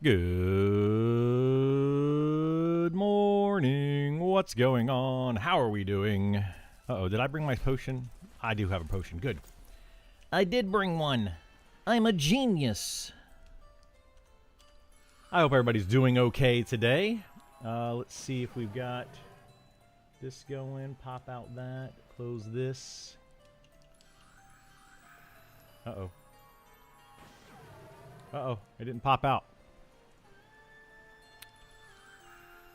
Good morning. What's going on? How are we doing? Uh-oh, did I bring my potion? I do have a potion. Good. I did bring one. I'm a genius. I hope everybody's doing okay today. Let's see if we've got this going. Pop out that. Close this. Uh-oh. Uh-oh. It didn't pop out.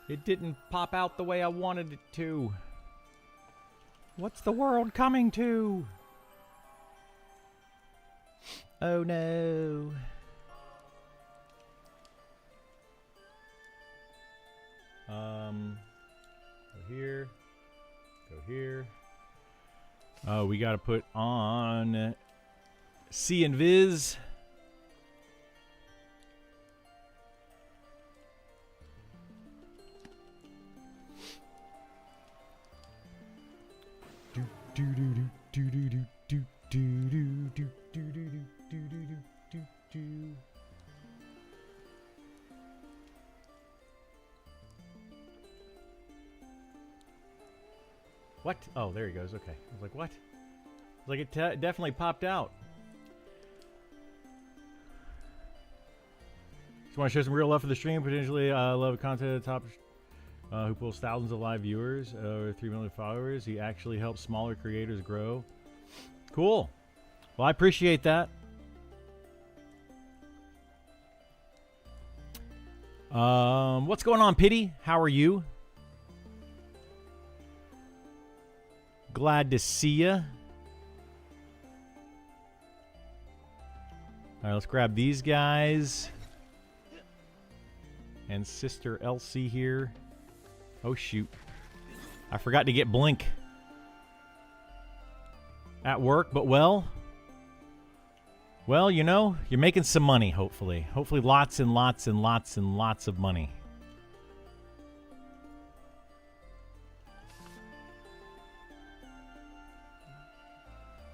It didn't pop out the way I wanted it to. What's the world coming to? Oh no. Go here. Go here. Oh, we gotta put on C and Viz. What? Oh, there he goes. Okay. I was like, what? I was like, it definitely popped out. Just want to show some real love for the stream. Potentially, love content at the top. Who pulls thousands of live viewers, over 3 million followers. He actually helps smaller creators grow. Cool. Well, I appreciate that. What's going on, Pity? How are you? Glad to see ya. All right, let's grab these guys. And Sister Elsie here. Oh, shoot. I forgot to get Blink at work, but well, you know, you're making some money, hopefully. Hopefully lots and lots and lots and lots of money.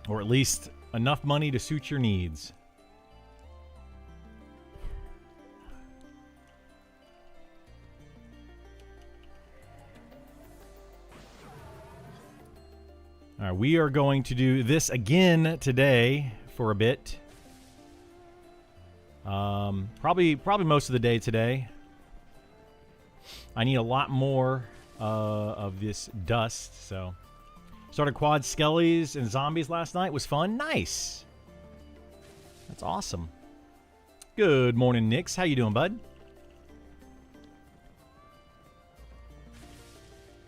Or at least enough money to suit your needs. All right, we are going to do this again today for a bit. Probably most of the day today. I need a lot more of this dust, so... Started quad skellies and zombies last night. Was fun. Nice. That's awesome. Good morning, Nix. How you doing, bud?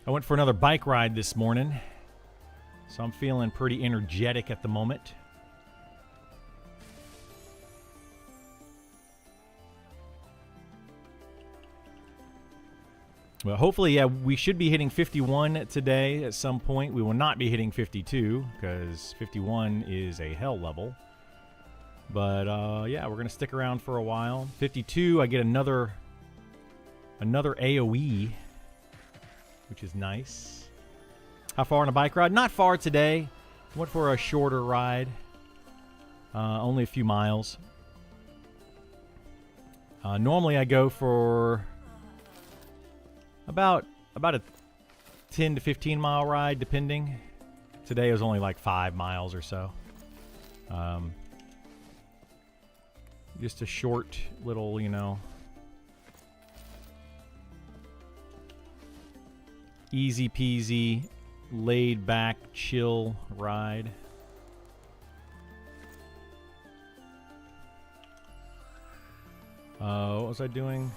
I went for another bike ride this morning, so I'm feeling pretty energetic at the moment. Well, hopefully, yeah, we should be hitting 51 today at some point. We will not be hitting 52, because 51 is a hell level. But, yeah, we're going to stick around for a while. 52, I get another AoE, which is nice. How far on a bike ride? Not far today. Went for a shorter ride. Only a few miles. Normally, I go for... About a 10 to 15 mile ride, depending. Today it was only like 5 miles or so. Just a short little, you know, easy peasy, laid back, chill ride. What was I doing?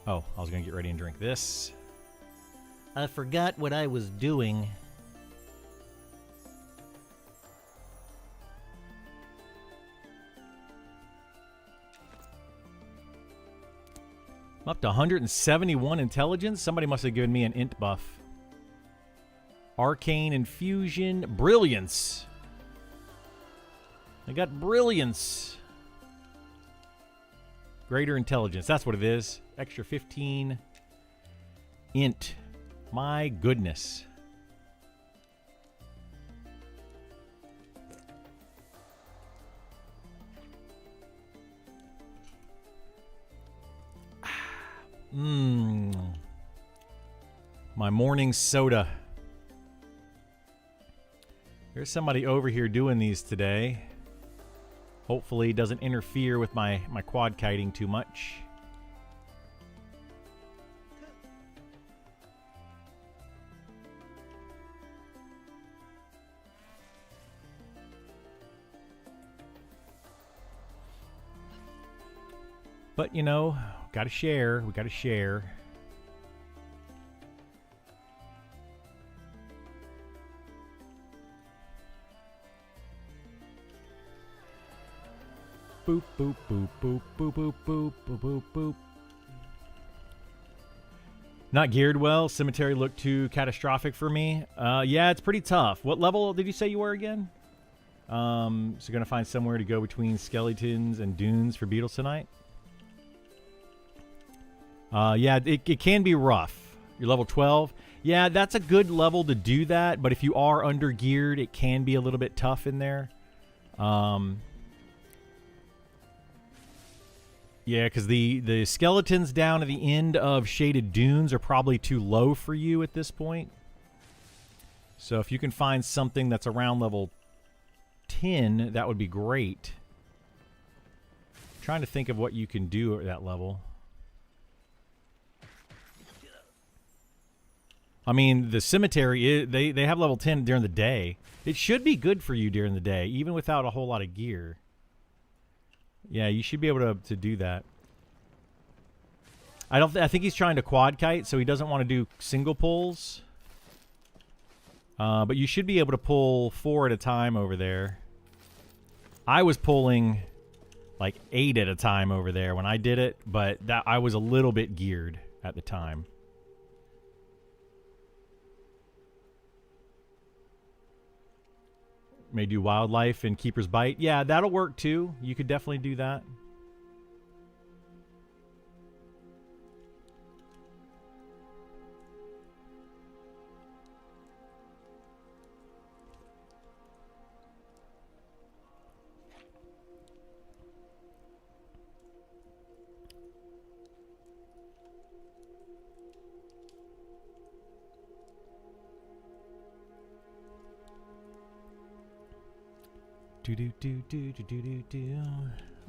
Oh, I was going to get ready and drink this. I forgot what I was doing. I'm up to 171 intelligence. Somebody must have given me an int buff. Arcane Infusion. Brilliance. I got Brilliance. Greater intelligence. That's what it is. Extra 15 int. My goodness. My morning soda. There's somebody over here doing these today. Hopefully it doesn't interfere with my quad kiting too much. But, you know, gotta share. We gotta share. Boop, boop, boop, boop, boop, boop, boop, boop, boop, boop. Not geared well. Cemetery looked too catastrophic for me. Yeah, it's pretty tough. What level did you say you were again? So you're gonna find somewhere to go between skeletons and dunes for beetles tonight? Yeah, it can be rough. You're level 12. Yeah, that's a good level to do that, but if you are under geared, it can be a little bit tough in there. Yeah, because the skeletons down at the end of Shaded Dunes are probably too low for you at this point. So if you can find something that's around level 10, that would be great. I'm trying to think of what you can do at that level. I mean, the cemetery, they have level 10 during the day. It should be good for you during the day, even without a whole lot of gear. Yeah, you should be able to do that. I think he's trying to quad kite, so he doesn't want to do single pulls. But you should be able to pull 4 at a time over there. I was pulling like 8 at a time over there when I did it, but I was a little bit geared at the time. May do wildlife and keeper's bite. Yeah, that'll work too. You could definitely do that.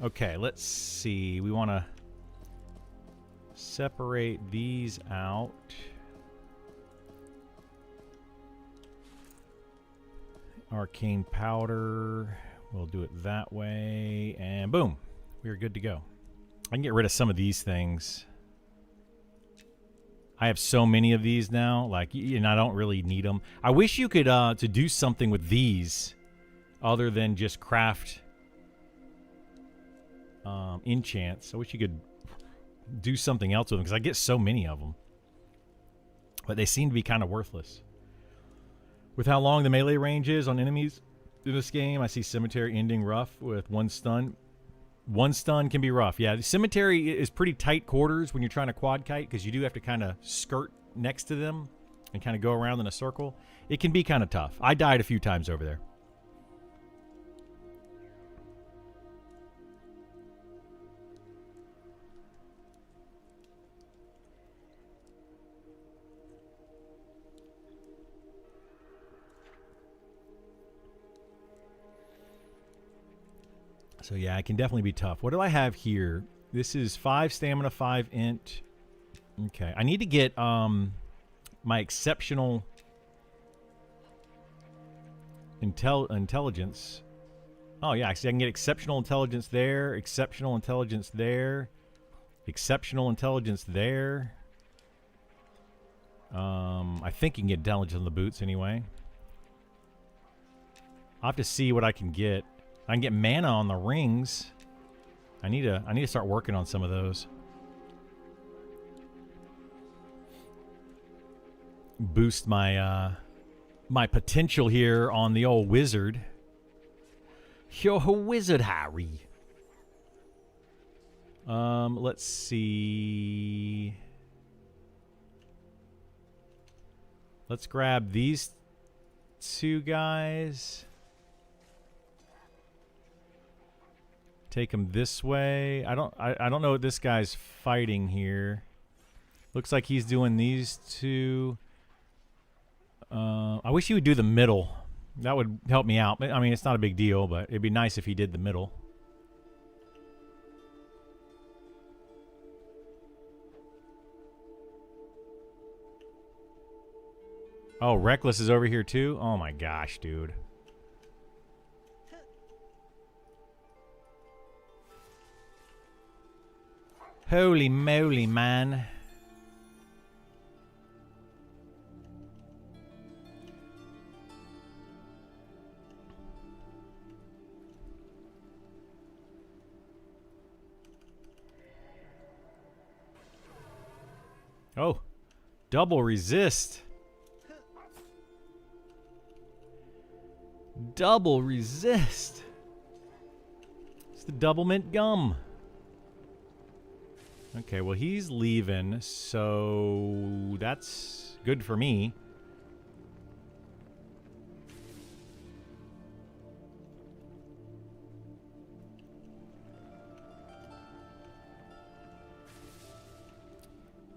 Okay, let's see. We want to separate these out. Arcane powder. We'll do it that way. And boom. We're good to go. I can get rid of some of these things. I have so many of these now. Like, and I don't really need them. I wish you could to do something with these. Other than just craft enchants. I wish you could do something else with them, because I get so many of them. But they seem to be kind of worthless. With how long the melee range is on enemies in this game, I see Cemetery ending rough with 1 stun. 1 stun can be rough. Yeah, the Cemetery is pretty tight quarters when you're trying to quad kite, because you do have to kind of skirt next to them and kind of go around in a circle. It can be kind of tough. I died a few times over there. So yeah, it can definitely be tough. What do I have here? This is 5 stamina, 5 int. Okay, I need to get my exceptional intelligence. Oh yeah, see, I can get exceptional intelligence there, exceptional intelligence there, exceptional intelligence there. I think you can get intelligence on the boots anyway. I'll have to see what I can get. I can get mana on the rings. I need to start working on some of those. Boost my my potential here on the old wizard. Yo, wizard Harry. Let's see. Let's grab these 2 guys. Take him this way. I don't know what this guy's fighting here. Looks like he's doing these two. I wish he would do the middle. That would help me out. I mean, it's not a big deal, but it'd be nice if he did the middle. Oh, Reckless is over here too? Oh my gosh, dude. Holy moly, man. Oh, double resist. Double resist. It's the double mint gum. Okay, well, he's leaving, so that's good for me.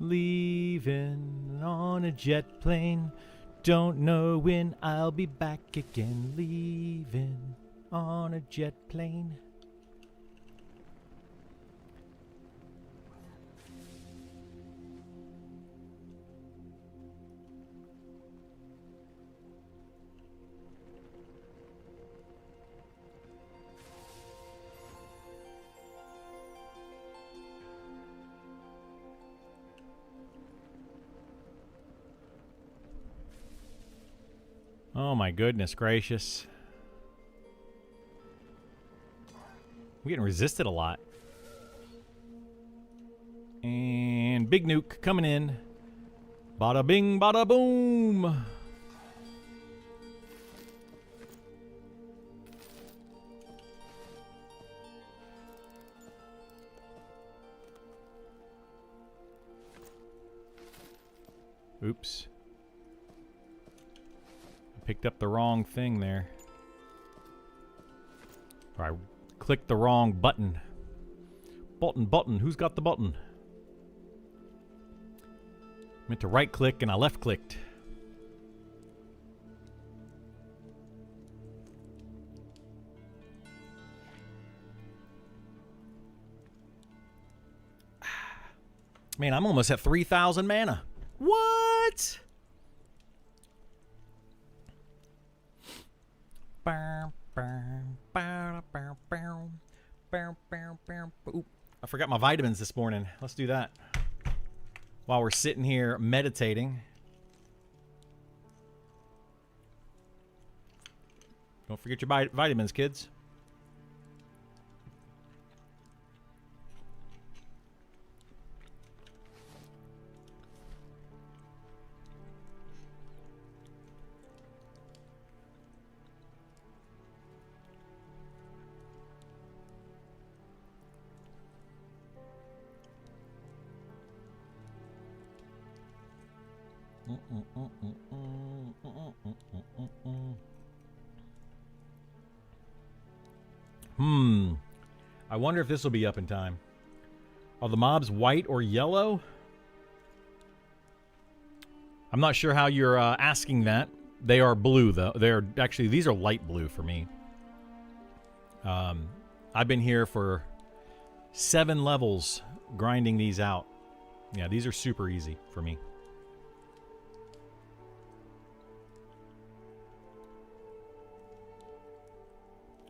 Leaving on a jet plane. Don't know when I'll be back again. Leaving on a jet plane. Oh my goodness gracious. We're getting resisted a lot. And big nuke coming in. Bada bing, bada boom. Oops. Picked up the wrong thing there. Or I clicked the wrong button. Button. Who's got the button? Meant to right click and I left clicked. Man, I'm almost at 3,000 mana. What? Ooh, I forgot my vitamins this morning. Let's do that while we're sitting here meditating. Don't forget your vitamins, kids. I wonder if this will be up in time. Are the mobs white or yellow? I'm not sure how you're asking that. They are blue, though. They're actually, these are light blue for me. I've been here for 7 levels grinding these out. Yeah, these are super easy for me.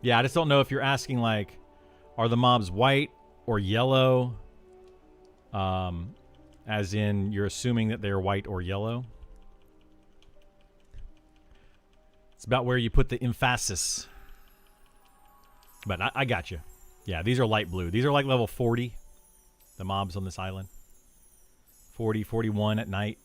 Yeah, I just don't know if you're asking, like, are the mobs white or yellow? As in, you're assuming that they're white or yellow. It's about where you put the emphasis. But I got you. Yeah, these are light blue. These are like level 40, the mobs on this island. 40, 41 at night.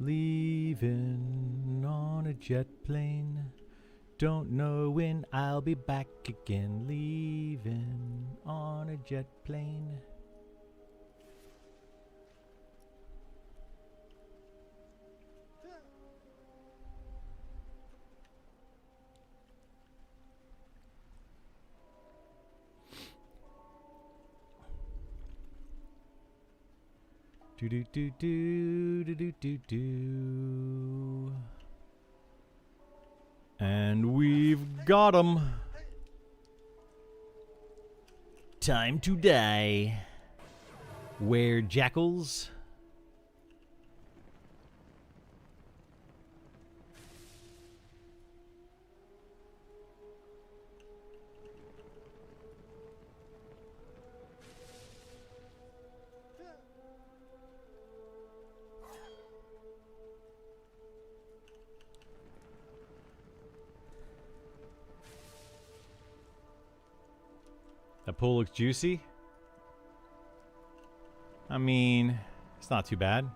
Leaving on a jet plane. Don't know when I'll be back again. Leaving on a jet plane. Do do do do do do do do. And we've got 'em. Time to die. Where jackals? That pool looks juicy. I mean, it's not too bad.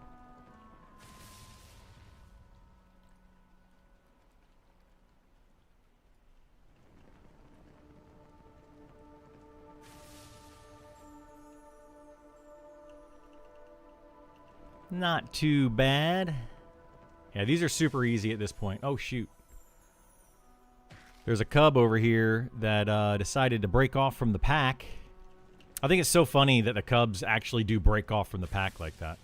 Not too bad. Yeah, these are super easy at this point. Oh, shoot. There's a cub over here that decided to break off from the pack. I think it's so funny that the cubs actually do break off from the pack like that.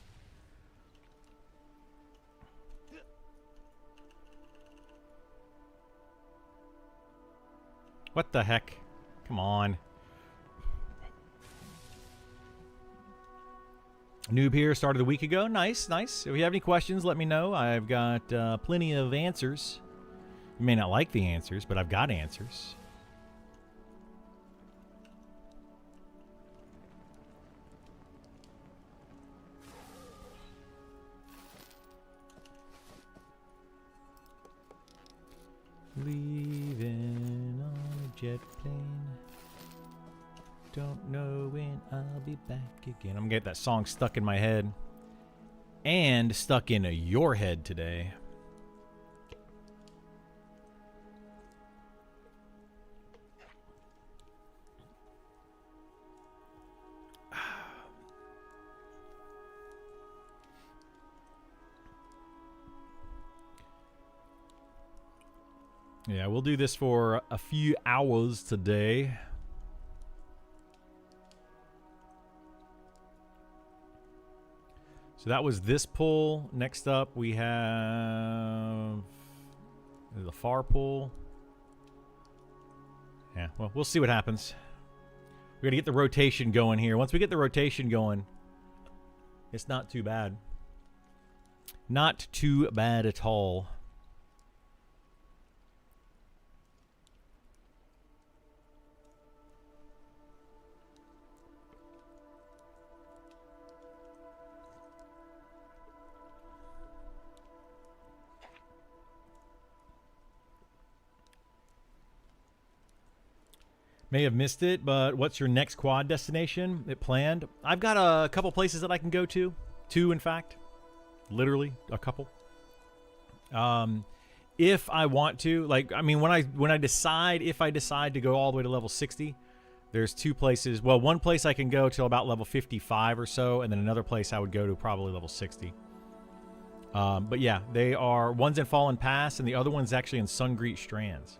What the heck? Come on. Noob here, started a week ago. Nice, nice. If you have any questions, let me know. I've got plenty of answers. You may not like the answers, but I've got answers. Leaving on a jet plane. Don't know when I'll be back again. I'm gonna get that song stuck in my head. And stuck in your head today. Yeah, we'll do this for a few hours today. So that was this pull. Next up, we have the far pull. Yeah, well, we'll see what happens. We got to get the rotation going here. Once we get the rotation going, it's not too bad. Not too bad at all. May have missed it, but what's your next quad destination? It planned. I've got a couple places that I can go to. Two, in fact. Literally, a couple. If I want to, like, I mean, when I decide, if I decide to go all the way to level 60, there's two places. Well, one place I can go till about level 55 or so, and then another place I would go to probably level 60. But yeah, they are, one's in Fallen Pass, and the other one's actually in Sungreet Strands.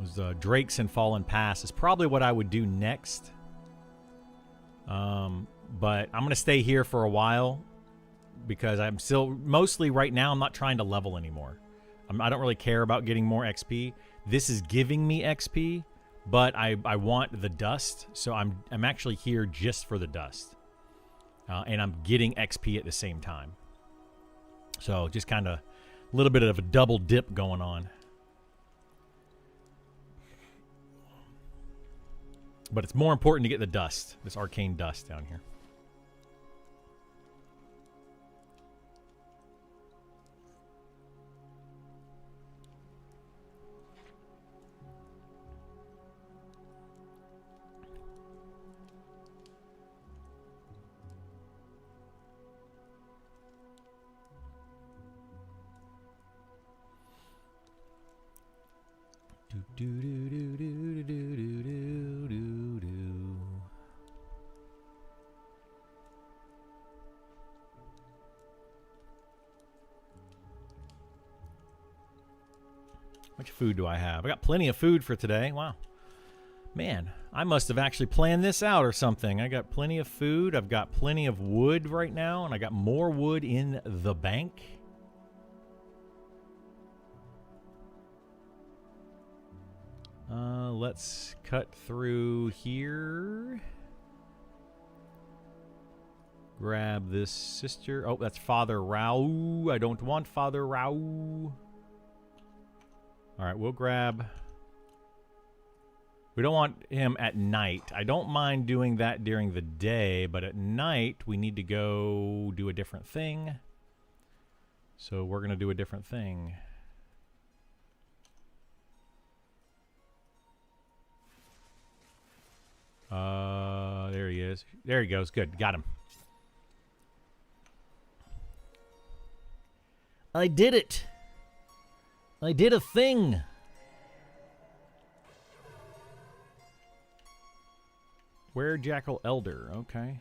Was Drake's and Fallen Pass is probably what I would do next. But I'm going to stay here for a while because I'm still, mostly right now, I'm not trying to level anymore. I don't really care about getting more XP. This is giving me XP, but I want the dust, so I'm actually here just for the dust. And I'm getting XP at the same time. So just kind of a little bit of a double dip going on. But it's more important to get the dust, this arcane dust down here. Do do do do do do do do do. much food do I have? I got plenty of food for today. Wow. Man, I must have actually planned this out or something. I got plenty of food. I've got plenty of wood right now, and I got more wood in the bank. Let's cut through here. Grab this sister. Oh, that's Father Rao. I don't want Father Rao. All right, we'll grab... We don't want him at night. I don't mind doing that during the day, but at night we need to go do a different thing. So we're going to do a different thing. There he is. There he goes. Good. Got him. I did it. I did a thing. Where Jackal Elder? Okay.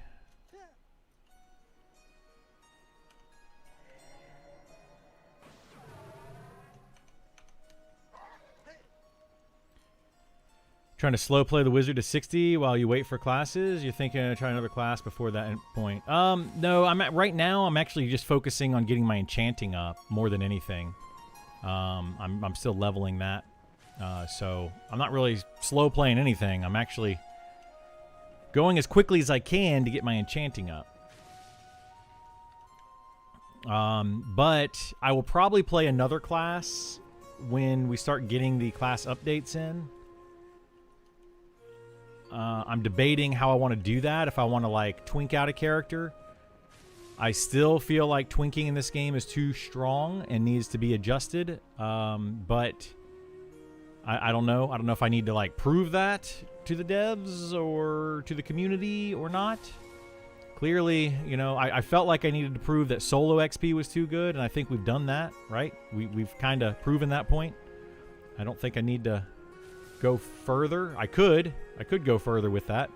Trying to slow play the wizard to 60 while you wait for classes? You're thinking of trying another class before that point? No, right now I'm actually just focusing on getting my enchanting up more than anything. I'm still leveling that. So I'm not really slow playing anything. I'm actually going as quickly as I can to get my enchanting up. But I will probably play another class when we start getting the class updates in. I'm debating how I want to do that. If I want to like twink out a character. I still feel like twinking in this game is too strong and needs to be adjusted. But I don't know. I don't know if I need to like prove that to the devs or to the community or not. Clearly, you know, I felt like I needed to prove that solo XP was too good, and I think we've done that, right? We've kind of proven that point. I don't think I need to go further. I could go further with that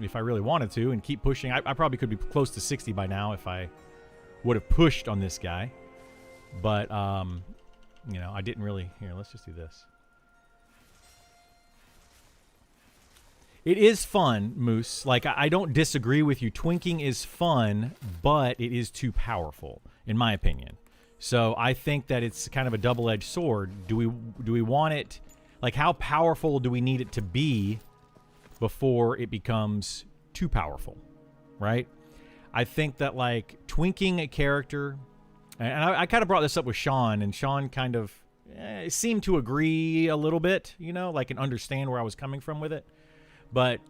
if I really wanted to and keep pushing. I probably could be close to 60 by now if I would have pushed on this guy. But, you know, I didn't really. Here, let's just do this. It is fun, Moose. Like, I don't disagree with you. Twinking is fun, but it is too powerful, in my opinion. So I think that it's kind of a double-edged sword. Do we want it... Like, how powerful do we need it to be before it becomes too powerful, right? I think that, like, twinking a character... And I kind of brought this up with Sean, and Sean kind of seemed to agree a little bit, you know, like, and understand where I was coming from with it. But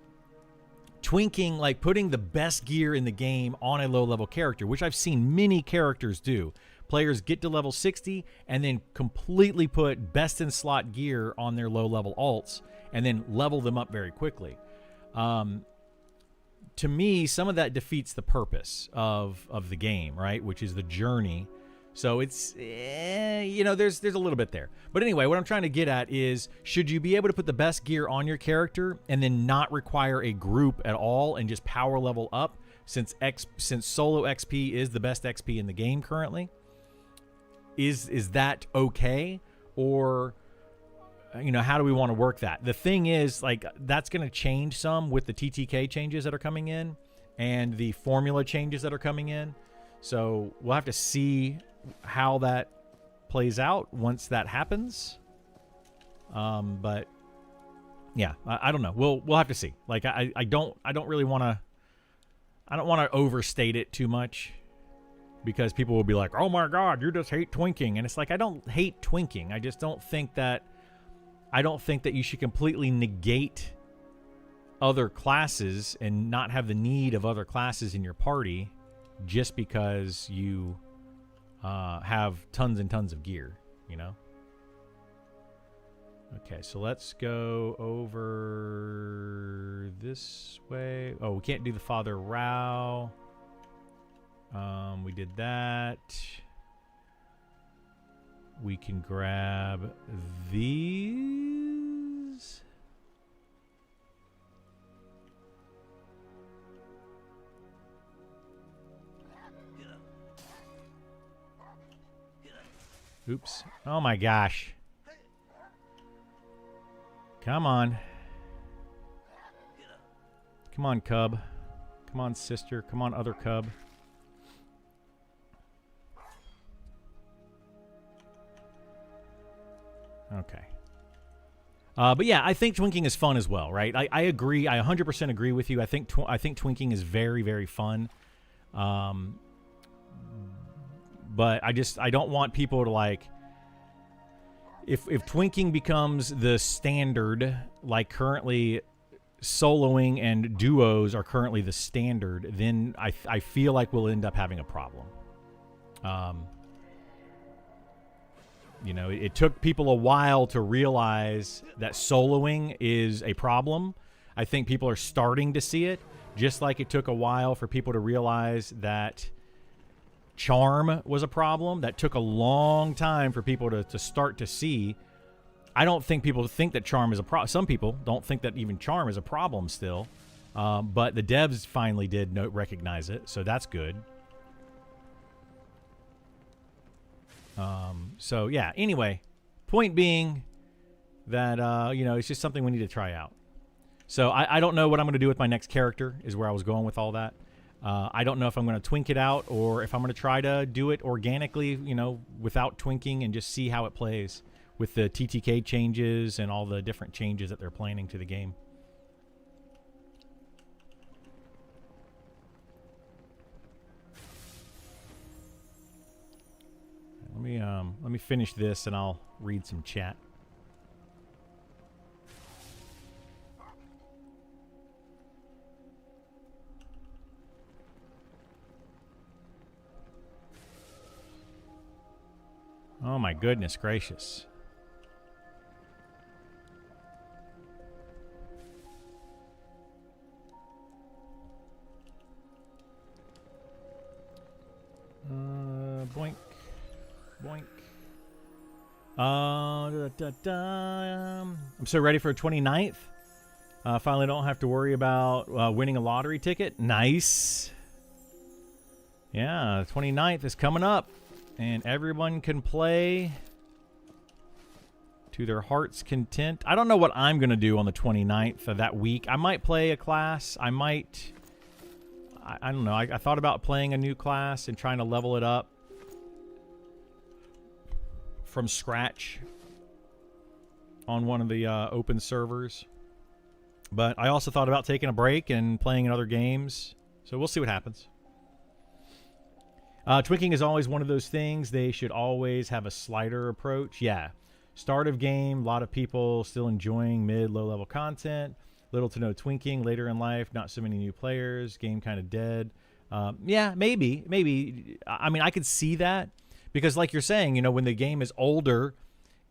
twinking, like, putting the best gear in the game on a low-level character, which I've seen many characters do. Players get to level 60 and then completely put best-in-slot gear on their low-level alts and then level them up very quickly. To me, some of that defeats the purpose of the game, right? Which is the journey. So it's, you know, there's a little bit there. But anyway, what I'm trying to get at is, should you be able to put the best gear on your character and then not require a group at all and just power level up since solo XP is the best XP in the game currently? Is that okay? Or, you know, how do we want to work that? The thing is, like, that's going to change some with the TTK changes that are coming in and the formula changes that are coming in. So we'll have to see how that plays out once that happens. But yeah, I don't know. We'll have to see. Like, I don't really want to. I don't want to overstate it too much. Because people will be like, oh my God, you just hate twinking. And it's like, I don't hate twinking. I just don't think that you should completely negate other classes and not have the need of other classes in your party just because you have tons and tons of gear, you know? Okay, so let's go over this way. Oh, we can't do the Father Rao. We did that. We can grab these. Oops. Oh my gosh. Come on. Come on, cub. Come on, sister. Come on, other cub. Okay. But yeah, I think twinking is fun as well, right? I agree. I 100% agree with you. I think twinking is very, very fun. But I don't want people to like, if twinking becomes the standard, like currently soloing and duos are currently the standard, then I feel like we'll end up having a problem. You know, it took people a while to realize that soloing is a problem. I think people are starting to see it, just like it took a while for people to realize that charm was a problem. That took a long time for people to start to see. I don't think people think that charm is a problem. Some people don't think that even charm is a problem still. But the devs finally did recognize it, so that's good. So yeah, anyway, point being that, you know, it's just something we need to try out. So I don't know what I'm going to do with my next character is where I was going with all that. I don't know if I'm going to twink it out or if I'm going to try to do it organically, you know, without twinking and just see how it plays with the TTK changes and all the different changes that they're planning to the game. Let me finish this and I'll read some chat. Oh my goodness gracious. Boink. Boink. I'm so ready for 29th. Finally don't have to worry about winning a lottery ticket. Nice. Yeah, 29th is coming up. And everyone can play to their heart's content. I don't know what I'm going to do on the 29th of that week. I might play a class. I might... I don't know. I thought about playing a new class and trying to level it up from scratch on one of the open servers. But I also thought about taking a break and playing in other games. So we'll see what happens. Twinking is always one of those things. They should always have a slider approach. Yeah. Start of game, a lot of people still enjoying mid, low-level content. Little to no twinking later in life. Not so many new players. Game kind of dead. Yeah, maybe. I mean, I could see that. Because like you're saying, you know, when the game is older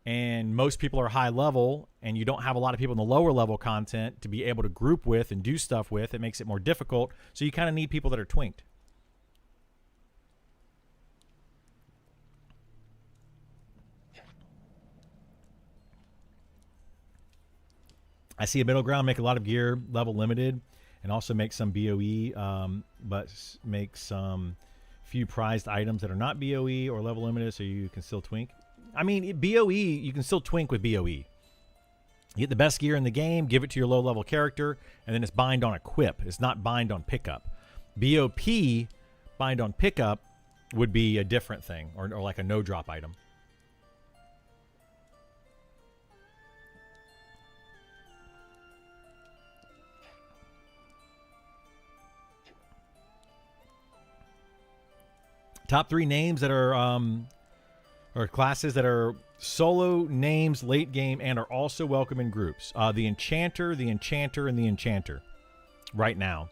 and most people are high level and you don't have a lot of people in the lower level content to be able to group with and do stuff with, it makes it more difficult. So you kind of need people that are twinked. I see a middle ground, make a lot of gear level limited and also make some BOE, but make some few prized items that are not BOE or level limited so you can still twink. I mean, BOE, you can still twink with BOE. You get the best gear in the game, give it to your low level character, and then it's bind on equip. It's not bind on pickup. BOP, bind on pickup, would be a different thing, or like a no drop item. Top 3 names that are, or classes that are solo names late game and are also welcome in groups. The Enchanter, the Enchanter, and the Enchanter. Right now.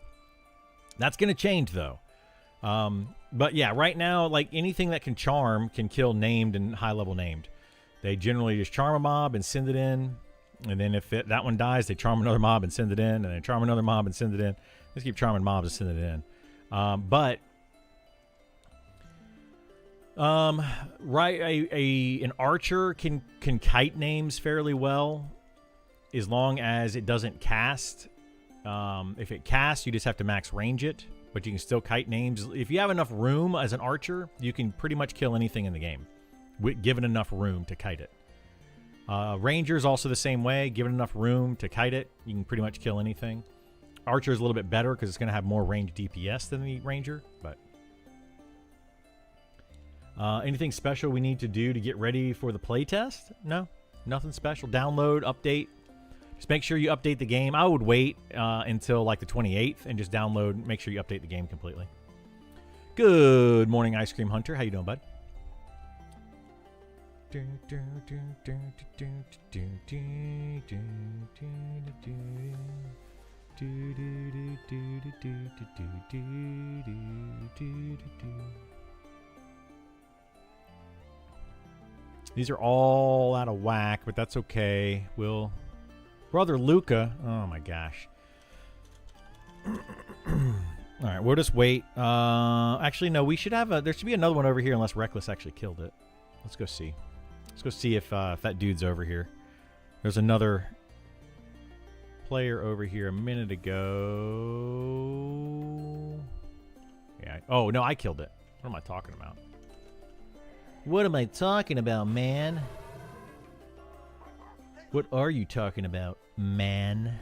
That's going to change, though. But yeah, right now, like anything that can charm can kill named and high-level named. They generally just charm a mob and send it in. And then if that one dies, they charm another mob and send it in. And then charm another mob and send it in. Just keep charming mobs and send it in. Right, an archer can kite names fairly well as long as it doesn't cast. If it casts, you just have to max range it, but you can still kite names. If you have enough room as an archer, you can pretty much kill anything in the game, given enough room to kite it. Ranger's also the same way. Given enough room to kite it, you can pretty much kill anything. Archer is a little bit better because it's going to have more range DPS than the Ranger. But anything special we need to do to get ready for the playtest? No, nothing special. Download, update. Just make sure you update the game. I would wait until like the 28th and just download. Make sure you update the game completely. Good morning, Ice Cream Hunter. How you doing, bud? These are all out of whack, but that's okay. Brother Luca. Oh my gosh. All right, we'll just wait. Actually, no, we should have there should be another one over here unless Reckless actually killed it. Let's go see. Let's go see if that dude's over here. There's another player over here a minute ago. Yeah. Oh, no, I killed it. What am I talking about? What am I talking about, man? What are you talking about, man?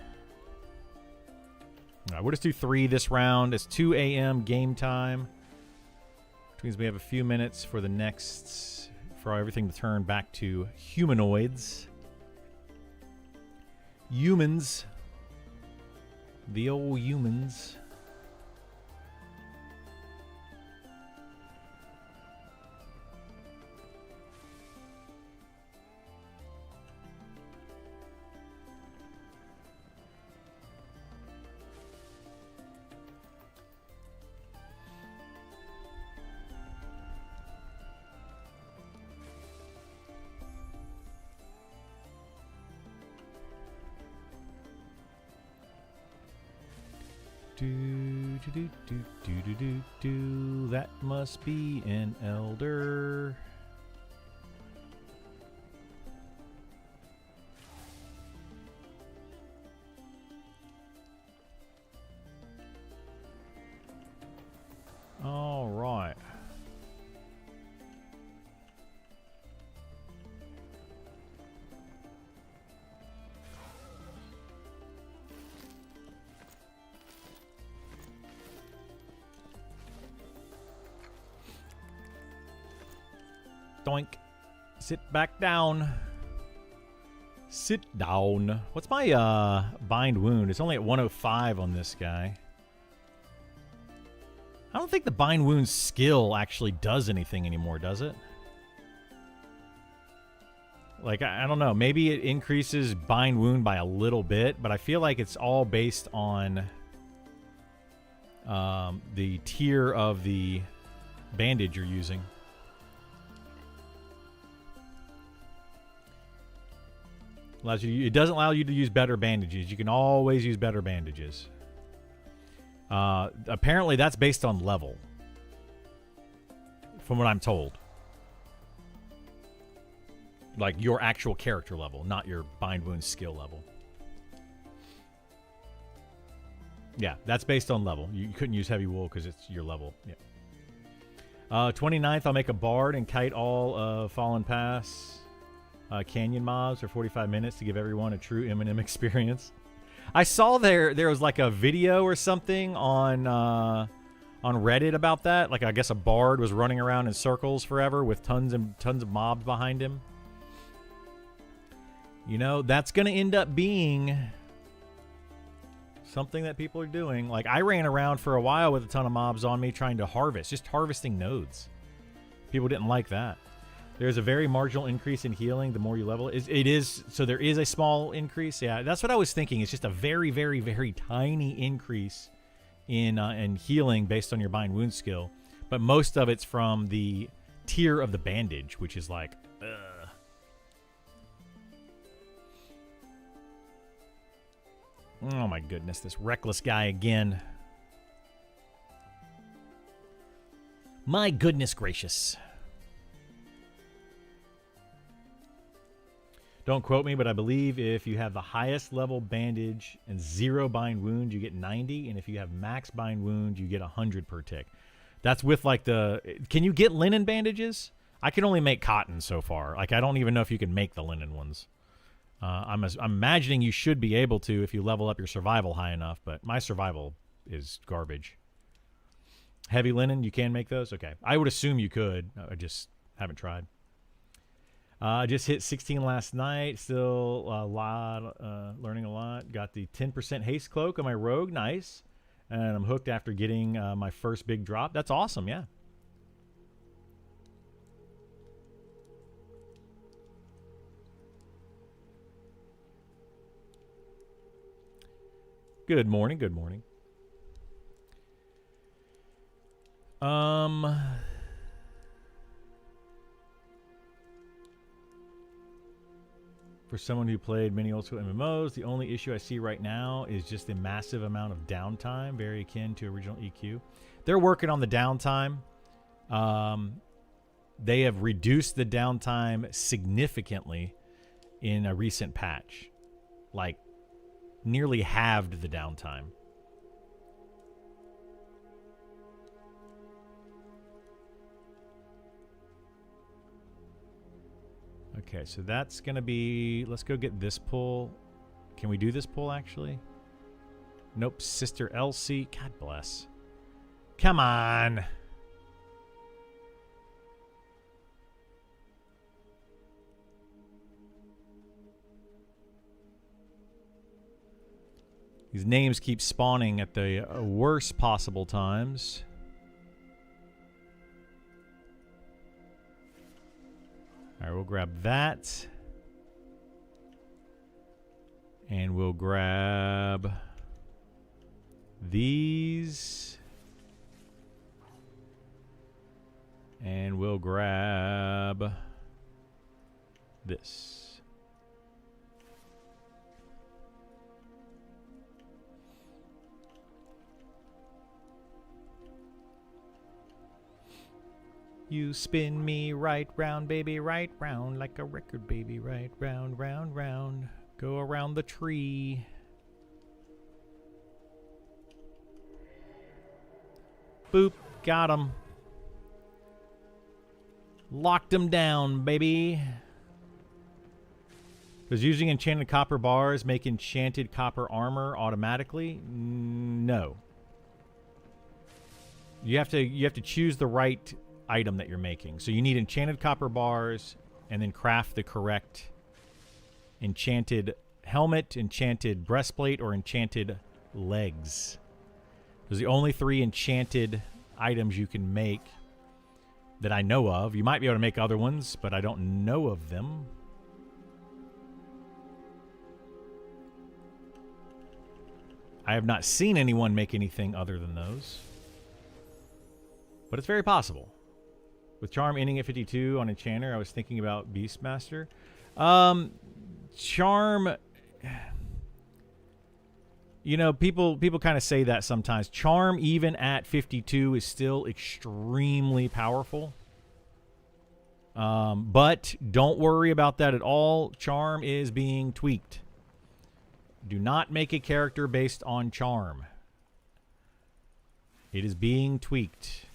All right, we'll just do 3 this round. It's 2 a.m. game time. Which means we have a few minutes for the next... for everything to turn back to humanoids. Humans. The old humans. That must be an elder. All right. Doink. Sit back down. Sit down. What's my bind wound? It's only at 105 on this guy. I don't think the bind wound skill actually does anything anymore, does it? Like, I don't know. Maybe it increases bind wound by a little bit, but I feel like it's all based on the tier of the bandage you're using. It doesn't allow you to use better bandages. You can always use better bandages. Apparently, that's based on level. From what I'm told. Like your actual character level, not your bind wound skill level. Yeah, that's based on level. You couldn't use heavy wool because it's your level. Yeah. 29th, I'll make a bard and kite all of Fallen Pass canyon mobs for 45 minutes to give everyone a true MnM experience. I saw there was like a video or something on Reddit about that. Like I guess a bard was running around in circles forever with tons and tons of mobs behind him. You know, that's going to end up being something that people are doing. Like I ran around for a while with a ton of mobs on me trying to harvest, just harvesting nodes. People didn't like that. There's a very marginal increase in healing the more you level. It is, so there is a small increase. Yeah, that's what I was thinking. It's just a very, very, very tiny increase in healing based on your bind wound skill. But most of it's from the tier of the bandage, which is like, ugh. Oh my goodness, this reckless guy again. My goodness gracious. Don't quote me, but I believe if you have the highest level bandage and 0 bind wound, you get 90. And if you have max bind wound, you get 100 per tick. That's with like the... Can you get linen bandages? I can only make cotton so far. Like, I don't even know if you can make the linen ones. I'm imagining you should be able to if you level up your survival high enough, but my survival is garbage. Heavy linen, you can make those? Okay. I would assume you could. I just haven't tried. I just hit 16 last night. Still a lot, learning a lot. Got the 10% haste cloak on my rogue. Nice. And I'm hooked after getting my first big drop. That's awesome, yeah. Good morning, good morning. For someone who played many old school MMOs, the only issue I see right now is just the massive amount of downtime, very akin to original EQ. They're working on the downtime. They have reduced the downtime significantly in a recent patch. Like, nearly halved the downtime. Okay, so that's going to be... Let's go get this pull. Can we do this pull, actually? Nope. Sister Elsie. God bless. Come on. These names keep spawning at the worst possible times. All right, we'll grab that. And we'll grab these. And we'll grab this. You spin me right round, baby, right round, like a record, baby, right round, round, round. Go around the tree. Boop, got him. Locked him down, baby. Does using enchanted copper bars make enchanted copper armor automatically? No. You have to choose the right item that you're making. So you need enchanted copper bars and then craft the correct enchanted helmet, enchanted breastplate, or enchanted legs. Those are the only 3 enchanted items you can make that I know of. You might be able to make other ones, but I don't know of them. I have not seen anyone make anything other than those. But it's very possible. With Charm ending at 52 on Enchanter, I was thinking about Beastmaster. Charm, you know, people kind of say that sometimes. Charm, even at 52, is still extremely powerful. But don't worry about that at all. Charm is being tweaked. Do not make a character based on Charm. It is being tweaked.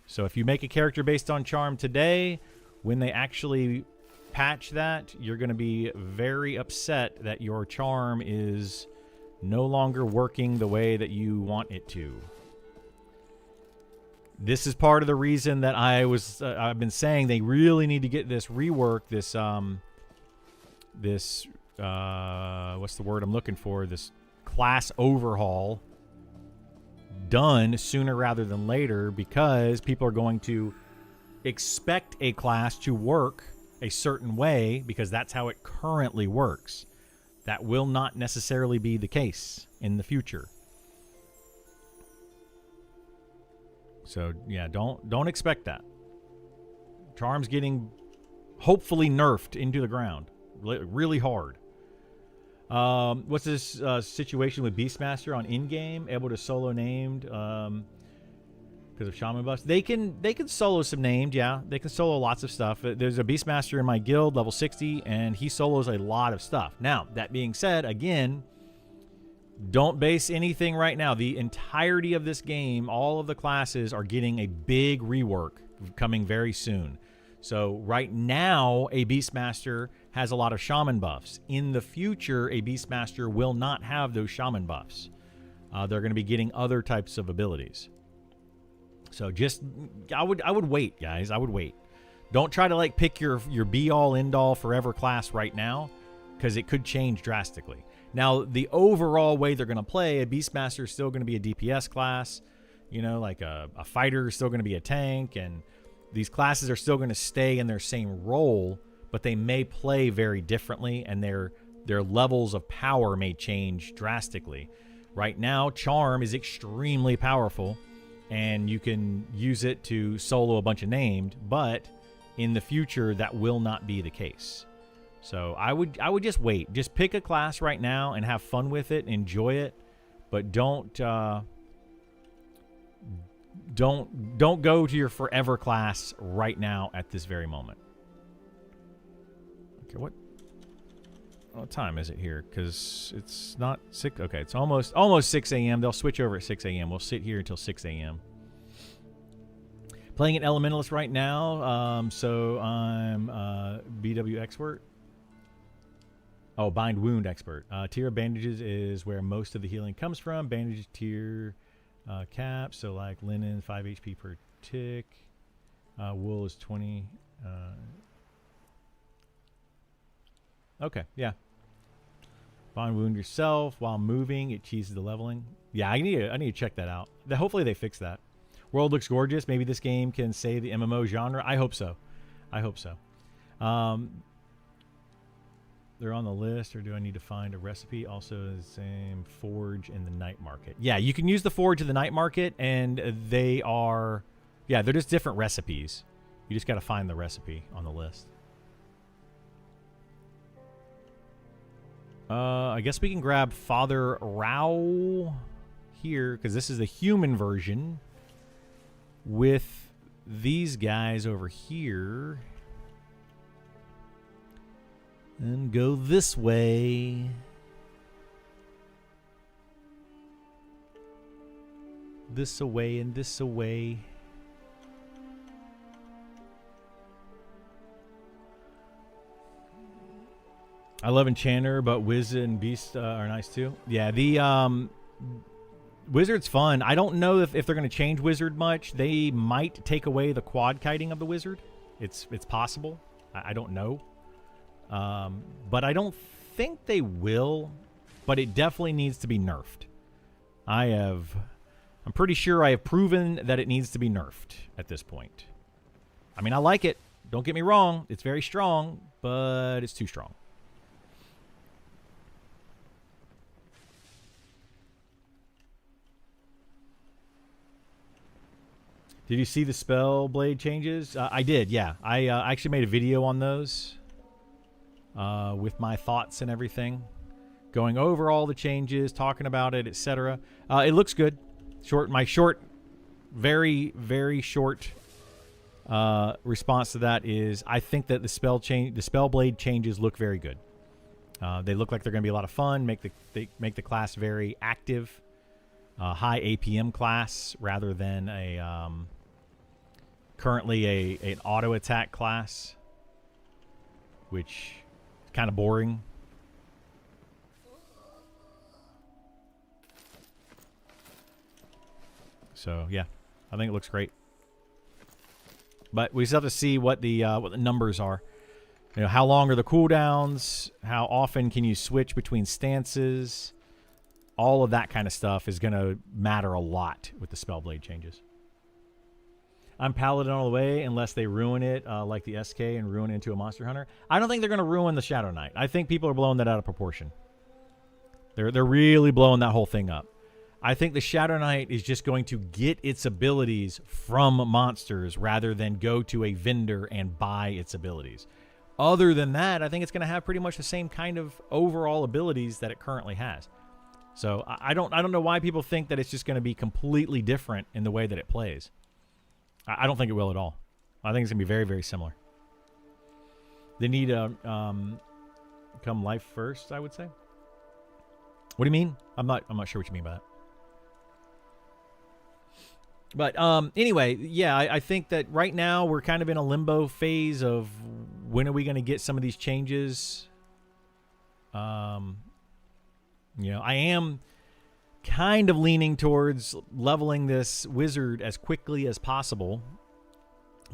So if you make a character based on Charm today, when they actually patch that, you're going to be very upset that your Charm is no longer working the way that you want it to. This is part of the reason that I've been saying they really need to get this rework, what's the word I'm looking for? This class overhaul done sooner rather than later, because people are going to expect a class to work a certain way because that's how it currently works. That will not necessarily be the case in the future. So yeah, don't expect that. Charm's getting hopefully nerfed into the ground really hard. What's this situation with Beastmaster on in-game? Able to solo named because of Shaman buffs. They can solo some named, yeah. They can solo lots of stuff. There's a Beastmaster in my guild, level 60, and he solos a lot of stuff. Now, that being said, again, don't base anything right now. The entirety of this game, all of the classes are getting a big rework coming very soon. So right now, a Beastmaster has a lot of Shaman buffs. In the future, a Beastmaster will not have those Shaman buffs. They're going to be getting other types of abilities. So just, I would wait, guys. I would wait. Don't try to like pick your be-all, end-all forever class right now, because it could change drastically. Now, the overall way they're going to play, a Beastmaster is still going to be a DPS class. You know, like a fighter is still going to be a tank, and these classes are still going to stay in their same role, but they may play very differently, and their levels of power may change drastically. Right now, Charm is extremely powerful, and you can use it to solo a bunch of named, but in the future, that will not be the case. So I would just wait. Just pick a class right now and have fun with it, enjoy it, but don't go to your forever class right now at this very moment. Okay, what time is it here? Because it's not 6. Okay, it's almost 6 a.m. They'll switch over at 6 a.m. We'll sit here until 6 a.m. Playing an Elementalist right now, so I'm BW Expert. Oh, Bind Wound Expert. Tier of Bandages is where most of the healing comes from. Bandages tier cap, so like linen, 5 HP per tick. Wool is 20. Okay, yeah. Bind Wound yourself while moving. It cheeses the leveling. Yeah, I need to check that out. Hopefully they fix that. World looks gorgeous. Maybe this game can save the MMO genre. I hope so. I hope so. They're on the list, or do I need to find a recipe? Also the same forge in the night market. Yeah, you can use the forge in the night market, and they are, yeah, they're just different recipes. You just got to find the recipe on the list. I guess we can grab Father Rao here, because this is the human version with these guys over here. And go this way. This away and this away. I love Enchanter, but Wizard and Beast are nice too. Yeah, the Wizard's fun. I don't know if they're going to change Wizard much. They might take away the quad kiting of the Wizard. It's possible. I don't know. But I don't think they will, but it definitely needs to be nerfed. I'm pretty sure I have proven that it needs to be nerfed at this point. I mean, I like it. Don't get me wrong. It's very strong, but it's too strong. Did you see the spell blade changes? I did, yeah. I actually made a video on those. With my thoughts and everything, going over all the changes, talking about it, etc. It looks good. My short, very, very short response to that is I think that the spell blade changes look very good. They look like they're going to be a lot of fun. Make the class very active, high APM class rather than a currently an auto attack class, which kind of boring. So yeah, I think it looks great. But we still have to see what the numbers are. You know, how long are the cooldowns? How often can you switch between stances? All of that kind of stuff is going to matter a lot with the Spellblade changes. I'm Paladin all the way unless they ruin it like the SK and ruin it into a Monster Hunter. I don't think they're going to ruin the Shadow Knight. I think people are blowing that out of proportion. They're really blowing that whole thing up. I think the Shadow Knight is just going to get its abilities from monsters rather than go to a vendor and buy its abilities. Other than that, I think it's going to have pretty much the same kind of overall abilities that it currently has. So I don't know why people think that it's just going to be completely different in the way that it plays. I don't think it will at all. I think it's going to be very, very similar. They need to come life first, I would say. What do you mean? I'm not sure what you mean by that. But anyway, yeah, I think that right now we're kind of in a limbo phase of when are we going to get some of these changes. You know, I am kind of leaning towards leveling this wizard as quickly as possible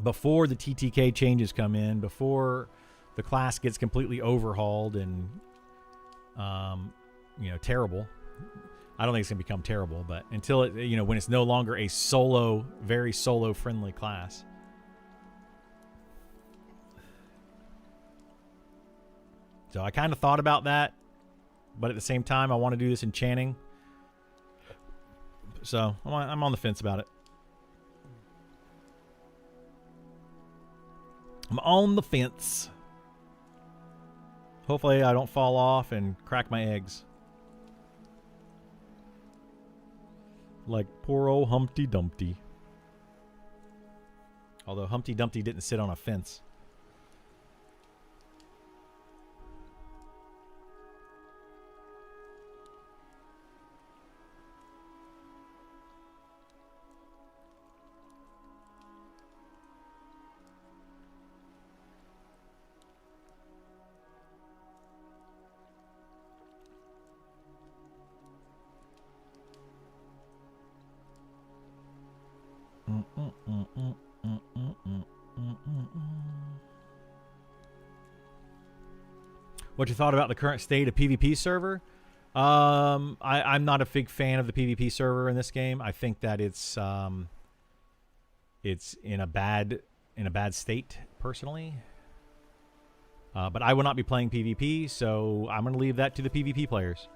before the TTK changes come in, before the class gets completely overhauled and, you know, terrible. I don't think it's going to become terrible, but until it, you know, when it's no longer a solo, very solo friendly class. So I kind of thought about that, but at the same time, I want to do this enchanting. So I'm on the fence about it. I'm on the fence. Hopefully I don't fall off and crack my eggs. Like poor old Humpty Dumpty. Although Humpty Dumpty didn't sit on a fence. What you thought about the current state of PvP server? I'm not a big fan of the PvP server in this game. I think that it's in a bad state personally. But I will not be playing PvP, so I'm going to leave that to the PvP players.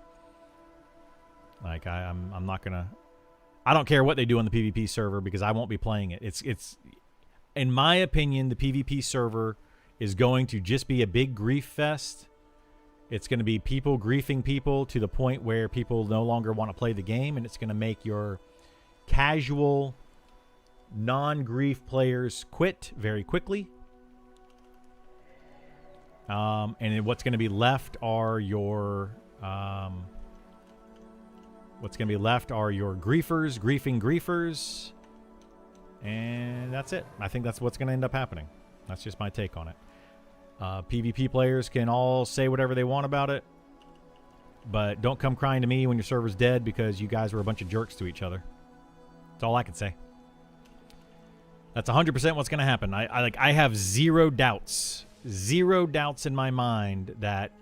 Like I'm not gonna. I don't care what they do on the PvP server because I won't be playing it. It's in my opinion, the PvP server is going to just be a big grief fest. It's going to be people griefing people to the point where people no longer want to play the game, and it's going to make your casual, non-grief players quit very quickly. And then what's going to be left are your griefers, griefing griefers, and that's it. I think that's what's going to end up happening. That's just my take on it. PvP players can all say whatever they want about it, but don't come crying to me when your server's dead because you guys were a bunch of jerks to each other. That's all I can say. That's 100% what's going to happen. I have zero doubts in my mind that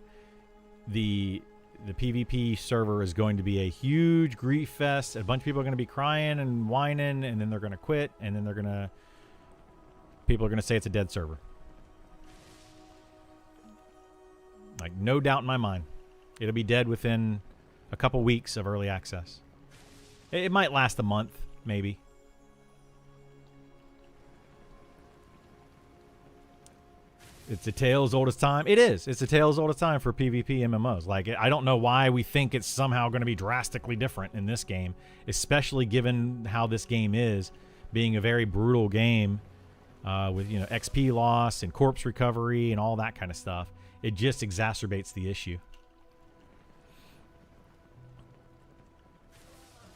the PvP server is going to be a huge grief fest. A bunch of people are going to be crying and whining, and then they're going to quit, and then people are going to say it's a dead server. Like, no doubt in my mind. It'll be dead within a couple weeks of early access. It might last a month, maybe. It's a tale as old as time. It is. It's a tale as old as time for PvP MMOs. Like, I don't know why we think it's somehow going to be drastically different in this game, especially given how this game is, being a very brutal game with, you know, XP loss and corpse recovery and all that kind of stuff. It just exacerbates the issue.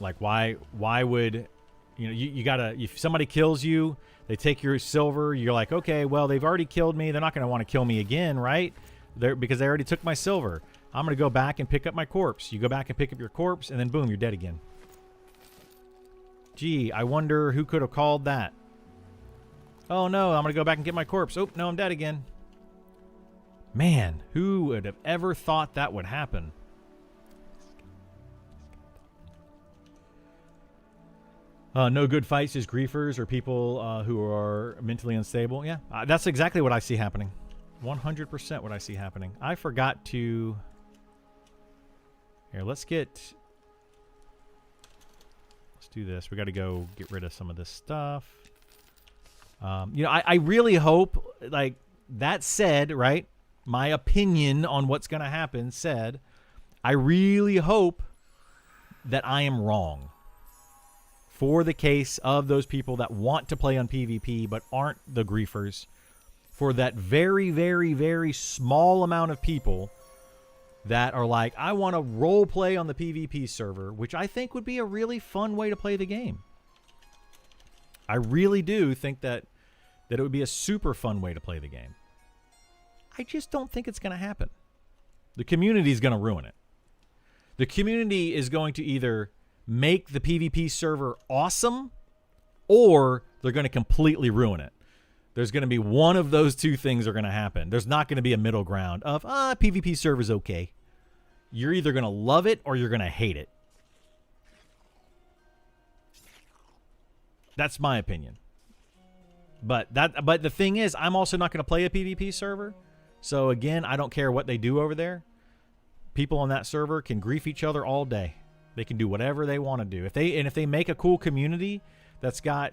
Like, why would, you know, you gotta, if somebody kills you, they take your silver, you're like, okay, well, they've already killed me. They're not going to want to kill me again, right? Because they already took my silver. I'm going to go back and pick up my corpse. You go back and pick up your corpse, and then boom, you're dead again. Gee, I wonder who could have called that. Oh, no, I'm going to go back and get my corpse. Oh, no, I'm dead again. Man, who would have ever thought that would happen? No good fights, just griefers or people who are mentally unstable. Yeah, that's exactly what I see happening. 100% what I see happening. I forgot to... Here, let's do this. We got to go get rid of some of this stuff. You know, I really hope, like, that said, right? My opinion on what's going to happen said, I really hope that I am wrong. For the case of those people that want to play on PvP but aren't the griefers, for that very, very, very small amount of people that are like, I want to role play on the PvP server, which I think would be a really fun way to play the game. I really do think that it would be a super fun way to play the game. I just don't think it's going to happen. The community is going to ruin it. The community is going to either make the PvP server awesome or they're going to completely ruin it. There's going to be one of those two things are going to happen. There's not going to be a middle ground of, PvP server's okay. You're either going to love it or you're going to hate it. That's my opinion. But the thing is, I'm also not going to play a PvP server. So again, I don't care what they do over there. People on that server can grief each other all day. They can do whatever they want to do. If they make a cool community that's got,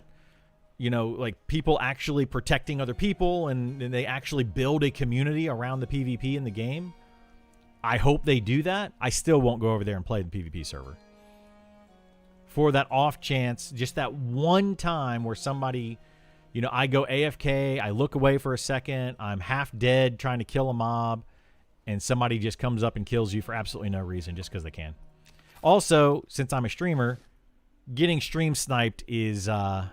you know, like people actually protecting other people and they actually build a community around the PvP in the game, I hope they do that. I still won't go over there and play the PvP server. For that off chance, just that one time where somebody, you know, I go AFK, I look away for a second, I'm half dead trying to kill a mob, and somebody just comes up and kills you for absolutely no reason just because they can. Also, since I'm a streamer, getting stream sniped is a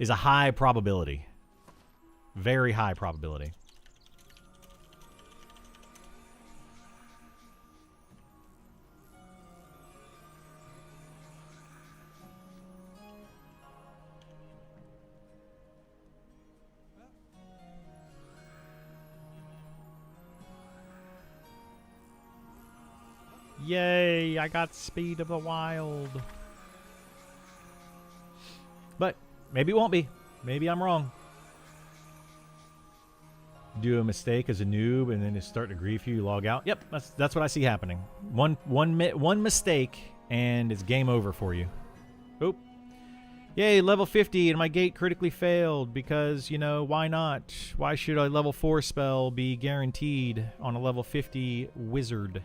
high probability. Very high probability. Yay, I got Speed of the Wild. But maybe it won't be. Maybe I'm wrong. Do a mistake as a noob and then it start to grief you, log out. Yep, that's what I see happening. One mistake and it's game over for you. Oop. Yay, level 50 and my gate critically failed because, you know, why not? Why should a level 4 spell be guaranteed on a level 50 wizard?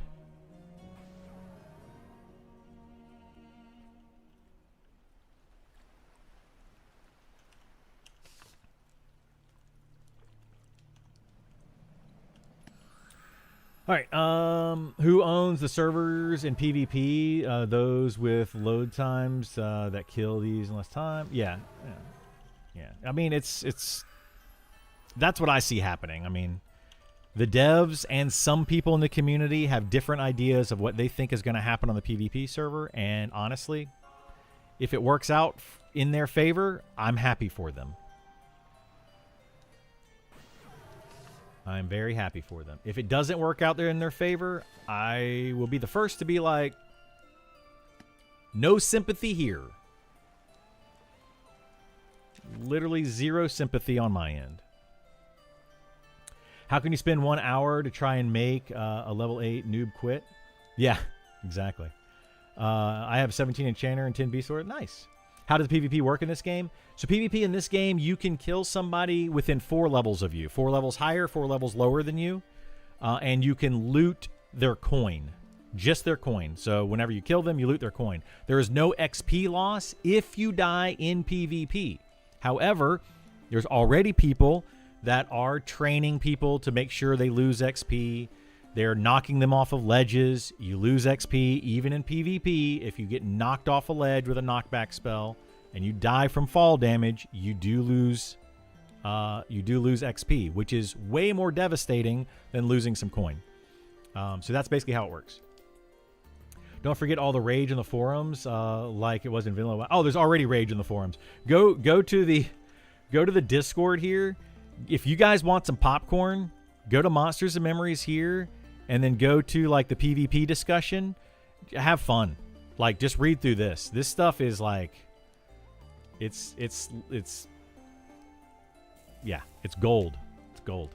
All right, who owns the servers in PvP? Those with load times that kill these in less time? Yeah. I mean, it's that's what I see happening. I mean, the devs and some people in the community have different ideas of what they think is going to happen on the PvP server, and honestly, if it works out in their favor, I'm happy for them. I'm very happy for them. If it doesn't work out there in their favor, I will be the first to be like, no sympathy here. Literally zero sympathy on my end. How can you spend 1 hour to try and make a level 8 noob quit? Yeah, exactly. I have 17 enchanter and 10 beast sword. Nice. How does PvP work in this game? So PvP in this game, you can kill somebody within 4 levels of you. 4 levels higher, 4 levels lower than you. And you can loot their coin. Just their coin. So whenever you kill them, you loot their coin. There is no XP loss if you die in PvP. However, there's already people that are training people to make sure they lose XP. They're knocking them off of ledges. You lose XP even in PvP. If you get knocked off a ledge with a knockback spell and you die from fall damage, you do lose XP, which is way more devastating than losing some coin. So that's basically how it works. Don't forget all the rage in the forums, like it was in Vanilla. Oh, there's already rage in the forums. Go to the Discord here. If you guys want some popcorn, go to Monsters and Memories here. And then go to like the PvP discussion. Have fun. Like just read through this. This stuff is like it's yeah, it's gold. It's gold.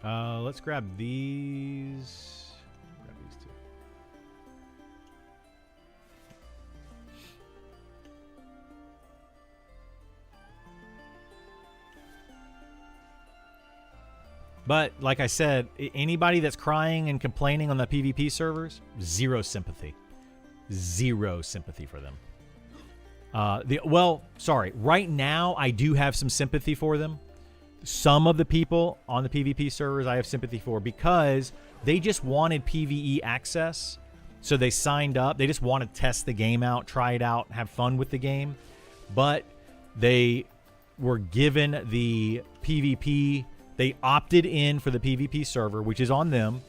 Let's grab these. But, like I said, anybody that's crying and complaining on the PvP servers, zero sympathy. Zero sympathy for them. Well, sorry. Right now, I do have some sympathy for them. Some of the people on the PvP servers I have sympathy for because they just wanted PvE access. So they signed up. They just want to test the game out, try it out, have fun with the game. But they were given the PvP. They opted in for the PvP server, which is on them.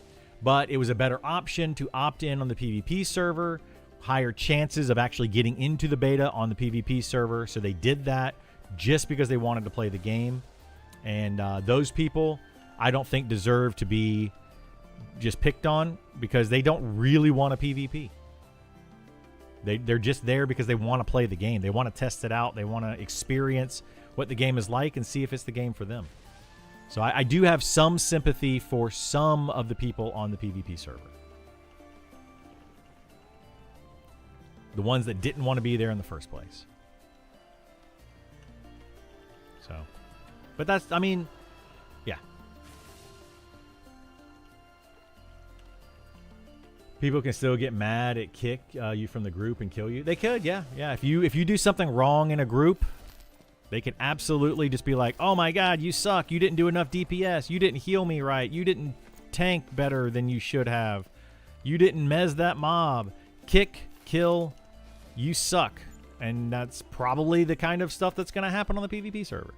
But it was a better option to opt in on the PvP server, higher chances of actually getting into the beta on the PvP server. So they did that just because they wanted to play the game. And those people, I don't think deserve to be just picked on because they don't really want a PvP. They're just there because they want to play the game. They want to test it out. They want to experience what the game is like and see if it's the game for them. So I do have some sympathy for some of the people on the PvP server. The ones that didn't want to be there in the first place. So, but that's, I mean, yeah. People can still get mad at kick you from the group and kill you. They could, yeah. Yeah, if you do something wrong in a group, they can absolutely just be like, oh my god, you suck. You didn't do enough DPS. You didn't heal me right. You didn't tank better than you should have. You didn't mez that mob. Kick, kill, you suck. And that's probably the kind of stuff that's going to happen on the PvP server.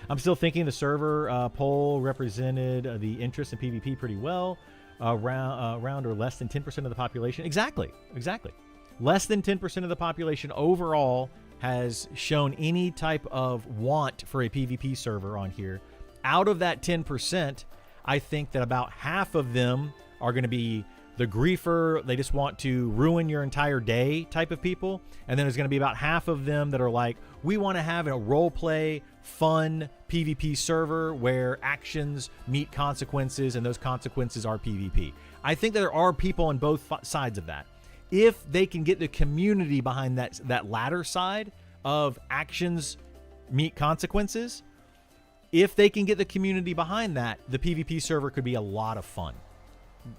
I'm still thinking the server poll represented the interest in PvP pretty well. Around or less than 10% of the population. Exactly. Less than 10% of the population overall has shown any type of want for a PvP server on here. Out of that 10%, I think that about half of them are going to be the griefer. They just want to ruin your entire day type of people. And then there's going to be about half of them that are like, we want to have a role play, fun PvP server where actions meet consequences and those consequences are PvP. I think that there are people on both sides of that. If they can get the community behind that latter side of actions meet consequences, if they can get the community behind that, the PvP server could be a lot of fun.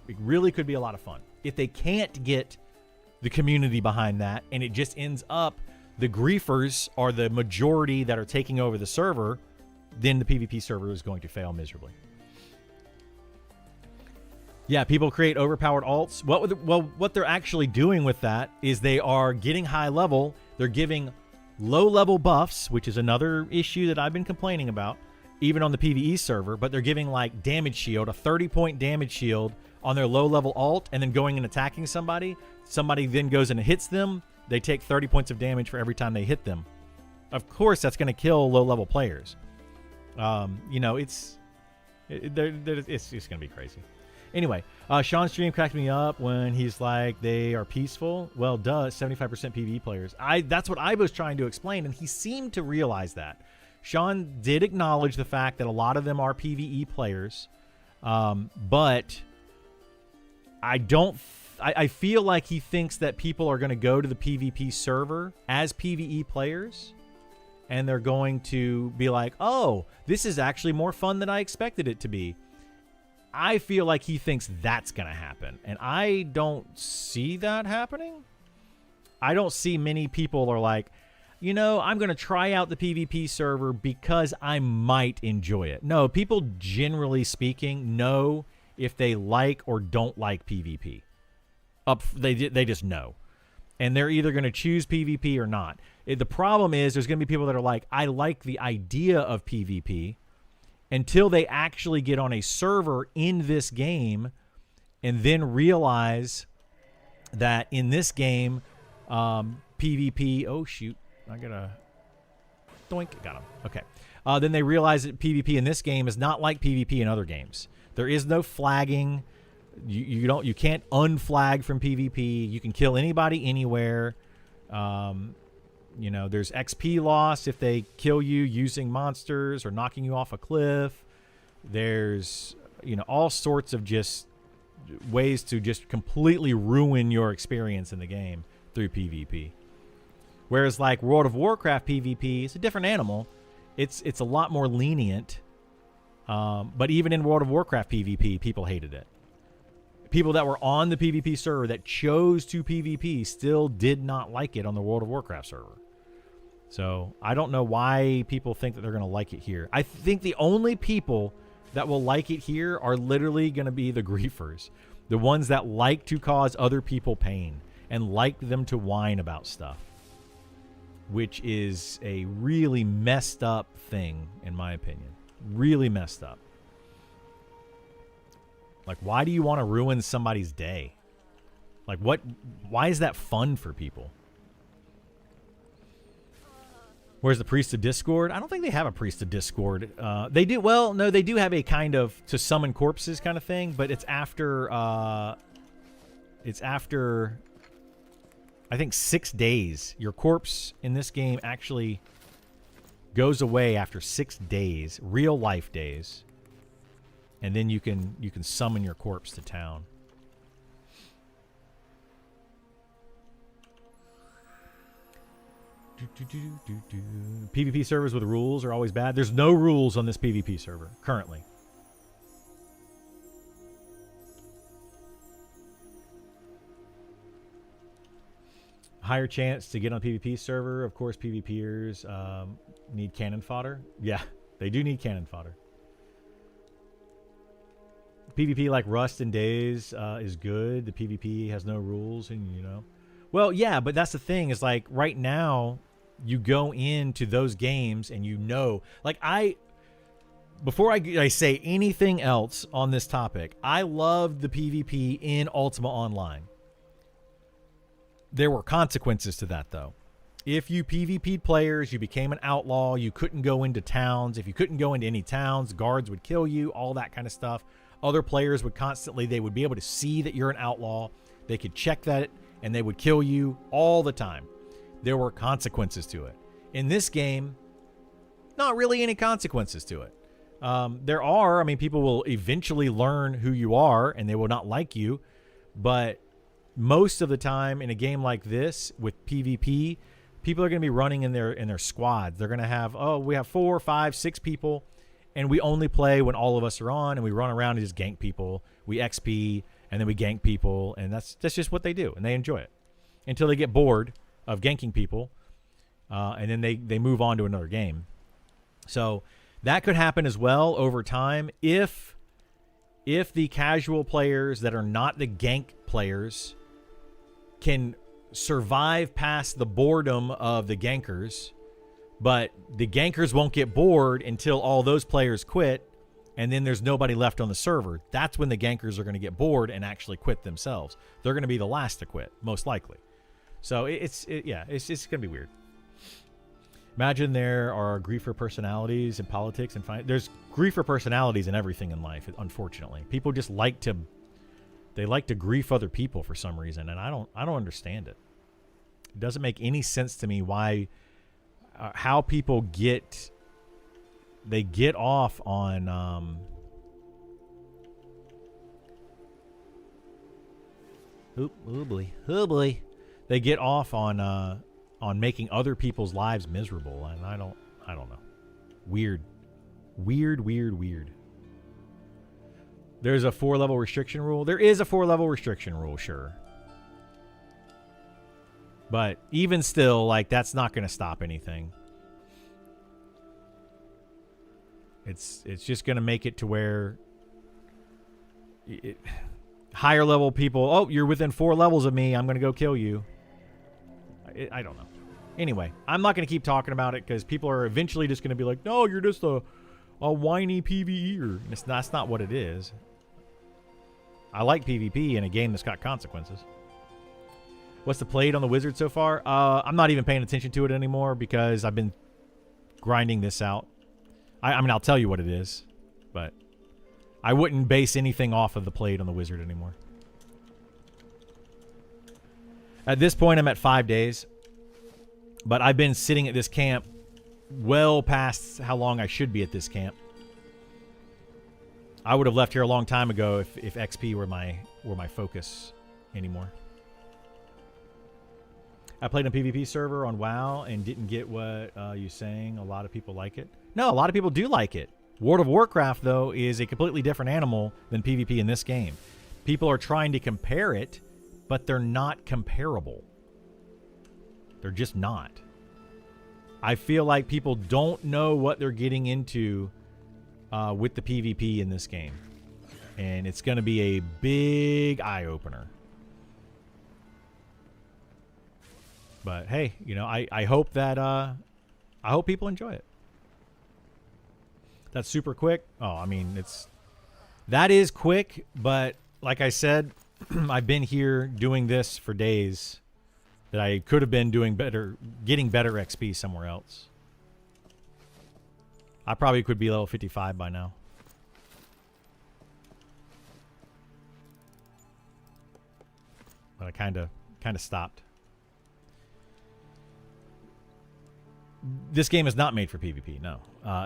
It really could be a lot of fun. If they can't get the community behind that and it just ends up the griefers are the majority that are taking over the server, then the PvP server is going to fail miserably. Yeah, people create overpowered alts. What they're actually doing with that is they are getting high level. They're giving low level buffs, which is another issue that I've been complaining about, even on the PvE server. But they're giving like damage shield, a 30-point damage shield on their low level alt, and then going and attacking somebody. Somebody then goes and hits them. They take 30 points of damage for every time they hit them. Of course, that's going to kill low level players. You know, it's just going to be crazy. Anyway, Sean's stream cracked me up when he's like, they are peaceful. Well, duh, 75% PvE players. That's what I was trying to explain, and he seemed to realize that. Sean did acknowledge the fact that a lot of them are PvE players, but I feel like he thinks that people are going to go to the PvP server as PvE players, and they're going to be like, oh, this is actually more fun than I expected it to be. I feel like he thinks that's going to happen, and I don't see that happening. I don't see many people are like, you know, I'm going to try out the PvP server because I might enjoy it. No, people generally speaking know if they like or don't like PvP. They just know. And they're either going to choose PvP or not. The problem is there's going to be people that are like, I like the idea of PvP, until they actually get on a server in this game and then realize that in this game, PvP, oh shoot, I got a doink, got him. Okay. Then they realize that PvP in this game is not like PvP in other games. There is no flagging. You can't unflag from PvP. You can kill anybody anywhere. You know, there's XP loss if they kill you using monsters or knocking you off a cliff. There's, you know, all sorts of just ways to just completely ruin your experience in the game through PvP. Whereas like World of Warcraft PvP is a different animal. It's a lot more lenient. But even in World of Warcraft PvP, people hated it. People that were on the PvP server that chose to PvP still did not like it on the World of Warcraft server. So I don't know why people think that they're going to like it here. I think the only people that will like it here are literally going to be the griefers. The ones that like to cause other people pain and like them to whine about stuff. Which is a really messed up thing, in my opinion. Really messed up. Like, why do you want to ruin somebody's day? Like, what? Why is that fun for people? Where's the Priest of Discord? I don't think they have a Priest of Discord. They do. Well, no, they do have a kind of to summon corpses kind of thing, but it's after. I think 6 days. Your corpse in this game actually goes away after 6 days, real life days, and then you can summon your corpse to town. PvP servers with rules are always bad. There's no rules on this PvP server currently. Higher chance to get on a PvP server. Of course, PvPers need cannon fodder. Yeah, they do need cannon fodder. PvP like Rust and Days is good. The PvP has no rules, and you know. Well, yeah, but that's the thing is like right now, you go into those games and you know, like before I say anything else on this topic, I loved the PvP in Ultima Online. There were consequences to that, though. If you PvP'd players, you became an outlaw. You couldn't go into towns. If you couldn't go into any towns, guards would kill you, all that kind of stuff. Other players would constantly, they would be able to see that you're an outlaw. They could check that, and they would kill you all the time. There were consequences to it. In this game, not really any consequences to it. There are, I mean, people will eventually learn who you are, and they will not like you, but most of the time in a game like this with PvP, people are going to be running in their squads. They're going to have, we have 4, 5, 6 people, and we only play when all of us are on, and we run around and just gank people. We XP, and then we gank people, and that's just what they do, and they enjoy it until they get bored of ganking people, and then they move on to another game. So that could happen as well over time if the casual players that are not the gank players can survive past the boredom of the gankers, but the gankers won't get bored until all those players quit, and then there's nobody left on the server. That's when the gankers are going to get bored and actually quit themselves. They're going to be the last to quit, most likely. So it's going to be weird. Imagine there are griefer personalities in politics and finance. There's griefer personalities in everything in life, unfortunately. People just like to grief other people for some reason, and I don't understand it. It doesn't make any sense to me why how people get off on they get off on making other people's lives miserable, and I don't know. Weird. There's a 4-level restriction rule. There is a 4-level restriction rule, sure. But even still, like, that's not going to stop anything. It's just going to make it to where higher level people, you're within 4 levels of me, I'm going to go kill you. I don't know. Anyway, I'm not going to keep talking about it because people are eventually just going to be like, no, you're just a whiny PvEer. That's not what it is. I like PvP in a game that's got consequences. What's the played on the Wizard so far? I'm not even paying attention to it anymore because I've been grinding this out. I mean, I'll tell you what it is, but I wouldn't base anything off of the played on the Wizard anymore. At this point, I'm at 5 days, but I've been sitting at this camp well past how long I should be at this camp. I would have left here a long time ago if XP were my focus anymore. I played on PvP server on WoW and didn't get what you're saying. A lot of people like it. No, a lot of people do like it. World of Warcraft, though, is a completely different animal than PvP in this game. People are trying to compare it, but they're not comparable. They're just not. I feel like people don't know what they're getting into with the PvP in this game. And it's going to be a big eye-opener. But hey, you know, I hope that I hope people enjoy it. That's super quick. Oh, I mean, that is quick, but like I said, I've been here doing this for days that I could have been doing better, getting better XP somewhere else. I probably could be level 55 by now. But I kind of stopped. This game is not made for PvP, no.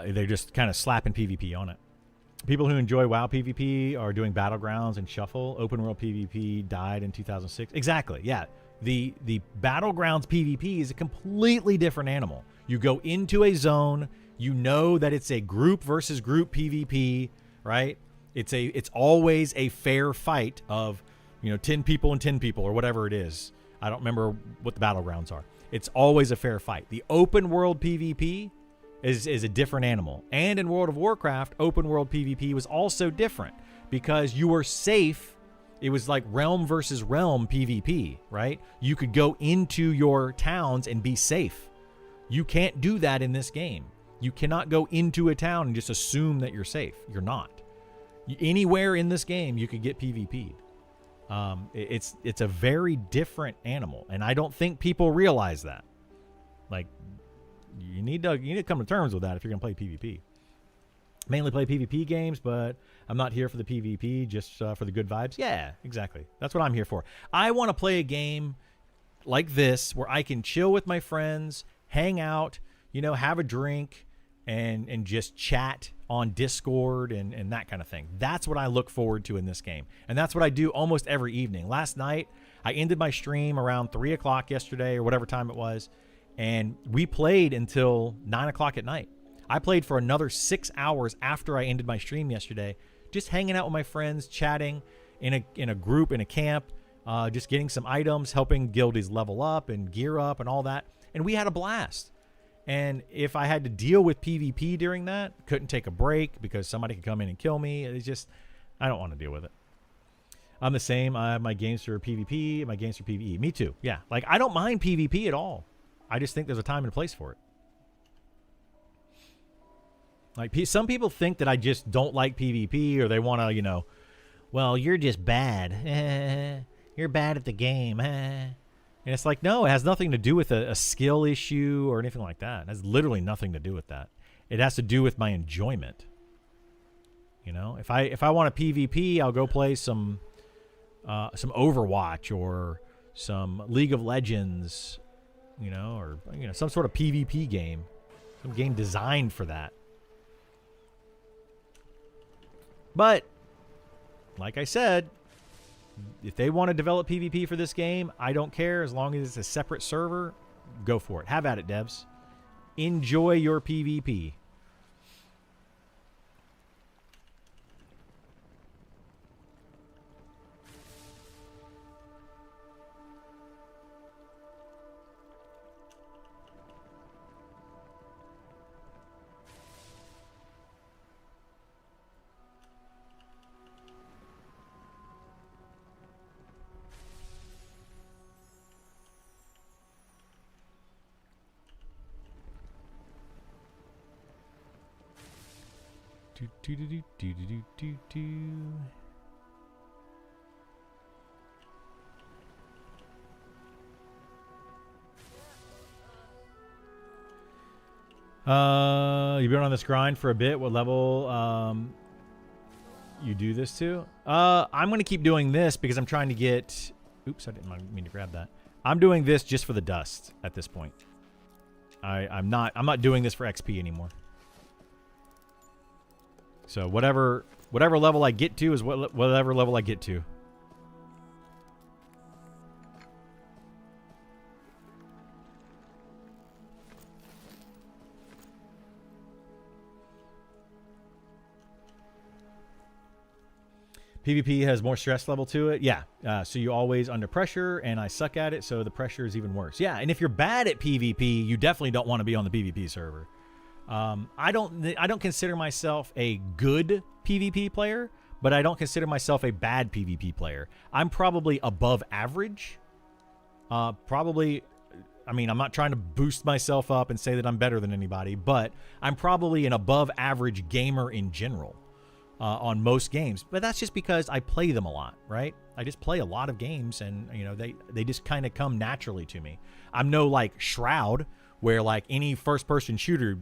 They're just kind of slapping PvP on it. People who enjoy WoW PvP are doing Battlegrounds and Shuffle. Open World PvP died in 2006. Exactly, yeah. The Battlegrounds PvP is a completely different animal. You go into a zone, you know that it's a group versus group PvP, right? It's always a fair fight of, you know, 10 people and 10 people or whatever it is. I don't remember what the Battlegrounds are. It's always a fair fight. The open world PvP is a different animal. And in World of Warcraft, open world PvP was also different because you were safe. It was like realm versus realm PvP, right? You could go into your towns and be safe. You can't do that in this game. You cannot go into a town and just assume that you're safe. You're not. Anywhere in this game, you could get PvP'd. It's a very different animal, and I don't think people realize that. Like, you need to come to terms with that if you're gonna play PvP. Mainly play PvP games, but I'm not here for the PvP, just for the good vibes. Yeah, exactly. That's what I'm here for. I want to play a game like this where I can chill with my friends, hang out, you know, have a drink, and just chat on Discord and that kind of thing. That's what I look forward to in this game. And that's what I do almost every evening. Last night, I ended my stream around 3 o'clock yesterday or whatever time it was, and we played until 9 o'clock at night. I played for another 6 hours after I ended my stream yesterday, just hanging out with my friends, chatting in a group, in a camp, just getting some items, helping guildies level up and gear up and all that. And we had a blast. And if I had to deal with PvP during that, couldn't take a break because somebody could come in and kill me. It's just, I don't want to deal with it. I'm the same. I have my games for PvP, my games for PvE. Me too. Yeah. Like, I don't mind PvP at all. I just think there's a time and a place for it. Like, some people think that I just don't like PvP, or they want to, you know, well, you're just bad. You're bad at the game. And it's like, no, it has nothing to do with a skill issue or anything like that. It has literally nothing to do with that. It has to do with my enjoyment. You know, if I want a PvP, I'll go play some Overwatch or some League of Legends, you know, or, you know, some sort of PvP game, some game designed for that. But like I said, if they want to develop PvP for this game, I don't care. As long as it's a separate server, go for it. Have at it, devs. Enjoy your PvP. You've been on this grind for a bit. What level you do this to? I'm going to keep doing this because I'm trying to get... Oops, I didn't mean to grab that. I'm doing this just for the dust at this point. I'm not doing this for XP anymore. So whatever level I get to is whatever level I get to. PvP has more stress level to it. Yeah. So you're always under pressure, and I suck at it, so the pressure is even worse. Yeah, and if you're bad at PvP, you definitely don't want to be on the PvP server. I don't consider myself a good PvP player, but I don't consider myself a bad PvP player. I'm probably above average. Probably, I mean, I'm not trying to boost myself up and say that I'm better than anybody, but I'm probably an above average gamer in general. On most games, but that's just because I play them a lot, right? I just play a lot of games, and you know, they just kind of come naturally to me. I'm no like Shroud, where like any first-person shooter,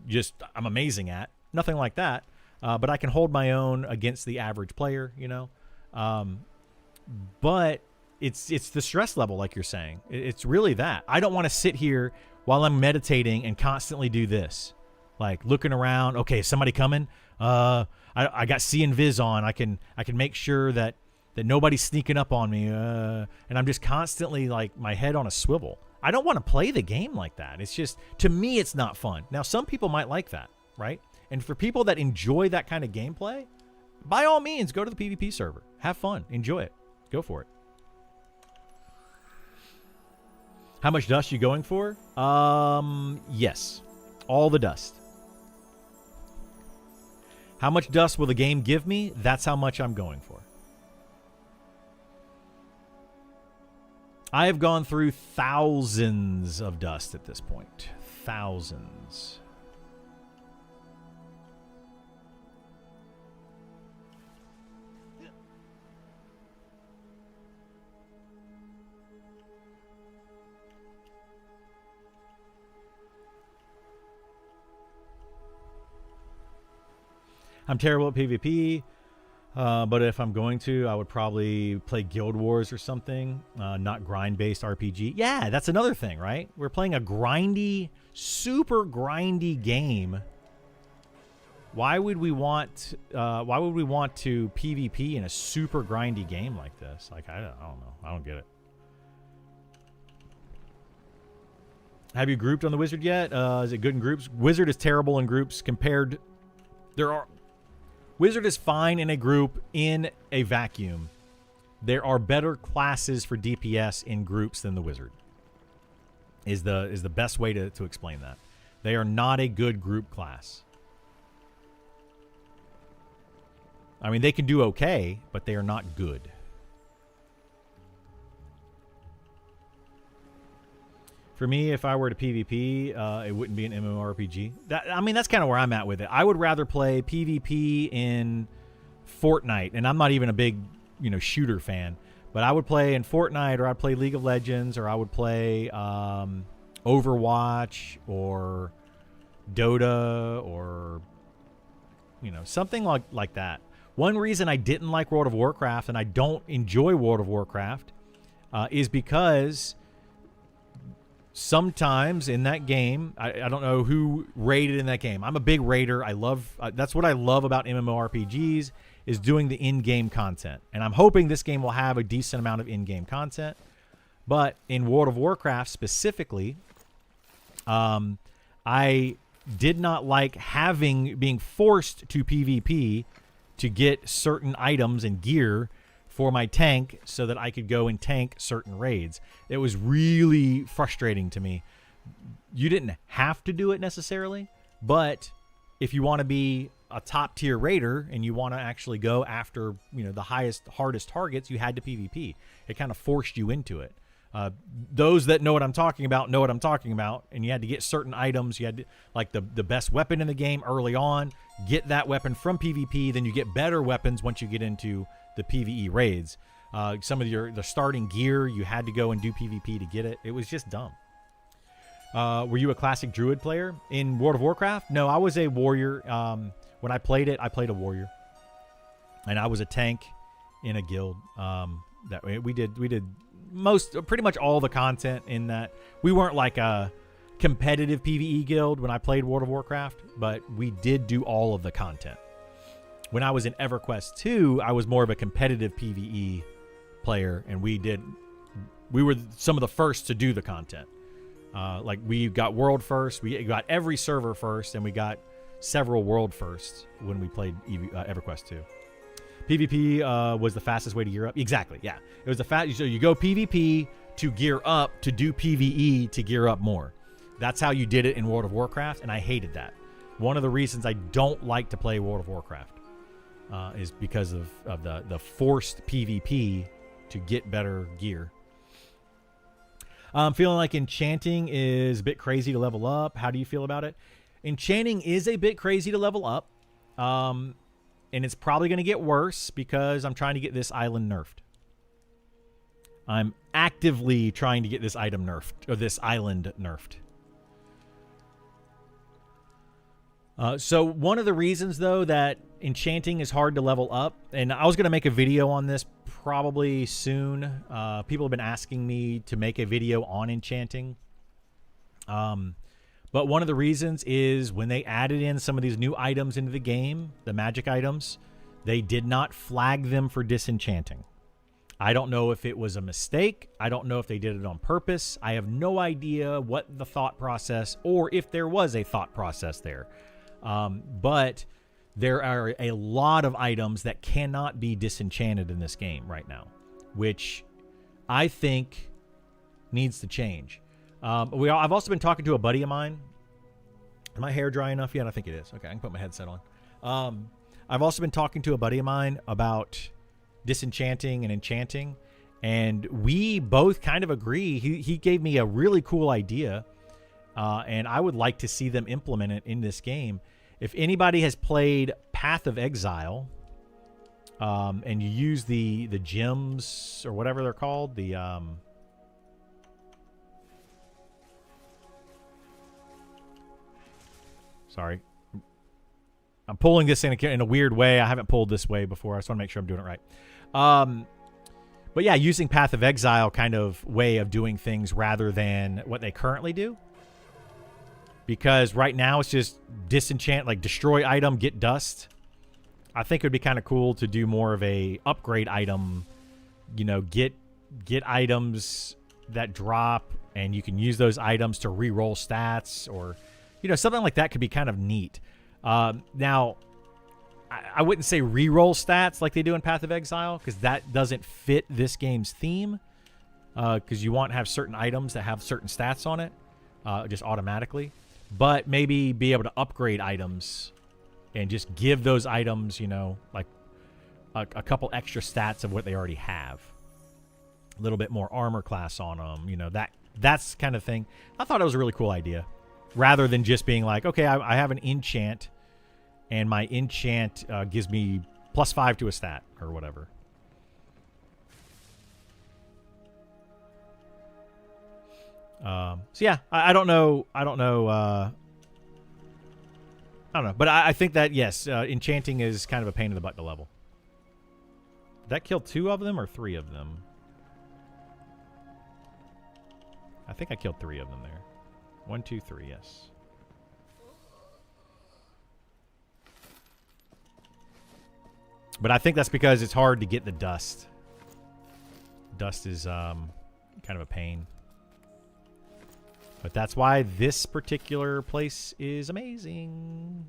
just I'm amazing at. Nothing like that, but I can hold my own against the average player, you know. But it's the stress level, like you're saying. It's really that. I don't want to sit here while I'm meditating and constantly do this, like looking around. Okay, is somebody coming? I got C and Viz on. I can make sure that nobody's sneaking up on me. And I'm just constantly like my head on a swivel. I don't want to play the game like that. It's just, to me, it's not fun. Now, some people might like that, right? And for people that enjoy that kind of gameplay, by all means, go to the PvP server. Have fun. Enjoy it. Go for it. How much dust you going for? Yes. All the dust. How much dust will the game give me? That's how much I'm going for. I have gone through thousands of dust at this point. Thousands. I'm terrible at PvP, but if I'm going to, I would probably play Guild Wars or something, not grind-based RPG. Yeah, that's another thing, right? We're playing a grindy, super grindy game. Why would we want to PvP in a super grindy game like this? Like, I don't know. I don't get it. Have you grouped on the Wizard yet? Is it good in groups? Wizard is terrible in groups compared. Wizard is fine in a group in a vacuum. There are better classes for DPS in groups than the Wizard. Is the best way to explain that. They are not a good group class. I mean, they can do okay, but they are not good. For me, if I were to PvP, it wouldn't be an MMORPG. I mean, that's kind of where I'm at with it. I would rather play PvP in Fortnite, and I'm not even a big, shooter fan. But I would play in Fortnite, or I'd play League of Legends, or I would play Overwatch, or Dota, or something like that. One reason I didn't like World of Warcraft, and I don't enjoy World of Warcraft, is because sometimes in that game, I don't know who raided in that game. I'm a big raider. I love that's what I love about MMORPGs, is doing the in-game content. And I'm hoping this game will have a decent amount of in-game content. But in World of Warcraft specifically, I did not like being forced to PvP to get certain items and gear for my tank so that I could go and tank certain raids. It was really frustrating to me. You didn't have to do it necessarily, but if you want to be a top tier raider and you want to actually go after, the hardest targets, you had to PvP. It kind of forced you into it. Those that know what I'm talking about know what I'm talking about, and you had to get certain items. You had to, like the best weapon in the game early on, get that weapon from PvP, then you get better weapons once you get into the PvE raids. Some of the starting gear, you had to go and do PvP to get it. It was just dumb. Were you a classic druid player in World of Warcraft? No, I was a warrior. When I played it, I played a warrior, and I was a tank in a guild. That we did pretty much all the content in that. We weren't like a competitive PvE guild when I played World of Warcraft, but we did do all of the content. When I was in EverQuest 2, I was more of a competitive PvE player, and we were some of the first to do the content. Like we got world first, we got every server first, and we got several world firsts when we played EverQuest 2. PvP was the fastest way to gear up. Exactly, yeah. It was the fast. So you go PvP to gear up to do PvE to gear up more. That's how you did it in World of Warcraft, and I hated that. One of the reasons I don't like to play World of Warcraft is because of the forced PvP to get better gear. I'm feeling like enchanting is a bit crazy to level up. How do you feel about it? Enchanting is a bit crazy to level up. And it's probably going to get worse because I'm trying to get this island nerfed. I'm actively trying to get this item nerfed, or this island nerfed. So one of the reasons, though, that enchanting is hard to level up, and I was going to make a video on this probably soon. People have been asking me to make a video on enchanting. But one of the reasons is when they added in some of these new items into the game, the magic items, they did not flag them for disenchanting. I don't know if it was a mistake. I don't know if they did it on purpose. I have no idea what the thought process, or if there was a thought process there. But there are a lot of items that cannot be disenchanted in this game right now, which I think needs to change. I've also been talking to a buddy of mine. Is my hair dry enough yet? I think it is. Okay, I can put my headset on. I've also been talking to a buddy of mine about disenchanting and enchanting, and we both kind of agree. He gave me a really cool idea, and I would like to see them implement it in this game. If anybody has played Path of Exile, and you use the gems or whatever they're called, sorry, I'm pulling this in a weird way. I haven't pulled this way before. I just want to make sure I'm doing it right. But yeah, using Path of Exile kind of way of doing things rather than what they currently do. Because right now it's just disenchant, like destroy item, get dust. I think it would be kind of cool to do more of a upgrade item, you know, get items that drop, and you can use those items to re-roll stats, or, you know, something like that could be kind of neat. Now, I wouldn't say re-roll stats like they do in Path of Exile, because that doesn't fit this game's theme, because you want to have certain items that have certain stats on it, just automatically. But maybe be able to upgrade items and just give those items, you know, like a couple extra stats of what they already have. A little bit more armor class on them, you know, that's kind of thing. I thought it was a really cool idea. Rather than just being like, okay, I have an enchant, and my enchant gives me +5 to a stat or whatever. So yeah, I don't know. I don't know, but I think that yes, enchanting is kind of a pain in the butt to level. Did that kill 2 of them or 3 of them? I think I killed 3 of them there. 1, 2, 3, yes. But I think that's because it's hard to get the dust. Dust is kind of a pain. But that's why this particular place is amazing.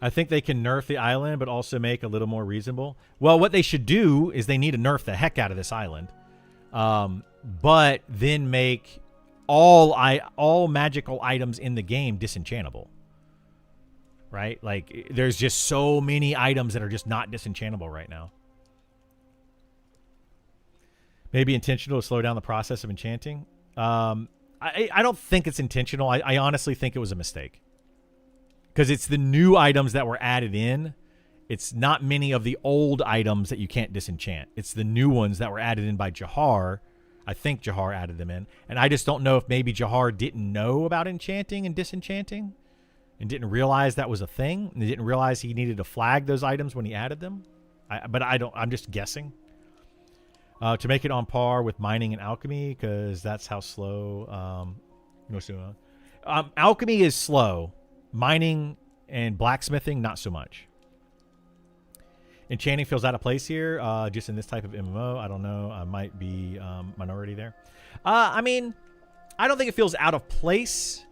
I think they can nerf the island, but also make a little more reasonable. Well, what they should do is they need to nerf the heck out of this island. But then make all magical items in the game disenchantable. Right? Like, there's just so many items that are just not disenchantable right now. Maybe intentional to slow down the process of enchanting. I don't think it's intentional. I honestly think it was a mistake. Because it's the new items that were added in. It's not many of the old items that you can't disenchant. It's the new ones that were added in by Jahar. I think Jahar added them in. And I just don't know if maybe Jahar didn't know about enchanting and disenchanting. And didn't realize that was a thing. And didn't realize he needed to flag those items when he added them. I'm just guessing. To make it on par with mining and alchemy, because that's how slow. Alchemy is slow. Mining and blacksmithing, not so much. Enchanting feels out of place here, just in this type of MMO. I don't know. I might be minority there. I mean, I don't think it feels out of place,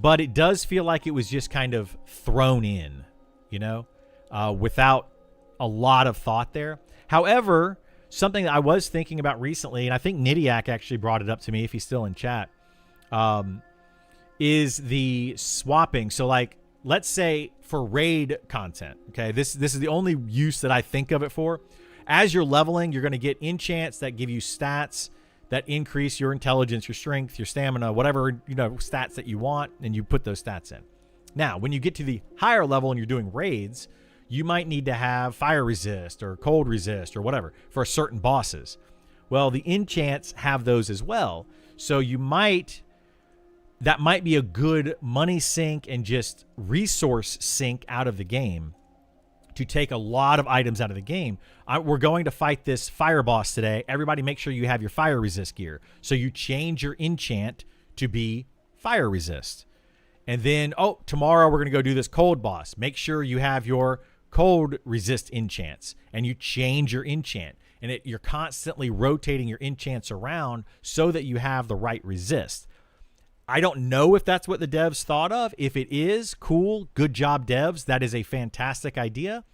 but it does feel like it was just kind of thrown in, you know? without a lot of thought there. However, something that I was thinking about recently, and I think Nidiak actually brought it up to me if he's still in chat, is the swapping. So like, let's say for raid content, okay, this is the only use that I think of it for. As you're leveling, you're going to get enchants that give you stats that increase your intelligence, your strength, your stamina, whatever, stats that you want, and you put those stats in. Now, when you get to the higher level and you're doing raids, you might need to have fire resist or cold resist or whatever for certain bosses. Well, the enchants have those as well. So that might be a good money sink and just resource sink out of the game to take a lot of items out of the game. We're going to fight this fire boss today. Everybody make sure you have your fire resist gear. So you change your enchant to be fire resist. And then, tomorrow we're going to go do this cold boss. Make sure you have your cold resist enchants, and you change your enchant. And you're constantly rotating your enchants around so that you have the right resist. I don't know if that's what the devs thought of. If it is, cool. Good job, devs. That is a fantastic idea.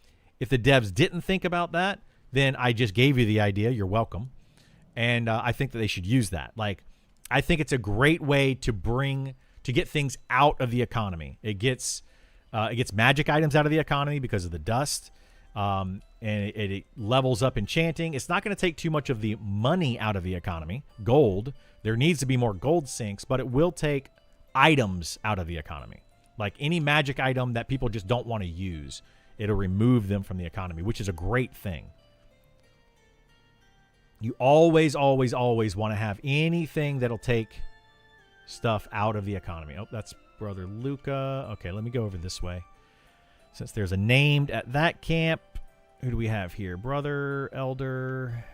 If the devs didn't think about that, then I just gave you the idea. You're welcome. And I think that they should use that. Like, I think it's a great way to get things out of the economy. It gets magic items out of the economy because of the dust. And it levels up enchanting. It's not going to take too much of the money out of the economy. Gold. There needs to be more gold sinks, but it will take items out of the economy. Like any magic item that people just don't want to use, it'll remove them from the economy, which is a great thing. You always, always, always want to have anything that'll take stuff out of the economy. Oh, that's Brother Luca. Okay, let me go over this way. Since there's a named at that camp, who do we have here? Brother, Elder,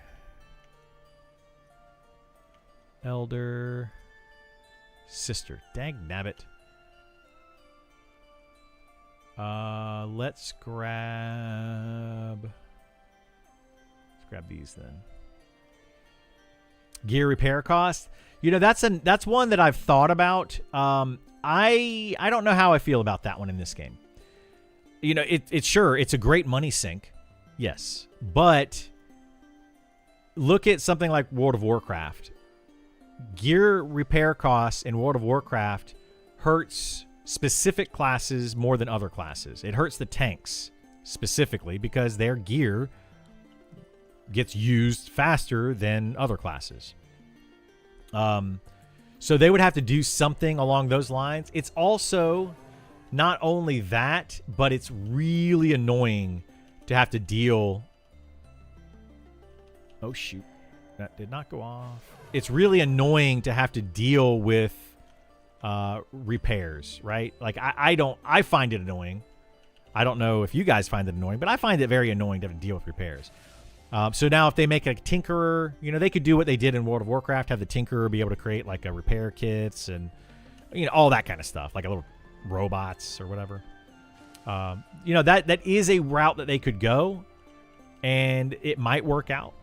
Sister. Dang nabbit. Let's grab these then. Gear repair cost. That's one that I've thought about. I don't know how I feel about that one in this game. It's a great money sink. Yes. But look at something like World of Warcraft. Gear repair costs in World of Warcraft hurts specific classes more than other classes. It hurts the tanks specifically because their gear gets used faster than other classes. So they would have to do something along those lines. It's also not only that, but it's really annoying to have to deal. Oh, shoot. That did not go off. It's really annoying to have to deal with repairs, right? Like, I find it annoying. I don't know if you guys find it annoying, but I find it very annoying to have to deal with repairs. So now if they make a tinkerer, they could do what they did in World of Warcraft, have the tinkerer be able to create like a repair kits and, all that kind of stuff, like a little robots or whatever. That is a route that they could go, and it might work out.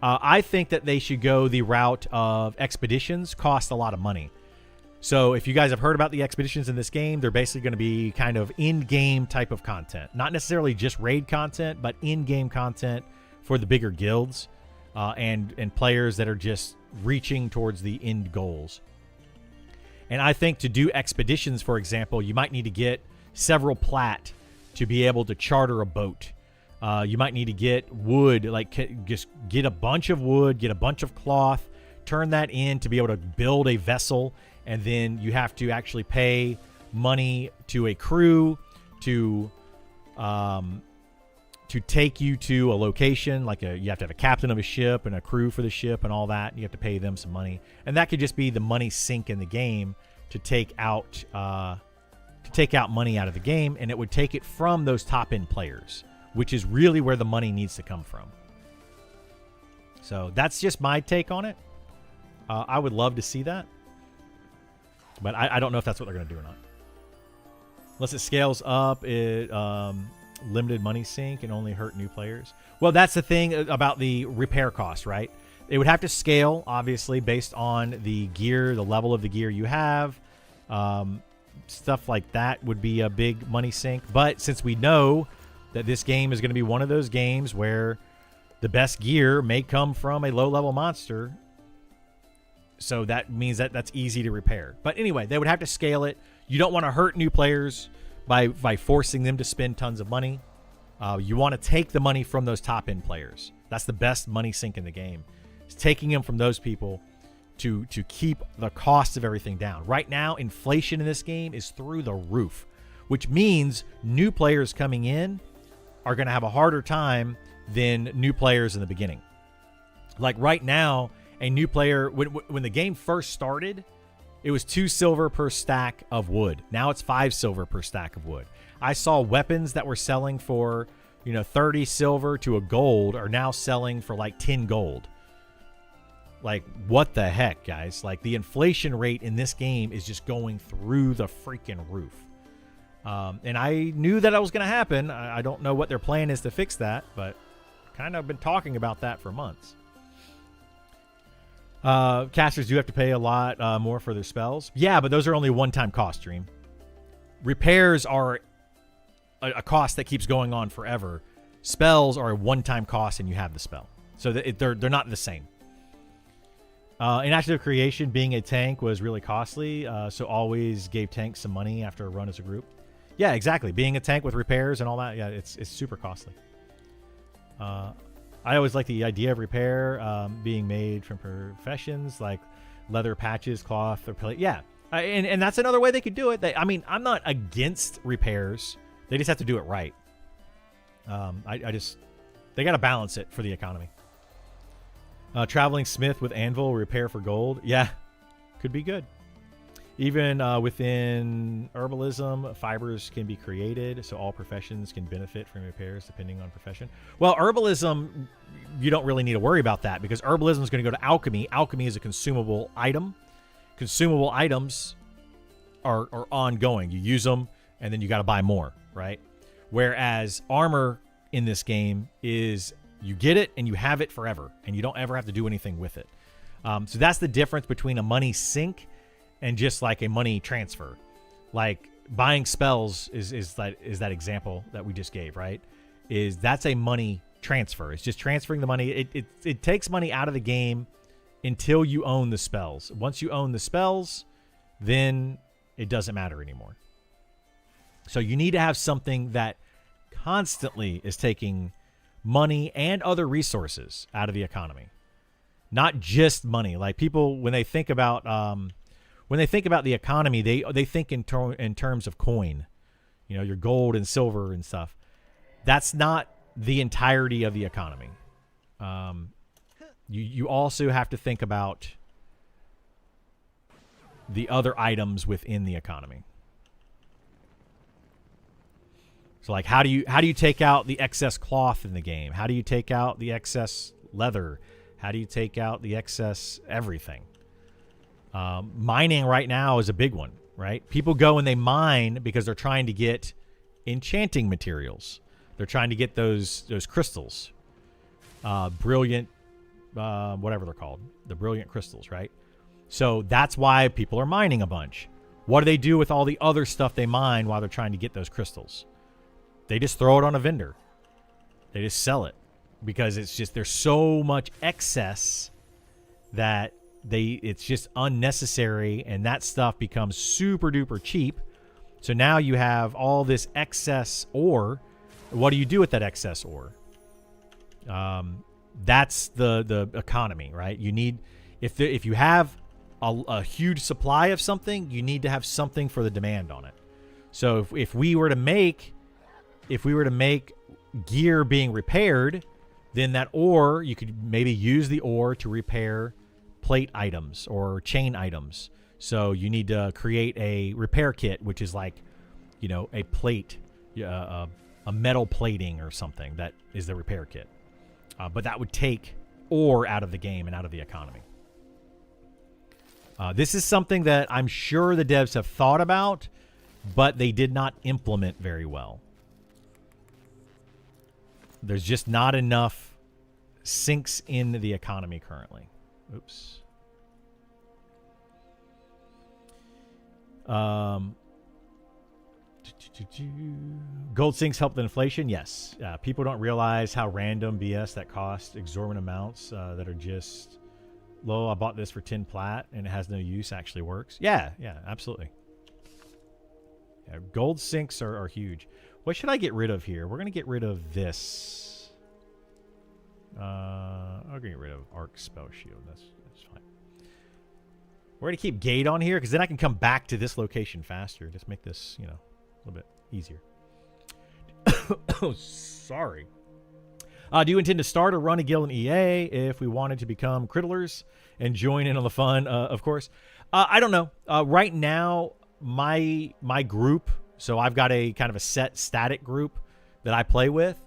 I think that they should go the route of expeditions. Cost a lot of money. So if you guys have heard about the expeditions in this game, they're basically going to be kind of in-game type of content. Not necessarily just raid content, but in-game content for the bigger guilds and players that are just reaching towards the end goals. And I think to do expeditions, for example, you might need to get several plat to be able to charter a boat. You might need to get wood, like just get a bunch of wood, get a bunch of cloth, turn that in to be able to build a vessel, and then you have to actually pay money to a crew to take you to a location. Like you have to have a captain of a ship and a crew for the ship and all that. You have to pay them some money, and that could just be the money sink in the game to take out money out of the game, and it would take it from those top end players, which is really where the money needs to come from. So that's just my take on it. I would love to see that, but I don't know if that's what they're going to do or not. Unless it scales up, it limited money sink and only hurt new players. Well, that's the thing about the repair cost, right? It would have to scale, obviously, based on the gear, the level of the gear you have. Stuff like that would be a big money sink. But since we know that this game is going to be one of those games where the best gear may come from a low-level monster. So that means that that's easy to repair. But anyway, they would have to scale it. You don't want to hurt new players by forcing them to spend tons of money. You want to take the money from those top-end players. That's the best money sink in the game. It's taking them from those people to keep the cost of everything down. Right now, inflation in this game is through the roof, which means new players coming in are going to have a harder time than new players in the beginning. Like right now, a new player, when the game first started, it was 2 silver per stack of wood. Now it's 5 silver per stack of wood. I saw weapons that were selling for, 30 silver to a gold are now selling for like 10 gold. Like, what the heck, guys? Like, the inflation rate in this game is just going through the freaking roof. And I knew that was going to happen. I don't know what their plan is to fix that, but kind of been talking about that for months. Casters do have to pay a lot more for their spells. Yeah, but those are only one-time cost, Dream. Repairs are a cost that keeps going on forever. Spells are a one-time cost and you have the spell. So they're not the same. Inactive Creation, being a tank, was really costly, so always gave tanks some money after a run as a group. Yeah, exactly. Being a tank with repairs and all that, yeah, it's super costly. I always like the idea of repair being made from professions like leather patches, cloth, or plate. Yeah, and that's another way they could do it. I'm not against repairs. They just have to do it right. They got to balance it for the economy. Traveling smith with anvil, repair for gold. Yeah, could be good. Even within herbalism, fibers can be created, so all professions can benefit from repairs depending on profession. Well, herbalism, you don't really need to worry about that because herbalism is going to go to alchemy. Alchemy is a consumable item. Consumable items are ongoing. You use them, and then you got to buy more, right? Whereas armor in this game is you get it and you have it forever, and you don't ever have to do anything with it. So that's the difference between a money sink and just like a money transfer. Like buying spells is that example that we just gave, right? That's a money transfer. It's just transferring the money. It takes money out of the game until you own the spells. Once you own the spells, then it doesn't matter anymore. So you need to have something that constantly is taking money and other resources out of the economy, not just money. Like people, when they think about the economy, they think in terms of coin, your gold and silver and stuff. That's not the entirety of the economy. You also have to think about the other items within the economy. So like how do you take out the excess cloth in the game? How do you take out the excess leather? How do you take out the excess everything? Mining right now is a big one, right? People go and they mine because they're trying to get enchanting materials. They're trying to get those crystals. Brilliant, whatever they're called. The brilliant crystals, right? So that's why people are mining a bunch. What do they do with all the other stuff they mine while they're trying to get those crystals? They just throw it on a vendor. They just sell it because it's just there's so much excess that it's just unnecessary, and that stuff becomes super duper cheap. So now you have all this excess ore. What do you do with that excess ore? That's the economy, right? You need if you have a huge supply of something, you need to have something for the demand on it. So if we were to make gear being repaired, then that ore, you could maybe use the ore to repair plate items or chain items. So you need to create a repair kit, which is like, a plate, a metal plating or something that is the repair kit. But that would take ore out of the game and out of the economy. This is something that I'm sure the devs have thought about, but they did not implement very well. There's just not enough sinks in the economy currently. Oops. Gold sinks help the inflation. Yes. People don't realize how random BS that costs exorbitant amounts that are just low. I bought this for 10 plat and it has no use. Actually works. Yeah, absolutely. Yeah, gold sinks are huge. What should I get rid of here? We're going to get rid of this. I'll get rid of Arc Spell Shield. That's fine. We're going to keep Gate on here because then I can come back to this location faster. Just make this, a little bit easier. Oh, sorry. Do you intend to start or run a guild in EA if we wanted to become Criddlers and join in on the fun? Of course. I don't know. Right now, my group, so I've got a kind of a set static group that I play with.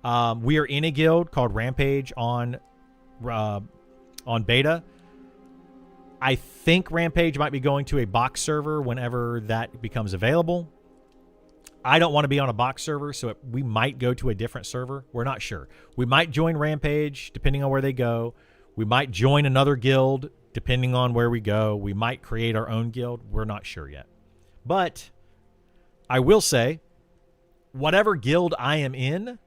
We are in a guild called Rampage on beta. I think Rampage might be going to a box server whenever that becomes available. I don't want to be on a box server, so we might go to a different server. We're not sure. We might join Rampage, depending on where they go. We might join another guild, depending on where we go. We might create our own guild. We're not sure yet. But I will say, whatever guild I am in,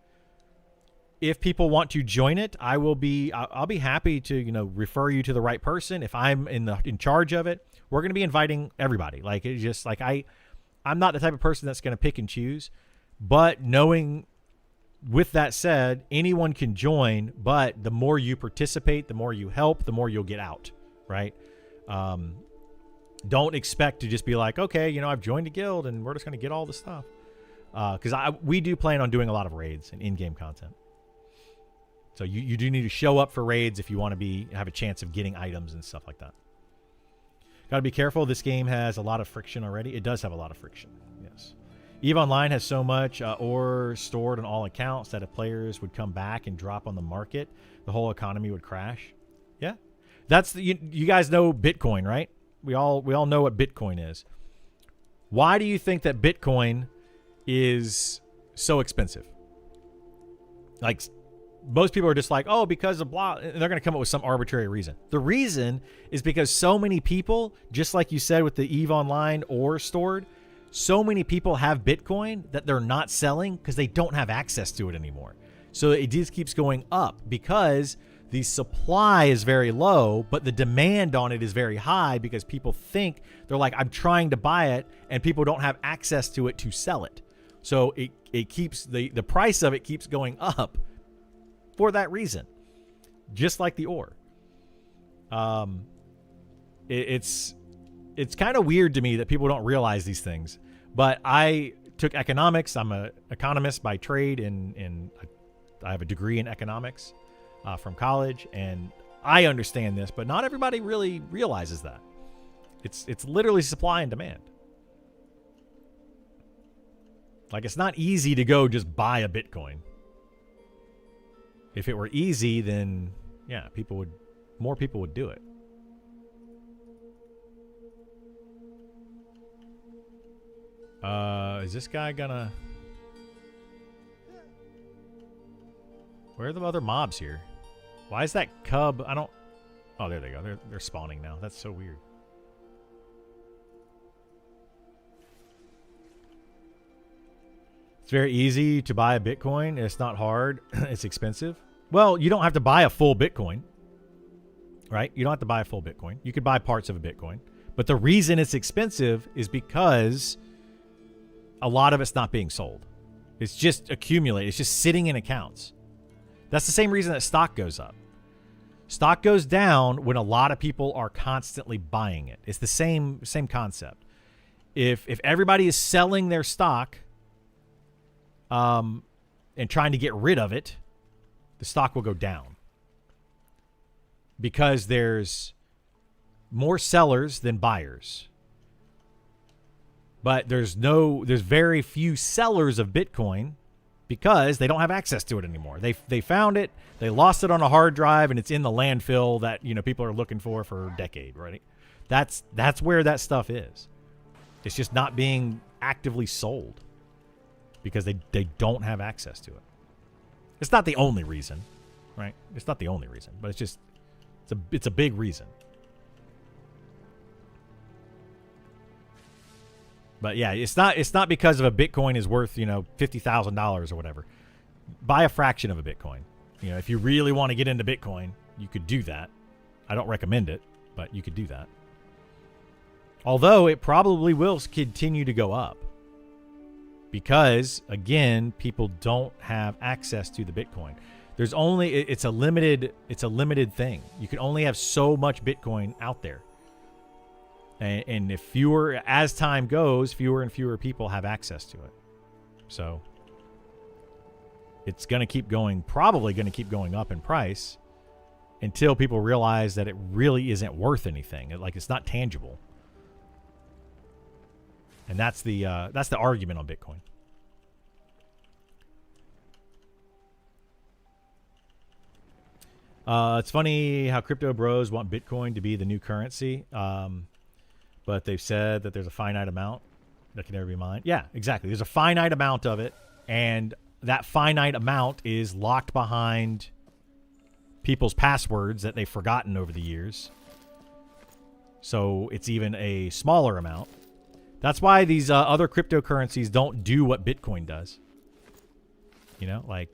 if people want to join it, I'll be happy to, refer you to the right person. If I'm in charge of it, we're going to be inviting everybody. Like, it's just like I'm not the type of person that's going to pick and choose, but knowing with that said, anyone can join, but the more you participate, the more you help, the more you'll get out, right? Don't expect to just be like, okay, I've joined a guild and we're just going to get all the stuff. Because we do plan on doing a lot of raids and in-game content. So you do need to show up for raids if you want to have a chance of getting items and stuff like that. Got to be careful. This game has a lot of friction already. It does have a lot of friction. Yes. EVE Online has so much ore stored on all accounts that if players would come back and drop on the market, the whole economy would crash. Yeah. That's you guys know Bitcoin, right? We all know what Bitcoin is. Why do you think that Bitcoin is so expensive? Like, most people are just like, oh, because of blah, and they're going to come up with some arbitrary reason. The reason is because so many people, just like you said with the EVE Online ore stored, so many people have Bitcoin that they're not selling because they don't have access to it anymore. So it just keeps going up because the supply is very low, but the demand on it is very high because people think, they're like, I'm trying to buy it, and people don't have access to it to sell it. So it keeps, the price of it keeps going up for that reason, just like the ore. It's kind of weird to me that people don't realize these things. But I took economics. I'm an economist by trade, and I have a degree in economics from college, and I understand this. But not everybody really realizes that. It's literally supply and demand. Like, it's not easy to go just buy a Bitcoin. If it were easy, then yeah, more people would do it. Is this guy gonna? Where are the other mobs here? Why is that cub? Oh, there they go. They're spawning now. That's so weird. It's very easy to buy a Bitcoin. It's not hard. It's expensive. Well, you don't have to buy a full Bitcoin, right? You don't have to buy a full Bitcoin. You could buy parts of a Bitcoin. But the reason it's expensive is because a lot of it's not being sold. It's just accumulated. It's just sitting in accounts. That's the same reason that stock goes up. Stock goes down when a lot of people are constantly buying it. It's the same concept. If everybody is selling their stock and trying to get rid of it, the stock will go down because there's more sellers than buyers. But there's very few sellers of Bitcoin because they don't have access to it anymore. They found it, they lost it on a hard drive, and it's in the landfill that people are looking for a decade, right? That's where that stuff is. It's just not being actively sold because they don't have access to it. It's not the only reason, right? It's not the only reason, but it's a big reason. But yeah, it's not because of a Bitcoin is worth, $50,000 or whatever. Buy a fraction of a Bitcoin. If you really want to get into Bitcoin, you could do that. I don't recommend it, but you could do that. Although it probably will continue to go up. Because again, people don't have access to the Bitcoin. There's only it's a limited thing. You can only have so much Bitcoin out there. And if as time goes, fewer and fewer people have access to it. So it's going to keep going, probably going to keep going up in price until people realize that it really isn't worth anything. It's not tangible. And that's the argument on Bitcoin. It's funny how crypto bros want Bitcoin to be the new currency. But they've said that there's a finite amount that can never be mined. Yeah, exactly. There's a finite amount of it, and that finite amount is locked behind people's passwords that they've forgotten over the years. So it's even a smaller amount. That's why these other cryptocurrencies don't do what Bitcoin does. Like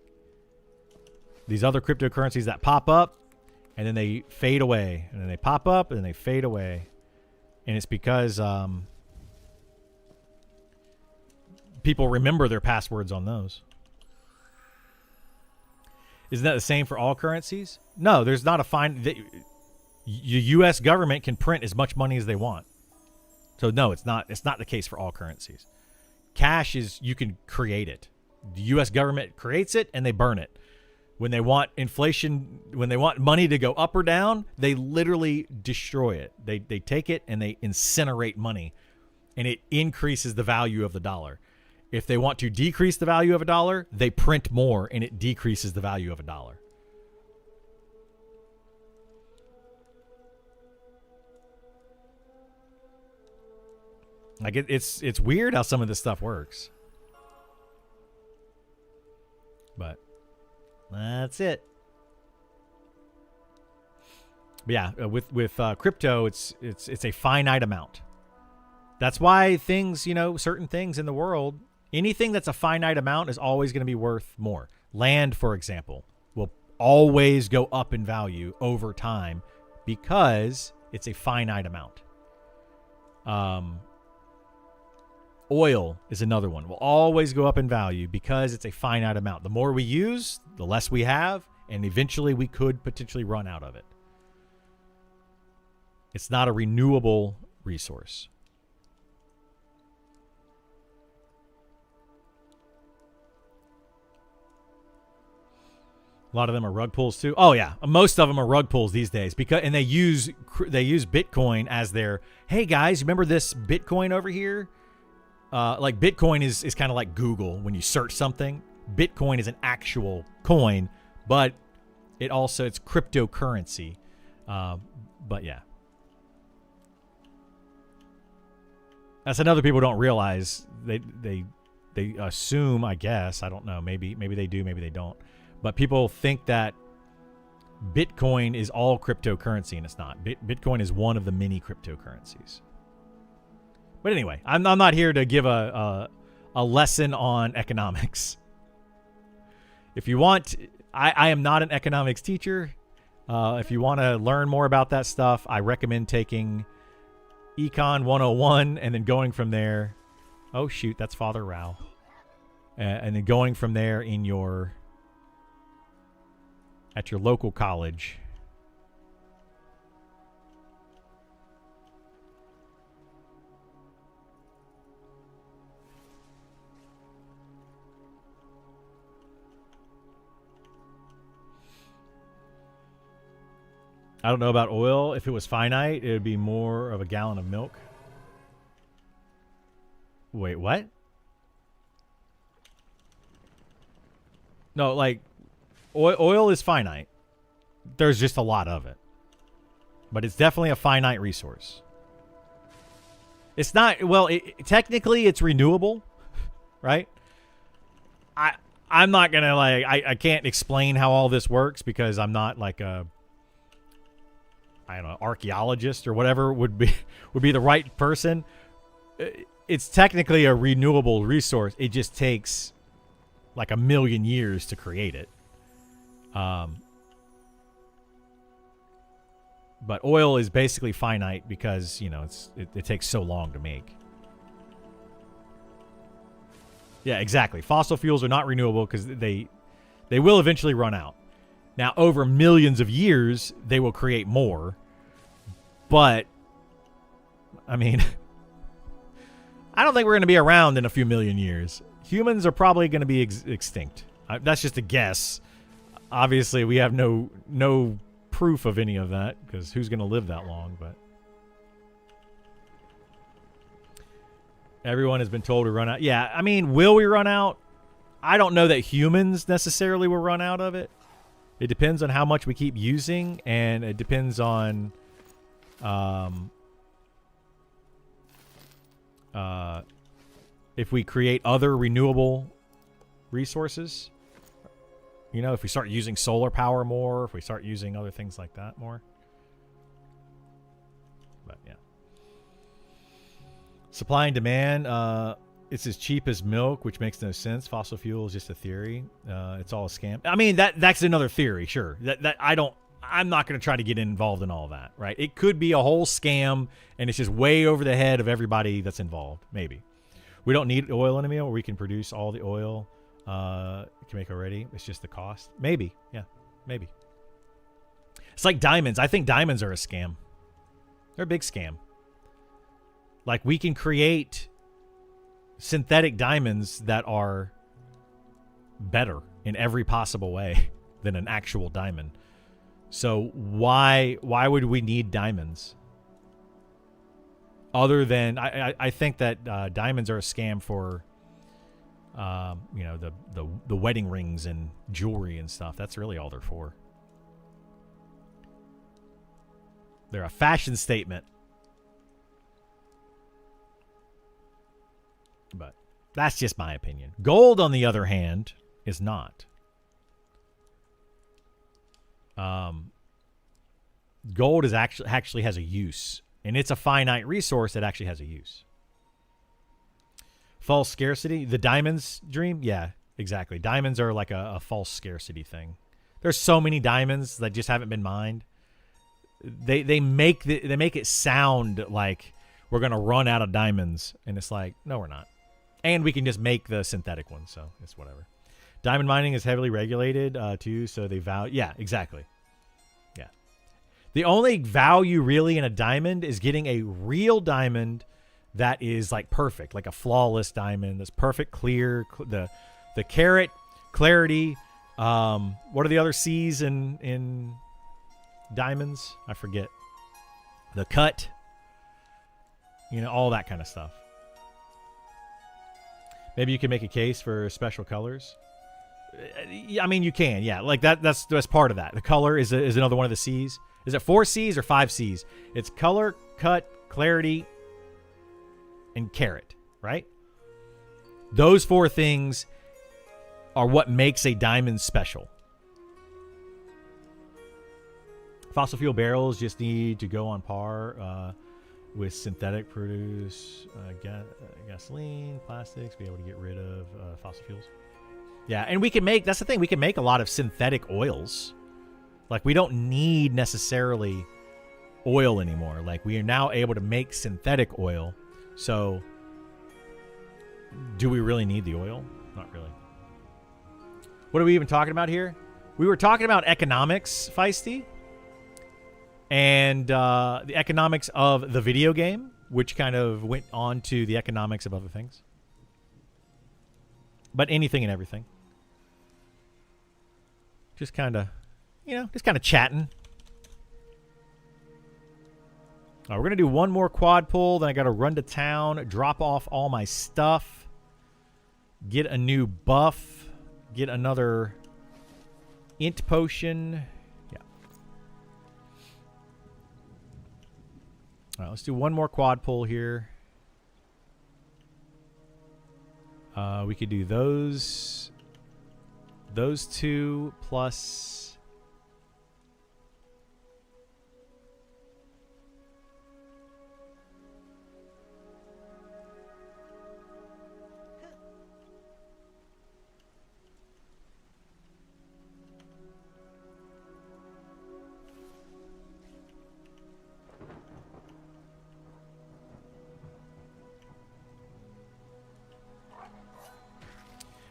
these other cryptocurrencies that pop up, and then they fade away, and then they pop up, and then they fade away. And it's because people remember their passwords on those. Isn't that the same for all currencies? No, there's not a fine. The U.S. government can print as much money as they want. So no, it's not the case for all currencies. Cash is, you can create it. The U.S. government creates it and they burn it. When they want inflation, when they want money to go up or down, they literally destroy it. They take it and they incinerate money, and it increases the value of the dollar. If they want to decrease the value of a dollar, they print more and it decreases the value of a dollar. Like it's weird how some of this stuff works. But that's it. But yeah, with crypto, it's a finite amount. That's why things, certain things in the world, anything that's a finite amount is always going to be worth more. Land, for example, will always go up in value over time because it's a finite amount. Oil is another one. Will always go up in value because it's a finite amount. The more we use, the less we have, and eventually we could potentially run out of it. It's not a renewable resource. A lot of them are rug pulls too. Oh yeah, most of them are rug pulls these days and they use Bitcoin as their, hey guys, remember this Bitcoin over here? Like Bitcoin is kind of like Google when you search something. Bitcoin is an actual coin, but it's cryptocurrency. But yeah. That's another people don't realize. They assume, I guess, I don't know, maybe they do, maybe they don't. But people think that Bitcoin is all cryptocurrency, and it's not. Bitcoin is one of the many cryptocurrencies. But anyway, I'm not here to give a lesson on economics. If you want, I am not an economics teacher. If you want to learn more about that stuff, I recommend taking Econ 101 and then going from there. Oh shoot, that's Father Rao. And then going from there at your local college. I don't know about oil. If it was finite, it would be more of a gallon of milk. Wait, what? No, like, oil is finite. There's just a lot of it. But it's definitely a finite resource. It's not, well, technically it's renewable, right? I'm not going to, like, I can't explain how all this works because I'm not like a, I don't know, archaeologist or whatever would be the right person. it's technically a renewable resource. It just takes like 1 million years to create it. But oil is basically finite because, you know, it takes so long to make. Yeah, exactly. Fossil fuels are not renewable because they will eventually run out. Now, over millions of years, they will create more. But, I mean, I don't think we're going to be around in a few million years. Humans are probably going to be extinct. That's just a guess. Obviously, we have no proof of any of that because who's going to live that long? But everyone has been told to run out. Yeah, I mean, will we run out? I don't know that humans necessarily will run out of it. It depends on how much we keep using, and it depends on if we create other renewable resources. You know, if we start using solar power more, if we start using other things like that more. But yeah. Supply and demand, it's as cheap as milk, which makes no sense. Fossil fuel is just a theory. It's all a scam. I mean, that's another theory, sure. I'm not going to try to get involved in all of that, right? It could be a whole scam, and it's just way over the head of everybody that's involved. Maybe. We don't need oil anymore. We can produce all the oil can make already. It's just the cost. Maybe. Yeah, maybe. It's like diamonds. I think diamonds are a scam. They're a big scam. Like, we can create synthetic diamonds that are better in every possible way than an actual diamond. So why would we need diamonds? Other than I think that diamonds are a scam for you know, the wedding rings and jewelry and stuff. That's really all they're for. They're a fashion statement. But that's just my opinion. Gold, on the other hand, is not. Gold is actually has a use, and it's a finite resource that actually has a use. False scarcity, the diamonds dream, yeah, exactly. Diamonds are like a false scarcity thing. There's so many diamonds that just haven't been mined. They make it sound like we're gonna run out of diamonds, and it's like, no, we're not. And we can just make the synthetic ones, so it's whatever. Diamond mining is heavily regulated too, so they value. Yeah, exactly. Yeah. The only value really in a diamond is getting a real diamond that is like perfect, like a flawless diamond that's perfect, clear. The carat, clarity. What are the other C's in diamonds? I forget. The cut. You know, all that kind of stuff. Maybe you can make a case for special colors. I mean, you can, yeah. Like that's part of that. The color is another one of the C's. Is it 4 C's or 5 C's? It's color, cut, clarity, and carat, right? Those 4 things are what makes a diamond special. Fossil fuel barrels just need to go on par with synthetic produce gasoline, plastics, be able to get rid of fossil fuels. Yeah, and we can make, that's the thing, we can make a lot of synthetic oils. Like, we don't need necessarily oil anymore. Like, we are now able to make synthetic oil. So, do we really need the oil? Not really. What are we even talking about here? We were talking about economics, Feisty. And the economics of the video game, which kind of went on to the economics of other things. But anything and everything. Just kind of, you know, just kind of chatting. All right, we're going to do one more quad pull. Then I got to run to town, drop off all my stuff, get a new buff, get another int potion. Yeah. All right, let's do one more quad pull here. We could do those 2 plus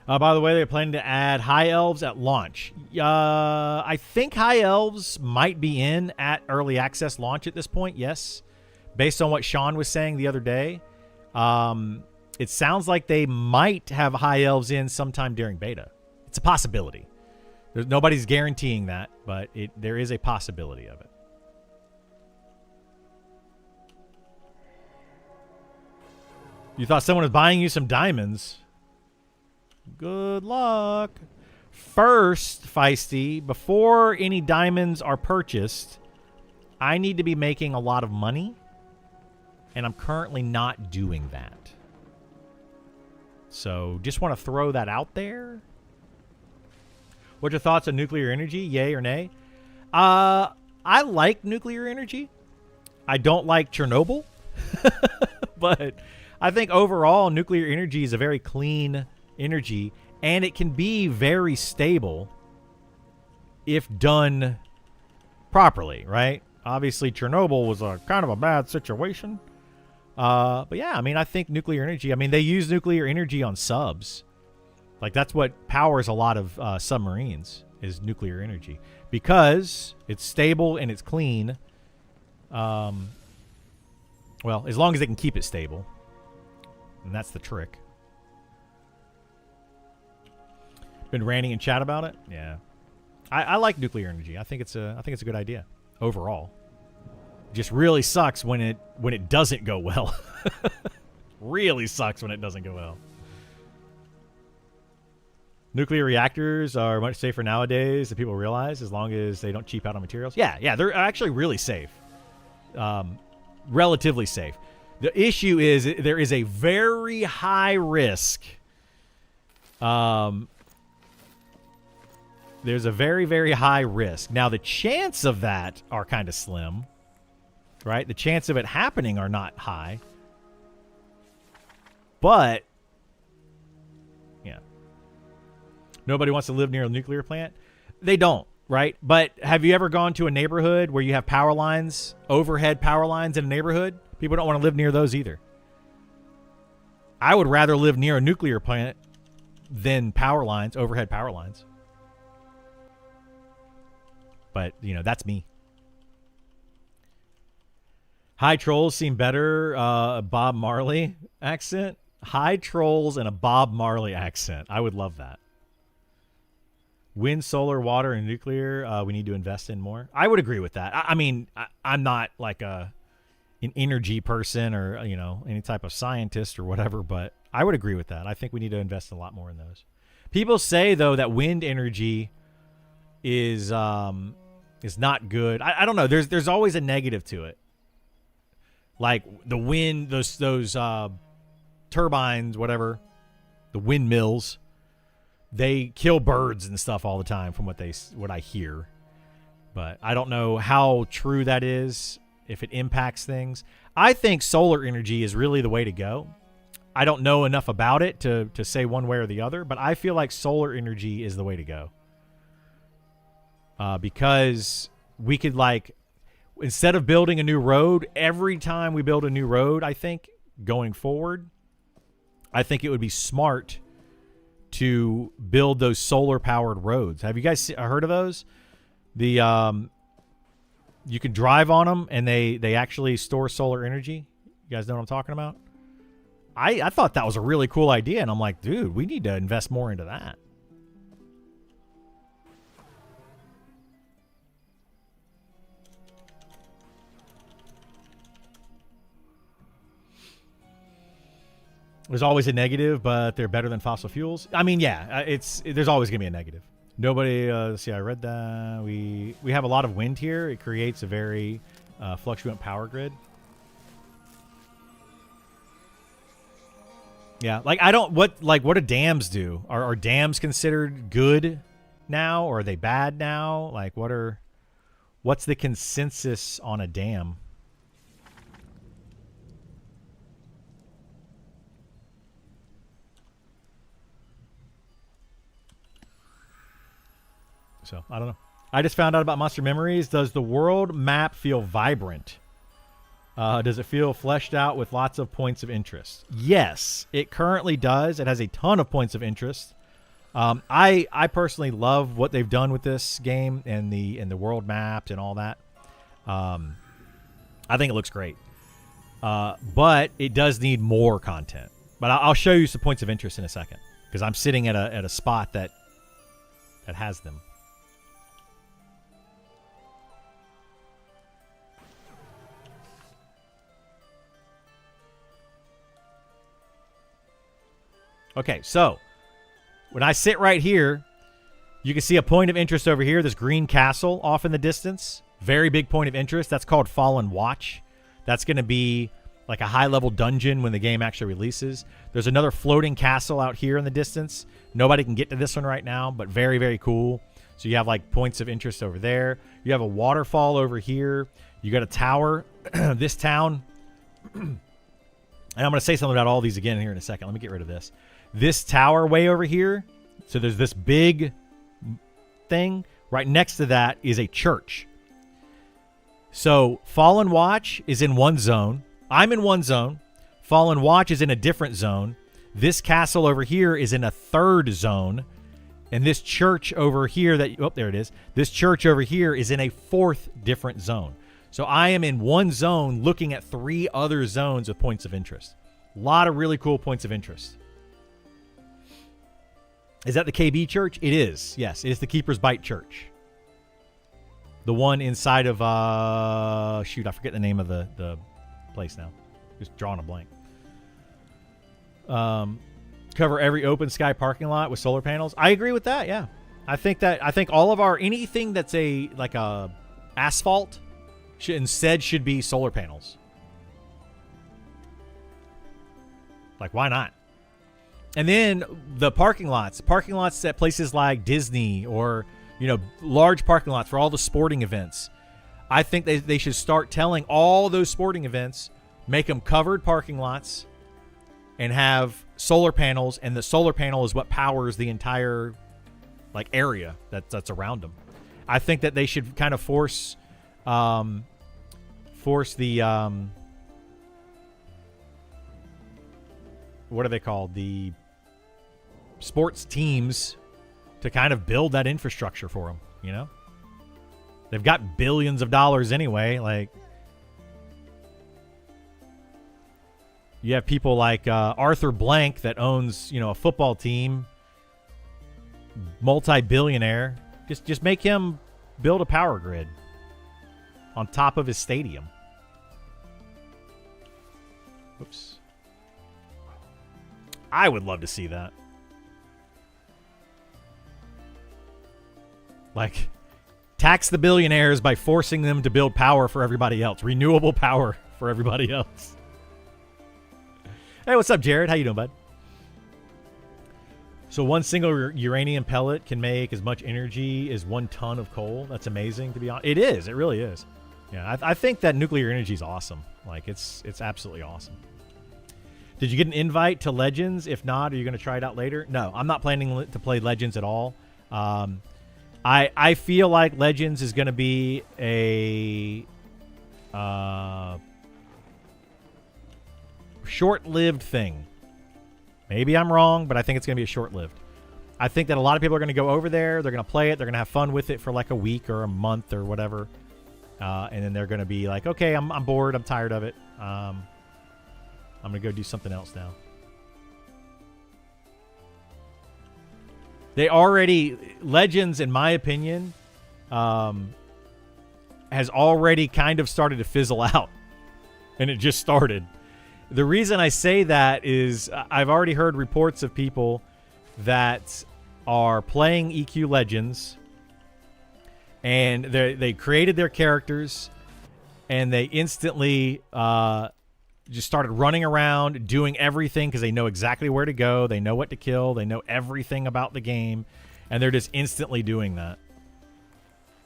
By the way, they're planning to add High Elves at launch. I think High Elves might be in at early access launch at this point, yes. Based on what Sean was saying the other day. It sounds like they might have High Elves in sometime during beta. It's a possibility. Nobody's guaranteeing that, but there is a possibility of it. You thought someone was buying you some diamonds. Good luck. First, Feisty, before any diamonds are purchased, I need to be making a lot of money, and I'm currently not doing that. So, just want to throw that out there. What's your thoughts on nuclear energy? Yay or nay? I like nuclear energy. I don't like Chernobyl. But I think overall, nuclear energy is a very clean energy, and it can be very stable if done properly, right? Obviously, Chernobyl was a kind of a bad situation. But yeah, I mean, I think nuclear energy, I mean, they use nuclear energy on subs. Like, that's what powers a lot of submarines, is nuclear energy. Because it's stable and it's clean. Well, as long as they can keep it stable. And that's the trick. Been ranting in chat about it? Yeah. I like nuclear energy. I think it's a good idea overall. Just really sucks when it doesn't go well. Really sucks when it doesn't go well. Nuclear reactors are much safer nowadays than people realize, as long as they don't cheap out on materials. Yeah, they're actually really safe. Relatively safe. The issue is there is a very high risk. There's a very, very high risk. Now, the chance of that are kind of slim, right? The chance of it happening are not high. But, yeah. Nobody wants to live near a nuclear plant. They don't, right? But have you ever gone to a neighborhood where you have power lines, overhead power lines in a neighborhood? People don't want to live near those either. I would rather live near a nuclear plant than power lines, overhead power lines. But, you know, that's me. High trolls seem better. Bob Marley accent. High trolls and a Bob Marley accent. I would love that. Wind, solar, water, and nuclear. We need to invest in more. I would agree with that. I mean, I'm not like an energy person or, you know, any type of scientist or whatever, but I would agree with that. I think we need to invest a lot more in those. People say, though, that wind energy is not good. I don't know. There's always a negative to it. Like the wind, those turbines, whatever, the windmills, they kill birds and stuff all the time from what I hear. But I don't know how true that is, if it impacts things. I think solar energy is really the way to go. I don't know enough about it to say one way or the other, but I feel like solar energy is the way to go. Because we could, like, instead of building a new road, every time we build a new road, I think, going forward, I think it would be smart to build those solar-powered roads. Have you guys heard of those? You can drive on them, and they actually store solar energy. You guys know what I'm talking about? I thought that was a really cool idea, and I'm like, dude, we need to invest more into that. There's always a negative, but they're better than fossil fuels. I mean, yeah, there's always going to be a negative. Nobody, let's see, I read that. We have a lot of wind here. It creates a very fluctuant power grid. Yeah, like what do dams do? Are dams considered good now, or are they bad now? Like, what's the consensus on a dam? So, I don't know. I just found out about Monster Memories. Does the world map feel vibrant? Does it feel fleshed out with lots of points of interest? Yes, it currently does. It has a ton of points of interest. I personally love what they've done with this game and the world maps and all that. I think it looks great. But it does need more content. But I'll show you some points of interest in a second because I'm sitting at a spot that has them. Okay, so when I sit right here, you can see a point of interest over here, this green castle off in the distance. Very big point of interest. That's called Fallen Watch. That's going to be like a high-level dungeon when the game actually releases. There's another floating castle out here in the distance. Nobody can get to this one right now, but very, very cool. So you have like points of interest over there. You have a waterfall over here. You got a tower. This town. And I'm going to say something about all these again here in a second. Let me get rid of this. This tower way over here. So there's this big thing. Right next to that is a church. So Fallen Watch is in one zone. I'm in one zone. Fallen Watch is in a different zone. This castle over here is in a third zone. And this church over here there it is. This church over here is in a fourth different zone. So I am in one zone looking at 3 other zones of points of interest. A lot of really cool points of interest. Is that the KB church? It is. Yes, it is the Keeper's Bite Church. The one inside of, shoot, I forget the name of the place now. Just drawing a blank. Cover every open sky parking lot with solar panels. I agree with that, yeah. I think all of anything that's like a asphalt should be solar panels. Like, why not? And then the parking lots at places like Disney or, large parking lots for all the sporting events. I think they should start telling all those sporting events, make them covered parking lots and have solar panels. And the solar panel is what powers the entire area that's around them. I think that they should kind of force the, what are they called? The sports teams to kind of build that infrastructure for them, They've got billions of dollars anyway. You have people like Arthur Blank that owns, a football team, multi-billionaire. Just make him build a power grid on top of his stadium. Oops. I would love to see that. Tax the billionaires by forcing them to build power for everybody else. Renewable power for everybody else. Hey, what's up, Jared? How you doing, bud? So one single uranium pellet can make as much energy as 1 ton of coal. That's amazing, to be honest. It is. It really is. Yeah, I think that nuclear energy is awesome. It's absolutely awesome. Did you get an invite to Legends? If not, are you going to try it out later? No, I'm not planning to play Legends at all. I feel like Legends is going to be a short-lived thing. Maybe I'm wrong, but I think it's going to be a short-lived. I think that a lot of people are going to go over there. They're going to play it. They're going to have fun with it for like a week or a month or whatever. And then they're going to be like, okay, I'm bored. I'm tired of it. I'm going to go do something else now. Legends, in my opinion, has already kind of started to fizzle out. And it just started. The reason I say that is I've already heard reports of people that are playing EQ Legends and they created their characters and they instantly just started running around doing everything because they know exactly where to go. They know what to kill. They know everything about the game, and they're just instantly doing that.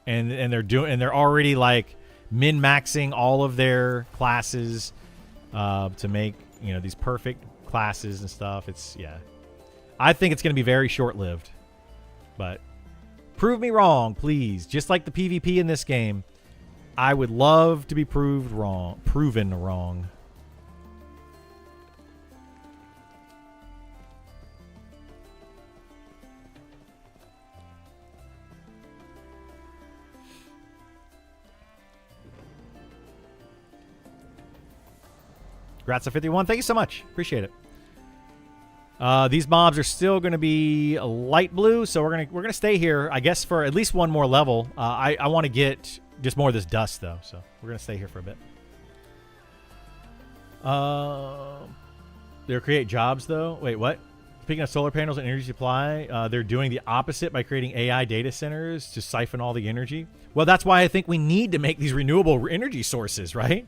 And they're already like min-maxing all of their classes to make these perfect classes and stuff. I think it's going to be very short-lived, but prove me wrong, please. Just like the PvP in this game, I would love to be proven wrong. Grats of 51. Thank you so much. Appreciate it. These mobs are still going to be light blue, so we're gonna stay here, I guess, for at least one more level. I want to get just more of this dust though, so we're gonna stay here for a bit. They'll create jobs though. Wait, what? Speaking of solar panels and energy supply, they're doing the opposite by creating AI data centers to siphon all the energy. Well, that's why I think we need to make these renewable energy sources, right?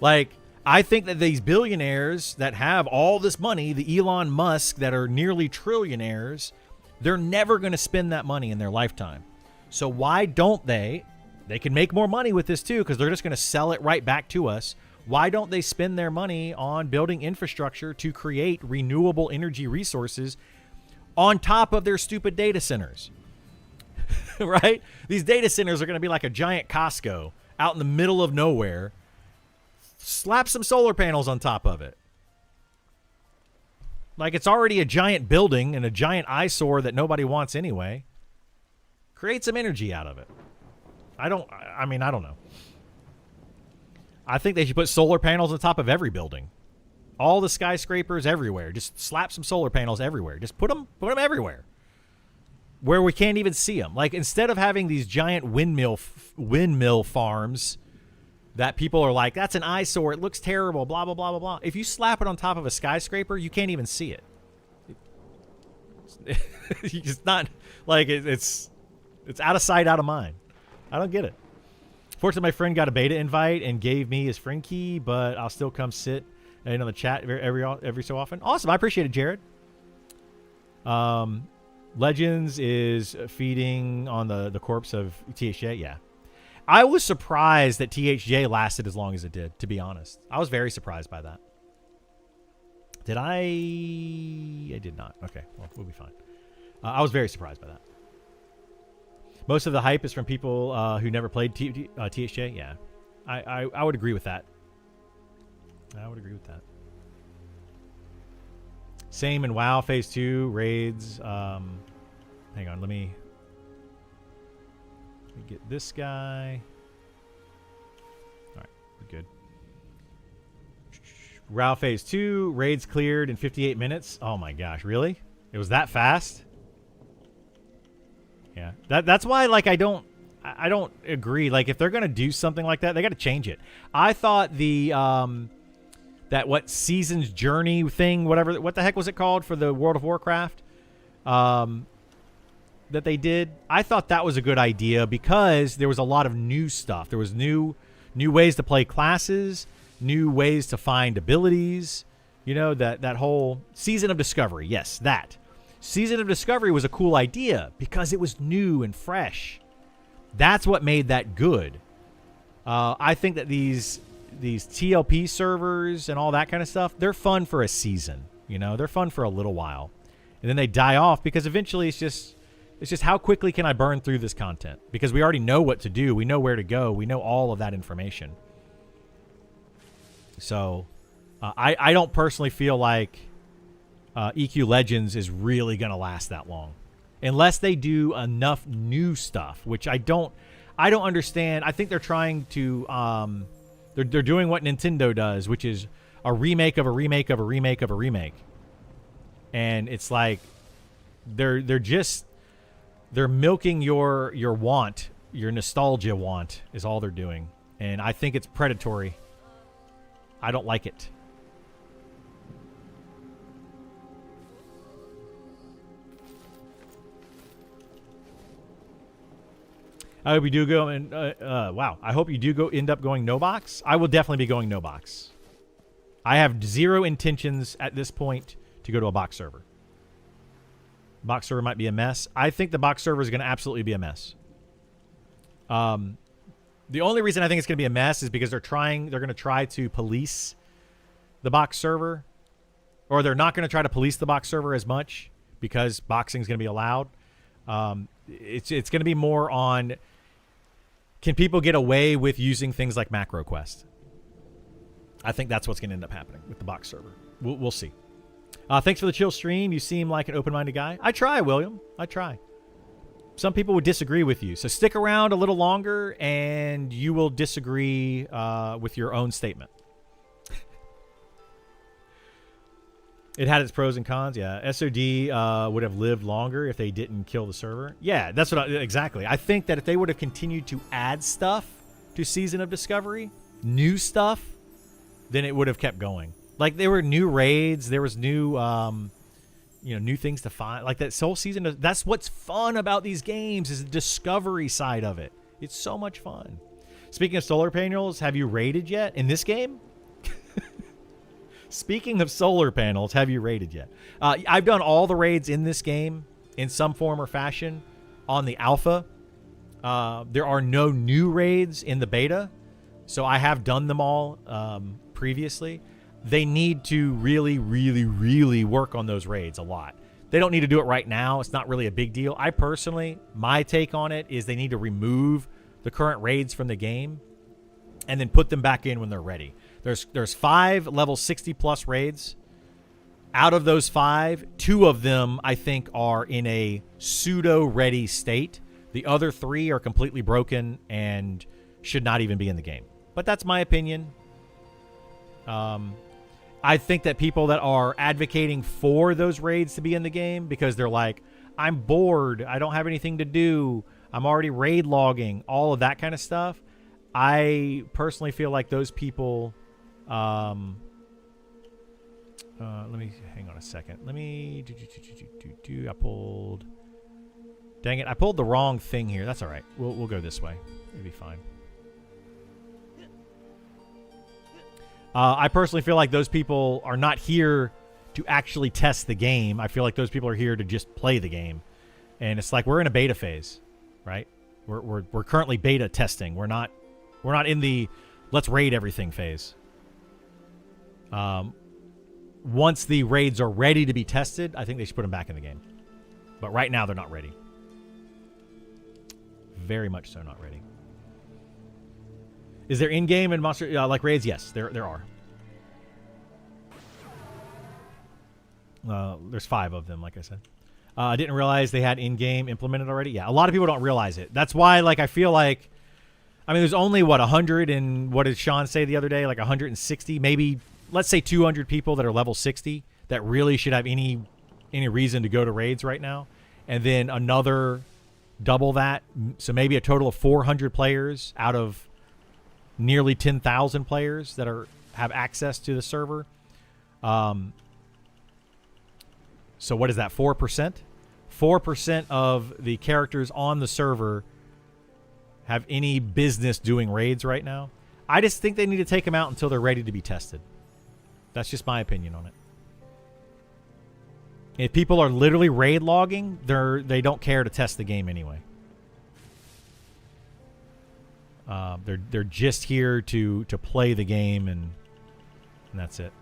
Like, I think that these billionaires that have all this money, the Elon Musk that are nearly trillionaires, they're never going to spend that money in their lifetime. So why don't they can make more money with this too, because they're just going to sell it right back to us. Why don't they spend their money on building infrastructure to create renewable energy resources on top of their stupid data centers? Right? These data centers are going to be like a giant Costco out in the middle of nowhere. Slap some solar panels on top of it. Like, it's already a giant building and a giant eyesore that nobody wants anyway. Create some energy out of it. I don't know. I think they should put solar panels on top of every building. All the skyscrapers everywhere. Just slap some solar panels everywhere. Just put them everywhere. Where we can't even see them. Like, instead of having these giant windmill farms that people are like, that's an eyesore, it looks terrible, blah, blah, blah, blah, blah. If you slap it on top of a skyscraper, you can't even see it. It's not, like, it's out of sight, out of mind. I don't get it. Fortunately, my friend got a beta invite and gave me his friend key, but I'll still come sit in on the chat every so often. Awesome. I appreciate it, Jared. Legends is feeding on the corpse of THJ. Yeah. I was surprised that THJ lasted as long as it did, to be honest. I was very surprised by that. Did I? I did not. Okay, well, we'll be fine. I was very surprised by that. Most of the hype is from people who never played THJ. Yeah, I would agree with that. I would agree with that. Same in WoW Phase 2, raids. Hang on, let me get this guy. All right, we're good. WoW Phase 2, raids cleared in 58 minutes. Oh my gosh, really? It was that fast? Yeah, that's why, like, I don't agree. Like, if they're gonna do something like that, they got to change it. I thought the that Season's Journey thing, whatever, what the heck was it called for the World of Warcraft, that they did, I thought that was a good idea because there was a lot of new stuff. There was new ways to play classes, new ways to find abilities. You know, that whole Season of Discovery. Yes, that. Season of Discovery was a cool idea because it was new and fresh. That's what made that good. I think that these TLP servers and all that kind of stuff, they're fun for a season. You know, they're fun for a little while. And then they die off because eventually it's just how quickly can I burn through this content? Because we already know what to do. We know where to go. We know all of that information. So I don't personally feel like EQ Legends is really going to last that long. Unless they do enough new stuff, which I don't understand. I think they're trying to they're doing what Nintendo does, which is a remake of a remake of a remake of a remake. And it's like they're milking your want, your nostalgia want is all they're doing. And I think it's predatory. I don't like it. I hope you do go and wow. I hope you do end up going no box. I will definitely be going no box. I have zero intentions at this point to go to a box server. Box server might be a mess. I think the box server is going to absolutely be a mess. The only reason I think it's going to be a mess is because they're going to try to police the box server, or they're not going to try to police the box server as much because boxing is going to be allowed. It's going to be more on, can people get away with using things like Macro Quest? I think that's what's going to end up happening with the box server. We'll see. Thanks for the chill stream. You seem like an open-minded guy. I try, William. I try. Some people would disagree with you. So stick around a little longer and you will disagree with your own statement. It had its pros and cons. Yeah, SOD would have lived longer if they didn't kill the server. Yeah, that's what exactly. I think that if they would have continued to add stuff to Season of Discovery, new stuff, then it would have kept going. Like there were new raids, there was new, new things to find. Like that whole season. That's what's fun about these games is the discovery side of it. It's so much fun. Speaking of solar panels, have you raided yet in this game? Speaking of solar panels, have you raided yet? I've done all the raids in this game in some form or fashion on the alpha. There are no new raids in the beta, so I have done them all previously. They need to really, really, really work on those raids a lot. They don't need to do it right now. It's not really a big deal. I personally, my take on it is they need to remove the current raids from the game and then put them back in when they're ready. There's 5 level 60 plus raids. Out of those 5, 2 of them I think are in a pseudo ready state. The other 3 are completely broken and should not even be in the game. But that's my opinion. I think that people that are advocating for those raids to be in the game because they're like, I'm bored, I don't have anything to do, I'm already raid logging, all of that kind of stuff. I personally feel like those people, let me, hang on a second. Let me, I pulled, dang it, I pulled the wrong thing here. That's all right. We'll go this way. It'll be fine. I personally feel like those people are not here to actually test the game. I feel like those people are here to just play the game. And it's like we're in a beta phase, right? We're currently beta testing. We're not in the let's raid everything phase. Once the raids are ready to be tested, I think they should put them back in the game. But right now they're not ready. Very much so not ready. Is there in-game and monster like raids? Yes, there are. There's 5 of them, like I said. I didn't realize they had in-game implemented already. Yeah, a lot of people don't realize it. That's why, like, I feel like, I mean, there's only, 100 and what did Sean say the other day? Like 160, maybe, let's say 200 people that are level 60 that really should have any reason to go to raids right now. And then another double that. So maybe a total of 400 players out of nearly 10,000 players that have access to the server. So what is that, 4%? 4% of the characters on the server have any business doing raids right now. I just think they need to take them out until they're ready to be tested. That's just my opinion on it. If people are literally raid logging, they don't care to test the game anyway. They're just here to play the game and that's it.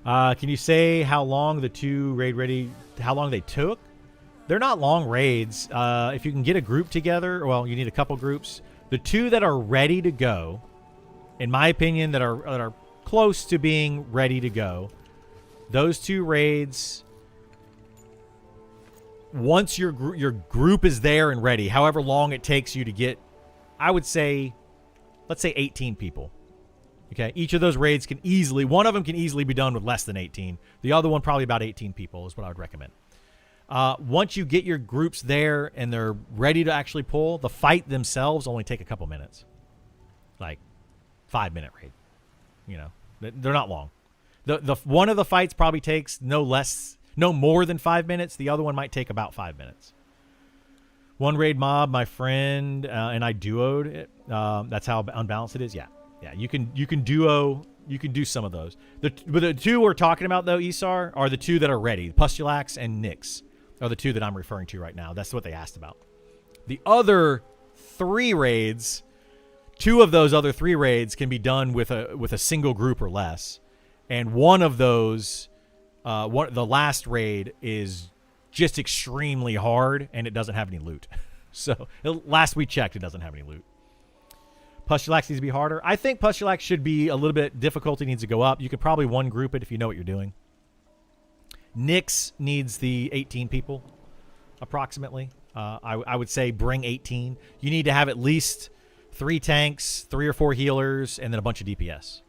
Can you say how long the 2 raid ready, how long they took? They're not long raids. If you can get a group together, well, you need a couple groups. The 2 that are ready to go, in my opinion, that are close to being ready to go, those 2 raids, once your group is there and ready, however long it takes you to get, I would say, let's say 18 people. Okay, each of those raids can easily, one of them can easily be done with less than 18. The other one probably about 18 people is what I would recommend. Once you get your groups there and they're ready to actually pull, the fight themselves only take a couple minutes. Like 5-minute raid. You know, they're not long. The one of the fights probably takes no more than 5 minutes. The other one might take about 5 minutes. One raid mob, my friend and I duoed it. That's how unbalanced it is. Yeah. Yeah, you can duo, you can do some of those. But the 2 we're talking about, though, Isar, are the 2 that are ready. Pustulax and Nyx are the 2 that I'm referring to right now. That's what they asked about. The other 3 raids, 2 of those other 3 raids can be done with a single group or less. And one of those, the last raid is just extremely hard, and it doesn't have any loot. So last we checked, it doesn't have any loot. Pustulax needs to be harder. I think Pustulax should be a little bit, difficulty needs to go up. You could probably one group it if you know what you're doing. Nyx needs the 18 people, approximately. I would say bring 18. You need to have at least 3 tanks, 3 or 4 healers, and then a bunch of DPS.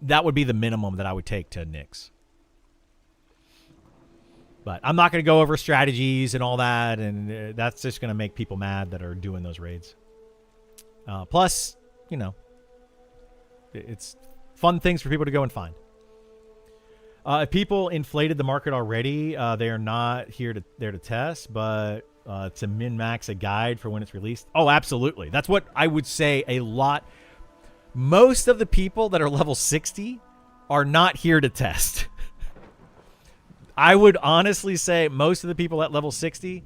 That would be the minimum that I would take to Nyx. But I'm not going to go over strategies and all that, and that's just going to make people mad that are doing those raids. Plus, you know, it's fun things for people to go and find. If people inflated the market already, they are not there to test, but to min-max a guide for when it's released. Oh, absolutely. That's what I would say a lot. Most of the people that are level 60 are not here to test. I would honestly say most of the people at level 60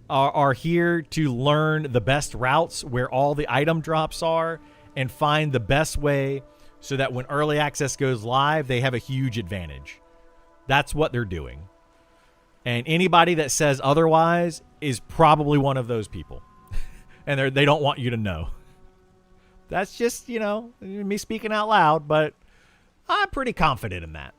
are here to learn the best routes where all the item drops are and find the best way so that when early access goes live, they have a huge advantage. That's what they're doing. And anybody that says otherwise is probably one of those people. And they don't want you to know. That's just, you know, me speaking out loud, but I'm pretty confident in that.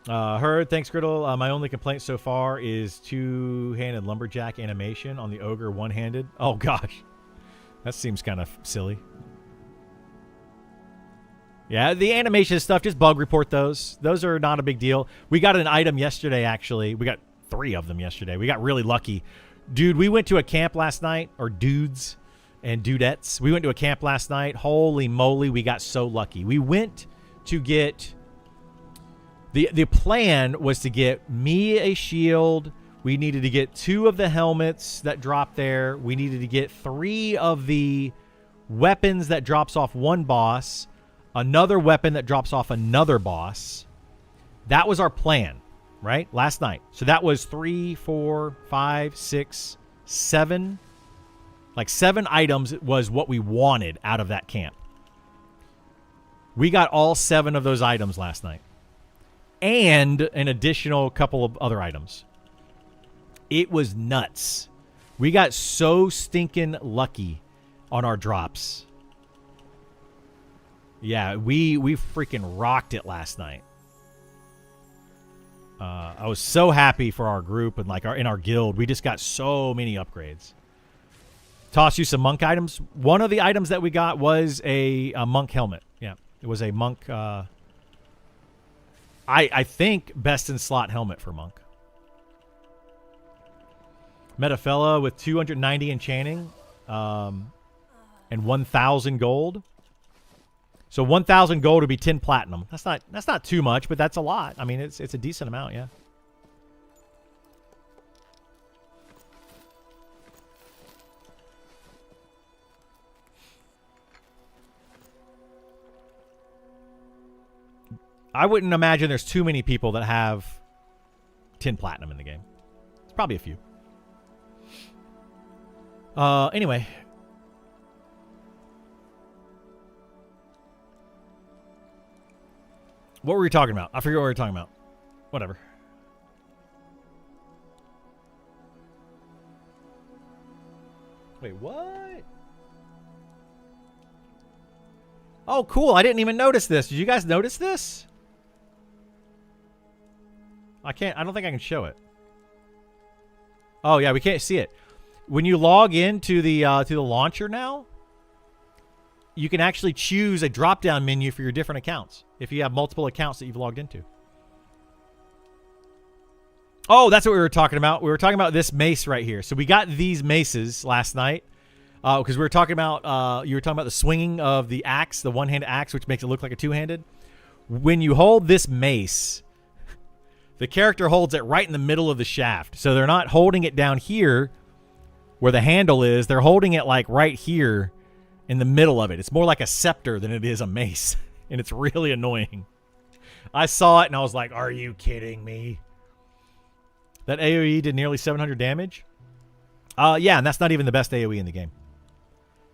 Heard, thanks, Griddle. My only complaint so far is two-handed lumberjack animation on the ogre one-handed. Oh, gosh. That seems kind of silly. Yeah, the animation stuff, just bug report those. Those are not a big deal. We got an item yesterday, actually. We got 3 of them yesterday. We got really lucky. Dude, we went to a camp last night, or dudes and dudettes. We went to a camp last night. Holy moly, we got so lucky. We went to get... The plan was to get me a shield. We needed to get 2 of the helmets that dropped there. We needed to get 3 of the weapons that drops off one boss. Another weapon that drops off another boss. That was our plan, right? Last night. So that was 3, 4, 5, 6, 7. Like 7 items was what we wanted out of that camp. We got all 7 of those items last night. And an additional couple of other items. It was nuts. We got so stinking lucky on our drops. Yeah, we freaking rocked it last night. I was so happy for our group and like in our guild. We just got so many upgrades. Toss you some monk items. One of the items that we got was a monk helmet. Yeah, it was a monk... I think best in slot helmet for monk. Met a fella with 290 enchanting and 1,000 gold. So 1,000 gold would be 10 platinum. That's not too much, but that's a lot. I mean, it's a decent amount, yeah. I wouldn't imagine there's too many people that have 10 platinum in the game. It's probably a few. Anyway. What were we talking about? I forget what we were talking about. Whatever. Wait, what? Oh, cool. I didn't even notice this. Did you guys notice this? I don't think I can show it. Oh, yeah, we can't see it. When you log into the launcher now, you can actually choose a drop-down menu for your different accounts if you have multiple accounts that you've logged into. Oh, that's what we were talking about. We were talking about this mace right here. So we got these maces last night because we were talking about you were talking about the swinging of the axe, the one-handed axe, which makes it look like a two-handed. When you hold this mace, the character holds it right in the middle of the shaft. So they're not holding it down here where the handle is. They're holding it like right here in the middle of it. It's more like a scepter than it is a mace. And it's really annoying. I saw it and I was like, are you kidding me? That AoE did nearly 700 damage? Yeah, and that's not even the best AoE in the game.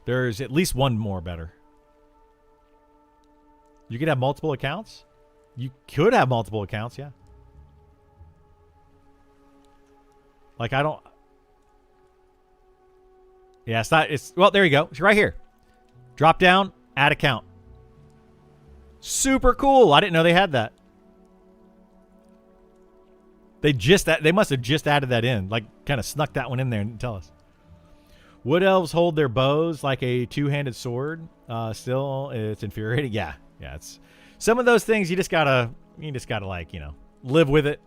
There's at least one more better. You could have multiple accounts? You could have multiple accounts, yeah. Like, I don't... Yeah, it's not... Well, there you go. It's right here. Drop down, add account. Super cool. I didn't know they had that. They must have just added that in, like kind of snuck that one in there and didn't tell us. Wood elves hold their bows like a two-handed sword. Still, it's infuriating. Yeah. It's some of those things you just gotta like, live with it,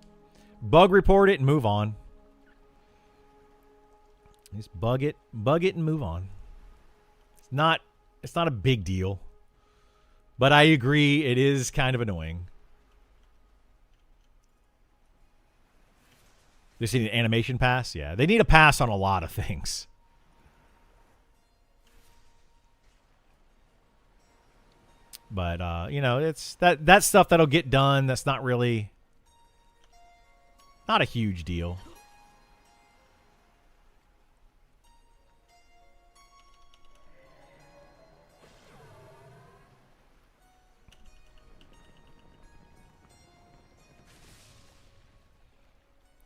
bug report it, and move on. Just bug it, and move on. It's not a big deal, but I agree it is kind of annoying. They just need an animation pass. Yeah, they need a pass on a lot of things. But, it's that stuff that'll get done. That's not a huge deal.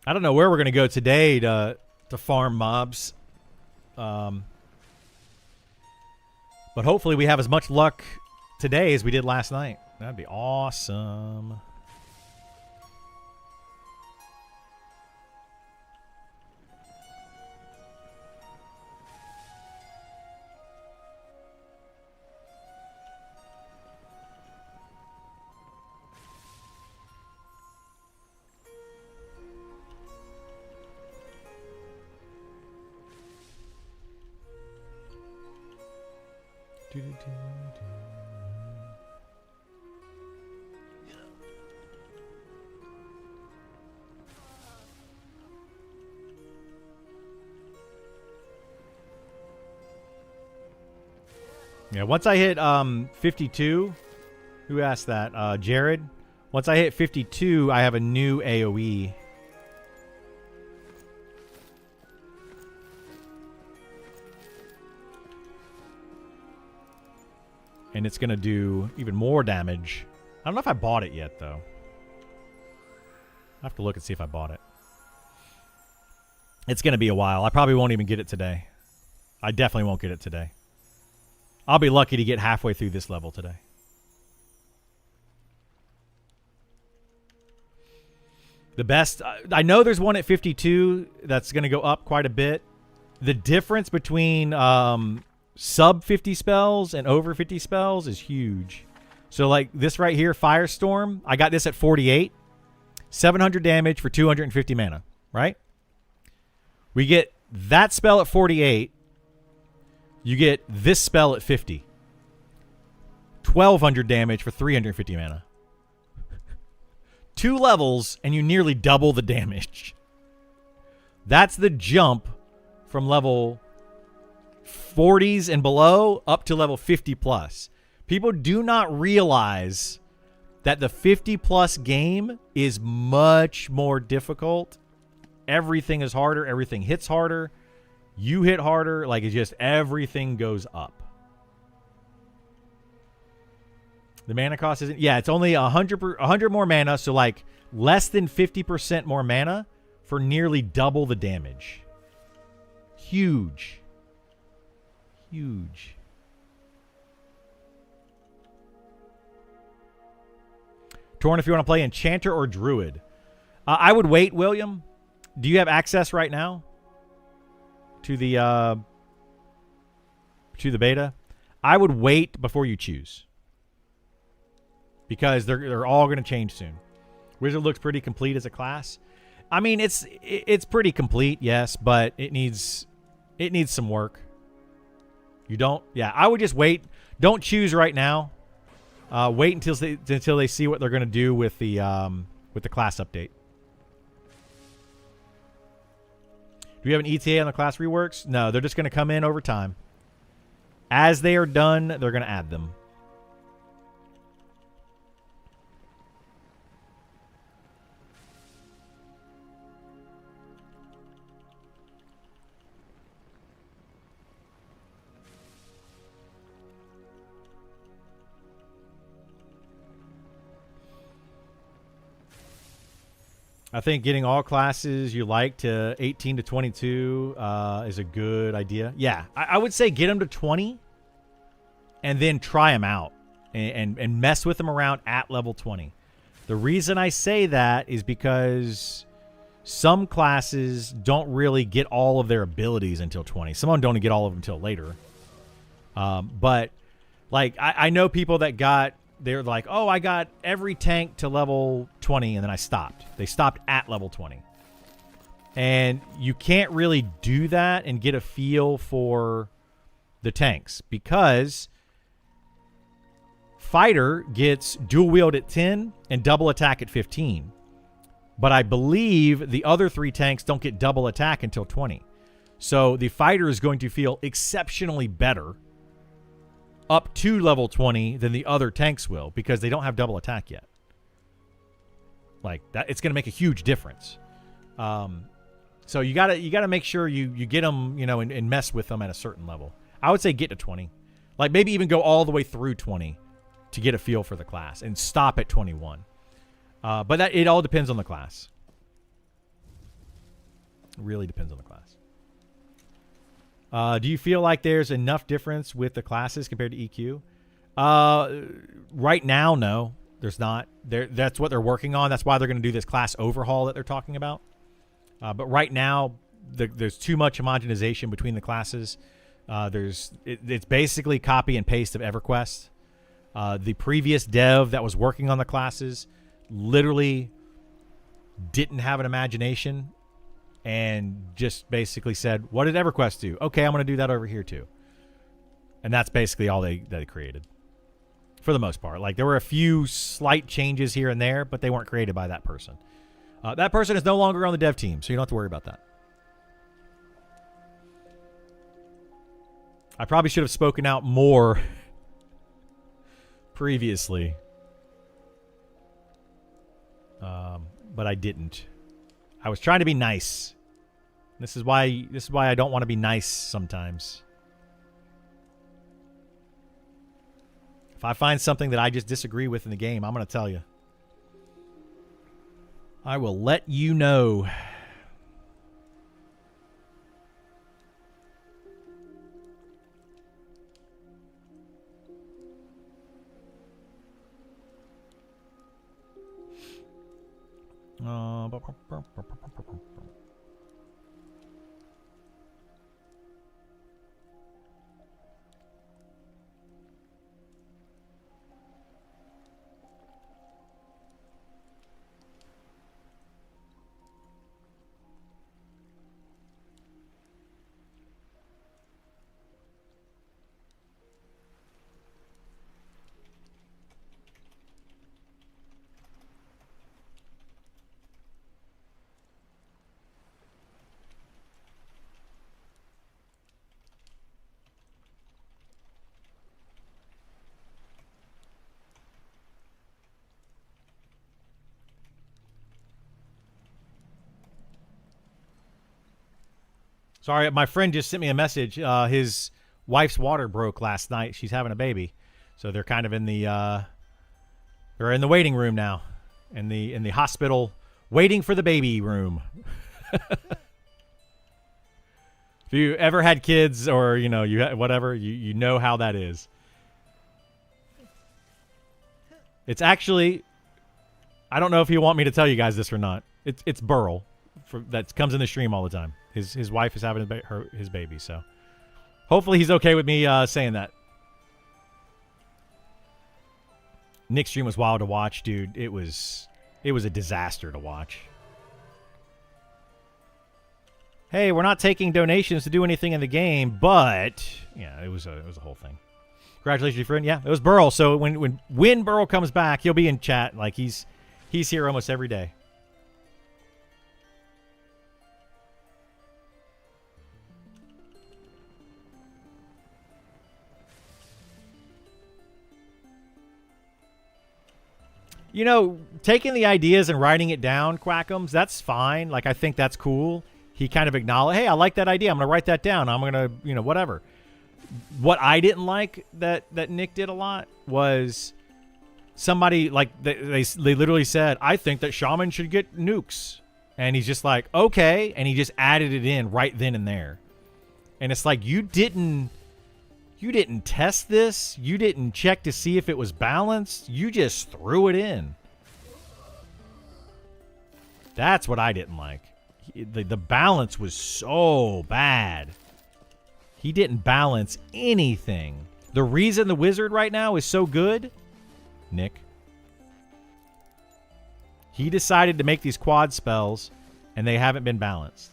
I don't know where we're going to go today to farm mobs. But hopefully we have as much luck today as we did last night. That'd be awesome. Yeah, once I hit 52, who asked that? Jared. Once I hit 52, I have a new AoE. And it's going to do even more damage. I don't know if I bought it yet, though. I have to look and see if I bought it. It's going to be a while. I probably won't even get it today. I definitely won't get it today. I'll be lucky to get halfway through this level today. The best... I know there's one at 52 that's going to go up quite a bit. The difference between sub 50 spells and over 50 spells is huge. So like this right here, Firestorm, I got this at 48. 700 damage for 250 mana, right? We get that spell at 48. You get this spell at 50. 1,200 damage for 350 mana. 2 levels, and you nearly double the damage. That's the jump from level 40s and below up to level 50 plus. People do not realize that the 50 plus game is much more difficult. Everything is harder. Everything hits harder. You hit harder. Like, it's just everything goes up. The mana cost isn't... Yeah, it's only 100 more mana. So, like, less than 50% more mana for nearly double the damage. Huge. Huge. Torn, if you want to play Enchanter or Druid. I would wait, William. Do you have access right now to the beta? I would wait before you choose, because they're all going to change soon. Wizard looks pretty complete as a class. I mean, it's pretty complete, yes, but it needs some work. You don't? Yeah, I would just wait. Don't choose right now. Wait until they see what they're going to do with the class update. Do we have an ETA on the class reworks? No, they're just going to come in over time. As they are done, they're going to add them. I think getting all classes you like to 18 to 22 is a good idea. Yeah, I would say get them to 20 and then try them out and mess with them around at level 20. The reason I say that is because some classes don't really get all of their abilities until 20. Some of them don't get all of them until later. But like I know people that they're like, oh, I got every tank to level 20 and then I stopped. They stopped at level 20. And you can't really do that and get a feel for the tanks because Fighter gets dual wield at 10 and double attack at 15. But I believe the other 3 tanks don't get double attack until 20. So the Fighter is going to feel exceptionally better up to level 20 than the other tanks will because they don't have double attack yet. Like that, it's going to make a huge difference. So you gotta make sure you get them, and mess with them at a certain level. I would say get to 20, like maybe even go all the way through 20 to get a feel for the class and stop at 21. But it all depends on the class. It really depends on the class. Do you feel like there's enough difference with the classes compared to EQ? Right now, no, there's not. That's what they're working on. That's why they're going to do this class overhaul that they're talking about. But right now, there's too much homogenization between the classes. It's basically copy and paste of EverQuest. The previous dev that was working on the classes literally didn't have an imagination and just basically said, what did EverQuest do? Okay, I'm going to do that over here too. And that's basically all they created for the most part. Like there were a few slight changes here and there, but they weren't created by that person. That person is no longer on the dev team, so you don't have to worry about that. I probably should have spoken out more previously. But I didn't. I was trying to be nice. This is why I don't want to be nice sometimes. If I find something that I just disagree with in the game, I'm going to tell you. I will let you know. Sorry, my friend just sent me a message. His wife's water broke last night. She's having a baby, so they're kind of in the they're in the waiting room now, in the hospital, waiting for the baby room. If you ever had kids, or whatever, you know how that is. It's actually, I don't know if you want me to tell you guys this or not. It's Burl, that comes in the stream all the time. His wife is having his baby, so hopefully he's okay with me saying that. Nick's stream was wild to watch, dude. It was a disaster to watch. Hey, we're not taking donations to do anything in the game, but yeah, it was a whole thing. Congratulations, friend. Yeah, it was Burl. So when Burl comes back, he'll be in chat. Like he's here almost every day. Taking the ideas and writing it down, Quackums, that's fine. Like, I think that's cool. He kind of acknowledged, hey, I like that idea. I'm going to write that down. I'm going to, whatever. What I didn't like that Nick did a lot was somebody, like, they literally said, I think that Shaman should get nukes. And he's just like, okay. And he just added it in right then and there. And it's like, you didn't test this. You didn't check to see if it was balanced. You just threw it in. That's what I didn't like. The balance was so bad. He didn't balance anything. The reason the wizard right now is so good, Nick, he decided to make these quad spells, and they haven't been balanced.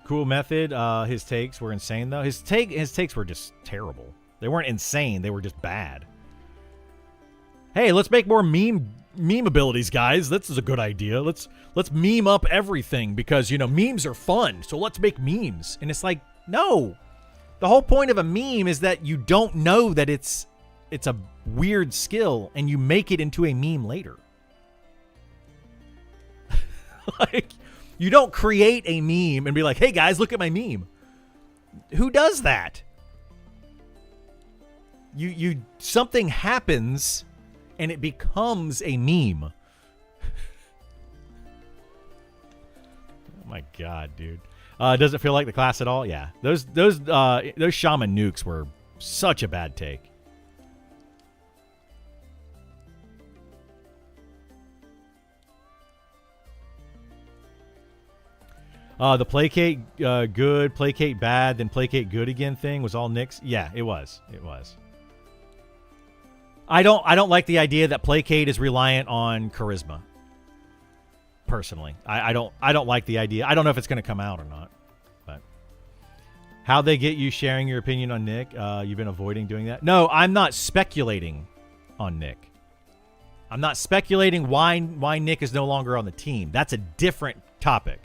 Cool method. His takes were insane, though. His takes were just terrible. They weren't insane. They were just bad. Hey, let's make more meme abilities, guys. This is a good idea. Let's meme up everything because, you know, memes are fun. So let's make memes. And it's like, no. The whole point of a meme is that you don't know that it's a weird skill and you make it into a meme later. Like, you don't create a meme and be like, hey guys, look at my meme. Who does that? You something happens and it becomes a meme. Oh my god, dude. Doesn't feel like the class at all. Yeah. Those shaman nukes were such a bad take. The placate good, placate bad, then placate good again thing was all Nick's. Yeah, it was. It was. I don't like the idea that placate is reliant on charisma. Personally, I don't like the idea. I don't know if it's going to come out or not. But how they get you sharing your opinion on Nick? You've been avoiding doing that. No, I'm not speculating on Nick. I'm not speculating why Nick is no longer on the team. That's a different topic.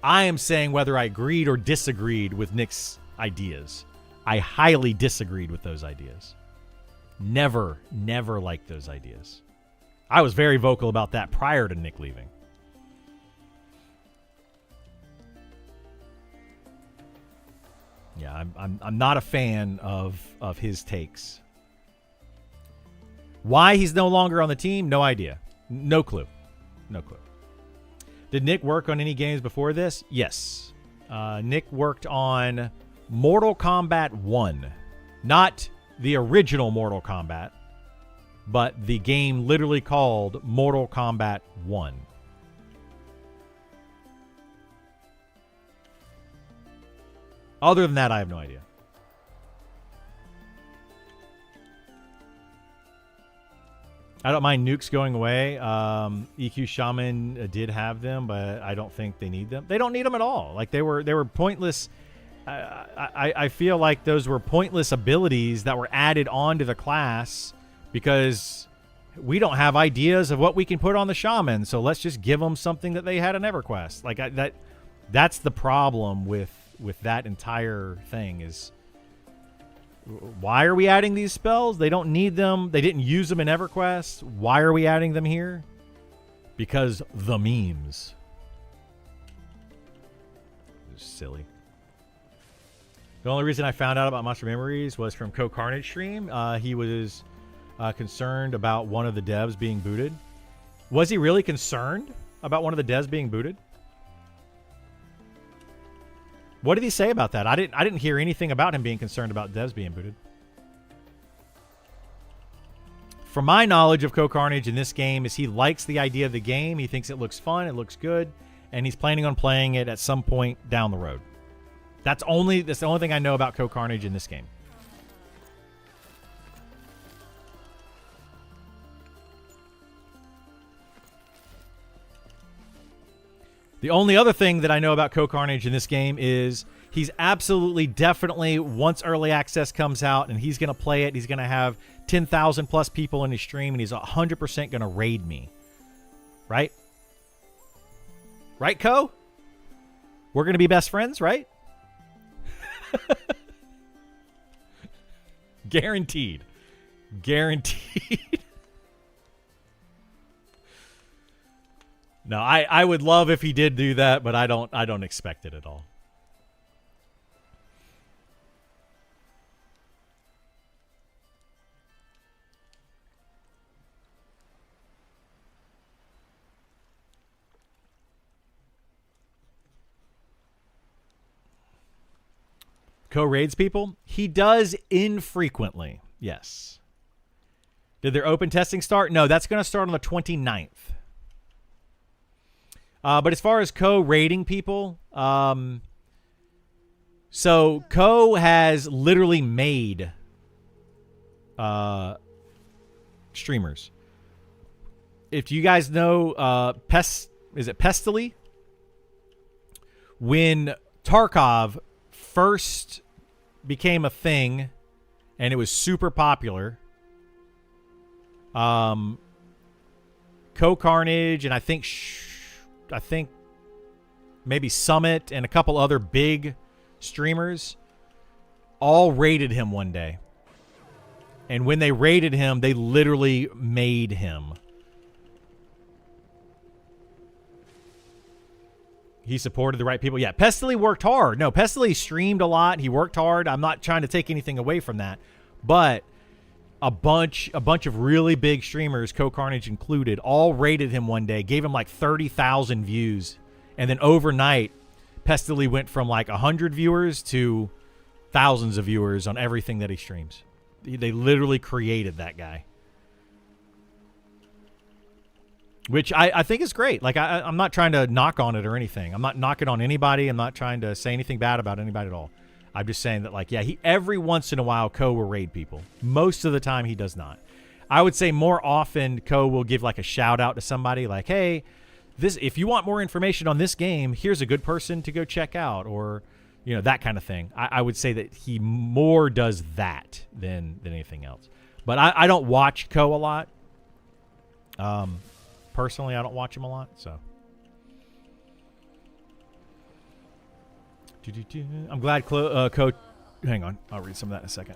I am saying whether I agreed or disagreed with Nick's ideas. I highly disagreed with those ideas. Never liked those ideas. I was very vocal about that prior to Nick leaving. Yeah, I'm not a fan of his takes. Why he's no longer on the team? No idea. No clue. No clue. Did Nick work on any games before this? Yes. Nick worked on Mortal Kombat 1. Not the original Mortal Kombat, but the game literally called Mortal Kombat 1. Other than that, I have no idea. I don't mind nukes going away. EQ Shaman did have them, but I don't think they need them. They don't need them at all. Like they were pointless. I feel like those were pointless abilities that were added onto the class because we don't have ideas of what we can put on the shaman. So let's just give them something that they had in EverQuest. Like that's the problem with that entire thing is. Why are we adding these spells? They don't need them. They didn't use them in EverQuest. Why are we adding them here? Because the memes. It's silly. The only reason I found out about Monster Memories was from Co-Carnage stream. He was concerned about one of the devs being booted. Was he really concerned about one of the devs being booted? What did he say about that? I didn't hear anything about him being concerned about devs being booted. From my knowledge of Co-Carnage in this game is he likes the idea of the game. He thinks it looks fun, it looks good, and he's planning on playing it at some point down the road. That's the only thing I know about Co-Carnage in this game. The only other thing that I know about Co-Carnage in this game is he's absolutely, definitely, once early access comes out and he's going to play it, he's going to have 10,000 plus people in his stream and he's 100% going to raid me. Right? Right, Co? We're going to be best friends, right? Guaranteed. Guaranteed. No, I would love if he did do that, but I don't expect it at all. Co-raids people? He does infrequently, yes. Did their open testing start? No, that's going to start on the 29th. But as far as Co rating people, so Co has literally made streamers. If you guys know is it Pestily? When Tarkov first became a thing and it was super popular, Co Carnage and I think maybe Summit and a couple other big streamers all raided him one day. And when they raided him, they literally made him. He supported the right people. Yeah, Pestily worked hard. No, Pestily streamed a lot. He worked hard. I'm not trying to take anything away from that. But a bunch of really big streamers, Co Carnage included, all rated him one day, gave him like 30,000 views. And then overnight, Pestily went from like 100 viewers to thousands of viewers on everything that he streams. They literally created that guy. Which I think is great. Like, I'm not trying to knock on it or anything. I'm not knocking on anybody. I'm not trying to say anything bad about anybody at all. I'm just saying that, like, yeah, he every once in a while, Co will raid people. Most of the time, he does not. I would say more often, Co will give, like, a shout-out to somebody, like, hey, if you want more information on this game, here's a good person to go check out, or, you know, that kind of thing. I would say that he more does that than anything else. But I don't watch Co a lot. Personally, I don't watch him a lot, so. I'm glad Co. Hang on, I'll read some of that in a second.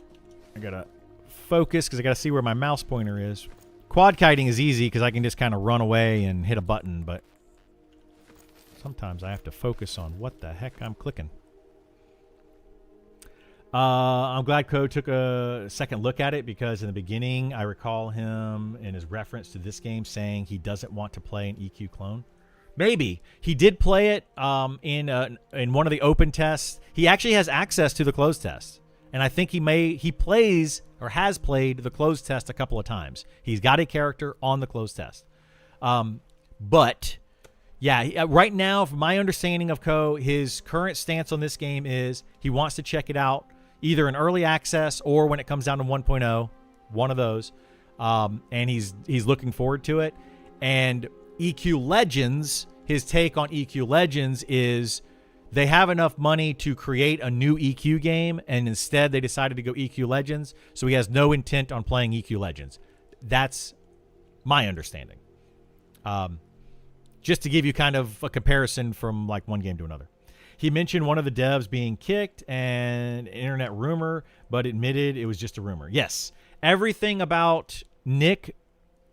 I gotta focus because I gotta see where my mouse pointer is. Quad kiting is easy because I can just kind of run away and hit a button, but sometimes I have to focus on what the heck I'm clicking. I'm glad Co took a second look at it because in the beginning, I recall him in his reference to this game saying he doesn't want to play an EQ clone. Maybe. He did play it in one of the open tests. He actually has access to the closed test. And I think he plays or has played the closed test a couple of times. He's got a character on the closed test. But, yeah, right now, from my understanding of Co, his current stance on this game is he wants to check it out either in early access or when it comes down to 1.0, one of those. And he's looking forward to it. And EQ Legends, his take on EQ Legends is they have enough money to create a new EQ game, and instead they decided to go EQ Legends, so he has no intent on playing EQ Legends. That's my understanding. Just to give you kind of a comparison from like one game to another. He mentioned one of the devs being kicked and an internet rumor, but admitted it was just a rumor. Yes, everything about Nick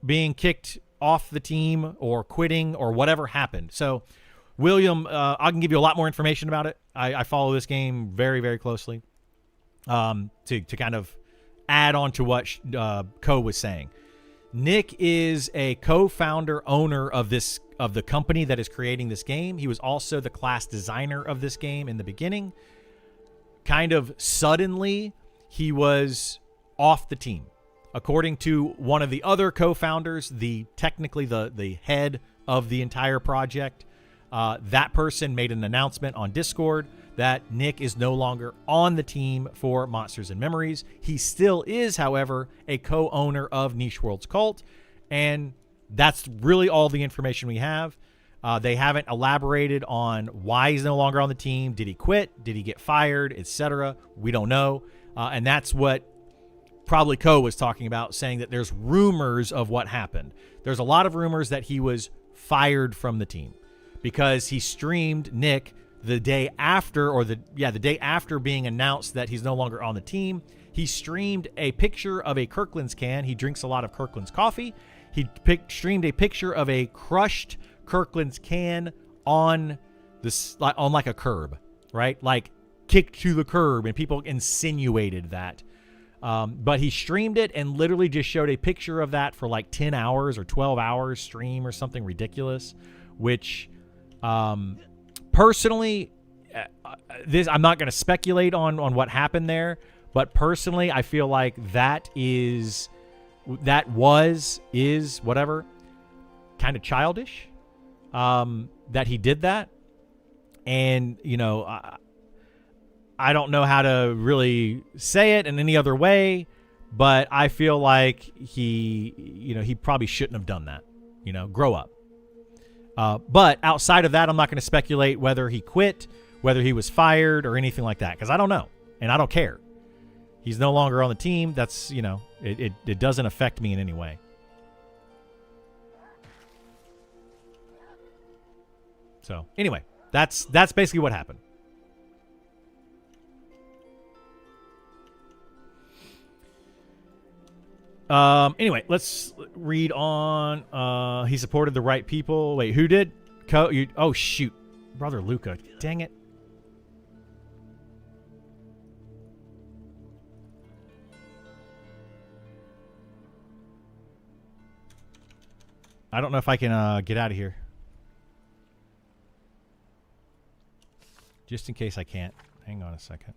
being kicked off the team or quitting or whatever happened. So, William, I can give you a lot more information about it. I follow this game very, very closely to kind of add on to what Co was saying. Nick is a co-founder, owner of the company that is creating this game. He was also the class designer of this game in the beginning. Kind of suddenly, he was off the team. According to one of the other co-founders, technically the head of the entire project, that person made an announcement on Discord that Nick is no longer on the team for Monsters and Memories. He still is, however, a co-owner of Niche Worlds Cult, and that's really all the information we have. They haven't elaborated on why he's no longer on the team. Did he quit? Did he get fired? Etc. We don't know, and that's what probably Co was talking about, saying that there's rumors of what happened. There's a lot of rumors that he was fired from the team because he streamed Nick the day after, or the day after being announced that he's no longer on the team. He streamed a picture of a Kirkland's can. He drinks a lot of Kirkland's coffee. He streamed a picture of a crushed Kirkland's can on like a curb, right? Like kicked to the curb, and people insinuated that. But he streamed it and literally just showed a picture of that for like 10 hours or 12 hours stream or something ridiculous, which personally, I'm not going to speculate on what happened there, but personally, I feel like that is is whatever, kind of childish that he did that. And, you know, I don't know how to really say it in any other way, but I feel like he probably shouldn't have done that. You know, grow up. But outside of that, I'm not going to speculate whether he quit, whether he was fired, or anything like that, because I don't know, and I don't care. He's no longer on the team. That's, you know, it doesn't affect me in any way. So anyway, that's basically what happened. Anyway, let's read on. He supported the right people. Wait, who did? Oh, shoot. Brother Luca. Dang it. I don't know if I can get out of here. Just in case I can't. Hang on a second.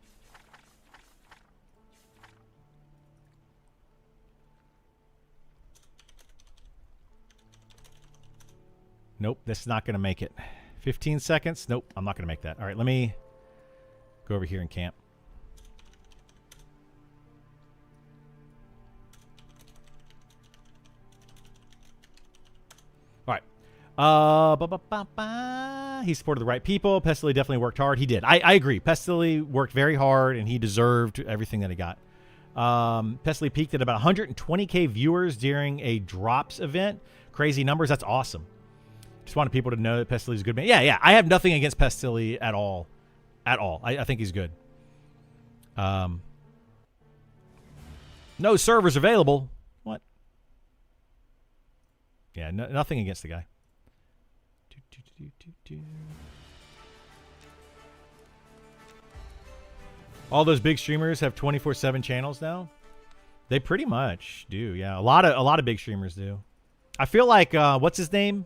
Nope, that's not going to make it. 15 seconds. Nope, I'm not going to make that. All right, let me go over here and camp. All right. He supported the right people. Pestily definitely worked hard. He did. I agree. Pestily worked very hard, and he deserved everything that he got. Pestily peaked at about 120K viewers during a Drops event. Crazy numbers. That's awesome. Just wanted people to know that Pestily is a good man. Yeah. I have nothing against Pestily at all. At all. I think he's good. No servers available. What? Yeah, nothing against the guy. All those big streamers have 24/7 channels now. They pretty much do. Yeah, a lot of big streamers do. I feel like what's his name?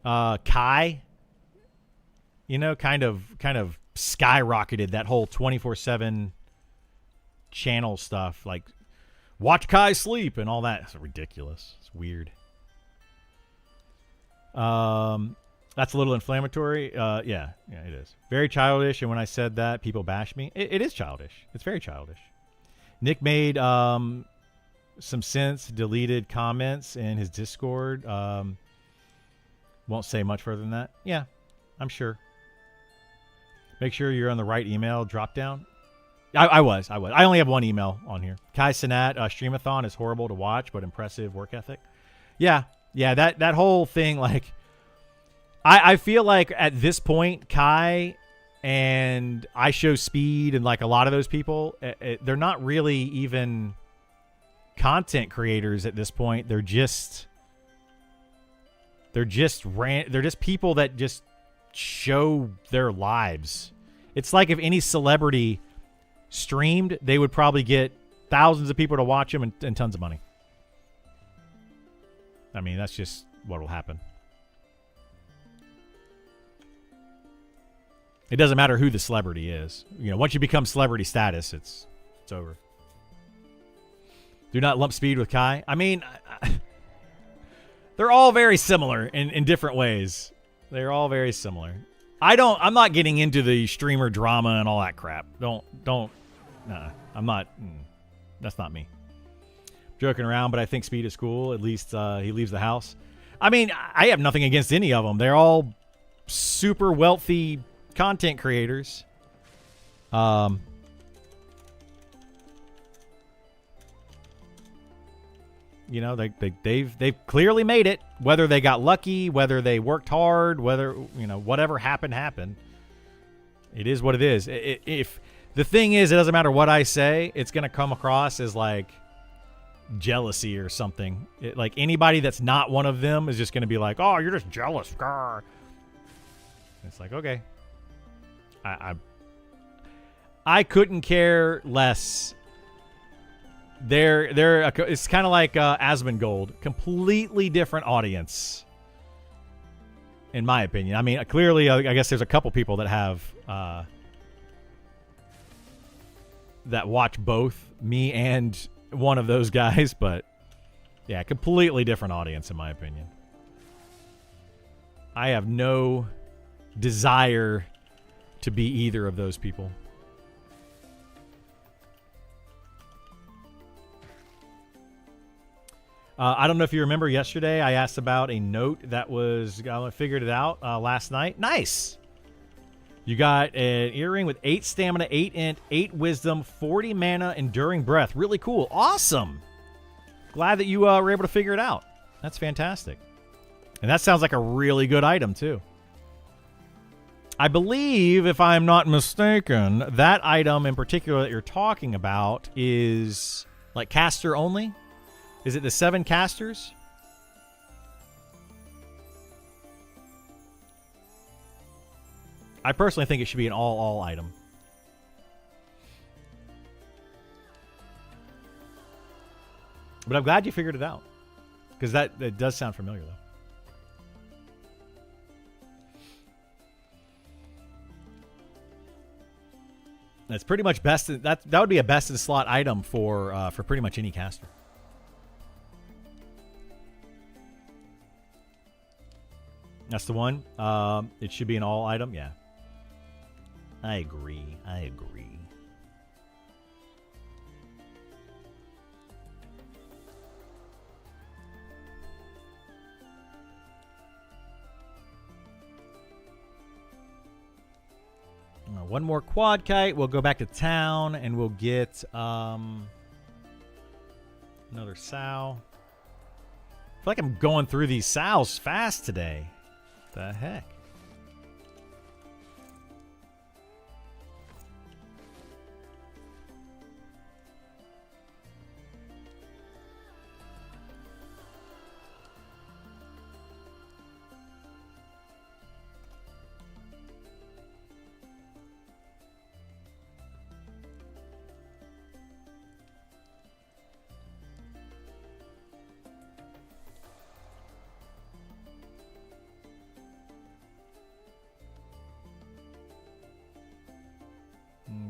Kai. You know, kind of skyrocketed that whole 24/7 channel stuff. Like, watch Kai sleep and all that. It's ridiculous. It's weird. That's a little inflammatory. Yeah, it is. Very childish, and when I said that, people bash me. It is childish. It's very childish. Nick made some sense, deleted comments in his Discord. Won't say much further than that. Yeah, I'm sure. Make sure you're on the right email drop down. I was. I only have one email on here. Kai Sinat, Streamathon is horrible to watch, but impressive work ethic. Yeah, that whole thing, like, I feel like at this point, Kai and I Show Speed and like a lot of those people, they're not really even content creators at this point. They're just people that just show their lives. It's like if any celebrity streamed, they would probably get thousands of people to watch them and tons of money. I mean, that's just what will happen. It doesn't matter who the celebrity is. You know, once you become celebrity status, it's over. Do not lump Speed with Kai. I mean, they're all very similar in different ways. They're all very similar. I'm not getting into the streamer drama and all that crap. Nah, I'm not. That's not me. Joking around, but I think Speed is cool. At least he leaves the house. I mean, I have nothing against any of them. They're all super wealthy content creators. You know, they've clearly made it. Whether they got lucky, whether they worked hard, whether, you know, whatever happened. It is what it is. If the thing is, it doesn't matter what I say, it's going to come across as like jealousy or something. Like anybody that's not one of them is just going to be like, "Oh, you're just jealous." Grr. It's like, okay, I couldn't care less. It's kind of like Asmongold, completely different audience, in my opinion. I mean, clearly, I guess there's a couple people that have that watch both me and one of those guys, but yeah, completely different audience in my opinion. I have no desire to be either of those people. I don't know if you remember yesterday, I asked about a note that was, I figured it out last night. Nice. You got an earring with 8 stamina, 8 int, 8 wisdom, 40 mana, enduring breath. Really cool. Awesome. Glad that you were able to figure it out. That's fantastic. And that sounds like a really good item, too. I believe, if I'm not mistaken, that item in particular that you're talking about is like caster only. Is it the 7 casters? I personally think it should be an all item. But I'm glad you figured it out. Because that does sound familiar, though. That's pretty much best. That would be a best in slot item for pretty much any caster. That's the one. It should be an all item. Yeah. I agree. I agree. One more quad kite. We'll go back to town and we'll get another sow. I feel like I'm going through these sows fast today. The heck?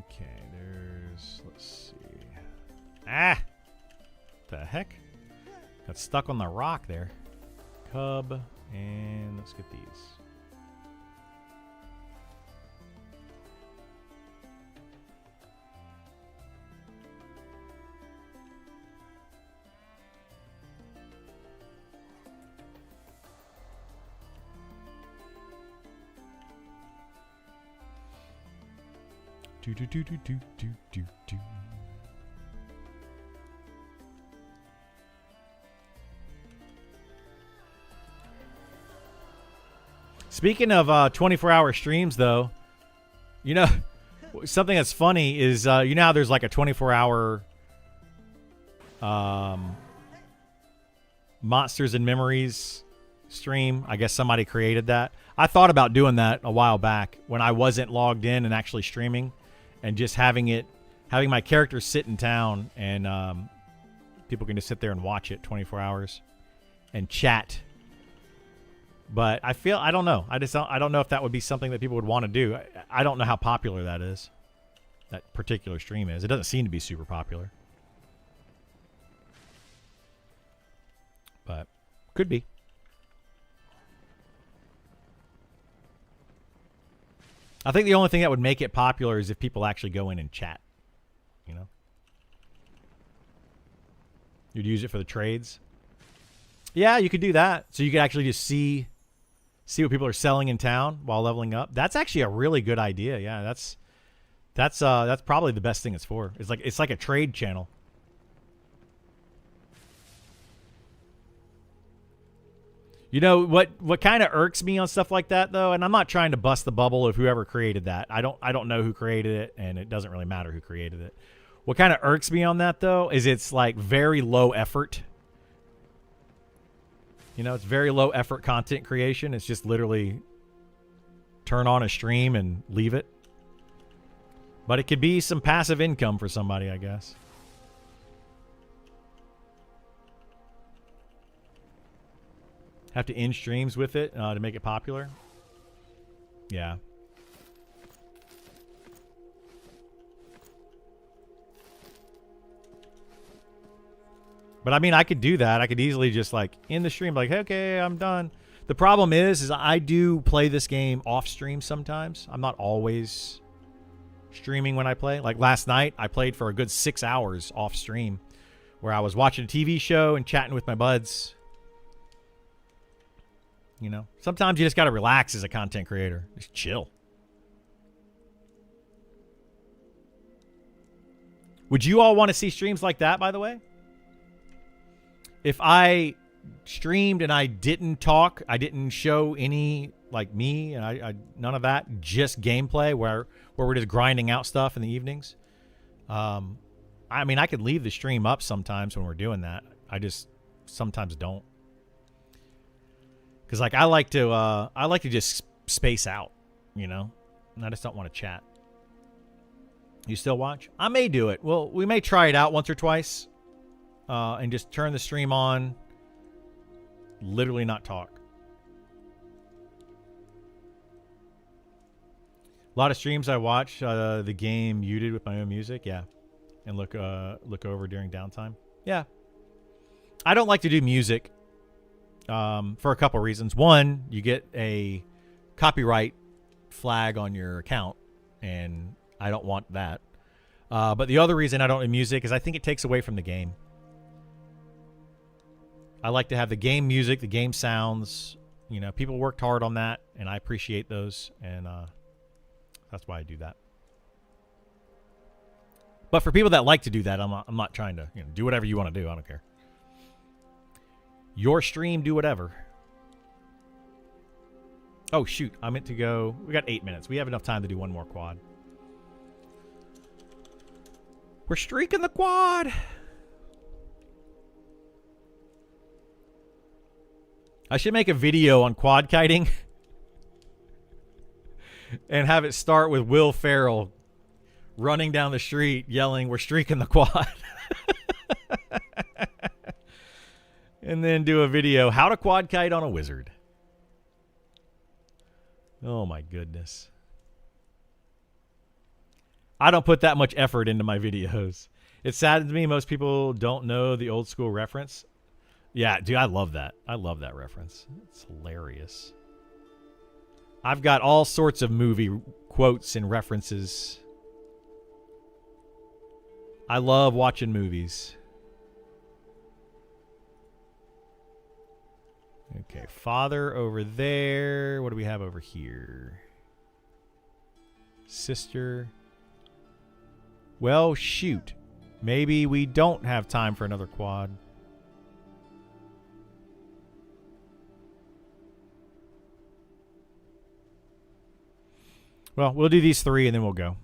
Okay, let's see. Ah! The heck? Got stuck on the rock there. Cub, and let's get these. Do. Speaking of 24-hour streams, though, you know, something that's funny is, you know how there's like a 24-hour Monsters and Memories stream. I guess somebody created that. I thought about doing that a while back when I wasn't logged in and actually streaming. And just having my character sit in town and people can just sit there and watch it 24 hours and chat. But I don't know. I don't know if that would be something that people would want to do. I don't know how popular that is. That particular stream is. It doesn't seem to be super popular. But could be. I think the only thing that would make it popular is if people actually go in and chat, you know? You'd use it for the trades. Yeah, you could do that. So you could actually just see what people are selling in town while leveling up. That's actually a really good idea. Yeah, that's probably the best thing it's for. It's like a trade channel. You know what kind of irks me on stuff like that, though, and I'm not trying to bust the bubble of whoever created that. I don't know who created it, and it doesn't really matter who created it. What kind of irks me on that, though, is it's like very low effort. You know, it's very low effort content creation. It's just literally turn on a stream and leave it. But it could be some passive income for somebody, I guess. Have to end streams with it to make it popular. Yeah. But I mean, I could do that. I could easily just like in the stream, like, hey, okay, I'm done. The problem is I do play this game off stream sometimes. I'm not always streaming when I play. Like last night, I played for a good 6 hours off stream where I was watching a TV show and chatting with my buds. You know, sometimes you just got to relax as a content creator. Just chill. Would you all want to see streams like that, by the way? If I streamed and I didn't talk, I didn't show any like me, and I none of that, just gameplay where we're just grinding out stuff in the evenings. I mean, I could leave the stream up sometimes when we're doing that. I just sometimes don't, because like I like to just space out, you know, and I just don't want to chat. You still watch? I may do it. Well, we may try it out once or twice. And just turn the stream on, literally not talk. A lot of streams I watch the game muted with my own music, yeah, and look over during downtime. Yeah, I don't like to do music for a couple reasons. One, you get a copyright flag on your account, and I don't want that. But the other reason I don't do music is I think it takes away from the game. I like to have the game music, the game sounds. You know, people worked hard on that, and I appreciate those, and that's why I do that. But for people that like to do that, I'm not trying to, you know, do whatever you want to do. I don't care. Your stream, do whatever. Oh, shoot. I meant to go. We got 8 minutes. We have enough time to do one more quad. We're streaking the quad. I should make a video on quad kiting and have it start with Will Ferrell running down the street yelling, "We're streaking the quad." And then do a video, how to quad kite on a wizard. Oh my goodness. I don't put that much effort into my videos. It saddens me most people don't know the old school reference. Yeah, dude, I love that. I love that reference. It's hilarious. I've got all sorts of movie quotes and references. I love watching movies. Okay, father over there. What do we have over here? Sister. Well, shoot. Maybe we don't have time for another quad. Well, we'll do these 3 and then we'll go.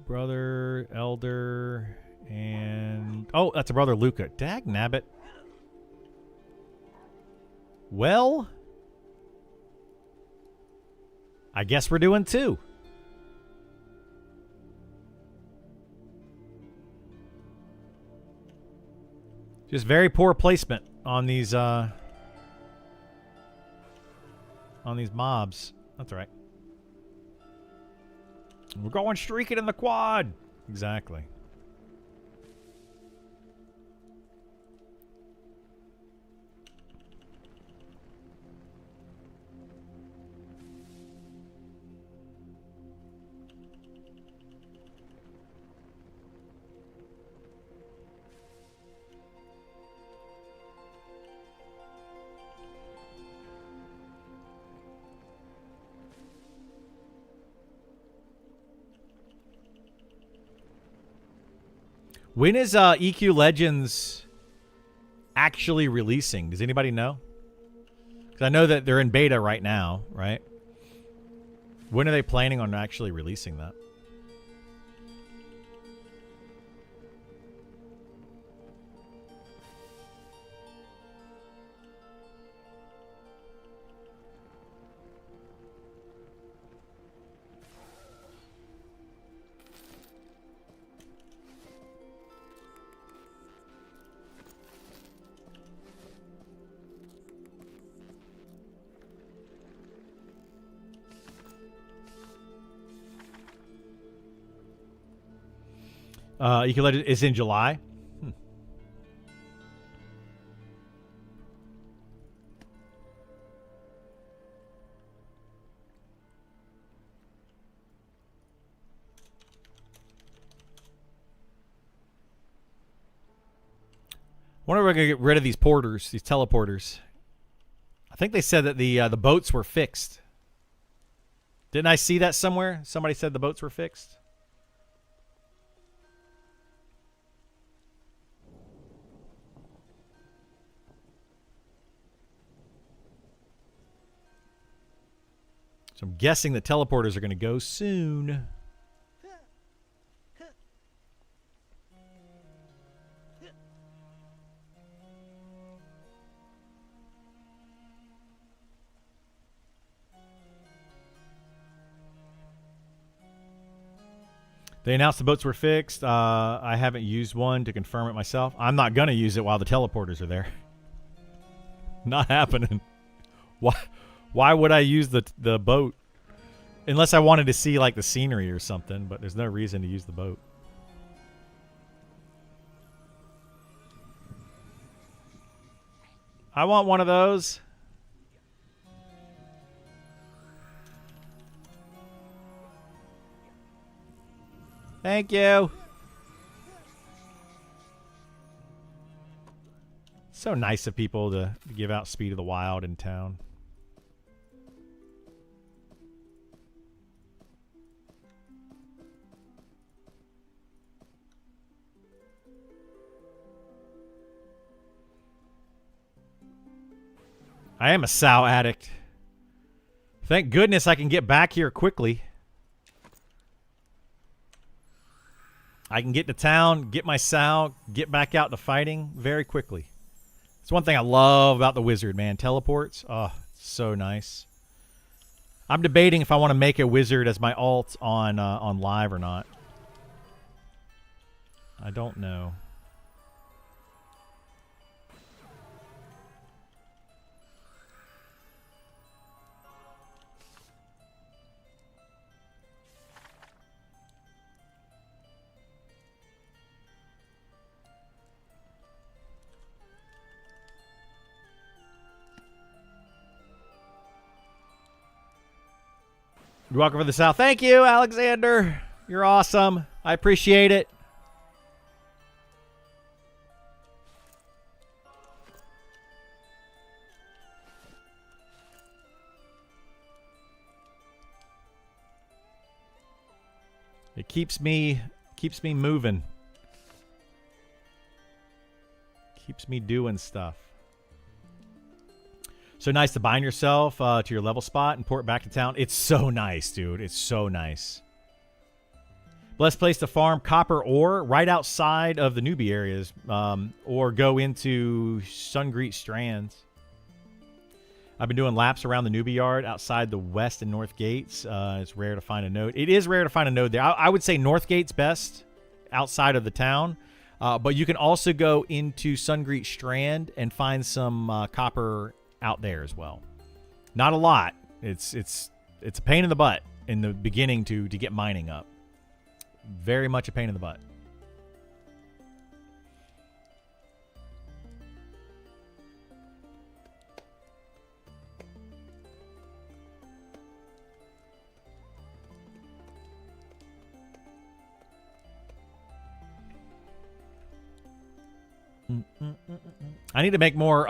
Brother, elder, and... Oh, that's a brother, Luca. Dag nabbit. Well, I guess we're doing 2. Just very poor placement on these mobs. That's all right. We're going streaking in the quad. Exactly. When is EQ Legends actually releasing? Does anybody know? Because I know that they're in beta right now, right? When are they planning on actually releasing that? You can let it. It's in July. Wonder if we're gonna get rid of these porters, these teleporters. I think they said that the boats were fixed. Didn't I see that somewhere? Somebody said the boats were fixed. So I'm guessing the teleporters are going to go soon. They announced the boats were fixed. I haven't used one to confirm it myself. I'm not going to use it while the teleporters are there. Not happening. Why would I use the boat? Unless I wanted to see like the scenery or something, but there's no reason to use the boat. I want one of those. Thank you. So nice of people to give out Speed of the Wild in town. I am a sow addict. Thank goodness I can get back here quickly. I can get to town, get my sow, get back out to fighting very quickly. It's one thing I love about the wizard, man. Teleports. Oh, so nice. I'm debating if I want to make a wizard as my alt on live or not. I don't know. You're welcome for the South. Thank you, Alexander. You're awesome. I appreciate it. It keeps me moving. Keeps me doing stuff. So nice to bind yourself to your level spot and port back to town. It's so nice, dude. It's so nice. Blessed place to farm copper ore right outside of the newbie areas, or go into Sungreet Strands. I've been doing laps around the newbie yard outside the west and north gates. It's rare to find a node. It is rare to find a node there. I would say north gate's best outside of the town, but you can also go into Sungreet Strand and find some copper out there as well. Not a lot. It's a pain in the butt in the beginning to get mining up. Very much a pain in the butt. I need to make more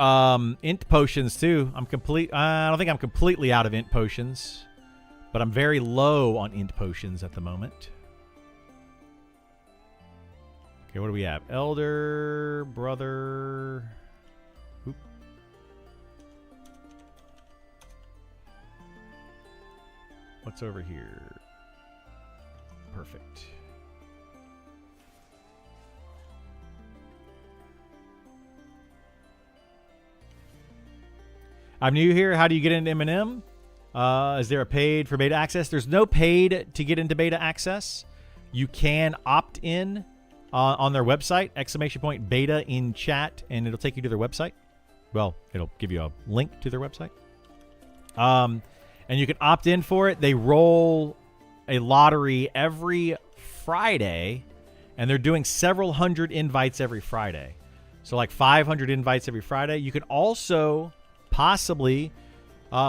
int potions too. I don't think I'm completely out of int potions, but I'm very low on int potions at the moment. Okay, what do we have? Elder, brother. Oop. What's over here? Perfect. I'm new here. How do you get into MnM? Is there a paid for beta access? There's no paid to get into beta access. You can opt in on their website, !beta in chat, and it'll take you to their website. Well, it'll give you a link to their website. And you can opt in for it. They roll a lottery every Friday, and they're doing several hundred invites every Friday. So like 500 invites every Friday. You can also possibly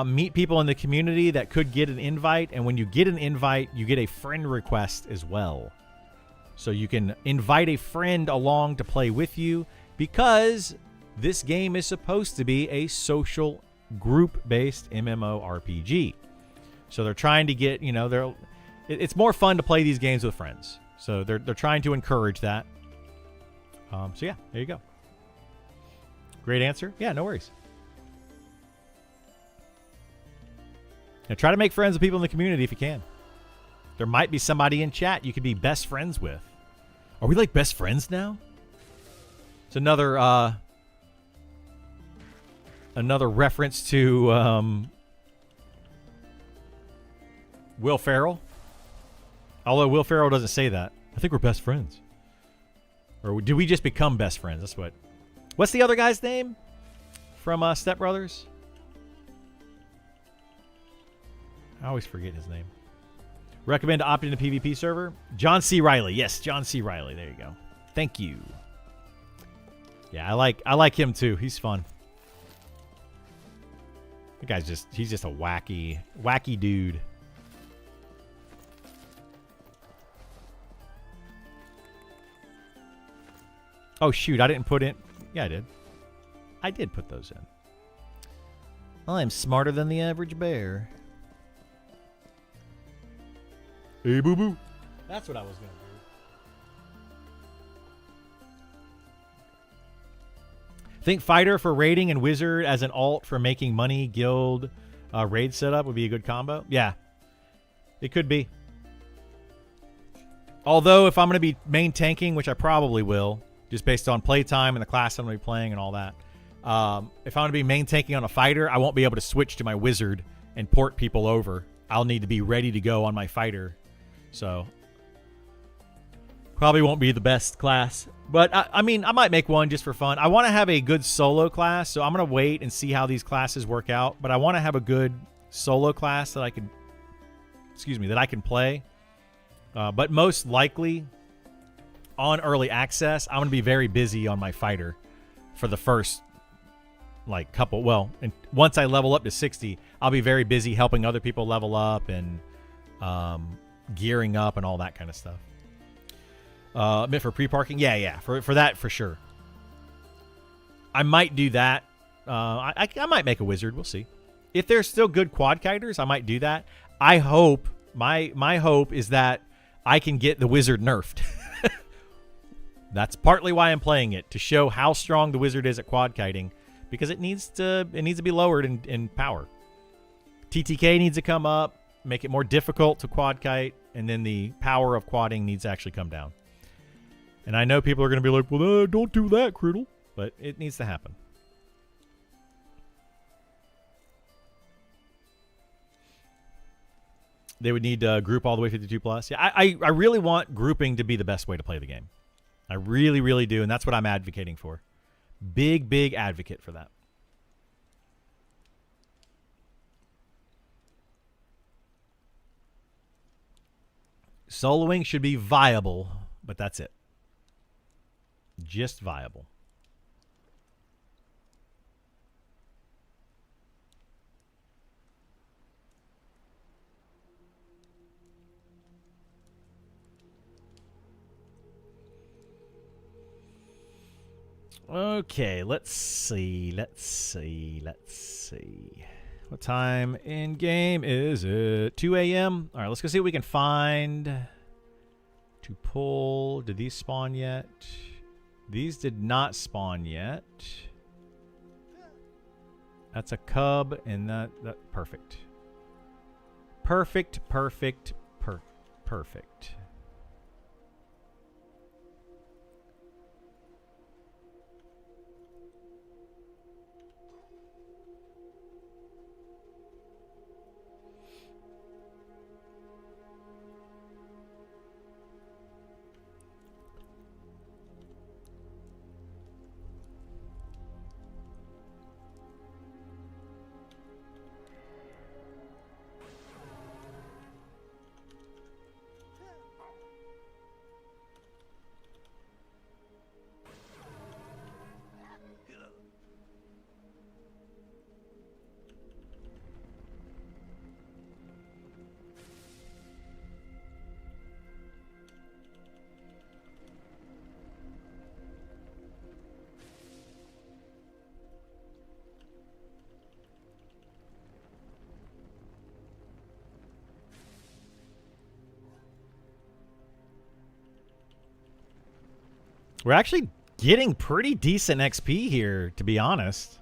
meet people in the community that could get an invite. And when you get an invite, you get a friend request as well. So you can invite a friend along to play with you, because this game is supposed to be a social group-based MMORPG. So they're trying to get, it's more fun to play these games with friends. So they're trying to encourage that. So yeah, there you go. Great answer. Yeah, no worries. Now try to make friends with people in the community if you can. There might be somebody in chat you could be best friends with. Are we like best friends now? It's another reference to Will Ferrell. Although Will Ferrell doesn't say that. I think we're best friends. Or do we just become best friends? That's what. What's the other guy's name from Step Brothers? I always forget his name. Recommend to opt into PvP server? John C. Riley. Yes, John C. Riley. There you go. Thank you. Yeah, I like him too. He's fun. The guy's he's just a wacky dude. Oh shoot, I didn't put in. Yeah, I did. I did put those in. I'm smarter than the average bear. Hey, boo boo. That's what I was gonna do. Think fighter for raiding and wizard as an alt for making money guild raid setup would be a good combo. Yeah, it could be. Although if I'm going to be main tanking, which I probably will, just based on playtime and the class I'm going to be playing and all that. If I'm going to be main tanking on a fighter, I won't be able to switch to my wizard and port people over. I'll need to be ready to go on my fighter. So probably won't be the best class. But, I mean, I might make one just for fun. I want to have a good solo class, so I'm going to wait and see how these classes work out. But I want to have a good solo class that I can, that I can play. But most likely, on early access, I'm going to be very busy on my fighter for the first, and once I level up to 60, I'll be very busy helping other people level up and gearing up and all that kind of stuff. Meant for pre-parking? Yeah, for that, for sure. I might do that. I might make a wizard. We'll see. If there's still good quad kiters, I might do that. I hope, my hope is that I can get the wizard nerfed. That's partly why I'm playing it, to show how strong the wizard is at quad kiting, because it needs to be lowered in power. TTK needs to come up, make it more difficult to quad kite, and then the power of quadding needs to actually come down. And I know people are going to be like, well, don't do that, Criddle. But it needs to happen. They would need to group all the way 52+. Yeah, I really want grouping to be the best way to play the game. I really, really do. And that's what I'm advocating for. Big advocate for that. Soloing should be viable, but that's it. Just viable. Okay, let's see. What time in game is it? 2 a.m. All right, let's go see what we can find to pull. Did these spawn yet? These did not spawn yet. That's a cub, and that perfect. Perfect. We're actually getting pretty decent XP here, to be honest.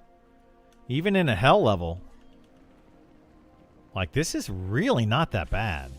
Even in a hell level. Like, this is really not that bad.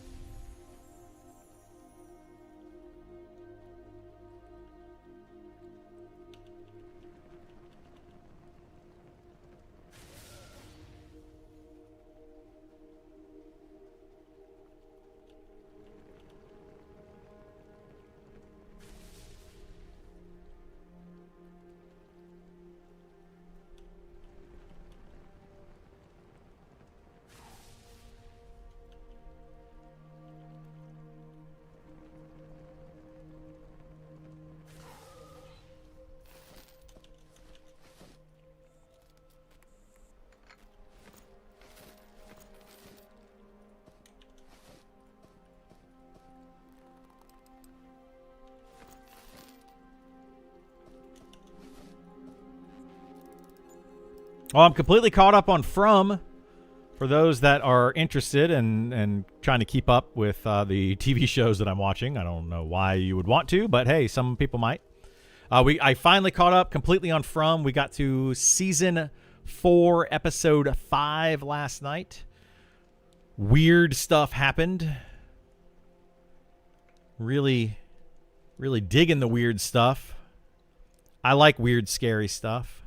Well, I'm completely caught up on From. For those that are interested and trying to keep up with the TV shows that I'm watching, I don't know why you would want to, but hey, some people might. I finally caught up completely on From. We got to season 4, episode 5 last night. Weird stuff happened. Really digging the weird stuff. I like weird, scary stuff.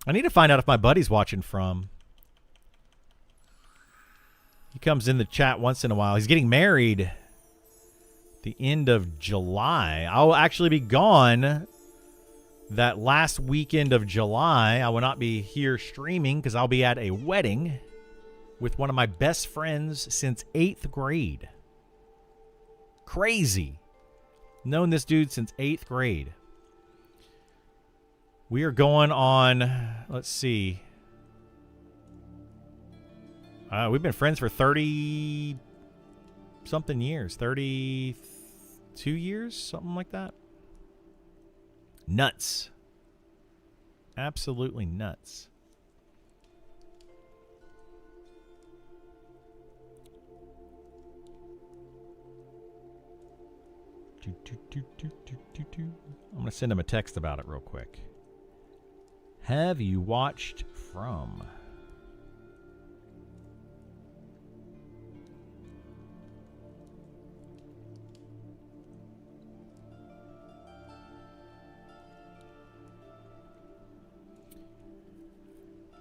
I need to find out if my buddy's watching From. He comes in the chat once in a while. He's getting married the end of July. I'll actually be gone that last weekend of July. I will not be here streaming because I'll be at a wedding with one of my best friends since 8th grade. Crazy. Known this dude since 8th grade. We are going on, let's see. We've been friends for 30-something years. 32 years, something like that. Nuts. Absolutely nuts. I'm going to send him a text about it real quick. Have you watched From?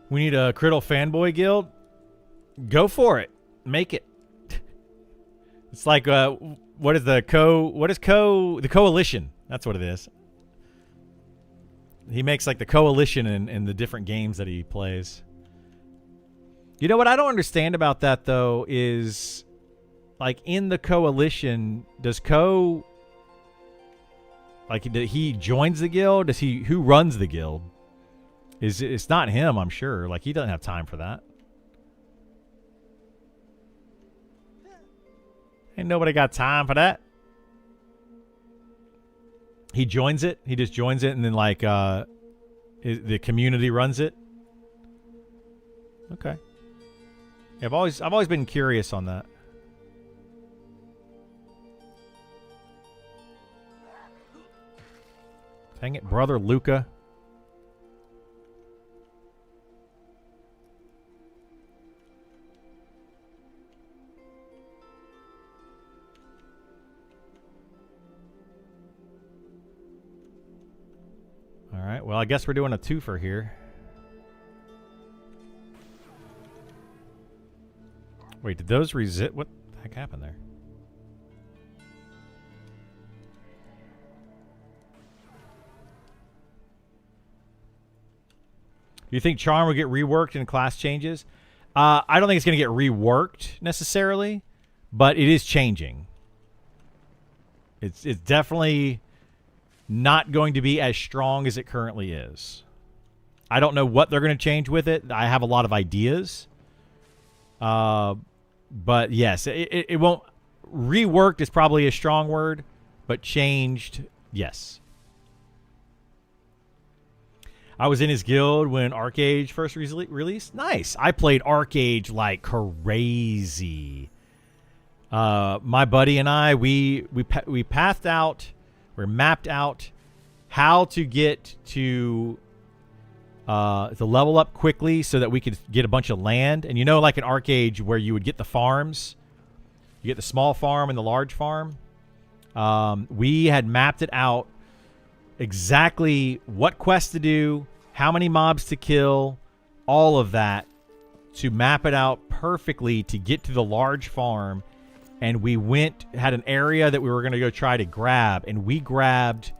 We need a Criddle fanboy guild. Go for it. Make it. It's like what is the coalition? That's what it is. He makes like the coalition in the different games that he plays. You know what I don't understand about that though is like in the coalition, does he joins the guild? Who runs the guild? It's not him, I'm sure. Like he doesn't have time for that. Ain't nobody got time for that. He joins it. He just joins it, and then like the community runs it. Okay. Yeah, I've always been curious on that. Dang it, brother Luca. All right, well, I guess we're doing a twofer here. Wait, did those resist? What the heck happened there? Do you think Charm will get reworked in class changes? I don't think it's going to get reworked necessarily, but it is changing. It's definitely not going to be as strong as it currently is. I don't know what they're going to change with it. I have a lot of ideas. But yes, it won't... Reworked is probably a strong word, but changed, yes. I was in his guild when Arcade first released. Nice. I played Arcade like crazy. My buddy and I, we pathed out We mapped out how to get to level up quickly so that we could get a bunch of land. And you know, like in Arcade where you would get the farms, you get the small farm and the large farm. We had mapped it out exactly what quests to do, how many mobs to kill, all of that, to map it out perfectly to get to the large farm. And we had an area that we were going to go try to grab, and we grabbed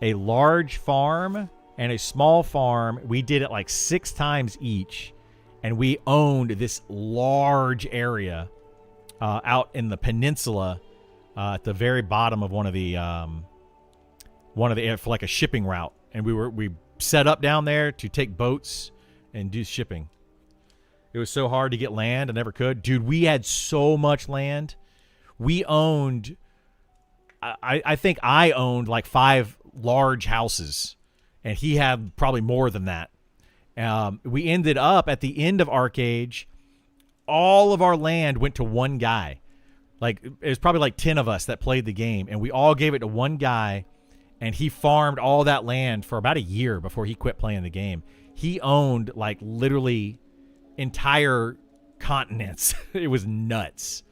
a large farm and a small farm. We did it like 6 times each, and we owned this large area out in the peninsula at the very bottom of one of the for like a shipping route. And we set up down there to take boats and do shipping. It was so hard to get land. I never could. Dude, we had so much land. We owned, I think I owned like 5 large houses. And he had probably more than that. We ended up at the end of Arcade, all of our land went to one guy. Like, it was probably like 10 of us that played the game. And we all gave it to one guy. And he farmed all that land for about a year before he quit playing the game. He owned like literally entire continents. It was nuts.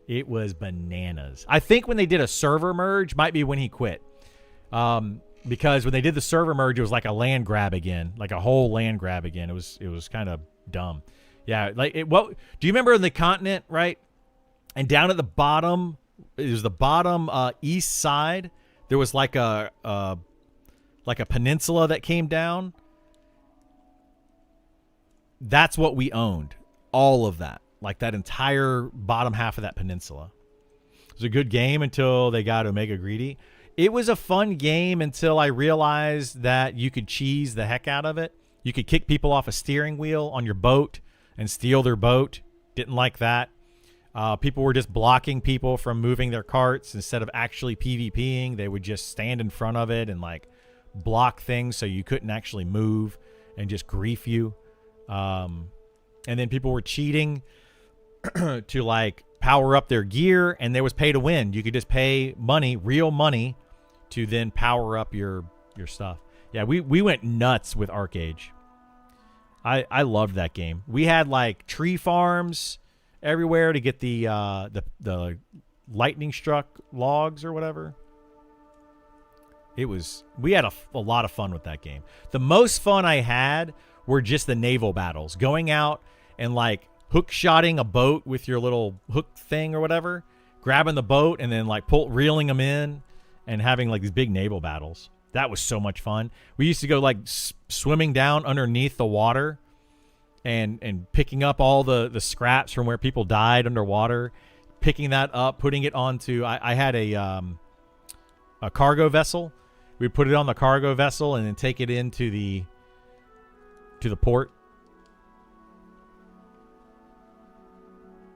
It was bananas. I think when they did a server merge might be when he quit. Because when they did the server merge, it was like a land grab again, like a whole land grab again. It was kind of dumb. Yeah, like do you remember in the continent, right? And down at the bottom, it was the bottom east side. There was like a peninsula that came down. That's what we owned. All of that. Like that entire bottom half of that peninsula. It was a good game until they got Omega Greedy. It was a fun game until I realized that you could cheese the heck out of it. You could kick people off a steering wheel on your boat and steal their boat. Didn't like that. People were just blocking people from moving their carts instead of actually PvPing. They would just stand in front of it and like block things so you couldn't actually move and just grief you. And then people were cheating to like power up their gear, and there was pay to win. You could just pay money, real money, to then power up your stuff. Yeah, we went nuts with Arcade. I loved that game. We had like tree farms everywhere to get the lightning struck logs or whatever. We had a lot of fun with that game. The most fun I had were just the naval battles, going out and like hook shotting a boat with your little hook thing or whatever, grabbing the boat and then like reeling them in and having like these big naval battles. That was so much fun. We used to go like swimming down underneath the water and picking up all the scraps from where people died underwater, picking that up, putting it onto, I had a cargo vessel. We'd put it on the cargo vessel and then take it into the port.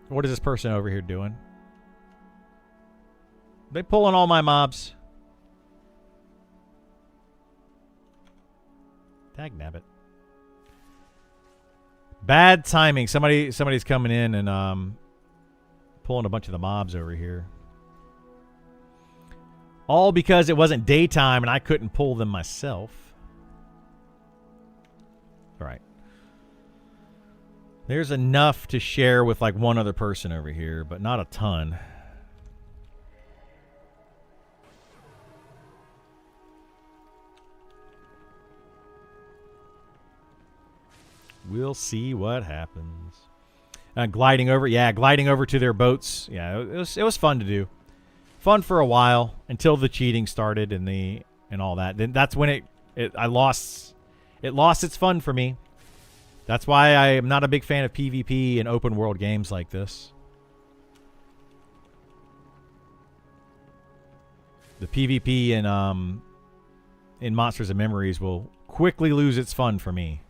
What is this person over here doing? They pulling all my mobs. Tag nabbit. Bad timing. Somebody's coming in and pulling a bunch of the mobs over here. All because it wasn't daytime and I couldn't pull them myself. All right. There's enough to share with like one other person over here, but not a ton. We'll see what happens. Gliding over to their boats. Yeah, it was fun to do. Fun for a while until the cheating started and all that. Then that's when it lost its fun for me. That's why I am not a big fan of PvP and open world games like this. The PvP in Monsters and Memories will quickly lose its fun for me.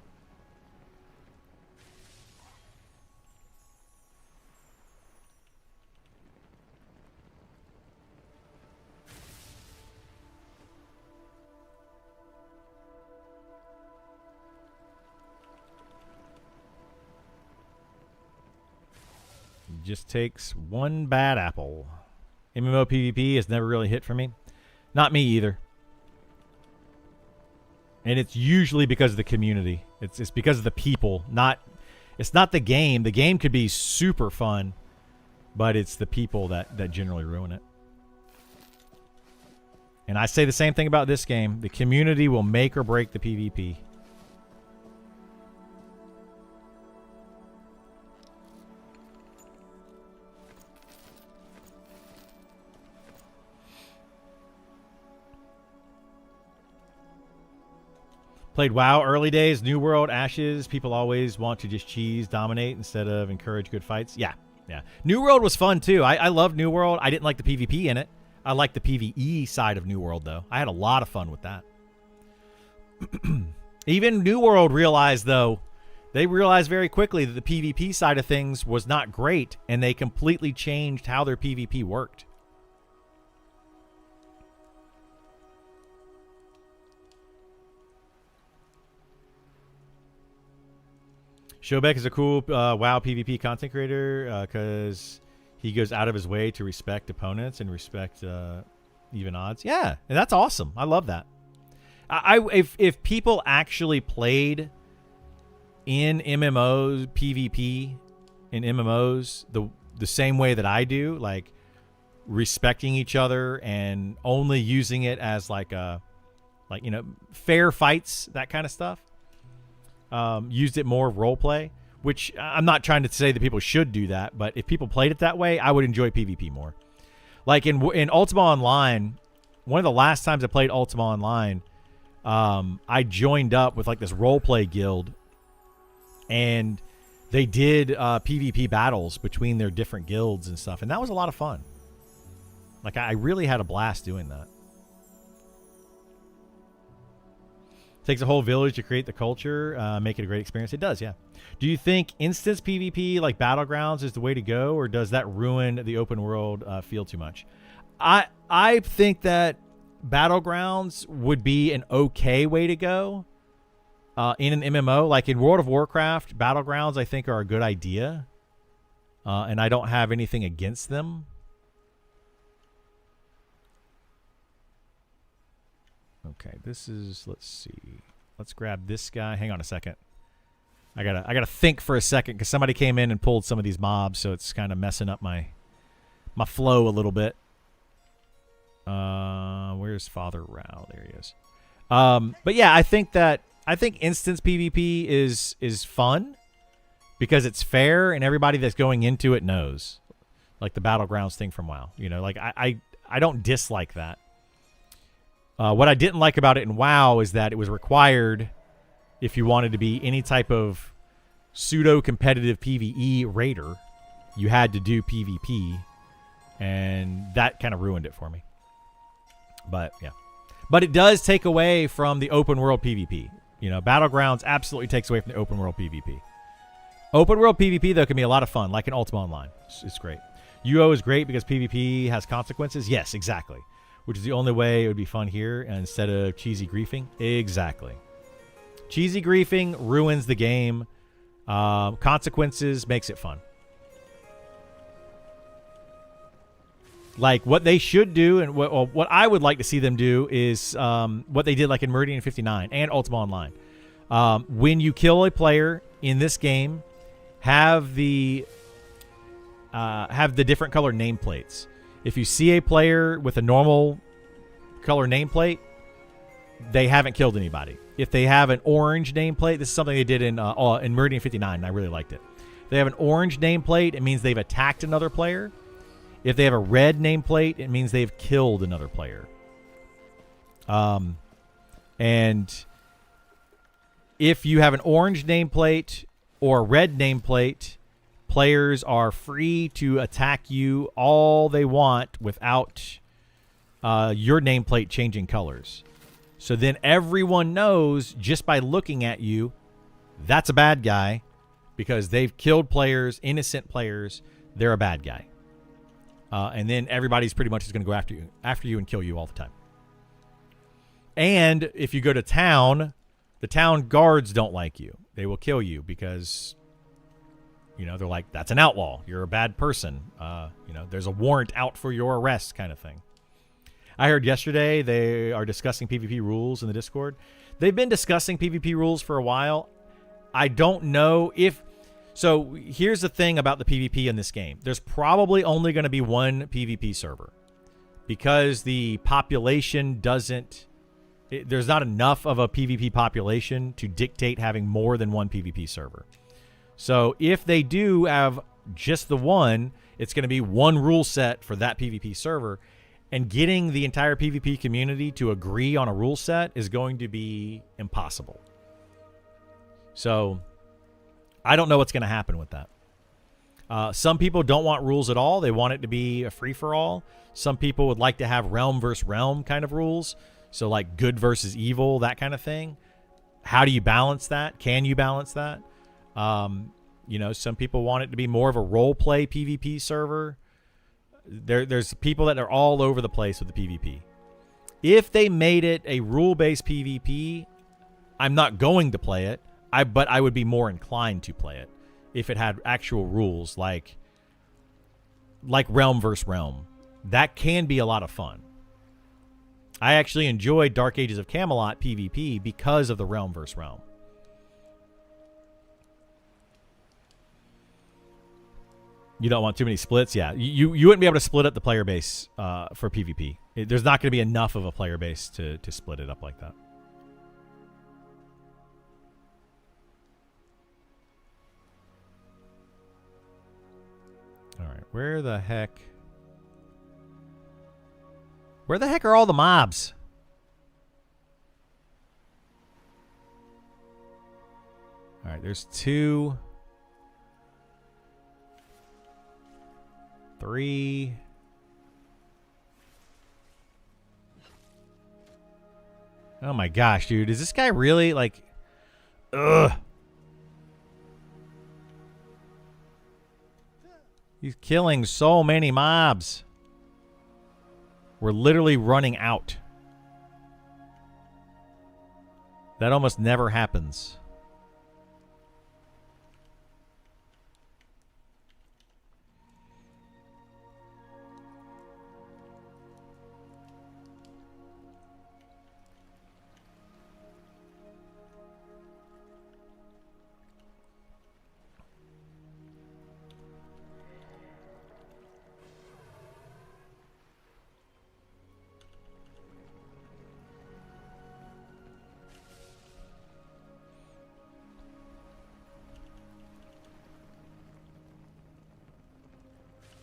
Just takes one bad apple. MMO PvP has never really hit for me. Not me either. And it's usually because of the community. It's because of the people. It's not the game. The game could be super fun, but it's the people that generally ruin it. And I say the same thing about this game. The community will make or break the PvP. Played WoW early days, New World, Ashes. People always want to just cheese, dominate instead of encourage good fights. Yeah. New World was fun too. I loved New World. I didn't like the PvP in it. I liked the PvE side of New World though. I had a lot of fun with that. Even New World realized though, they realized very quickly that the PvP side of things was not great, and they completely changed how their PvP worked. Showbeck is a cool WoW PvP content creator because he goes out of his way to respect opponents and respect even odds. Yeah, and that's awesome. I love that. If people actually played in MMOs, PvP in MMOs the same way that I do, like respecting each other and only using it as like fair fights, that kind of stuff. Used it more role play, which I'm not trying to say that people should do that, but if people played it that way, I would enjoy PvP more. Like in Ultima Online, one of the last times I played Ultima Online, I joined up with like this role play guild, and they did PvP battles between their different guilds and stuff, and that was a lot of fun. Like I really had a blast doing that. Takes a whole village to create the culture, make it a great experience. It does, yeah. Do you think instance PvP like Battlegrounds is the way to go, or does that ruin the open world feel too much? I think that Battlegrounds would be an okay way to go in an MMO. Like in World of Warcraft, Battlegrounds I think are a good idea, and I don't have anything against them. Okay, this is, let's see. Let's grab this guy. Hang on a second. I gotta think for a second because somebody came in and pulled some of these mobs, so it's kind of messing up my flow a little bit. Where's Father Rao? There he is. But yeah, I think instance PvP is fun because it's fair and everybody that's going into it knows. Like the Battlegrounds thing from WoW. You know, like I don't dislike that. What I didn't like about it in WoW is that it was required, if you wanted to be any type of pseudo-competitive PvE raider, you had to do PvP, and that kind of ruined it for me. But, yeah. But it does take away from the open world PvP. You know, Battlegrounds absolutely takes away from the open world PvP. Open world PvP, though, can be a lot of fun, like in Ultima Online. It's great. UO is great because PvP has consequences. Yes, exactly. Which is the only way it would be fun here instead of cheesy griefing. Exactly. Cheesy griefing ruins the game. Consequences makes it fun. Like what they should do, and what I would like to see them do is what they did like in Meridian 59 and Ultima Online. When you kill a player in this game, have the different color nameplates. If you see a player with a normal color nameplate, they haven't killed anybody. If they have an orange nameplate, this is something they did in Meridian 59, and I really liked it. If they have an orange nameplate, it means they've attacked another player. If they have a red nameplate, it means they've killed another player. And if you have an orange nameplate or a red nameplate, players are free to attack you all they want without your nameplate changing colors. So then everyone knows just by looking at you, that's a bad guy because they've killed players, innocent players. They're a bad guy. And then everybody's pretty much just going to go after you and kill you all the time. And if you go to town, the town guards don't like you. They will kill you because, you know, they're like, that's an outlaw. You're a bad person. You know, there's a warrant out for your arrest kind of thing. I heard yesterday they are discussing PvP rules in the Discord. They've been discussing PvP rules for a while. I don't know if... So here's the thing about the PvP in this game. There's probably only going to be one PvP server. Because the population doesn't... there's not enough of a PvP population to dictate having more than one PvP server. So if they do have just the one, it's going to be one rule set for that PvP server. And getting the entire PvP community to agree on a rule set is going to be impossible. So I don't know what's going to happen with that. Some people don't want rules at all. They want it to be a free-for-all. Some people would like to have realm versus realm kind of rules. So like good versus evil, that kind of thing. How do you balance that? Can you balance that? You know, some people want it to be more of a role-play PvP server. There's people that are all over the place with the PvP. If they made it a rule-based PvP, I'm not going to play it. But I would be more inclined to play it if it had actual rules like realm versus realm. That can be a lot of fun. I actually enjoyed Dark Ages of Camelot PvP because of the realm versus realm. You don't want too many splits? Yeah. You wouldn't be able to split up the player base for PvP. There's not going to be enough of a player base to split it up like that. All right. Where the heck are all the mobs? All right. There's 2... 3. Oh my gosh, dude. Is this guy really like... Ugh. He's killing so many mobs. We're literally running out. That almost never happens.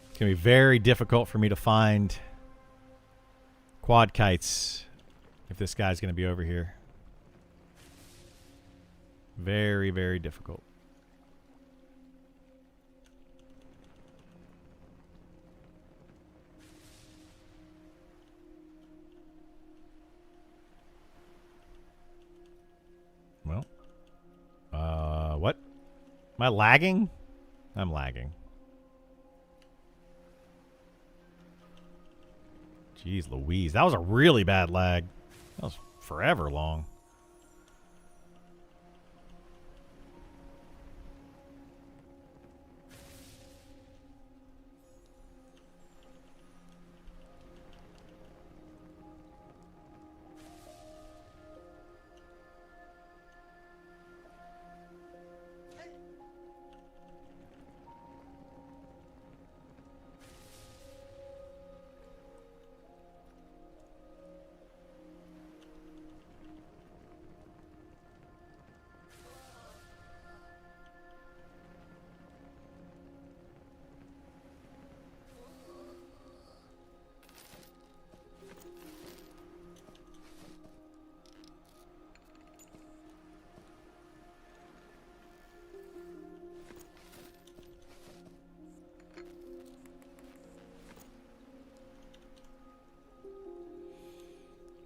It's going to be very difficult for me to find quad kites if this guy's going to be over here. Very, very difficult. Well, what? Am I lagging? I'm lagging. Jeez Louise. That was a really bad lag. That was forever long.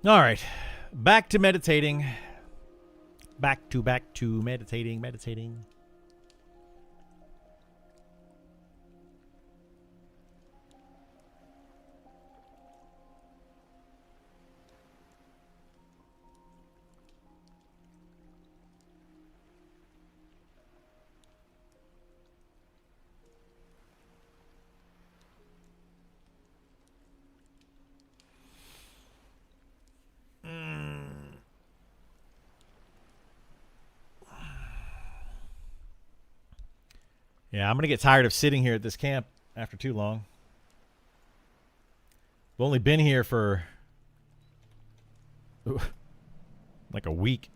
All right, back to meditating. Back to meditating. Yeah, I'm going to get tired of sitting here at this camp after too long. I've only been here for like a week.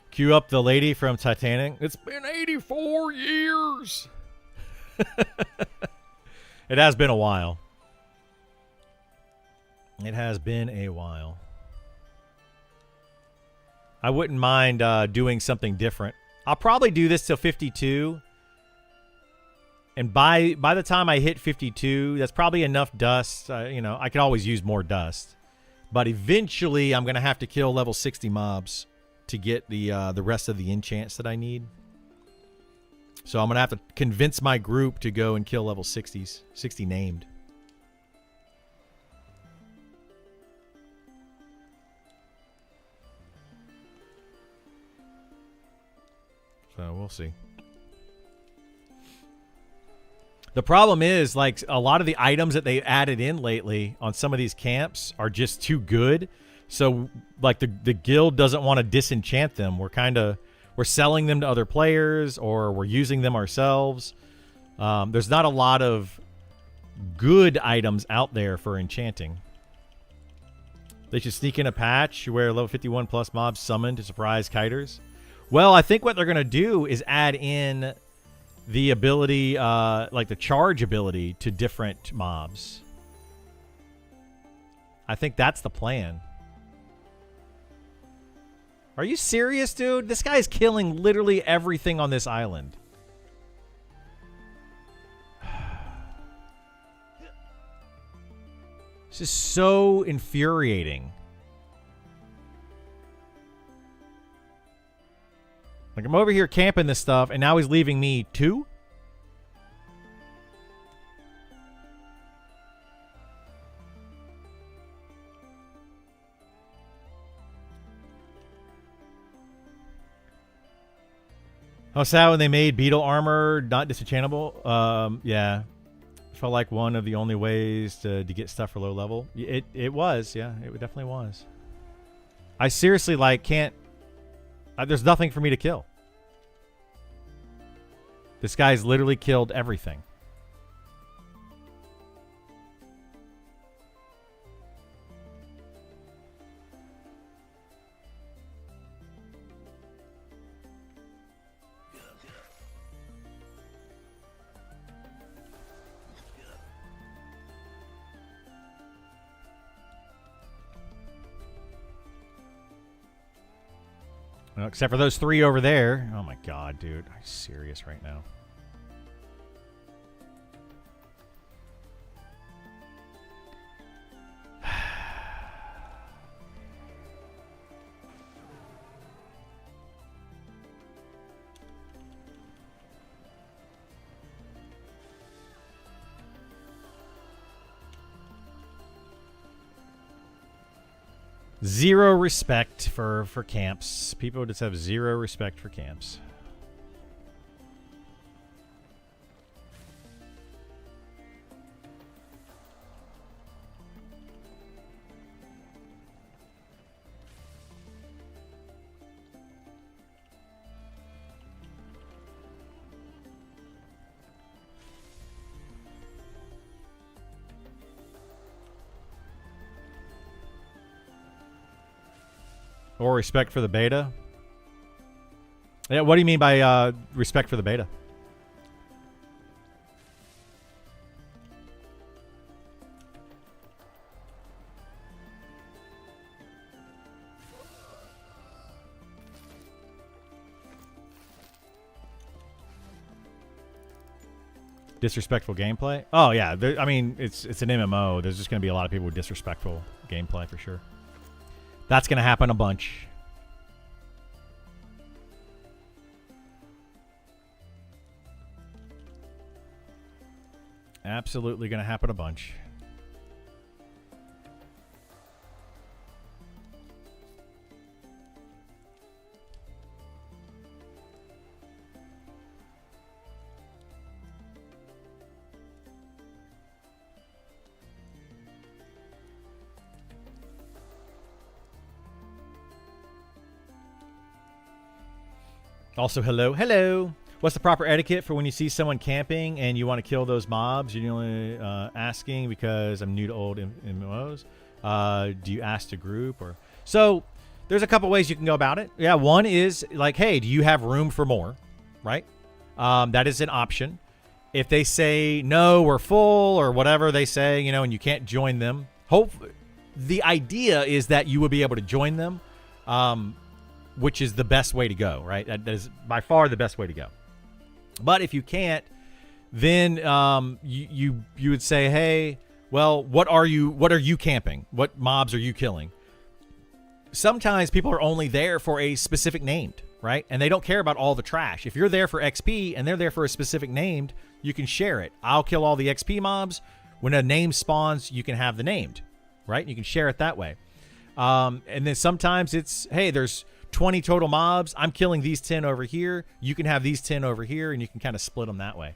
Cue up the lady from Titanic. It's been 84 years. It has been a while. It has been a while. I wouldn't mind doing something different. I'll probably do this till 52. And by the time I hit 52, that's probably enough dust. You know, I could always use more dust. But eventually, I'm going to have to kill level 60 mobs to get the rest of the enchants that I need. So I'm going to have to convince my group to go and kill level 60s. 60 named. So we'll see. The problem is, like, a lot of the items that they added in lately on some of these camps are just too good. So, like, the guild doesn't want to disenchant them. We're selling them to other players, or we're using them ourselves. There's not a lot of good items out there for enchanting. They should sneak in a patch where level 51 plus mobs summon to surprise kiters. Well, I think what they're going to do is add in the ability, like the charge ability to different mobs. I think that's the plan. Are you serious, dude? This guy's killing literally everything on this island. This is so infuriating. Like, I'm over here camping this stuff, and now he's leaving me 2? How sad when they made beetle armor not disenchantable. Yeah. Felt like one of the only ways to get stuff for low level. It was, yeah. It definitely was. I seriously, like, can't... there's nothing for me to kill. This guy's literally killed everything. Well, except for those 3 over there. Oh my god, dude. I'm serious right now. Zero respect for camps. People just have zero respect for camps. Or respect for the beta? Yeah, what do you mean by respect for the beta? Disrespectful gameplay? Oh, yeah. I mean, it's an MMO. There's just going to be a lot of people with disrespectful gameplay for sure. That's going to happen a bunch. Absolutely going to happen a bunch. Also, hello. Hello. What's the proper etiquette for when you see someone camping and you want to kill those mobs? You're only asking because I'm new to old MMOs. Do you ask the group? Or so there's a couple ways you can go about it. Yeah, one is like, hey, do you have room for more? Right? That is an option. If they say no, we're full, or whatever they say, you know, and you can't join them. The idea is that you will be able to join them. Which is the best way to go, right? That is by far the best way to go. But if you can't, then you would say, hey, well, what are you camping? What mobs are you killing? Sometimes people are only there for a specific named, right? And they don't care about all the trash. If you're there for XP and they're there for a specific named, you can share it. I'll kill all the XP mobs. When a name spawns, you can have the named, right? You can share it that way. And then sometimes it's, hey, there's 20 total mobs. I'm killing these 10 over here. You can have these 10 over here, and you can kind of split them that way.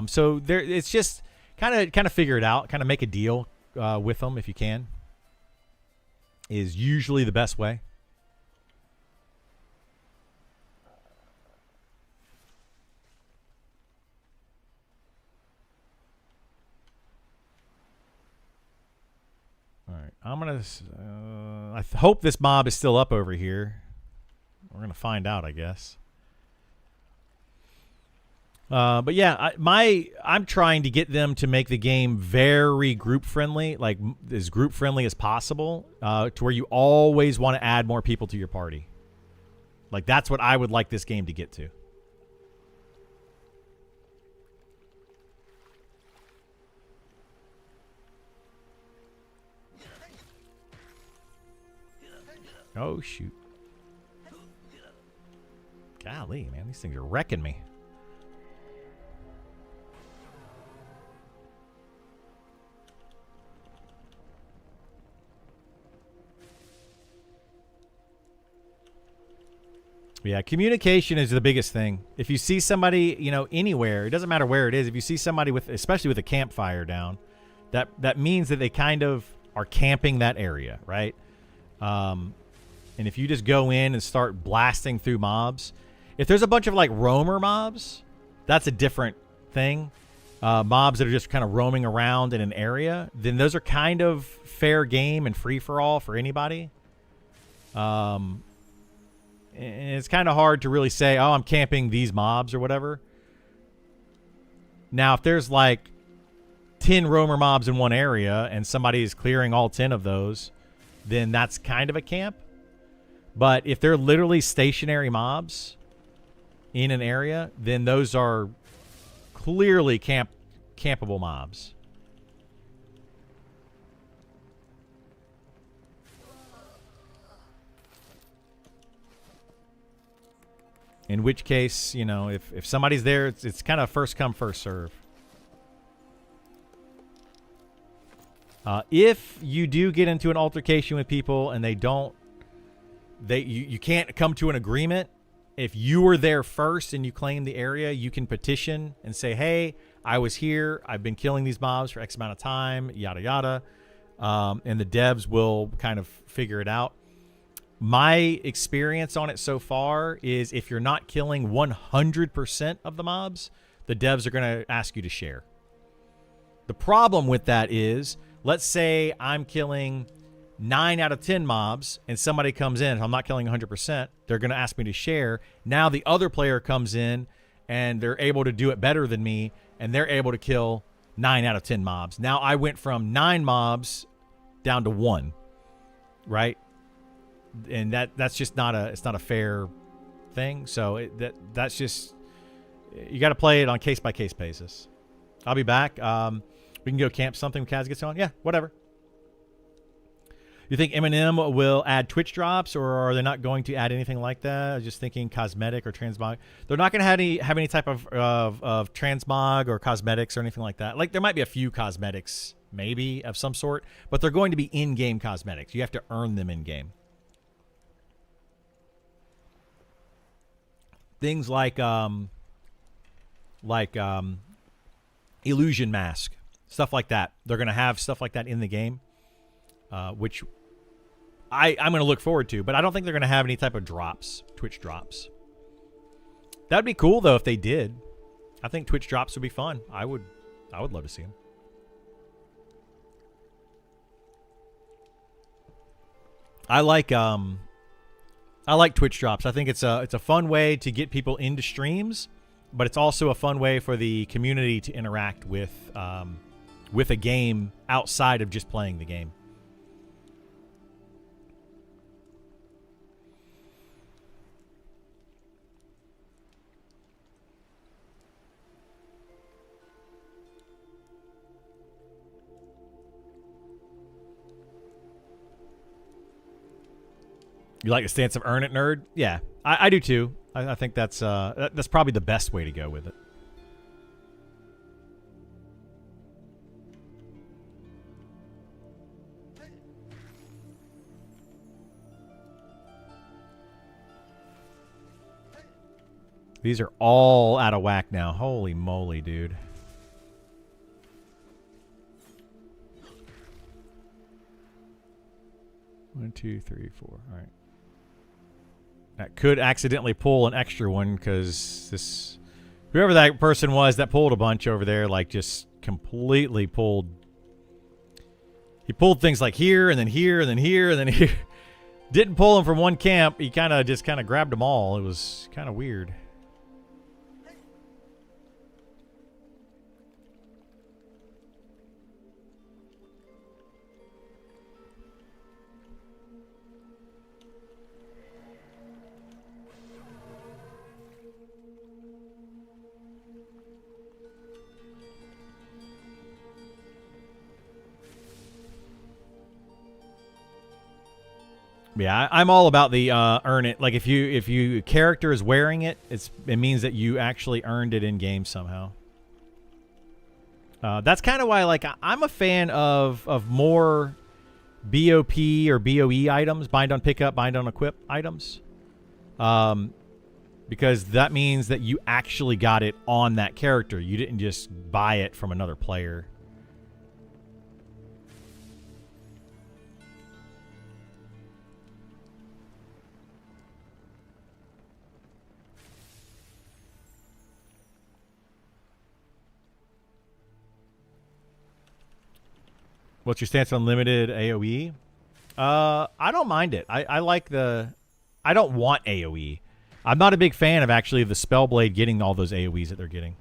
So there, it's just kind of figure it out. Kind of make a deal with them if you can. Is usually the best way. All right, I'm gonna. I hope this mob is still up over here. We're gonna find out, I guess. But yeah, I'm trying to get them to make the game very group friendly, like as group friendly as possible, to where you always want to add more people to your party. Like that's what I would like this game to get to. Oh, shoot. Golly, man. These things are wrecking me. Yeah, communication is the biggest thing. If you see somebody, you know, anywhere, it doesn't matter where it is. If you see somebody with, especially with a campfire down, that means that they kind of are camping that area, right? And if you just go in and start blasting through mobs, if there's a bunch of like roamer mobs, that's a different thing. Mobs that are just kind of roaming around in an area, then those are kind of fair game and free for all for anybody. And it's kind of hard to really say, oh, I'm camping these mobs or whatever. Now, if there's like 10 roamer mobs in one area and somebody is clearing all 10 of those, then that's kind of a camp. But if they're literally stationary mobs in an area, then those are clearly campable mobs. In which case, you know, if somebody's there, it's kind of first come, first serve. If you do get into an altercation with people and you can't come to an agreement, if you were there first and you claim the area, you can petition and say, hey, I was here. I've been killing these mobs for X amount of time, yada, yada. And the devs will kind of figure it out. My experience on it so far is if you're not killing 100% of the mobs, the devs are going to ask you to share. The problem with that is, let's say I'm killing 9 out of 10 mobs and somebody comes in, if I'm not killing 100%, they're going to ask me to share. Now the other player comes in and they're able to do it better than me and they're able to kill 9 out of 10 mobs. Now I went from 9 mobs down to 1, right? And that's just not a fair thing. So that's just, you got to play it on case by case basis. I'll be back. We can go camp something when Kaz gets on. Yeah, whatever. You think MnM will add Twitch drops, or are they not going to add anything like that? I was just thinking cosmetic or transmog. They're not going to have any type of transmog or cosmetics or anything like that. Like, there might be a few cosmetics, maybe, of some sort, but they're going to be in-game cosmetics. You have to earn them in-game. Things like illusion mask, stuff like that. They're going to have stuff like that in the game, which I'm going to look forward to, but I don't think they're going to have any type of drops, Twitch drops. That'd be cool though if they did. I think Twitch drops would be fun. I would love to see them. I like Twitch drops. I think it's a fun way to get people into streams, but it's also a fun way for the community to interact with a game outside of just playing the game. You like the stance of earn it, nerd? Yeah, I do too. I think that's probably the best way to go with it. These are all out of whack now. Holy moly, dude. One, two, three, four. All right. That could accidentally pull an extra one because whoever that person was that pulled a bunch over there, like, just completely pulled. He pulled things like here and then here and then here and then here. Didn't pull them from one camp. He kind of grabbed them all. It was kind of weird. Yeah, I'm all about the earn it. Like, if you character is wearing it, it means that you actually earned it in game somehow. That's kind of why, like, I'm a fan of more BOP or BOE items, bind on pickup, bind on equip items, because that means that you actually got it on that character. You didn't just buy it from another player. What's your stance on limited AoE? I don't mind it. I like the... I don't want AoE. I'm not a big fan of actually the Spellblade getting all those AoEs that they're getting.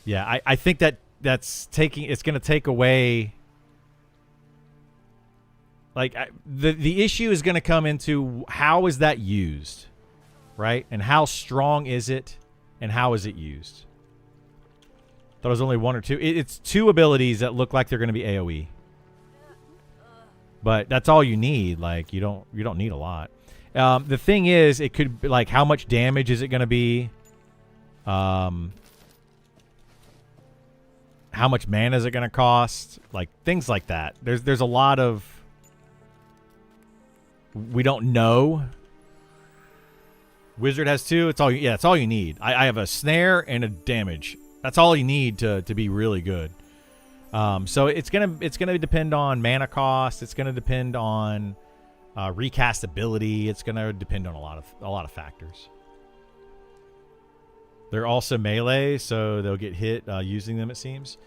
Yeah, I think that's taking... It's going to take away... Like, the issue is going to come into how is that used, right? And how strong is it, and how is it used? Thought it was only one or two. It's two abilities that look like they're going to be AoE, but that's all you need. Like, you don't need a lot. The thing is, it could be like, how much damage is it going to be? How much mana is it going to cost? Like, things like that. There's a lot of we don't know. Wizard has two. It's all you need. I have a snare and a damage. That's all you need to be really good. So it's gonna depend on mana cost. It's gonna depend on recastability. It's gonna depend on a lot of factors. They're also melee, so they'll get hit using them. It seems.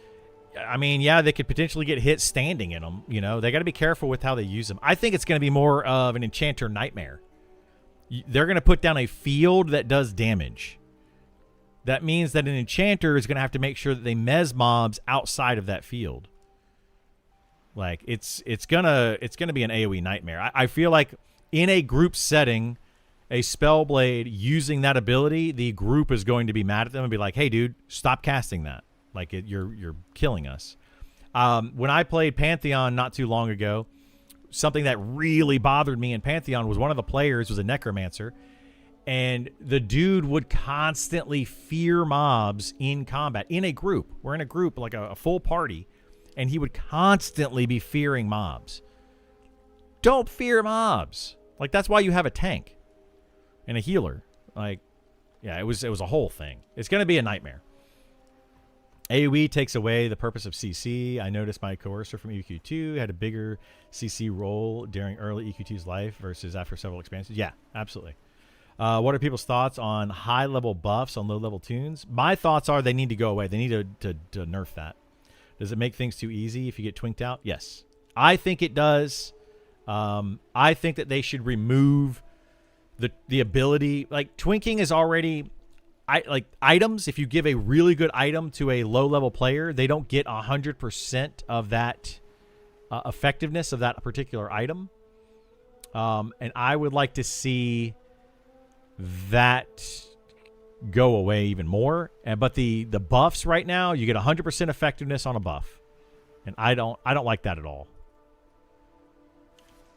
I mean, yeah, they could potentially get hit standing in them. You know, they got to be careful with how they use them. I think it's going to be more of an enchanter nightmare. They're going to put down a field that does damage. That means that an enchanter is going to have to make sure that they mez mobs outside of that field. Like, it's gonna be an AoE nightmare. I feel like in a group setting, a Spellblade using that ability, the group is going to be mad at them and be like, "Hey, dude, stop casting that! Like, you're killing us." When I played Pantheon not too long ago, something that really bothered me in Pantheon was one of the players was a necromancer, and the dude would constantly fear mobs in combat in a group. We're in a group, like a full party, and he would constantly be fearing mobs. Don't fear mobs. Like, that's why you have a tank and a healer. Like, yeah, it was a whole thing. It's going to be a nightmare. AoE takes away the purpose of CC. I noticed my coercer from EQ2 had a bigger CC role during early EQ2's life versus after several expansions. Yeah, absolutely. What are people's thoughts on high-level buffs on low-level tunes? My thoughts are they need to go away. They need to nerf that. Does it make things too easy if you get twinked out? Yes. I think it does. I think that they should remove the ability. Like, twinking is already... like items, if you give a really good item to a low-level player, they don't get 100% of that effectiveness of that particular item. And I would like to see that go away even more. But the buffs right now, you get 100% effectiveness on a buff, and I don't like that at all.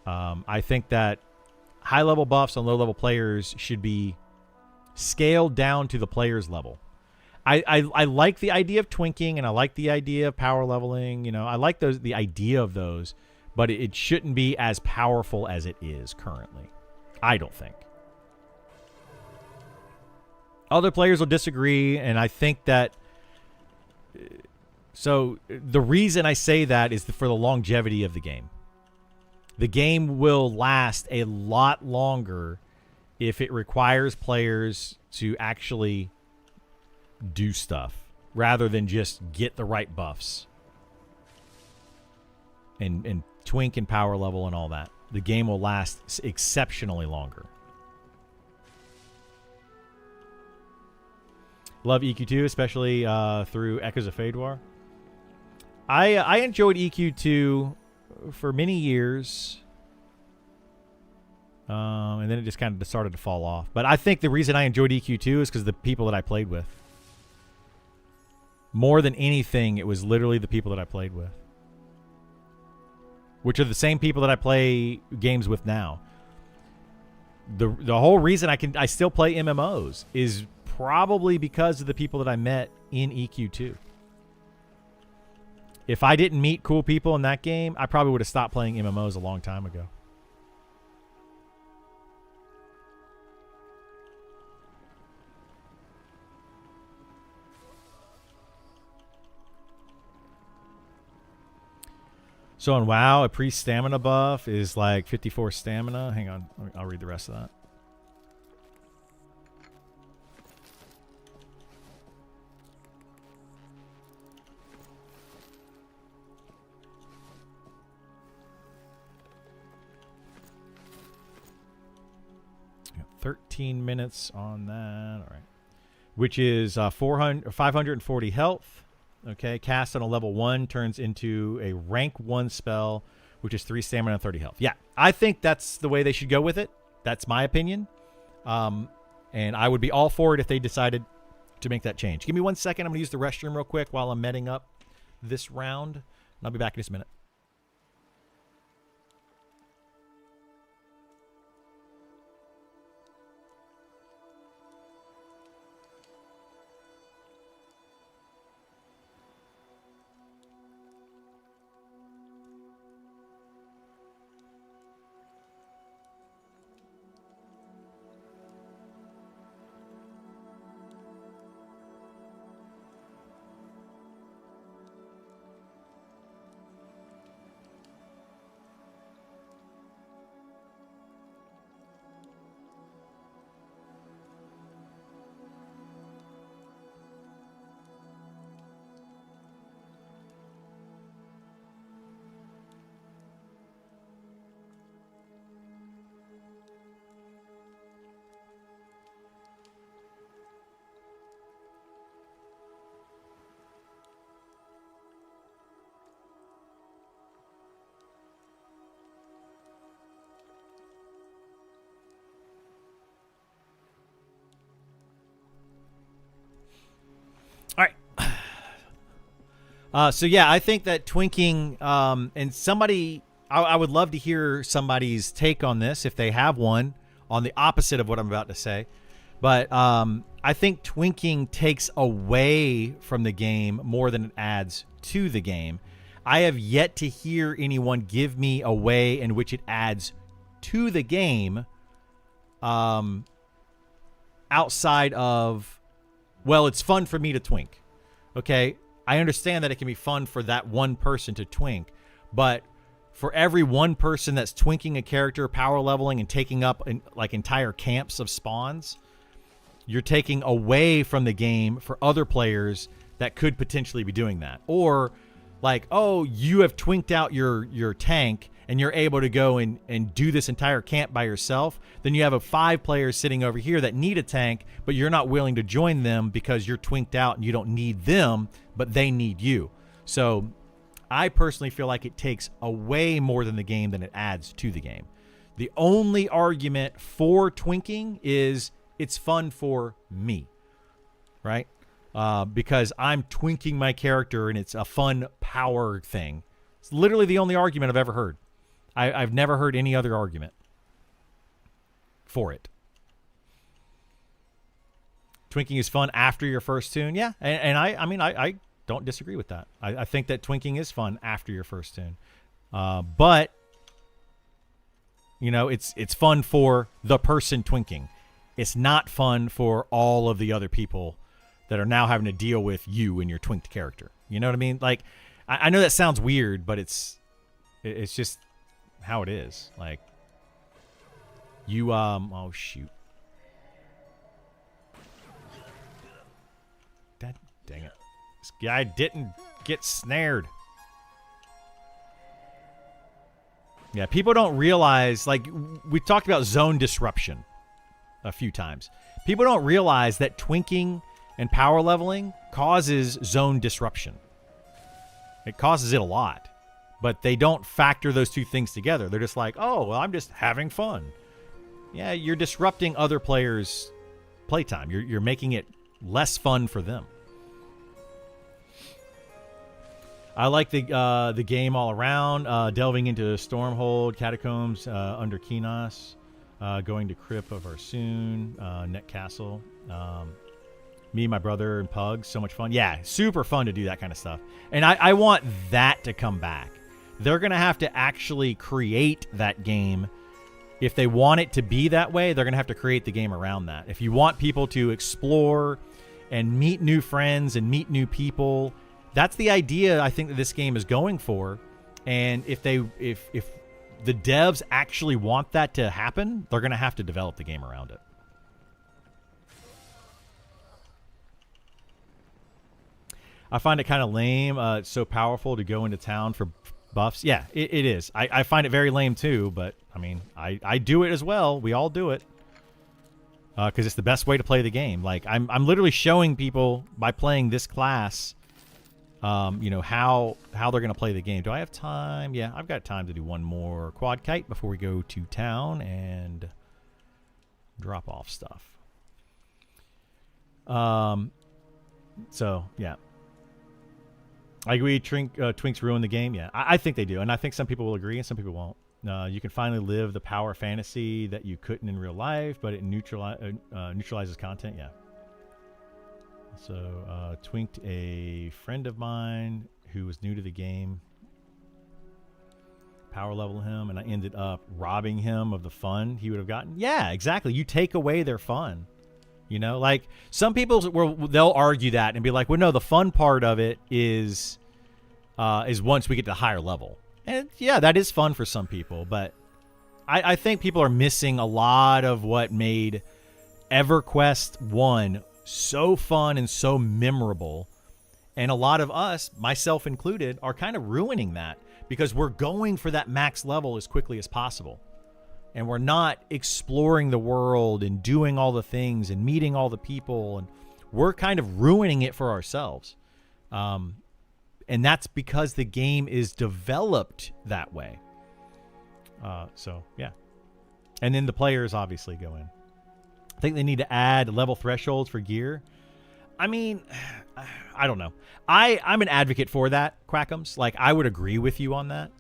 I think that high-level buffs on low-level players should be scaled down to the player's level. I like the idea of twinking, and I like the idea of power leveling. You know, I like the idea of those, but it shouldn't be as powerful as it is currently. I don't think. Other players will disagree, and I think that... So the reason I say that is for the longevity of the game. The game will last a lot longer if it requires players to actually do stuff rather than just get the right buffs and twink and power level and all that. The game will last exceptionally longer. Love EQ2, especially through Echoes of Fedwar. I enjoyed EQ2 for many years. And then it just kind of started to fall off. But I think the reason I enjoyed EQ2 is because of the people that I played with. More than anything, it was literally the people that I played with. Which are the same people that I play games with now. The whole reason I still play MMOs is probably because of the people that I met in EQ2. If I didn't meet cool people in that game, I probably would have stopped playing MMOs a long time ago. So on WoW, a priest stamina buff is like 54 stamina. Hang on, I'll read the rest of that. Got 13 minutes on that. All right, which is 540 health. Okay, cast on a level 1 turns into a rank 1 spell, which is 3 stamina and 30 health. Yeah, I think that's the way they should go with it. That's my opinion. And I would be all for it if they decided to make that change. Give me 1 second. I'm going to use the restroom real quick while I'm meting up this round. And I'll be back in just a minute. So yeah, I think that twinking, and somebody, I would love to hear somebody's take on this if they have one on the opposite of what I'm about to say. But I think twinking takes away from the game more than it adds to the game. I have yet to hear anyone give me a way in which it adds to the game, outside of, well, it's fun for me to twink. Okay, I understand that it can be fun for that one person to twink, but for every one person that's twinking a character, power leveling, and taking up like entire camps of spawns, you're taking away from the game for other players that could potentially be doing that. Or like, oh, you have twinked out your tank and you're able to go and do this entire camp by yourself. Then you have 5 players sitting over here that need a tank, but you're not willing to join them because you're twinked out and you don't need them, but they need you. So I personally feel like it takes away more than the game than it adds to the game. The only argument for twinking is it's fun for me, right? Because I'm twinking my character and it's a fun power thing. It's literally the only argument I've ever heard. I've never heard any other argument for it. Twinking is fun after your first tune. Yeah, and I don't disagree with that. I think that twinking is fun after your first tune. But, you know, it's fun for the person twinking. It's not fun for all of the other people that are now having to deal with you and your twinked character. You know what I mean? Like, I know that sounds weird, but it's just how it is. Like, you, oh, shoot. God dang it. This guy didn't get snared. Yeah, people don't realize, like, we talked about zone disruption a few times. People don't realize that twinking and power leveling causes zone disruption. It causes it a lot, but they don't factor those two things together. They're just like, oh, well, I'm just having fun. Yeah, you're disrupting other players' playtime. You're making it less fun for them. I like the game all around, delving into Stormhold, Catacombs, under Kinos, going to Crypt of Arsoon, Net Castle. Me, my brother, and Pug, so much fun. Yeah, super fun to do that kind of stuff. And I want that to come back. They're going to have to actually create that game. If they want it to be that way, they're going to have to create the game around that. If you want people to explore and meet new friends and meet new people, that's the idea I think that this game is going for. And if the devs actually want that to happen, they're going to have to develop the game around it. I find it kind of lame. It's so powerful to go into town for buffs. Yeah, it is. I find it very lame too, but I mean, I do it as well. We all do it. Because it's the best way to play the game. Like, I'm literally showing people by playing this class, you know, how they're going to play the game. Do I have time? Yeah, I've got time to do one more quad kite before we go to town and drop off stuff. So, yeah. I agree, twinks ruin the game. Yeah, I think they do. And I think some people will agree and some people won't. You can finally live the power fantasy that you couldn't in real life, but it neutralizes content. Yeah. So, twinked a friend of mine who was new to the game. Power level him, and I ended up robbing him of the fun he would have gotten. Yeah, exactly. You take away their fun. You know, like some people they'll argue that and be like, well, no, the fun part of it is once we get to higher level. And yeah, that is fun for some people, but I think people are missing a lot of what made EverQuest 1 so fun and so memorable. And a lot of us, myself included, are kind of ruining that because we're going for that max level as quickly as possible. And we're not exploring the world and doing all the things and meeting all the people. And we're kind of ruining it for ourselves. And that's because the game is developed that way. So, yeah. And then the players obviously go in. I think they need to add level thresholds for gear. I mean, I don't know. I'm an advocate for that, Quackums. Like, I would agree with you on that.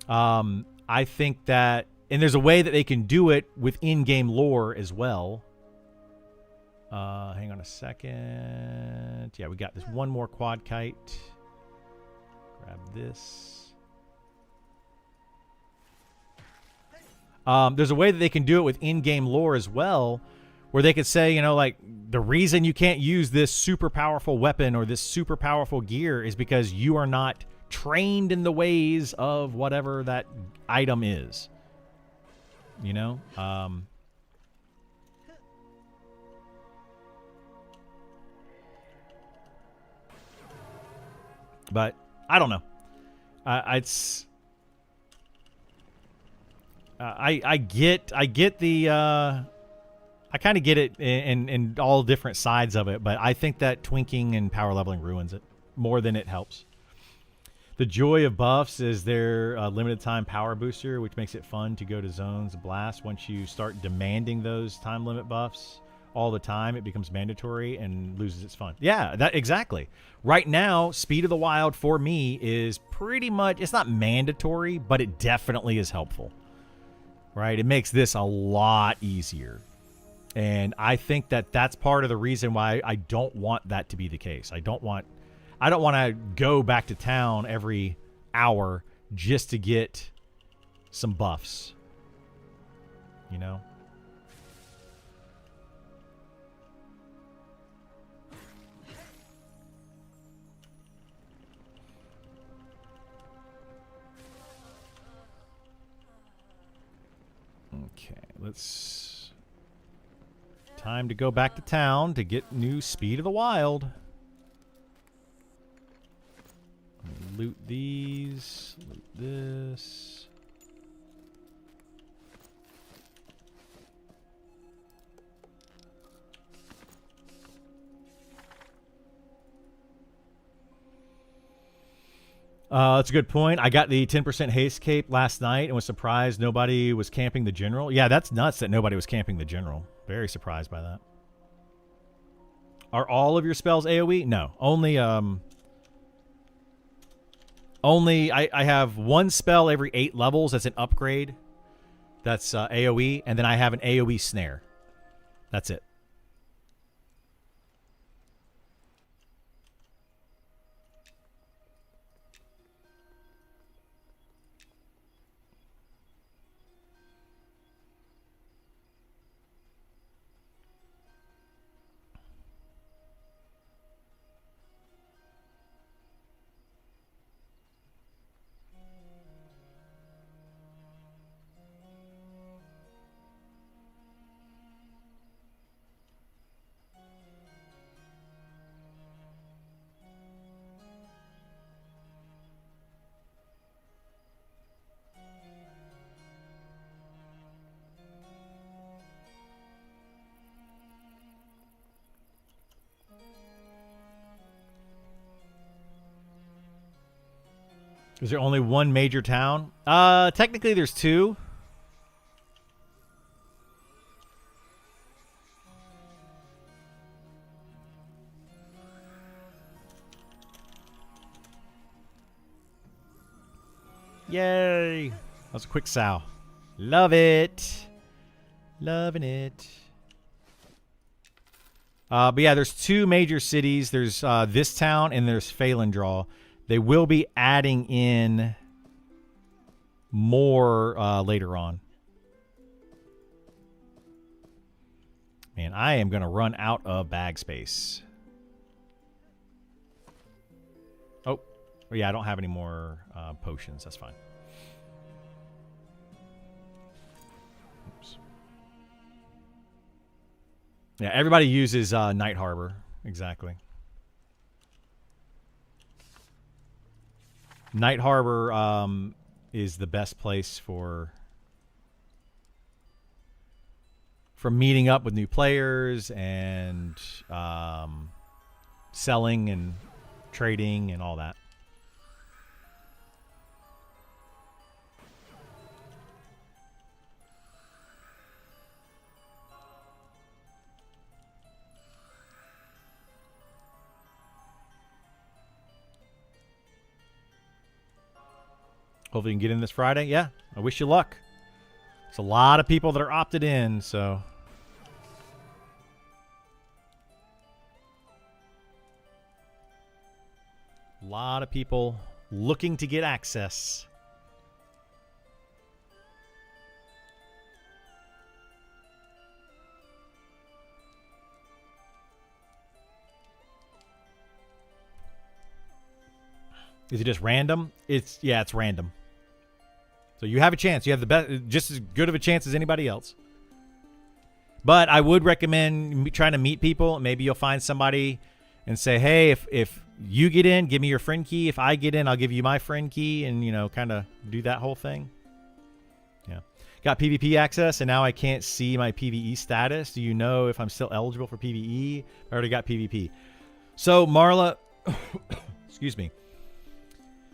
I think that, and there's a way that they can do it with in-game lore as well. Hang on a second. Yeah, we got this one more quad kite. Grab this. There's a way that they can do it with in-game lore as well, where they could say, you know, like, the reason you can't use this super powerful weapon or this super powerful gear is because you are not trained in the ways of whatever that item is. You know? But I don't know. It's I get the I kind of get it in all different sides of it, but I think that twinking and power leveling ruins it more than it helps. The joy of buffs is their limited time power booster, which makes it fun to go to zones and blast. Once you start demanding those time limit buffs all the time, it becomes mandatory and loses its fun. Yeah, that exactly. Right now, Speed of the Wild for me is pretty much, it's not mandatory, but it definitely is helpful. Right? It makes this a lot easier. And I think that that's part of the reason why I don't want that to be the case. I don't want to go back to town every hour just to get some buffs. You know? Okay, let's... Time to go back to town to get new Speed of the Wild. Loot these. Loot this. That's a good point. I got the 10% haste cape last night and was surprised nobody was camping the general. Yeah, that's nuts that nobody was camping the general. Very surprised by that. Are all of your spells AoE? No. Only I have one spell every 8 levels that's an upgrade. That's AoE, and then I have an AoE snare. That's it. Is there only one major town? Technically there's 2. Yay! That was a quick sow. Love it. Loving it. But yeah, there's 2 major cities. There's this town and there's Phalandraw. They will be adding in more later on. Man, I am going to run out of bag space. Oh, yeah, I don't have any more potions. That's fine. Oops. Yeah, everybody uses Night Harbor. Exactly. Night Harbor is the best place for meeting up with new players and selling and trading and all that. Hopefully you can get in this Friday. Yeah, I wish you luck. There's a lot of people that are opted in, so. A lot of people looking to get access. Is it just random? It's random. So you have a chance. You have the best, just as good of a chance as anybody else. But I would recommend trying to meet people. Maybe you'll find somebody and say, hey, if you get in, give me your friend key. If I get in, I'll give you my friend key, and, you know, kind of do that whole thing. Yeah. Got PvP access, and now I can't see my PvE status. Do you know if I'm still eligible for PvE? I already got PvP. So, Marla, excuse me.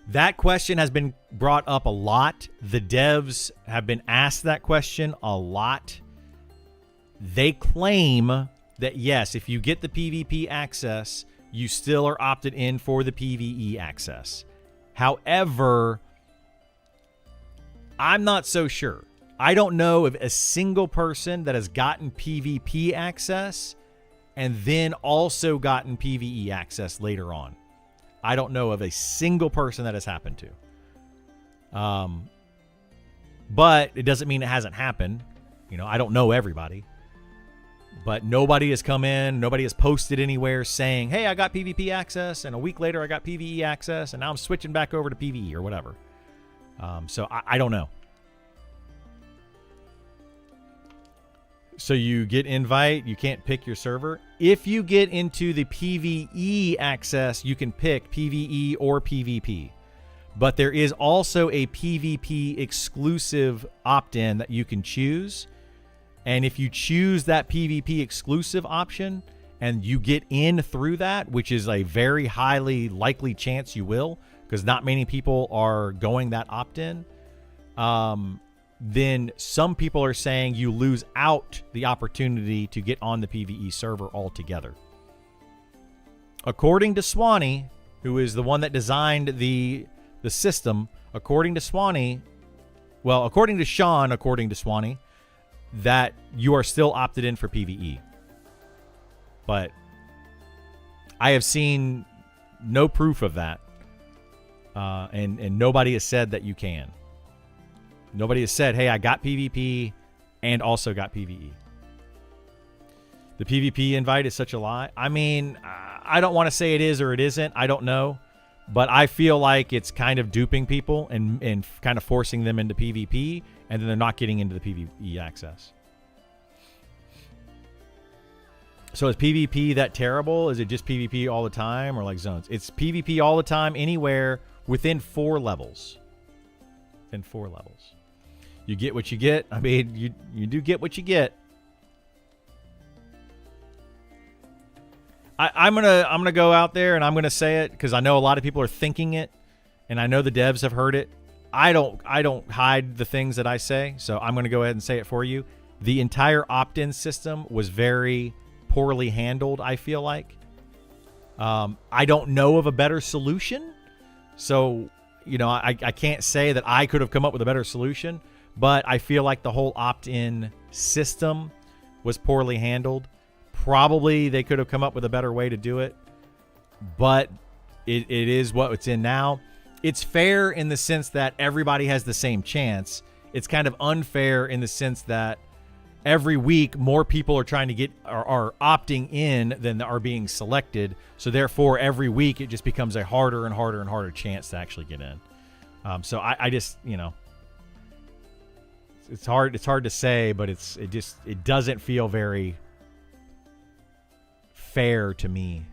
That question has been brought up a lot. The devs have been asked that question a lot. They claim that, yes, if you get the PvP access, you still are opted in for the PvE access. However, I'm not so sure. I don't know of a single person that has gotten PvP access and then also gotten PvE access later on. I don't know of a single person that has happened to. But it doesn't mean it hasn't happened. You know, I don't know everybody. But nobody has come in. Nobody has posted anywhere saying, hey, I got PvP access, and a week later I got PvE access, and now I'm switching back over to PvE or whatever. So I don't know. So you get invite, you can't pick your server. If you get into the PvE access, you can pick PvE or PvP. But there is also a PvP exclusive opt-in that you can choose. And if you choose that PvP exclusive option and you get in through that, which is a very highly likely chance you will, because not many people are going that opt-in, then some people are saying you lose out the opportunity to get on the PvE server altogether. According to Swanee, who is the one that designed the system, according to Sean, according to Swanee, that you are still opted in for PvE. But I have seen no proof of that. And nobody has said that you can. Nobody has said, hey, I got PvP and also got PvE. The PvP invite is such a lie. I mean, I don't want to say it is or it isn't. I don't know. But I feel like it's kind of duping people and kind of forcing them into PvP, and then they're not getting into the PvE access. So is PvP that terrible? Is it just PvP all the time, or like zones? It's PvP all the time, anywhere within 4 levels. Within 4 levels. You get what you get. I mean, you do get what you get. I'm gonna go out there and I'm gonna say it because I know a lot of people are thinking it, and I know the devs have heard it. I don't hide the things that I say, so I'm gonna go ahead and say it for you. The entire opt-in system was very poorly handled, I feel like. I don't know of a better solution, so you know I can't say that I could have come up with a better solution, but I feel like the whole opt-in system was poorly handled. Probably they could have come up with a better way to do it, but it is what it's in now. It's fair in the sense that everybody has the same chance. It's kind of unfair in the sense that every week more people are trying to get are opting in than are being selected. So therefore, every week it just becomes a harder and harder and harder chance to actually get in. So I just, you know, it's hard to say, but it doesn't feel very fair to me.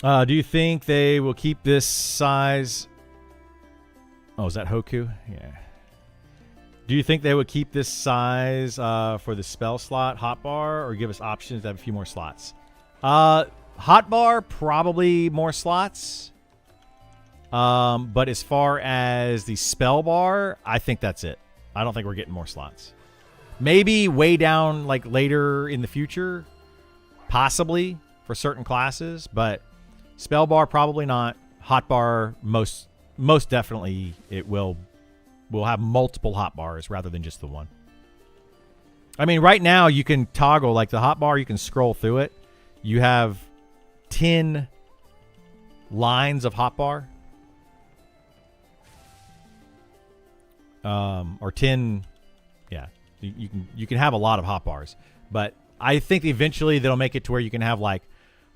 Do you think they will keep this size? Oh, is that Hoku? Yeah. Do you think they would keep this size for the spell slot hotbar, or give us options to have a few more slots? Hotbar, probably more slots. But as far as the spell bar, I think that's it. I don't think we're getting more slots. Maybe way down, like later in the future, possibly for certain classes, but spell bar probably not. Hotbar, most definitely it will. We'll have multiple hotbars rather than just the one. I mean, right now you can toggle, like the hotbar, you can scroll through it. You have 10 lines of hotbar. Or 10, yeah. You can have a lot of hotbars. But I think eventually they'll make it to where you can have like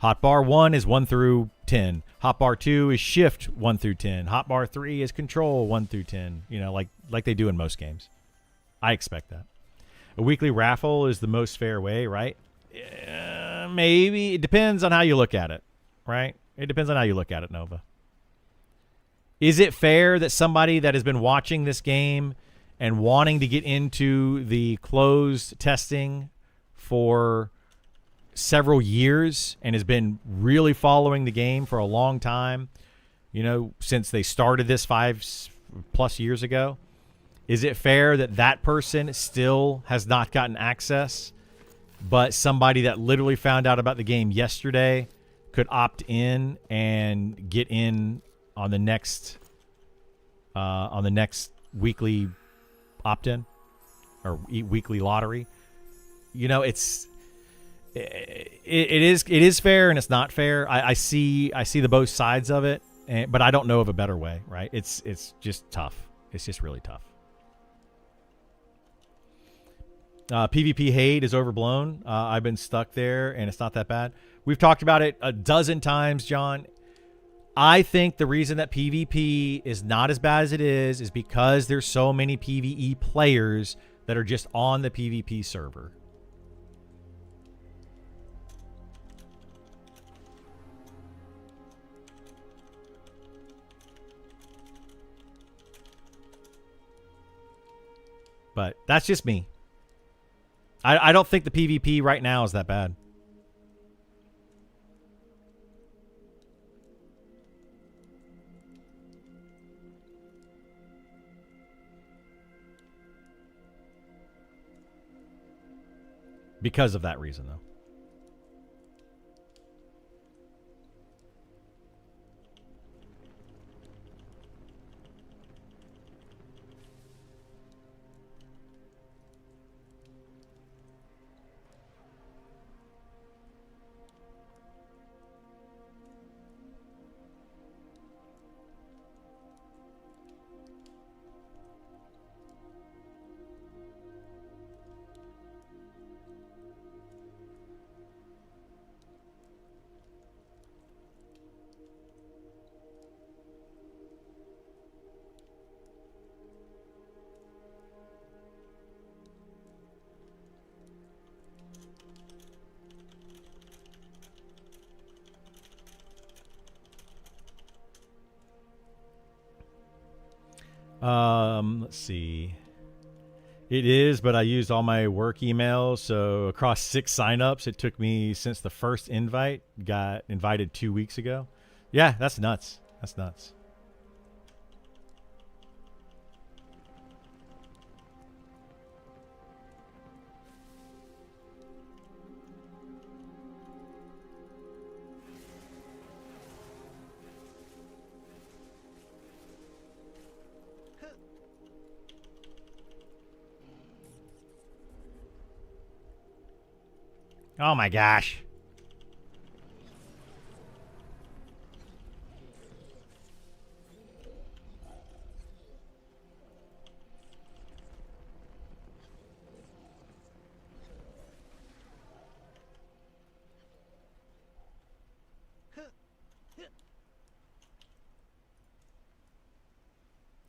hotbar 1 is 1 through 10. Hotbar 2 is shift 1 through 10. Hotbar 3 is control 1 through 10. You know, like they do in most games. I expect that. A weekly raffle is the most fair way, right? Maybe. It depends on how you look at it, right? It depends on how you look at it, Nova. Is it fair that somebody that has been watching this game and wanting to get into the closed testing for several years and has been really following the game for a long time, you know, since they started this 5+ years ago, is it fair that that person still has not gotten access, but somebody that literally found out about the game yesterday could opt in and get in on the next weekly opt-in or weekly lottery? You know, it is fair and it's not fair. I see the both sides of it, but I don't know of a better way, right? It's just tough. It's just really tough. PvP hate is overblown. I've been stuck there and it's not that bad. We've talked about it a dozen times, John. I think the reason that PvP is not as bad as it is because there's so many PvE players that are just on the PvP server. But that's just me. I don't think the PvP right now is that bad. Because of that reason, though. Let's see. It is, but I used all my work emails, so across 6 signups, it took me since the first invite. Got invited 2 weeks ago. Yeah, that's nuts. That's nuts. Oh my gosh.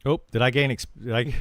Oh, did I gain did I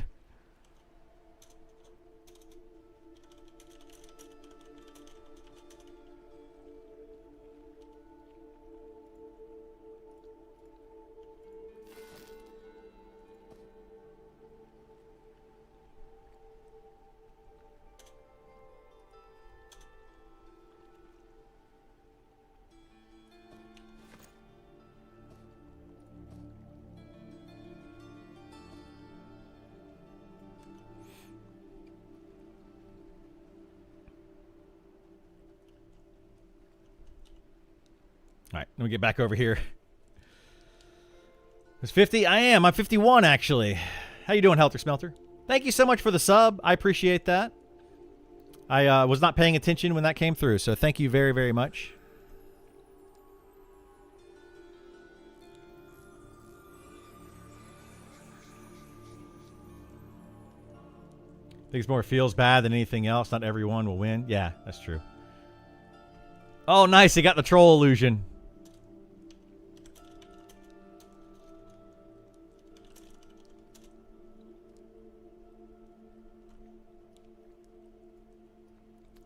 Let me get back over here. It's 50? I am. I'm 51, actually. How you doing, Helter Smelter? Thank you so much for the sub. I appreciate that. I was not paying attention when that came through, so thank you very, very much. Things more feels bad than anything else. Not everyone will win. Yeah, that's true. Oh, nice. He got the troll illusion.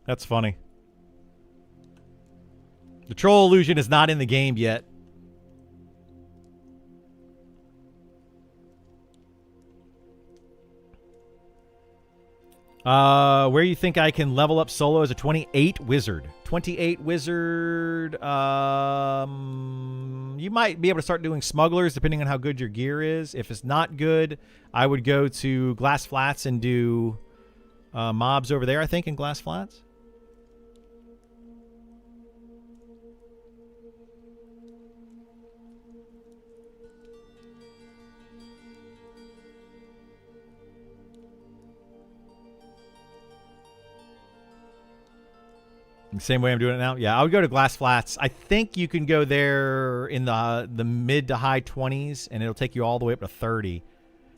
That's funny. The troll illusion is not in the game yet. Where you think I can level up solo as a 28 wizard? 28 wizard. You might be able to start doing smugglers depending on how good your gear is. If it's not good, I would go to Glass Flats and do mobs over there, I think, in Glass Flats. The same way I'm doing it now? Yeah, I would go to Glass Flats. I think you can go there in the mid to high 20s, and it'll take you all the way up to 30.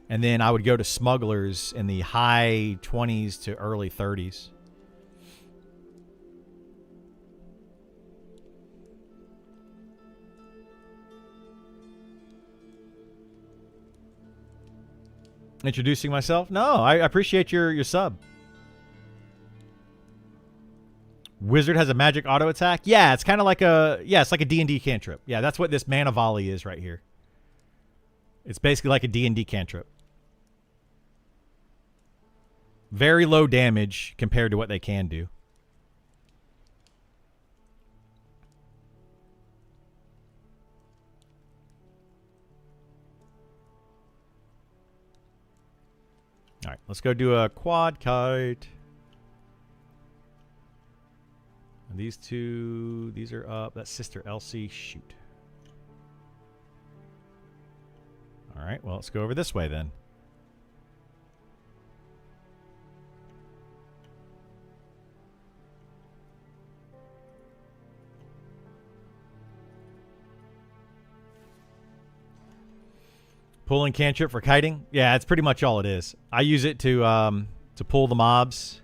And then I would go to Smugglers in the high 20s to early 30s. Introducing myself? No, I appreciate your sub. Wizard has a magic auto attack. Yeah, it's kind of like it's like a D&D cantrip. Yeah, that's what this mana volley is right here. It's basically like a D&D cantrip. Very low damage compared to what they can do. All right, let's go do a quad kite. These two, these are up. That's Sister Elsie. Shoot. All right, well, let's go over this way then. Pulling cantrip for kiting? Yeah, it's pretty much all it is. I use it to pull the mobs.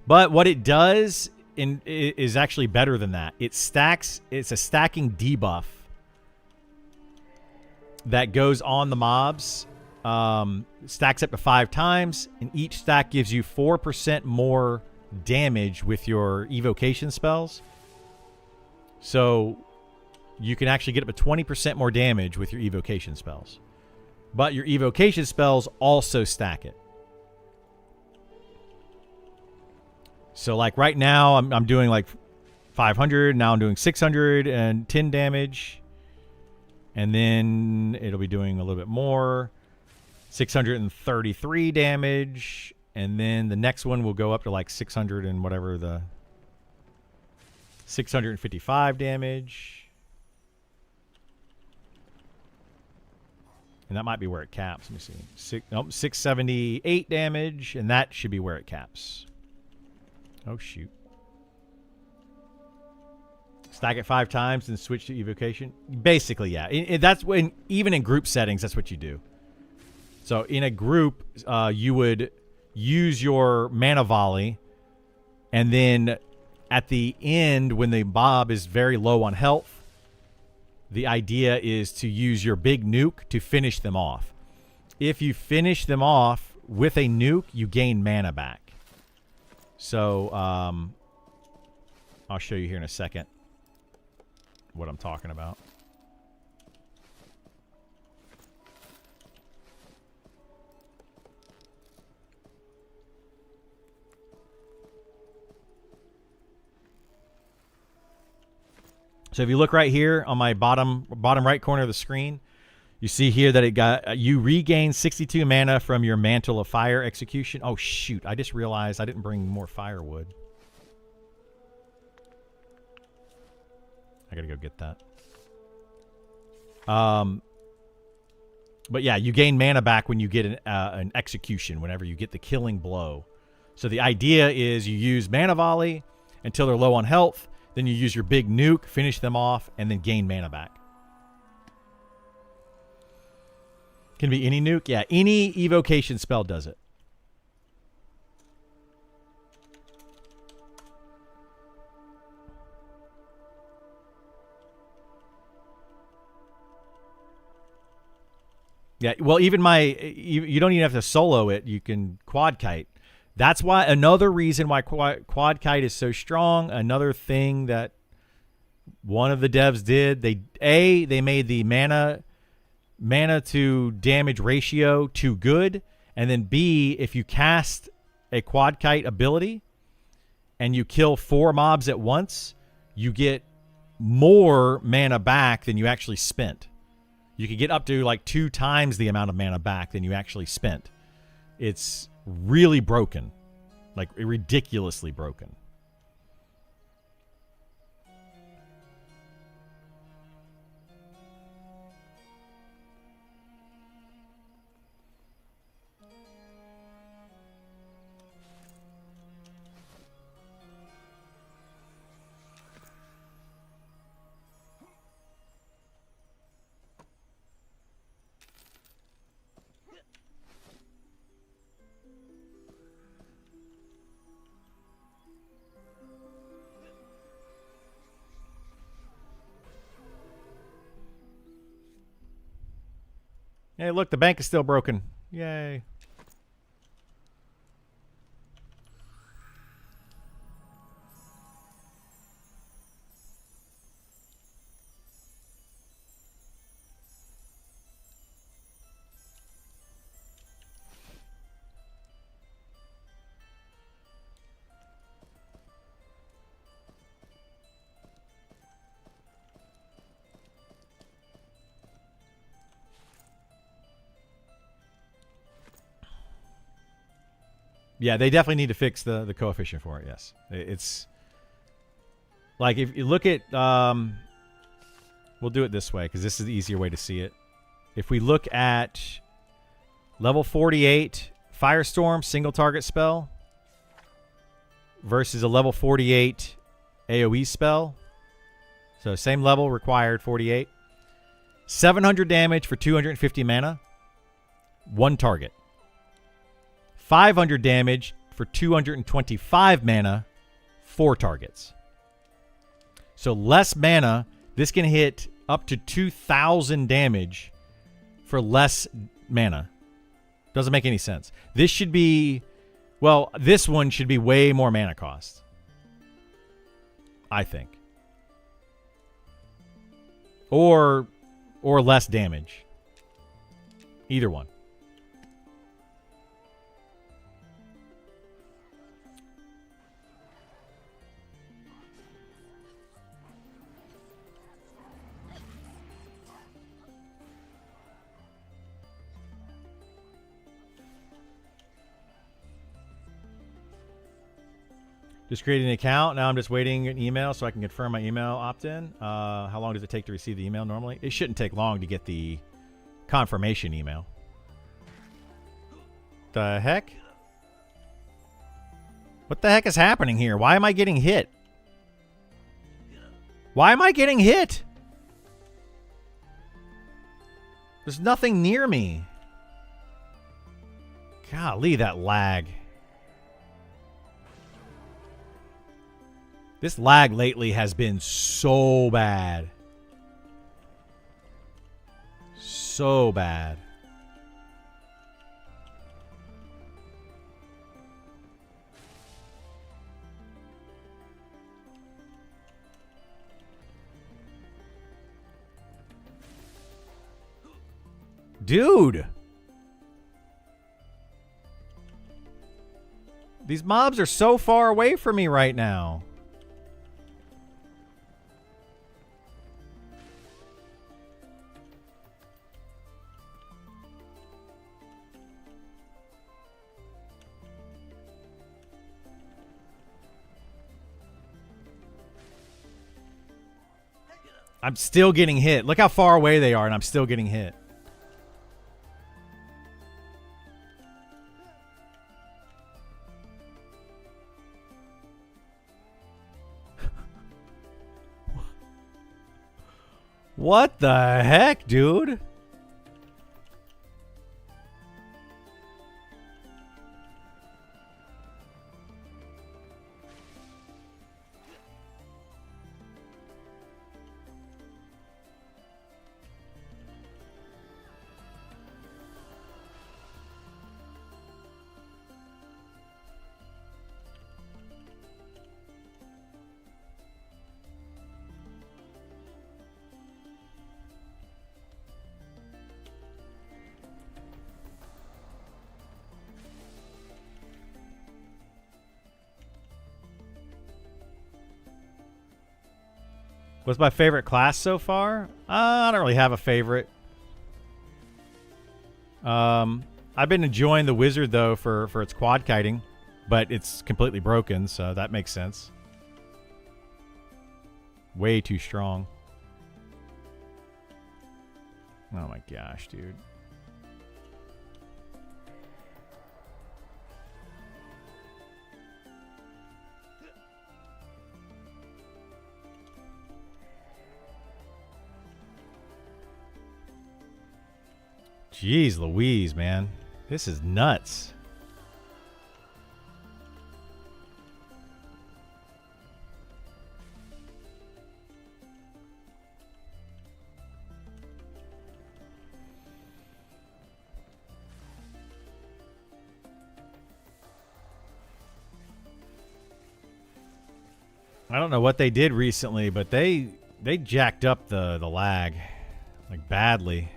But what it does is actually better than that. It stacks. It's a stacking debuff that goes on the mobs. Stacks up to 5 times, and each stack gives you 4% more damage with your evocation spells. So you can actually get up to 20% more damage with your evocation spells. But your evocation spells also stack it. So like right now I'm doing like 500, now I'm doing 610 damage. And then it'll be doing a little bit more. 633 damage. And then the next one will go up to like 600 and whatever, the 655 damage. And that might be where it caps. Let me see. 678 damage, and that should be where it caps. Oh, shoot. Stack it 5 times and switch to evocation. Basically, yeah. That's when, even in group settings, that's what you do. So in a group, you would use your mana volley, and then at the end, when the mob is very low on health, the idea is to use your big nuke to finish them off. If you finish them off with a nuke, you gain mana back. So, I'll show you here in a second what I'm talking about. So if you look right here on my bottom right corner of the screen, you see here that it got you regain 62 mana from your Mantle of Fire execution. Oh shoot, I just realized I didn't bring more firewood. I gotta go get that. But yeah, you gain mana back when you get an execution, whenever you get the killing blow. So the idea is you use mana volley until they're low on health, then you use your big nuke, finish them off, and then gain mana back. Can be any nuke? Yeah, any evocation spell does it. Yeah, well, even you don't even have to solo it. You can quad kite. That's why another reason why quad kite is so strong. Another thing that one of the devs did, they made the mana to damage ratio too good, and then B, if you cast a quad kite ability and you kill 4 mobs at once, you get more mana back than you actually spent. You can get up to like 2 times the amount of mana back than you actually spent. It's really broken. Like ridiculously broken. Hey, look, the bank is still broken. Yay. Yeah, they definitely need to fix the coefficient for it, yes. It's like if you look at we'll do it this way because this is the easier way to see it. If we look at level 48 Firestorm single target spell versus a level 48 AoE spell. So same level required, 48. 700 damage for 250 mana. 1 target. 500 damage for 225 mana, 4 targets. So less mana, this can hit up to 2,000 damage for less mana. Doesn't make any sense. This should be, well, this one should be way more mana cost, I think. Or less damage. Either one. Just created an account. Now I'm just waiting an email so I can confirm my email opt-in. How long does it take to receive the email normally? It shouldn't take long to get the confirmation email. The heck? What the heck is happening here? Why am I getting hit? Why am I getting hit? There's nothing near me. Golly, that lag. This lag lately has been so bad. So bad. Dude. These mobs are so far away from me right now. I'm still getting hit. Look how far away they are, and I'm still getting hit. What the heck, dude? What's my favorite class so far? I don't really have a favorite. I've been enjoying the wizard though for its quad kiting, but it's completely broken, so that makes sense. Way too strong. Oh my gosh, dude. Jeez Louise, man. This is nuts. I don't know what they did recently, but they jacked up the lag like badly.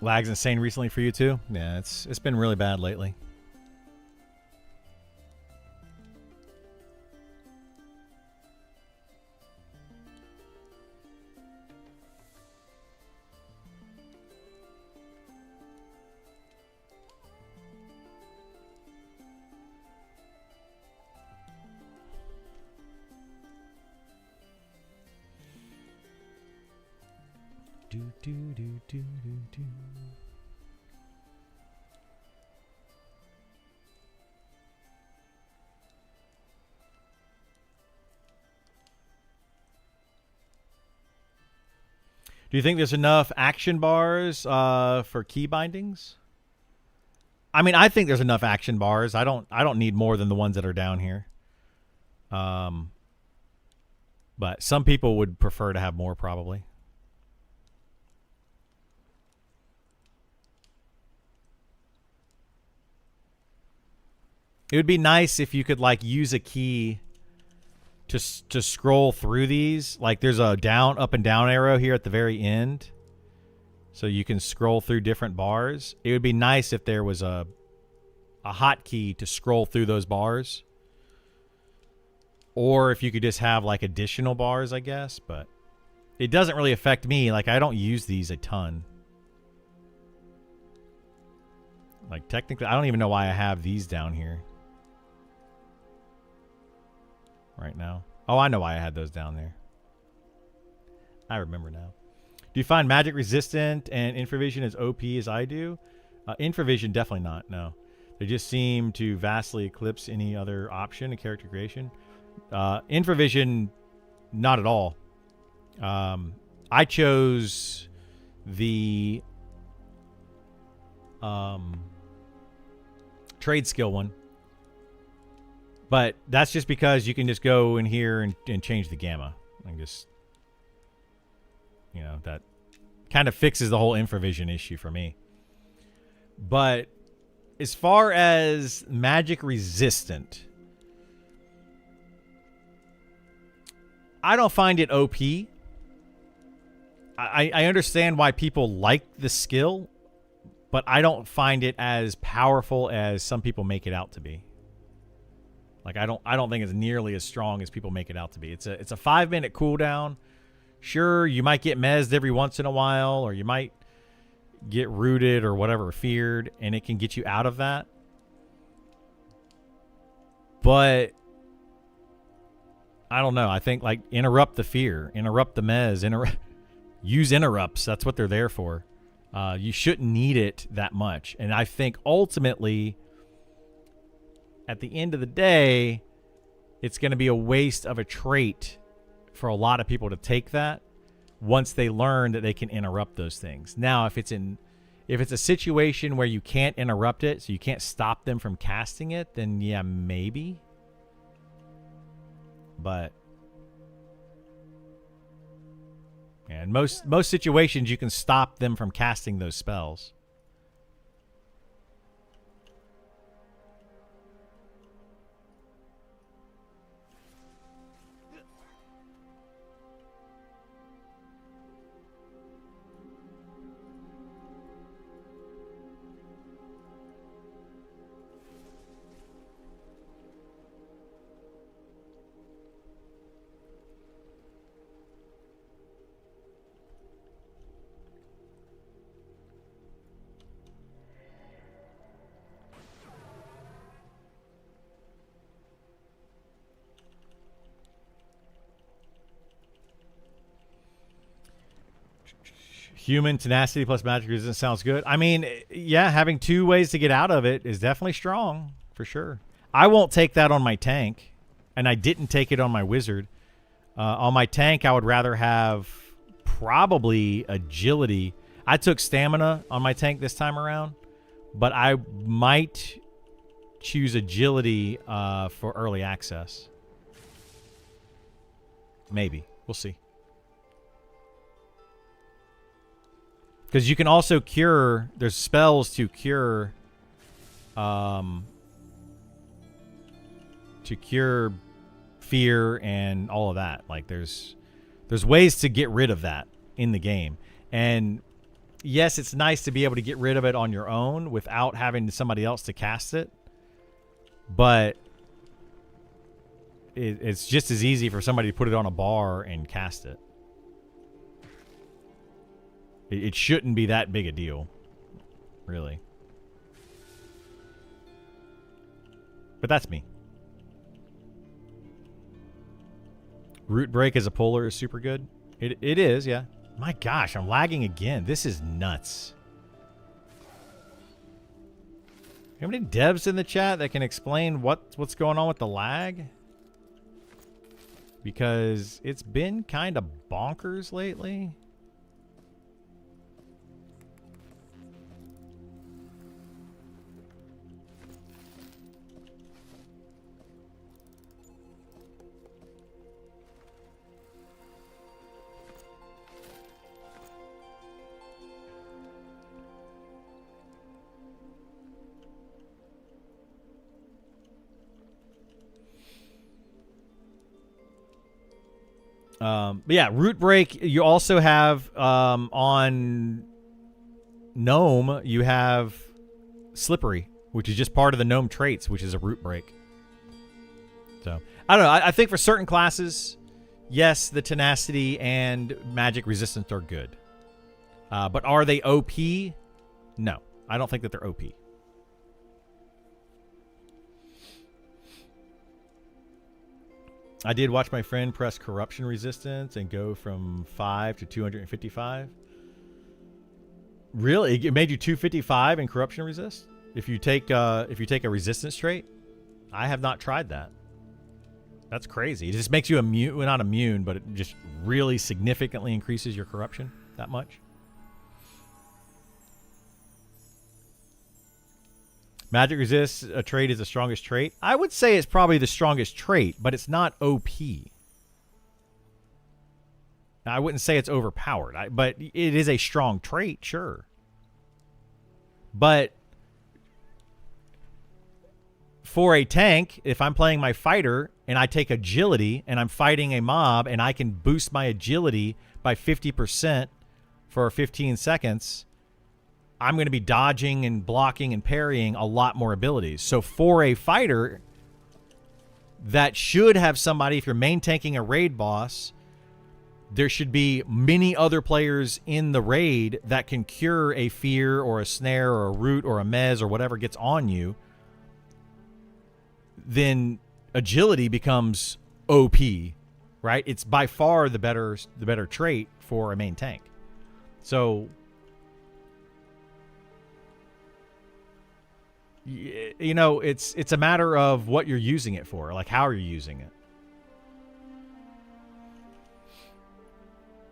Lag's insane recently for you too? Yeah, it's been really bad lately. Do you think there's enough action bars for key bindings? I mean, I think there's enough action bars. I don't need more than the ones that are down here. But some people would prefer to have more, probably. It would be nice if you could like use a key to scroll through these. Like there's a down, up and down arrow here at the very end, so you can scroll through different bars. It would be nice if there was a hotkey to scroll through those bars, or if you could just have like additional bars, I guess. But it doesn't really affect me. Like I don't use these a ton. Like technically, I don't even know why I have these down here right now. Oh, I know why I had those down there. I remember now. Do you find magic resistant and infravision as OP as I do? Infravision, definitely not, no. They just seem to vastly eclipse any other option in character creation. Infravision, not at all. I chose the trade skill one. But that's just because you can just go in here and change the gamma. And just, you know, that kind of fixes the whole infravision issue for me. But as far as magic resistant, I don't find it OP. I understand why people like the skill, but I don't find it as powerful as some people make it out to be. Like I don't think it's nearly as strong as people make it out to be. It's a 5-minute cooldown. Sure, you might get mezzed every once in a while, or you might get rooted or whatever, feared, and it can get you out of that. But I don't know. I think like interrupt the fear, interrupt the mezz, use interrupts. That's what they're there for. You shouldn't need it that much. And I think ultimately, at the end of the day, it's going to be a waste of a trait for a lot of people to take that once they learn that they can interrupt those things. Now, if it's a situation where you can't interrupt it, so you can't stop them from casting it, then yeah, maybe. But and most situations you can stop them from casting those spells. Human tenacity plus magic resistance sounds good. I mean, yeah, having 2 ways to get out of it is definitely strong, for sure. I won't take that on my tank, and I didn't take it on my wizard. On my tank, I would rather have probably agility. I took stamina on my tank this time around, but I might choose agility for early access. Maybe. We'll see. Because you can also cure, there's spells to cure fear and all of that. Like there's ways to get rid of that in the game. And yes, it's nice to be able to get rid of it on your own without having somebody else to cast it. But it's just as easy for somebody to put it on a bar and cast it. It shouldn't be that big a deal, really. But that's me. Root break as a polar is super good. It is, yeah. My gosh, I'm lagging again. This is nuts. How many devs in the chat that can explain what's going on with the lag? Because it's been kind of bonkers lately. But yeah, root break. You also have on gnome. You have slippery, which is just part of the gnome traits, which is a root break. So I don't know. I think for certain classes, yes, the tenacity and magic resistance are good. But are they OP? No, I don't think that they're OP. I did watch my friend press corruption resistance and go from 5 to 255. Really? It made you 255 in corruption resist? If you take a resistance trait? I have not tried that. That's crazy. It just makes you immune, well, not immune, but it just really significantly increases your corruption that much. Magic resist a trait is the strongest trait. I would say it's probably the strongest trait, but it's not OP. Now, I wouldn't say it's overpowered, but it is a strong trait, sure. But for a tank, if I'm playing my fighter and I take agility and I'm fighting a mob and I can boost my agility by 50% for 15 seconds, I'm going to be dodging and blocking and parrying a lot more abilities. So for a fighter, that should have somebody, if you're main tanking a raid boss, there should be many other players in the raid that can cure a fear or a snare or a root or a mez or whatever gets on you. Then agility becomes OP, right? It's by far the better trait for a main tank. So, you know, it's a matter of what you're using it for, like how are you using it.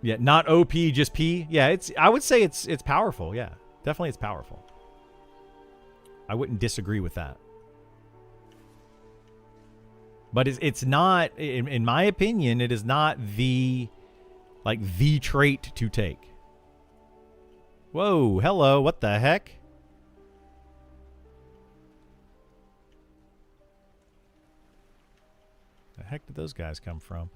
Yeah, not OP, just P. Yeah, I would say it's powerful. Yeah, definitely it's powerful. I wouldn't disagree with that. But it's not, in my opinion, it is not the trait to take. Whoa, hello, what the heck? The heck did those guys come from?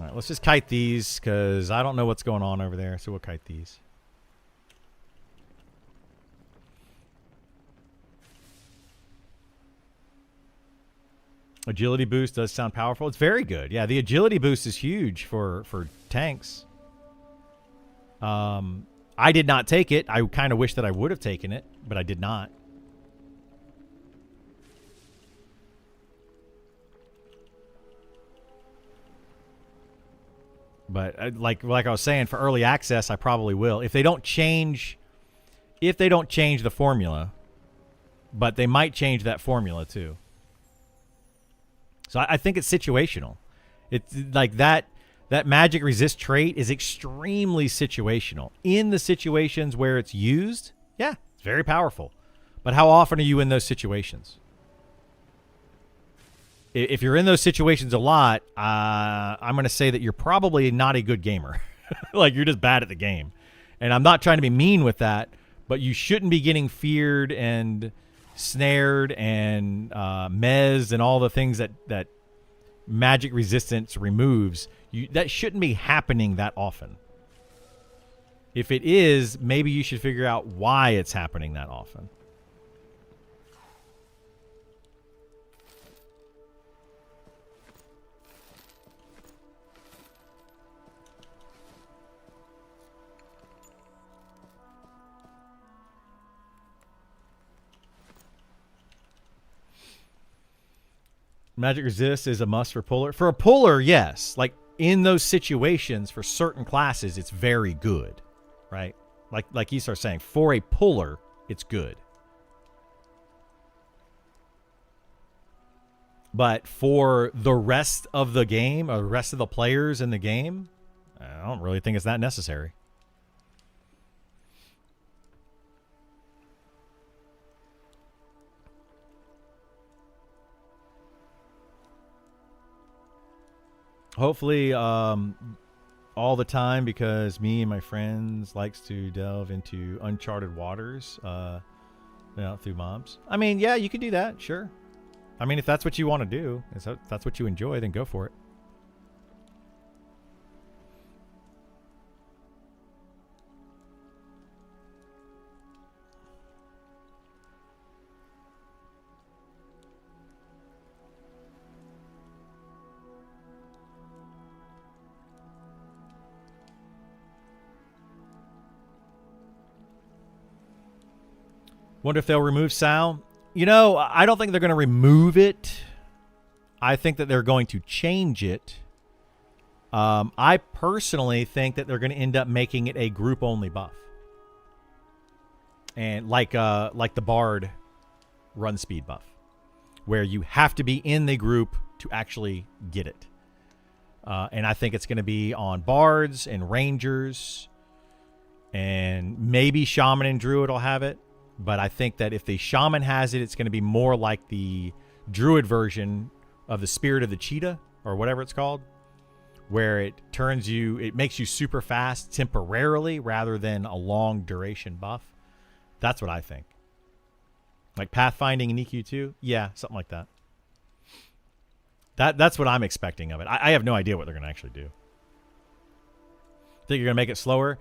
All right, let's just kite these because I don't know what's going on over there, so we'll kite these. Agility boost does sound powerful. It's very good. Yeah, the agility boost is huge for tanks. I did not take it. I kind of wish that I would have taken it, but I did not. But like I was saying, for early access, I probably will. If they don't change the formula, but they might change that formula too. So I think it's situational. It's like that magic resist trait is extremely situational. In the situations where it's used, yeah, it's very powerful. But how often are you in those situations? If you're in those situations a lot, I'm going to say that you're probably not a good gamer. Like, you're just bad at the game. And I'm not trying to be mean with that, but you shouldn't be getting feared and snared and mez and all the things that magic resistance removes. That shouldn't be happening that often. If it is, maybe you should figure out why it's happening that often. Magic resist is a must for puller. For a puller, yes. Like, in those situations, for certain classes, it's very good, right? Like you start saying, for a puller, it's good. But for the rest of the game, or the rest of the players in the game, I don't really think it's that necessary. Hopefully, all the time, because me and my friends likes to delve into uncharted waters, through mobs. I mean, yeah, you could do that, sure. I mean, if that's what you want to do, if that's what you enjoy, then go for it. Wonder if they'll remove Sal. You know, I don't think they're going to remove it. I think that they're going to change it. I personally think that they're going to end up making it a group-only buff. And like the Bard run speed buff, where you have to be in the group to actually get it. And I think it's going to be on Bards and Rangers, and maybe Shaman and Druid will have it. But I think that if the Shaman has it, it's going to be more like the Druid version of the Spirit of the Cheetah, or whatever it's called, where it makes you super fast temporarily rather than a long duration buff. That's what I think. Like pathfinding in EQ2? Yeah, something like that. That's what I'm expecting of it. I have no idea what they're going to actually do. Think you're going to make it slower?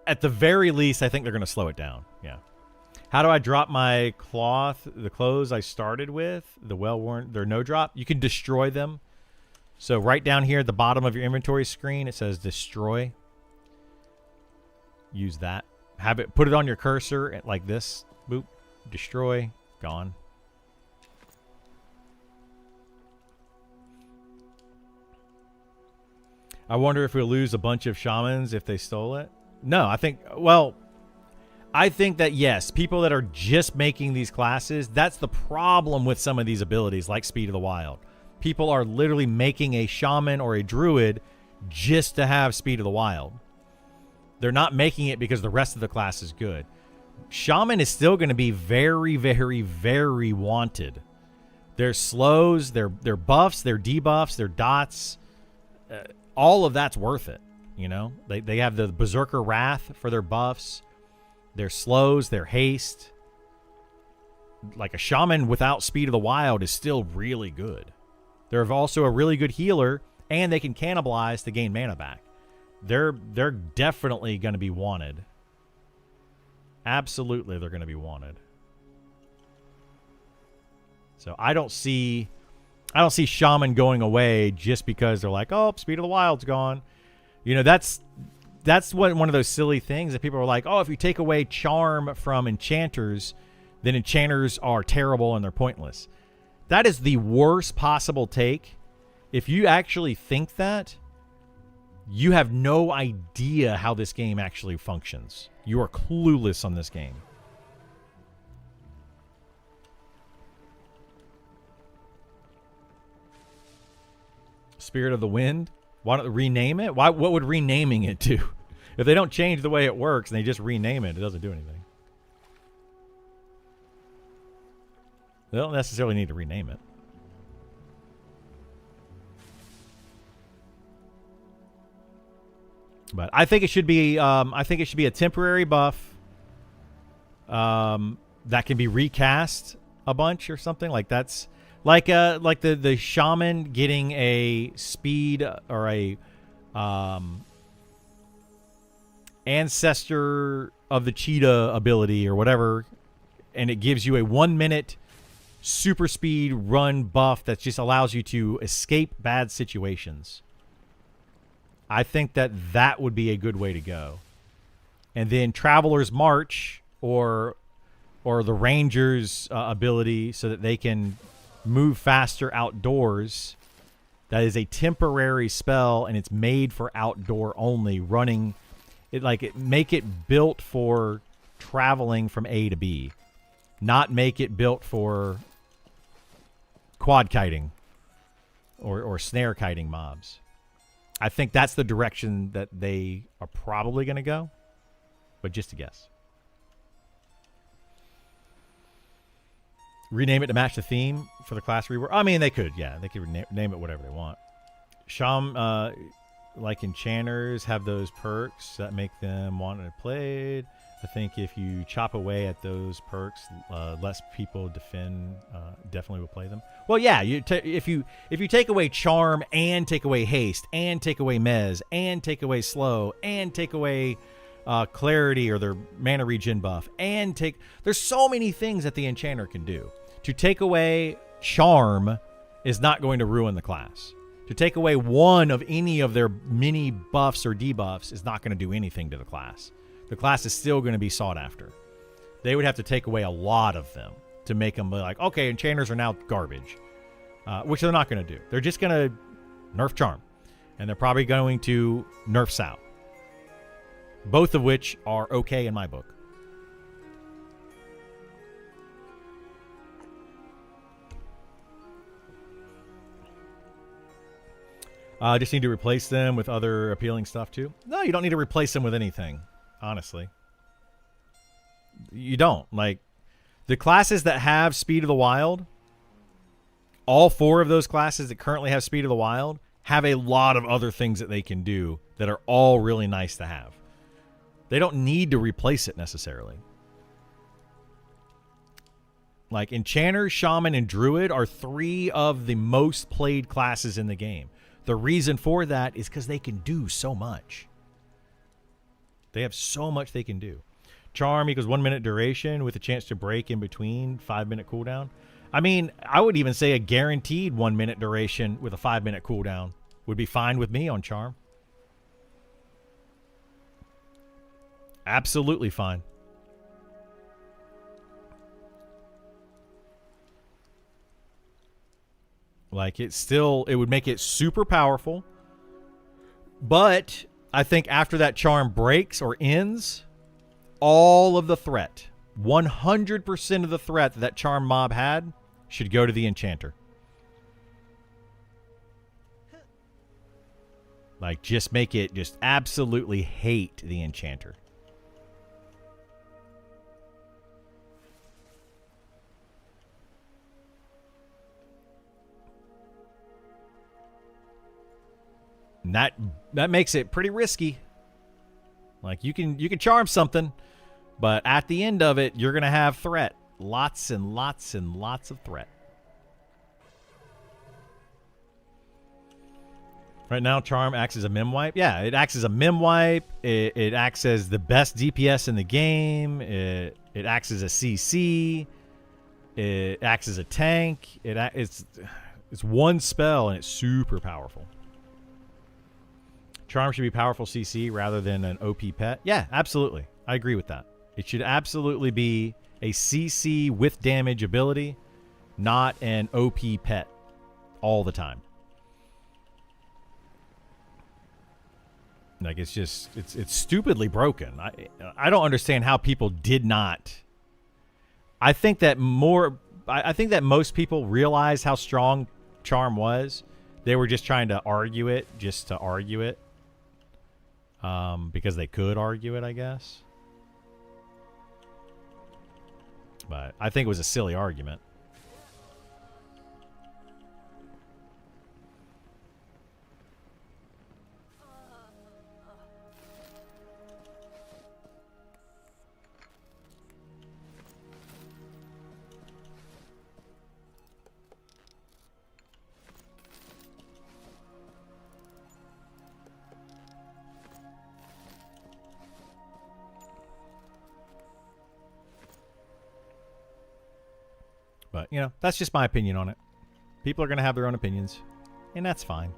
At the very least, I think they're going to slow it down. Yeah. How do I drop my the clothes I started with? The well-worn, they're no drop. You can destroy them. So right down here at the bottom of your inventory screen, it says destroy. Use that. Put it on your cursor like this. Boop. Destroy. Gone. I wonder if we'll lose a bunch of shamans if they stole it. No, I think that yes, people that are just making these classes, that's the problem with some of these abilities like Speed of the Wild. People are literally making a shaman or a druid just to have Speed of the Wild. They're not making it because the rest of the class is good. Shaman is still going to be very, very, very wanted. Their slows, their buffs, their debuffs, their dots, all of that's worth it. You know, they have the Berserker Wrath for their buffs, their slows, their haste. Like a shaman without Speed of the Wild is still really good. They're also a really good healer, and they can cannibalize to gain mana back. They're definitely going to be wanted. Absolutely, they're going to be wanted. So I don't see shaman going away just because they're like, oh, Speed of the Wild's gone. You know, that's one of those silly things that people are like, oh, if you take away charm from enchanters, then enchanters are terrible and they're pointless. That is the worst possible take. If you actually think that, you have no idea how this game actually functions. You are clueless on this game. Spirit of the Wind? Why don't they rename it? What would renaming it do? If they don't change the way it works and they just rename it, it doesn't do anything. They don't necessarily need to rename it. But I think it should be a temporary buff that can be recast a bunch or something. Like that's like the shaman getting a speed or a ancestor of the cheetah ability or whatever, and it gives you a 1 minute super speed run buff that just allows you to escape bad situations. I think that would be a good way to go. And then Traveler's March or the Ranger's ability so that they can move faster outdoors. That is a temporary spell, and it's made for outdoor only running. Make it built for traveling from A to B, not make it built for quad kiting or snare kiting mobs. I think that's the direction that they are probably going to go, but just a guess. Rename it to match the theme for the class rework. I mean, they could, yeah. They could name it whatever they want. Like enchanters have those perks that make them want to play. I think if you chop away at those perks, less people definitely will play them. Well, yeah, if you take away charm and take away haste and take away mez and take away slow and take away clarity or their mana regen buff there's so many things that the enchanter can do. To take away charm is not going to ruin the class. To take away one of any of their mini buffs or debuffs is not going to do anything to the class. The class is still going to be sought after. They would have to take away a lot of them to make them be like, okay, enchanters are now garbage, which they're not going to do. They're just going to nerf charm, and they're probably going to nerf Sao, both of which are okay in my book. Just need to replace them with other appealing stuff too. No, you don't need to replace them with anything. Honestly, you don't. Like the classes that have Speed of the Wild, all 4 of those classes that currently have Speed of the Wild have a lot of other things that they can do that are all really nice to have. They don't need to replace it necessarily. Like, Enchanter, Shaman, and Druid are 3 of the most played classes in the game. The reason for that is because they can do so much. They have so much they can do. Charm equals 1 minute duration with a chance to break in between, 5-minute cooldown. I mean, I would even say a guaranteed 1 minute duration with a 5-minute cooldown would be fine with me on Charm. Absolutely fine. Like, it would make it super powerful. But I think after that charm breaks or ends, all of the threat, 100% of the threat that charm mob had should go to the enchanter. Like, just make it just absolutely hate the enchanter. And that makes it pretty risky. Like, you can charm something, but at the end of it, you're gonna have threat. Lots and lots and lots of threat. Right now, Charm acts as a mem wipe. Yeah, it acts as a mem wipe. It acts as the best DPS in the game. It acts as a CC. It acts as a tank. It's one spell and it's super powerful. Charm should be powerful CC rather than an OP pet. Yeah, absolutely. I agree with that. It should absolutely be a CC with damage ability, not an OP pet all the time. Like, it's just, it's stupidly broken. I don't understand how people did not. I think that most people realize how strong Charm was. They were just trying to argue it just to argue it. Because they could argue it, I guess. But I think it was a silly argument. But, you know, that's just my opinion on it. People are going to have their own opinions, and that's fine.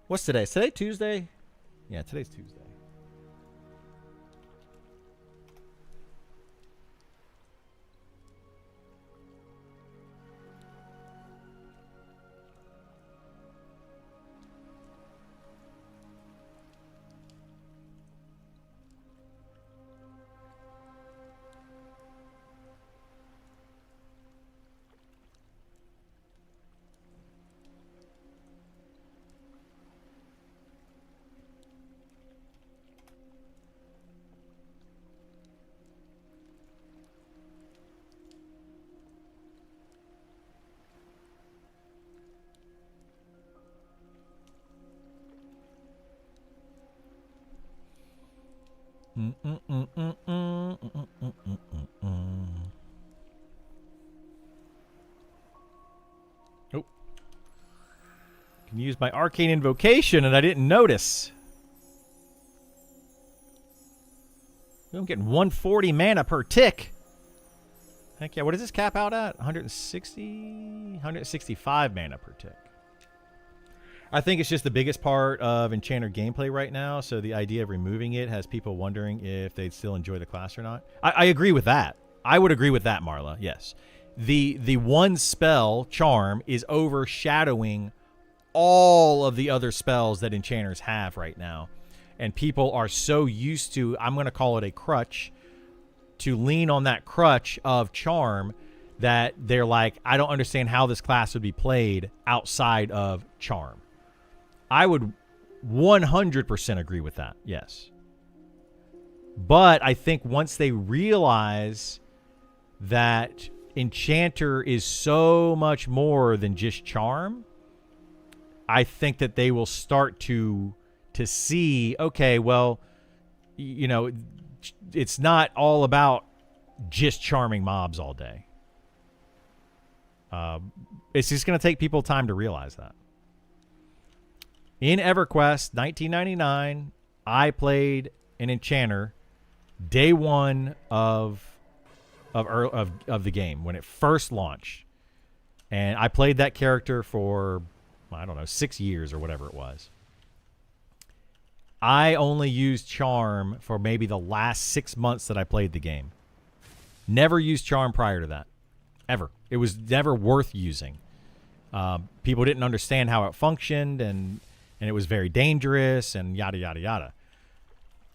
What's today? Is today Tuesday? Yeah, today's Tuesday. Oh. Can use my arcane invocation and I didn't notice. I'm getting 140 mana per tick. Heck yeah, what does this cap out at? 165 mana per tick. I think it's just the biggest part of Enchanter gameplay right now, so the idea of removing it has people wondering if they'd still enjoy the class or not. I agree with that. I would agree with that, Marla, yes. The one spell, Charm, is overshadowing all of the other spells that Enchanters have right now. And people are so used to, I'm going to call it a crutch, to lean on that crutch of Charm that they're like, I don't understand how this class would be played outside of Charm. I would 100% agree with that, yes. But I think once they realize that Enchanter is so much more than just Charm, I think that they will start to to see, okay, well, you know, it's not all about just charming mobs all day. It's just going to take people time to realize that. In EverQuest 1999, I played an enchanter day one of the game when it first launched. And I played that character for, I don't know, 6 years or whatever it was. I only used Charm for maybe the last 6 months that I played the game. Never used Charm prior to that. Ever. It was never worth using. People didn't understand how it functioned, and it was very dangerous, and yada, yada, yada.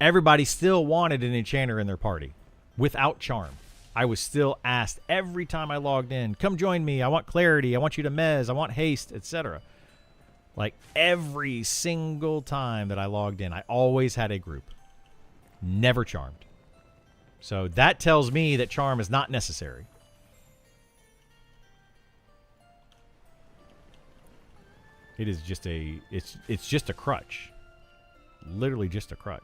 Everybody still wanted an enchanter in their party without Charm. I was still asked every time I logged in, come join me. I want clarity. I want you to mez. I want haste, etc. Like every single time that I logged in, I always had a group. Never charmed. So that tells me that charm is not necessary. It is just it's just a crutch. Literally just a crutch.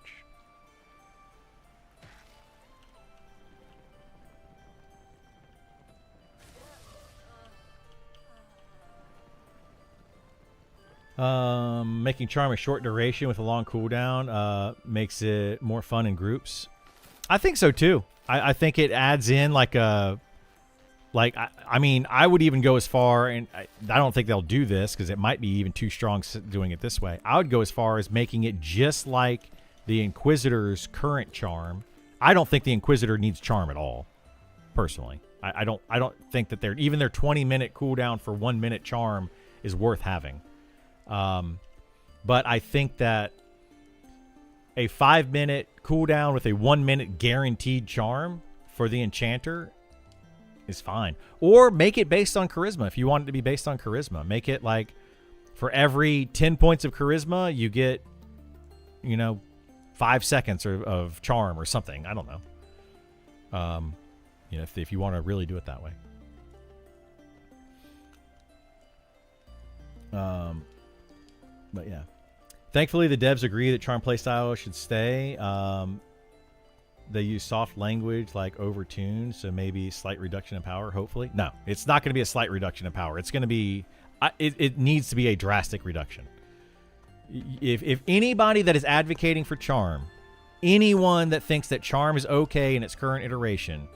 Making charm a short duration with a long cooldown makes it more fun in groups. I think so too. I think it adds in like a I mean, I would even go as far, and I don't think they'll do this because it might be even too strong doing it this way. I would go as far as making it just like the Inquisitor's current charm. I don't think the Inquisitor needs charm at all, personally. I don't think that even their 20-minute cooldown for 1 minute charm is worth having. But I think that a 5-minute cooldown with a 1 minute guaranteed charm for the enchanter is fine. Or make it based on charisma. If you want it to be based on charisma, make it like for every 10 points of charisma, you get, 5 seconds of charm or something. I don't know. If you want to really do it that way. But yeah, thankfully the devs agree that charm playstyle should stay. They use soft language like overtuned, so maybe slight reduction in power. Hopefully, no, it's not going to be a slight reduction in power. It's going to be, it needs to be a drastic reduction. If anybody that is advocating for charm, anyone that thinks that charm is okay in its current iteration,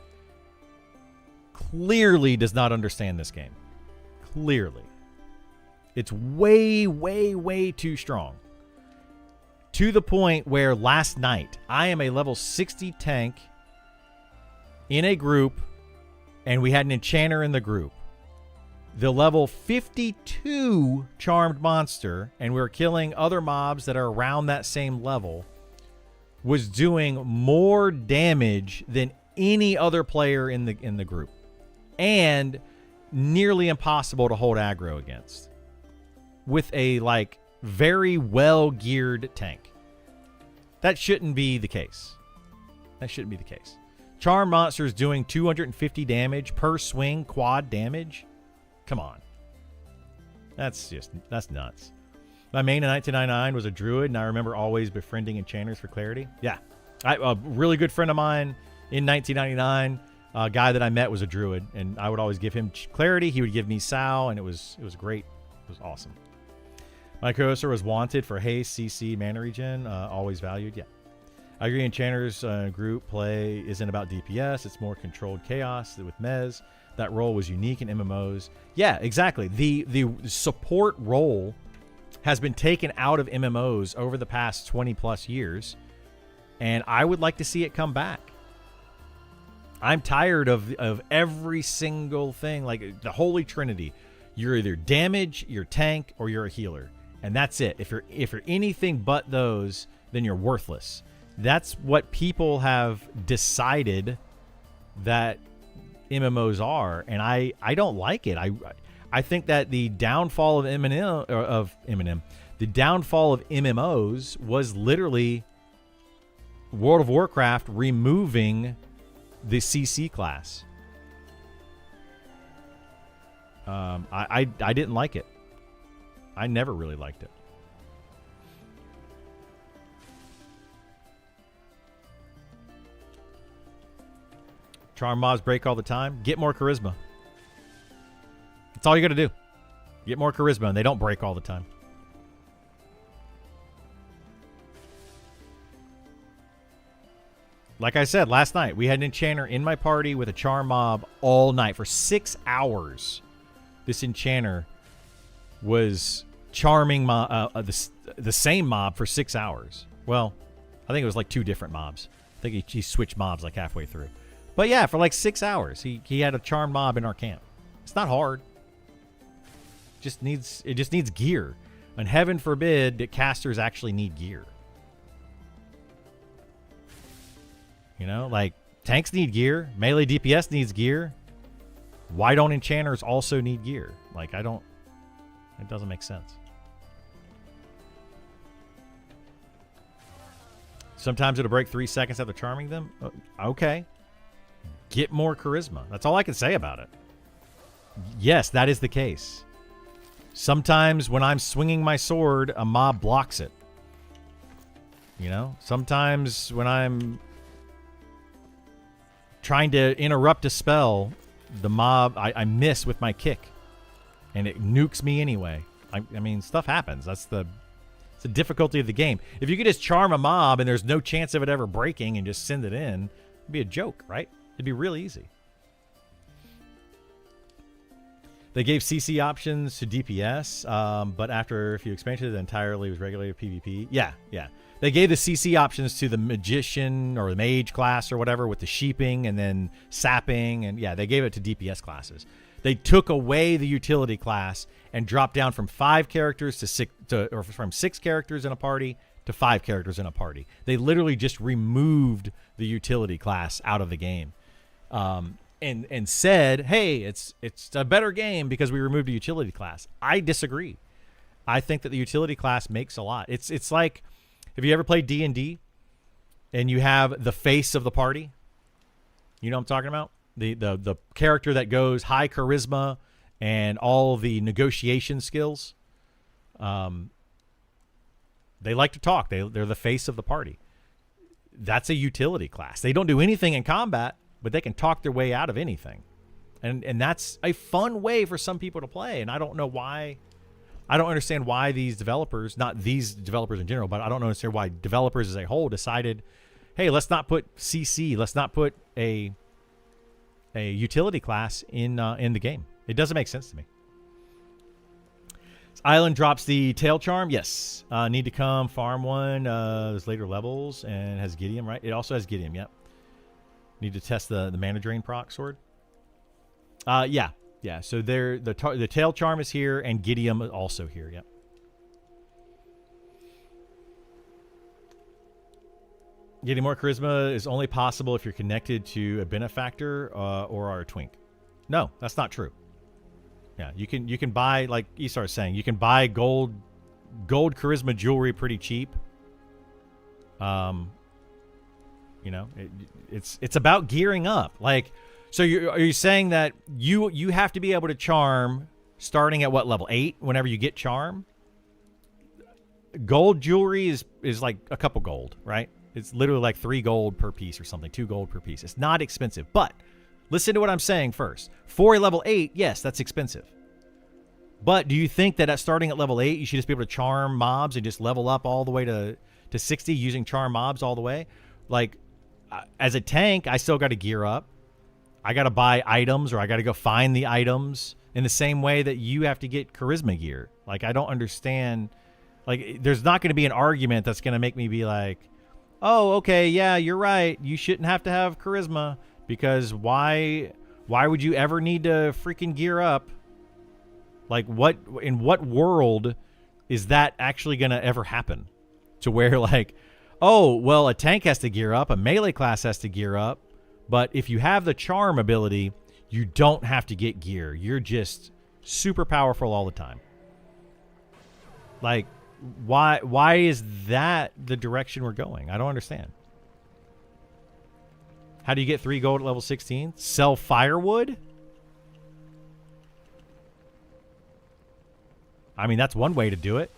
clearly does not understand this game. Clearly. It's way, way, way too strong. To the point where last night, I am a level 60 tank in a group, and we had an enchanter in the group. The level 52 charmed monster, and we were killing other mobs that are around that same level, was doing more damage than any other player in the group. And nearly impossible to hold aggro against. With a very well geared tank. That shouldn't be the case. That shouldn't be the case. Charm monsters doing 250 damage per swing, quad damage. Come on. That's nuts. My main in 1999 was a druid, and I remember always befriending enchanters for clarity. Yeah. A really good friend of mine in 1999, a guy that I met was a druid, and I would always give him clarity. He would give me Sal, and it was great. It was awesome. My co-hoster was wanted for haste, CC, mana regen, always valued. Yeah. I agree enchanters group play isn't about DPS. It's more controlled chaos with Mez. That role was unique in MMOs. Yeah, exactly. The support role has been taken out of MMOs over the past 20 plus years, and I would like to see it come back. I'm tired of every single thing, like the Holy Trinity. You're either damage, you're tank, or you're a healer. And that's it. If you're anything but those, then you're worthless. That's what people have decided that MMOs are, and I don't like it. I think that the downfall of MnM, the downfall of MMOs was literally World of Warcraft removing the CC class. I didn't like it. I never really liked it. Charm mobs break all the time. Get more charisma. That's all you got to do. Get more charisma, and they don't break all the time. Like I said last night, we had an enchanter in my party with a charm mob all night for 6 hours. This enchanter was charming the same mob for 6 hours. Well, I think it was like 2 different mobs. I think he switched mobs like halfway through. But yeah, for like 6 hours, he had a charm mob in our camp. It's not hard. It just needs gear. And heaven forbid that casters actually need gear. You know, like tanks need gear, melee DPS needs gear. Why don't enchanters also need gear? Like it doesn't make sense. Sometimes it'll break 3 seconds after charming them. Okay. Get more charisma. That's all I can say about it. Yes, that is the case. Sometimes when I'm swinging my sword, a mob blocks it. You know? Sometimes when I'm trying to interrupt a spell, the mob, I miss with my kick. And it nukes me anyway. I mean, stuff happens. It's the difficulty of the game. If you could just charm a mob and there's no chance of it ever breaking and just send it in, it'd be a joke, right? It'd be real easy. They gave CC options to DPS, but after a few expansions, it entirely was regulated PvP. Yeah. They gave the CC options to the magician or the mage class or whatever with the sheeping and then sapping. And yeah, they gave it to DPS classes. They took away the utility class and dropped down from 5 characters to 6, or from 6 characters in a party to 5 characters in a party. They literally just removed the utility class out of the game. And said, hey, it's a better game because we removed a utility class. I disagree. I think that the utility class makes a lot. It's like, have you ever played D&D and you have the face of the party? You know what I'm talking about? The character that goes high charisma and all the negotiation skills. They like to talk. They're the face of the party. That's a utility class. They don't do anything in combat, but they can talk their way out of anything. And that's a fun way for some people to play. And I don't know why. I don't understand why these developers, not these developers in general, but I don't understand why developers as a whole decided, hey, let's not put CC, let's not put a utility class in the game. It doesn't make sense to me. Island drops the tail charm. Yes. Need to come farm one. There's later levels and has Gideon, right? It also has Gideon, yep. Need to test the mana drain proc sword. Yeah. So the tail charm is here and Gideon is also here. Yep. Getting more charisma is only possible if you're connected to a benefactor or are a twink. No, that's not true. Yeah, you can buy, like Esar was saying, you can buy gold charisma jewelry pretty cheap. You know, it's about gearing up. Like, so are you saying that you have to be able to charm starting at what level? 8 whenever you get charm? Gold jewelry is like a couple gold, right? It's literally like 3 gold per piece or something, 2 gold per piece. It's not expensive, but listen to what I'm saying first. For a level 8, yes, that's expensive. But do you think that starting at level 8, you should just be able to charm mobs and just level up all the way to 60 using charm mobs all the way? Like, as a tank, I still got to gear up. I got to buy items, or I got to go find the items in the same way that you have to get charisma gear. Like, I don't understand. Like, there's not going to be an argument that's going to make me be like, oh, okay, yeah, you're right. You shouldn't have to have charisma, because why would you ever need to freaking gear up? Like, in what world is that actually going to ever happen? To where, like, oh, well, a tank has to gear up, a melee class has to gear up, but if you have the charm ability, you don't have to get gear. You're just super powerful all the time. Like, why is that the direction we're going? I don't understand. How do you get 3 gold at level 16? Sell firewood? I mean, that's one way to do it.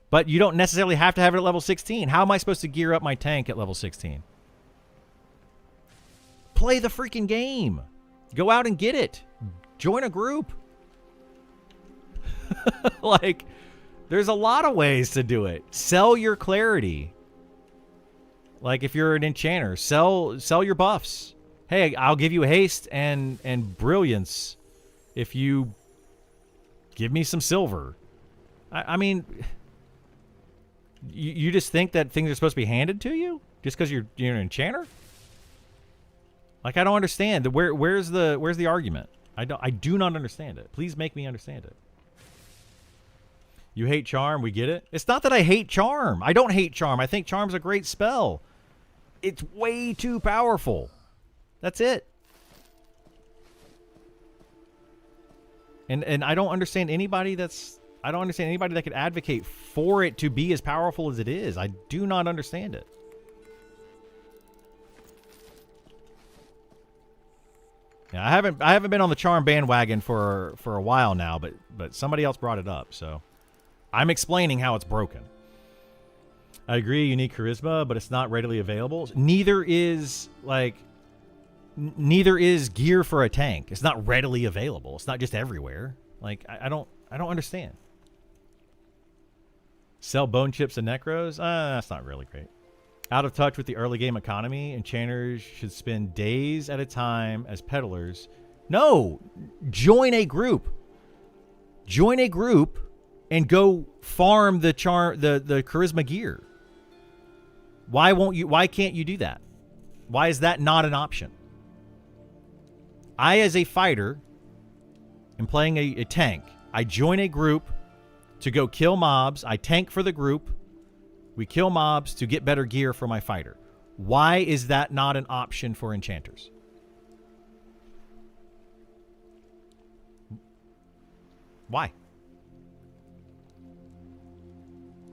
But you don't necessarily have to have it at level 16. How am I supposed to gear up my tank at level 16? play the freaking game. Go out and get it. Join a group. Like, there's a lot of ways to do it. Sell your clarity. Like, if you're an enchanter, sell your buffs. Hey, I'll give you haste and brilliance if you give me some silver. I mean, you just think that things are supposed to be handed to you just because you're an enchanter? Like, I don't understand. Where's the argument? I do not understand it. Please make me understand it. You hate charm, we get it. It's not that I hate charm. I don't hate charm. I think charm's a great spell. It's way too powerful. That's it. And I don't understand anybody that could advocate for it to be as powerful as it is. I do not understand it. Yeah, I haven't been on the charm bandwagon for a while now, but somebody else brought it up, so I'm explaining how it's broken. I agree, you need charisma, but it's not readily available. Neither is gear for a tank. It's not readily available. It's not just everywhere. Like, I don't understand. Sell bone chips and necros? That's not really great. Out of touch with the early game economy, enchanters should spend days at a time as peddlers. No, join a group. Join a group and go farm the charisma gear. Why can't you do that? Why is that not an option? I, as a fighter, am playing a tank. I join a group to go kill mobs. I tank for the group. We kill mobs to get better gear for my fighter. Why is that not an option for enchanters? Why?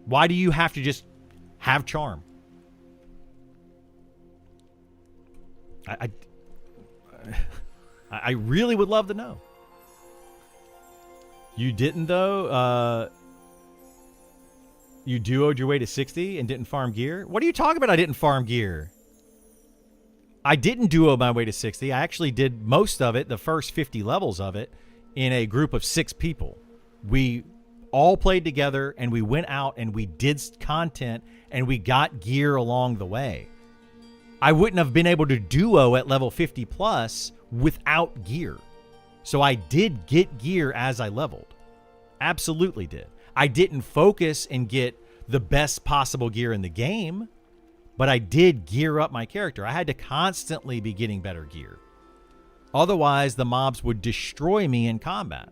Why do you have to just have charm? I really would love to know. You didn't, though. You duoed your way to 60 and didn't farm gear? What are you talking about? I didn't farm gear. I didn't duo my way to 60. I actually did most of it, the first 50 levels of it, in a group of 6 people. We all played together, and we went out and we did content, and we got gear along the way. I wouldn't have been able to duo at level 50 plus without gear. So I did get gear as I leveled. Absolutely did. I didn't focus and get the best possible gear in the game, but I did gear up my character. I had to constantly be getting better gear. Otherwise, the mobs would destroy me in combat.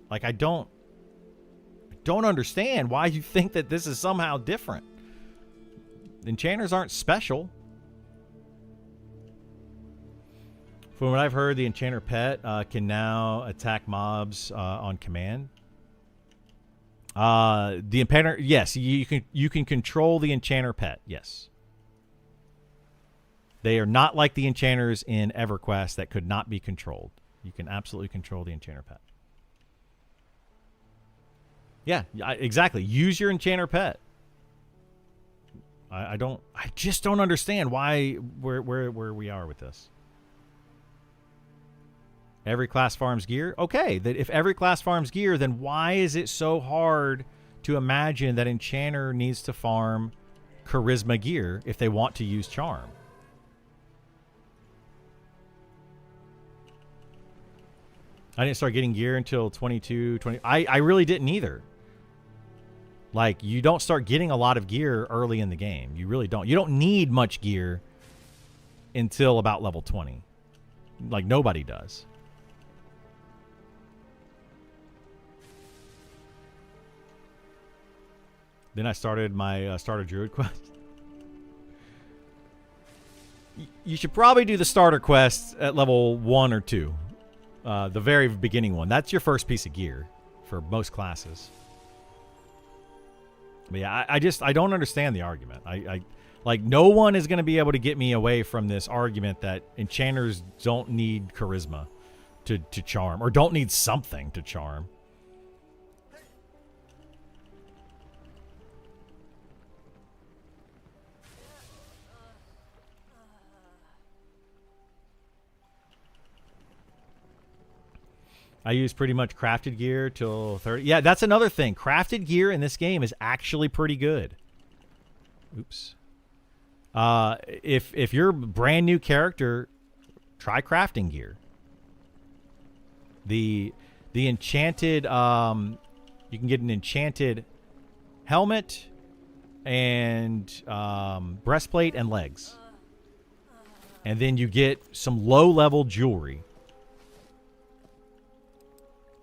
Like, I don't understand why you think that this is somehow different. Enchanters aren't special. From what I've heard, the enchanter pet can now attack mobs on command. The enchanter, yes, you can control the enchanter pet. Yes, they are not like the enchanters in EverQuest that could not be controlled. You can absolutely control the enchanter pet. Yeah, exactly. Use your enchanter pet. I just don't understand where we are with this. Every class farms gear? Okay, that if every class farms gear, then why is it so hard to imagine that enchanter needs to farm charisma gear if they want to use charm? I didn't start getting gear until 22, 20. I really didn't either. Like, you don't start getting a lot of gear early in the game. You really don't. You don't need much gear until about level 20. Like, nobody does. Then I started my starter druid quest. You should probably do the starter quest at level 1 or 2. The very beginning one. That's your first piece of gear for most classes. But yeah, I don't understand the argument. Like, no one is going to be able to get me away from this argument that enchanters don't need charisma to charm, or don't need something to charm. I use pretty much crafted gear till 30. Yeah, that's another thing. Crafted gear in this game is actually pretty good. Oops. If you're a brand new character, try crafting gear. The enchanted you can get an enchanted helmet and breastplate and legs. And then you get some low level jewelry.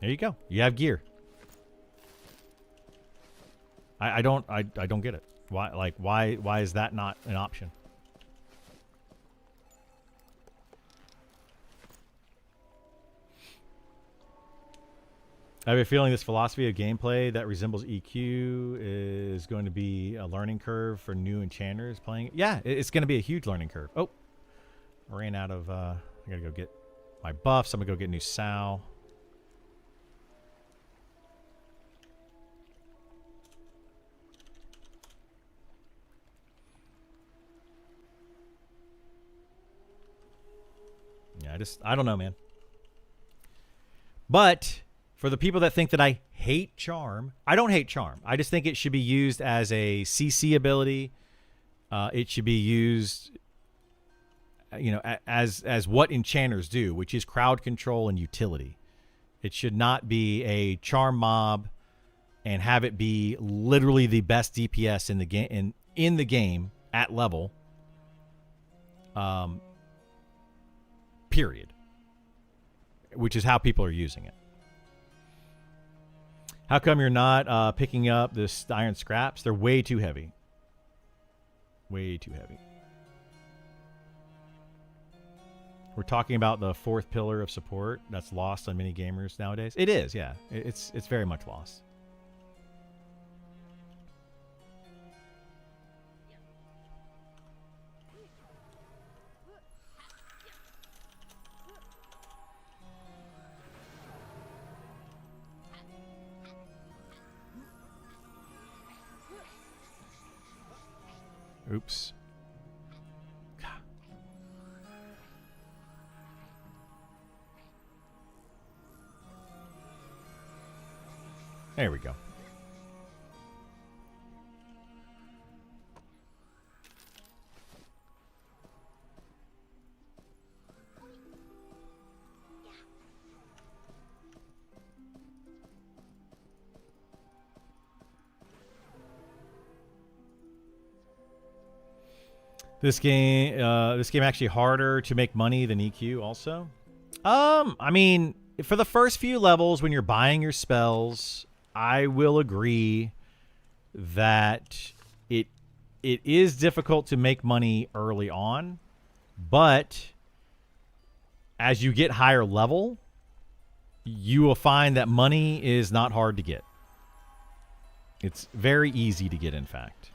There you go. You have gear. I don't get it. Why is that not an option? I have a feeling this philosophy of gameplay that resembles EQ is going to be a learning curve for new enchanters playing it. Yeah, it's going to be a huge learning curve. Oh, I ran out of... I got to go get my buffs. I'm going to go get new Sal. Yeah, I don't know, man. But for the people that think that I hate Charm, I don't hate Charm. I just think it should be used as a CC ability. It should be used, you know, as what enchanters do, which is crowd control and utility. It should not be a Charm mob and have it be literally the best DPS in the game in the game at level. Period. Which is how people are using it. How come you're not picking up this iron scraps? They're way too heavy. Way too heavy. We're talking about the fourth pillar of support that's lost on many gamers nowadays. It is, yeah. It's very much lost. Oops. There we go. This game actually harder to make money than EQ also. I mean, for the first few levels when you're buying your spells, I will agree that it is difficult to make money early on, but as you get higher level, you will find that money is not hard to get. It's very easy to get, in fact.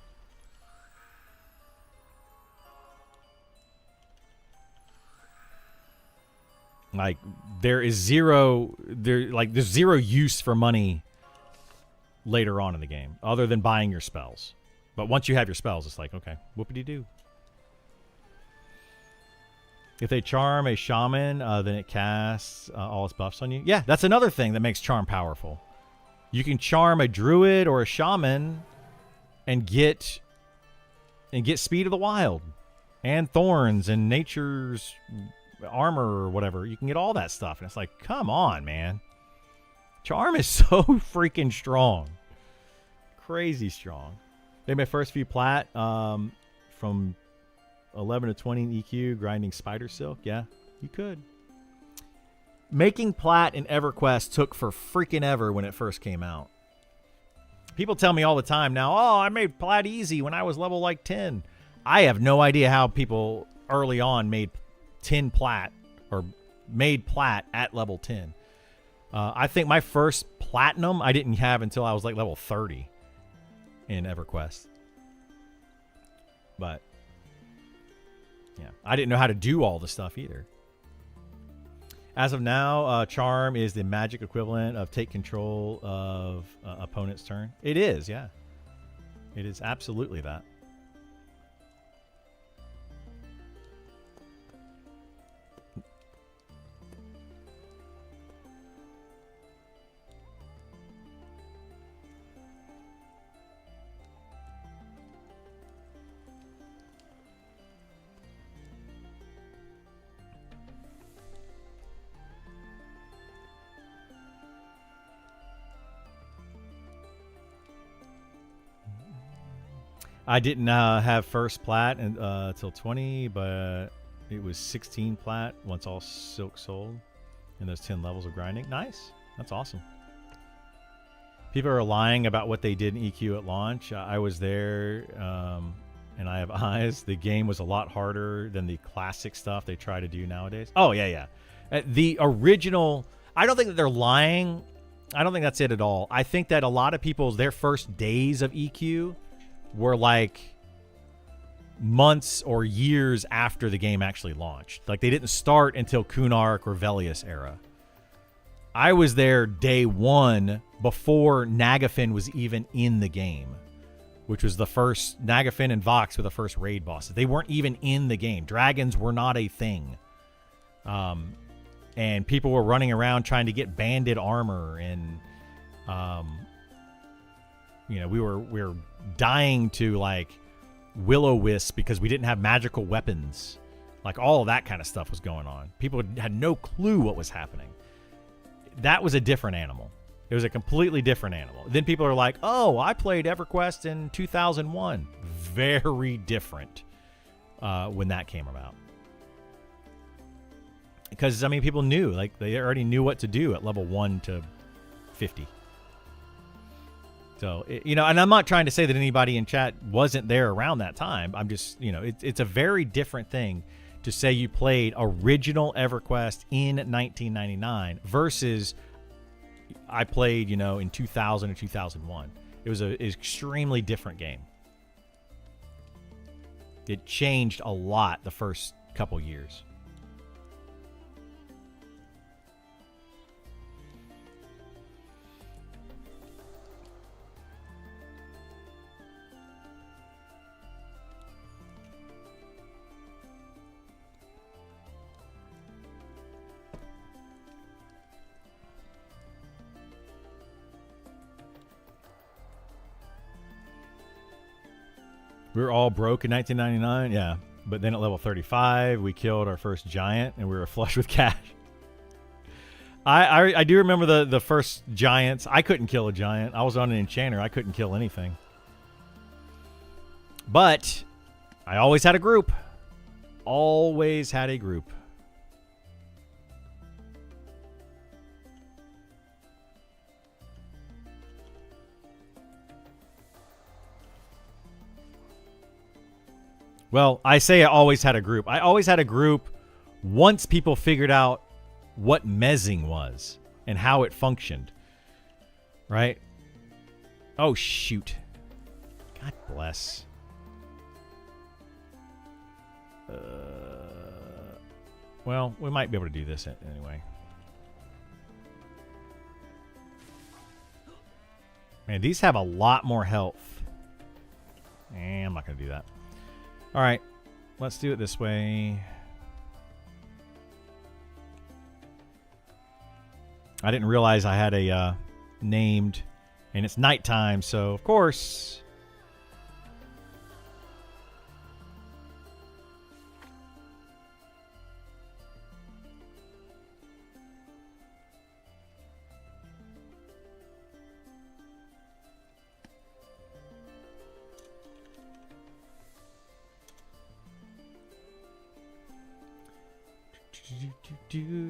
Like there's zero use for money later on in the game other than buying your spells. But once you have your spells, it's like, okay, whoopity-doo. If they charm a shaman, then it casts all its buffs on you. Yeah, that's another thing that makes charm powerful. You can charm a druid or a shaman and get speed of the wild and thorns and nature's armor or whatever. You can get all that stuff, and it's like, come on, man. Charm is so freaking strong. Crazy strong. Made my first few plat from 11 to 20 in EQ, grinding spider silk. Yeah, you could. Making plat in EverQuest took for freaking ever when it first came out. People tell me all the time now, oh, I made plat easy when I was level like 10. I have no idea how people early on made 10 plat or made plat at level 10. I think my first platinum I didn't have until I was like level 30 in EverQuest. But yeah, I didn't know how to do all the stuff either. As of now, charm is the magic equivalent of take control of opponent's turn. It is, yeah. It is absolutely that. I didn't have first plat until 20, but it was 16 plat once all silk sold. And those 10 levels of grinding. Nice. That's awesome. People are lying about what they did in EQ at launch. I was there, and I have eyes. The game was a lot harder than the classic stuff they try to do nowadays. Oh, yeah. The original, I don't think that they're lying. I don't think that's it at all. I think that a lot of people's, their first days of EQ were like months or years after the game actually launched. Like they didn't start until Kunark or Velius era. I was there day one before Nagafin was even in the game, which was the first, Nagafin and Vox were the first raid bosses. They weren't even in the game. Dragons were not a thing. And people were running around trying to get banded armor, and we were dying to like will-o-wisp because we didn't have magical weapons. Like all of that kind of stuff was going on. People had no clue what was happening. That was a different animal. It was a completely different animal. Then people are like, oh, I played EverQuest in 2001. Very different when that came about. Because, I mean, people knew. Like, they already knew what to do at level 1 to 50. So, and I'm not trying to say that anybody in chat wasn't there around that time. I'm just, it's a very different thing to say you played original EverQuest in 1999 versus I played, in 2000 or 2001. It was an extremely different game. It changed a lot the first couple years. We were all broke in 1999, yeah. But then at level 35, we killed our first giant, and we were flush with cash. I do remember the first giants. I couldn't kill a giant. I was on an enchanter. I couldn't kill anything. But I always had a group. Always had a group. Well, I say I always had a group. I always had a group once people figured out what mezzing was and how it functioned. Right? Oh, shoot. God bless. Well, we might be able to do this anyway. Man, these have a lot more health. I'm not going to do that. All right, let's do it this way. I didn't realize I had a named, and it's nighttime, so of course.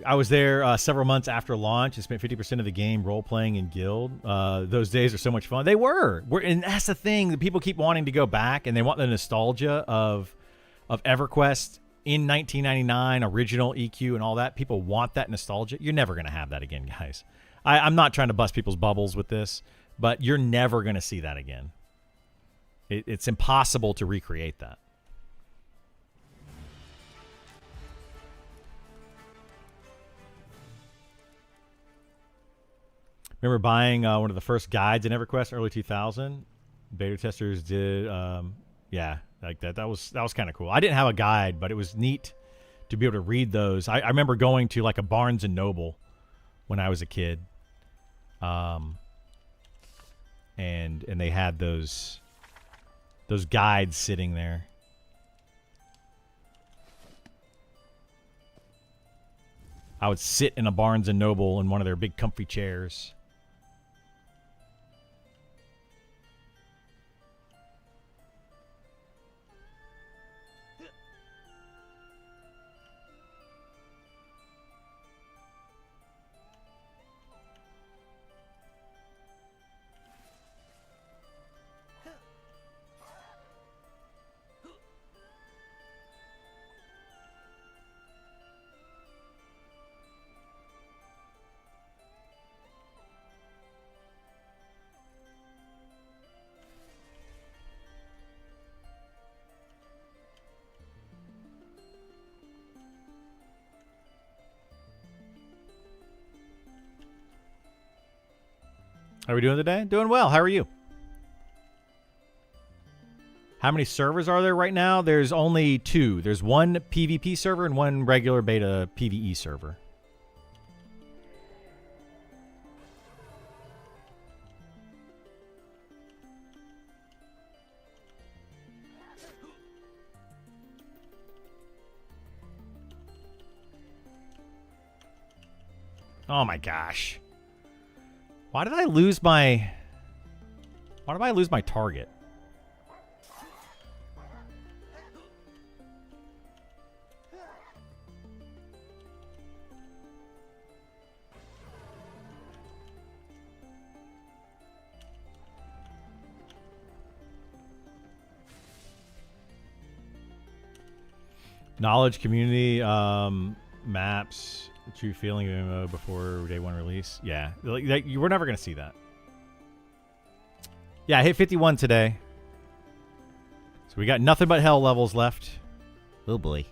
I was there several months after launch and spent 50% of the game role-playing in Guild. Those days are so much fun. They were. And that's the thing. The people keep wanting to go back, and they want the nostalgia of EverQuest in 1999, original EQ and all that. People want that nostalgia. You're never going to have that again, guys. I'm not trying to bust people's bubbles with this, but you're never going to see that again. It's impossible to recreate that. Remember buying one of the first guides in EverQuest, early 2000. Beta testers did, yeah, like that. That was kind of cool. I didn't have a guide, but it was neat to be able to read those. I remember going to like a Barnes and Noble when I was a kid, and they had those guides sitting there. I would sit in a Barnes and Noble in one of their big comfy chairs. How are we doing today? Doing well. How are you? How many servers are there right now? There's only 2. There's one PvP server and one regular beta PvE server. Oh my gosh. Why did I lose my target? Knowledge, community, maps, true feeling of MMO before day 1 release. Yeah, you were never going to see that. Yeah, I hit 51 today. So we got nothing but hell levels left. Oh boy.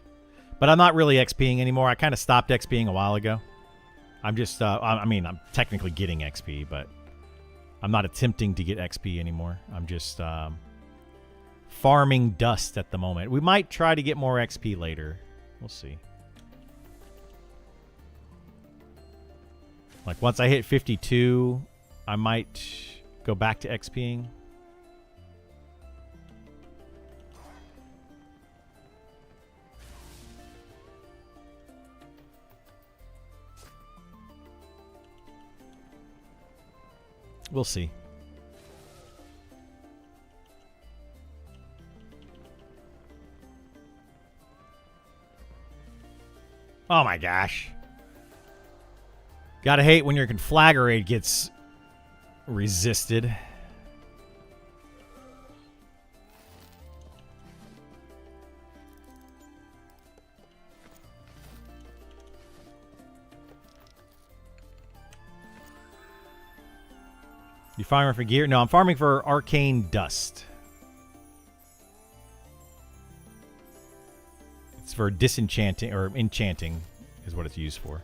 But I'm not really XPing anymore. I kind of stopped XPing a while ago. I'm just, I mean, I'm technically getting XP, but I'm not attempting to get XP anymore. I'm just farming dust at the moment. We might try to get more XP later. We'll see. Like once I hit 52, I might go back to XPing. We'll see. Oh my gosh. Gotta hate when your conflagrate gets resisted. You farming for gear? No, I'm farming for arcane dust. It's for disenchanting, or enchanting is what it's used for.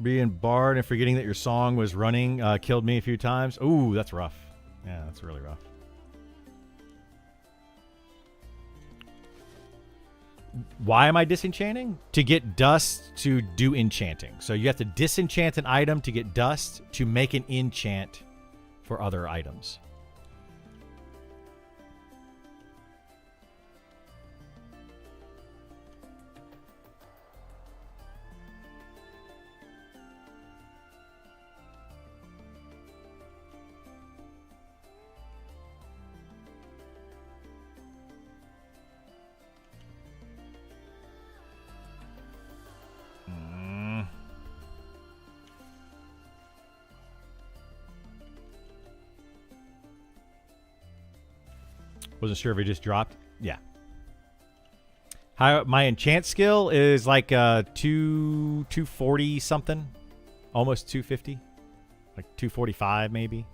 Being barred and forgetting that your song was running killed me a few times. Ooh, that's rough. Yeah, that's really rough. Why am I disenchanting? To get dust to do enchanting. So you have to disenchant an item to get dust to make an enchant for other items. Wasn't sure if it just dropped. Yeah. My enchant skill is like 240 something, almost 250, like 245 maybe.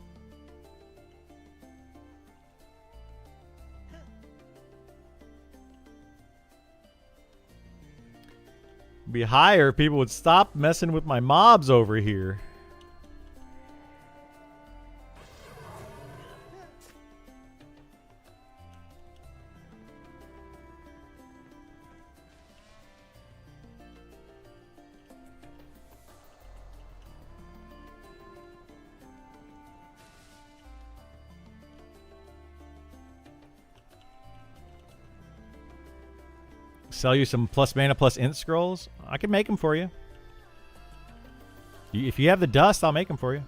Be higher, people would stop messing with my mobs over here. Sell you some plus mana plus int scrolls. I can make them for you. If you have the dust, I'll make them for you.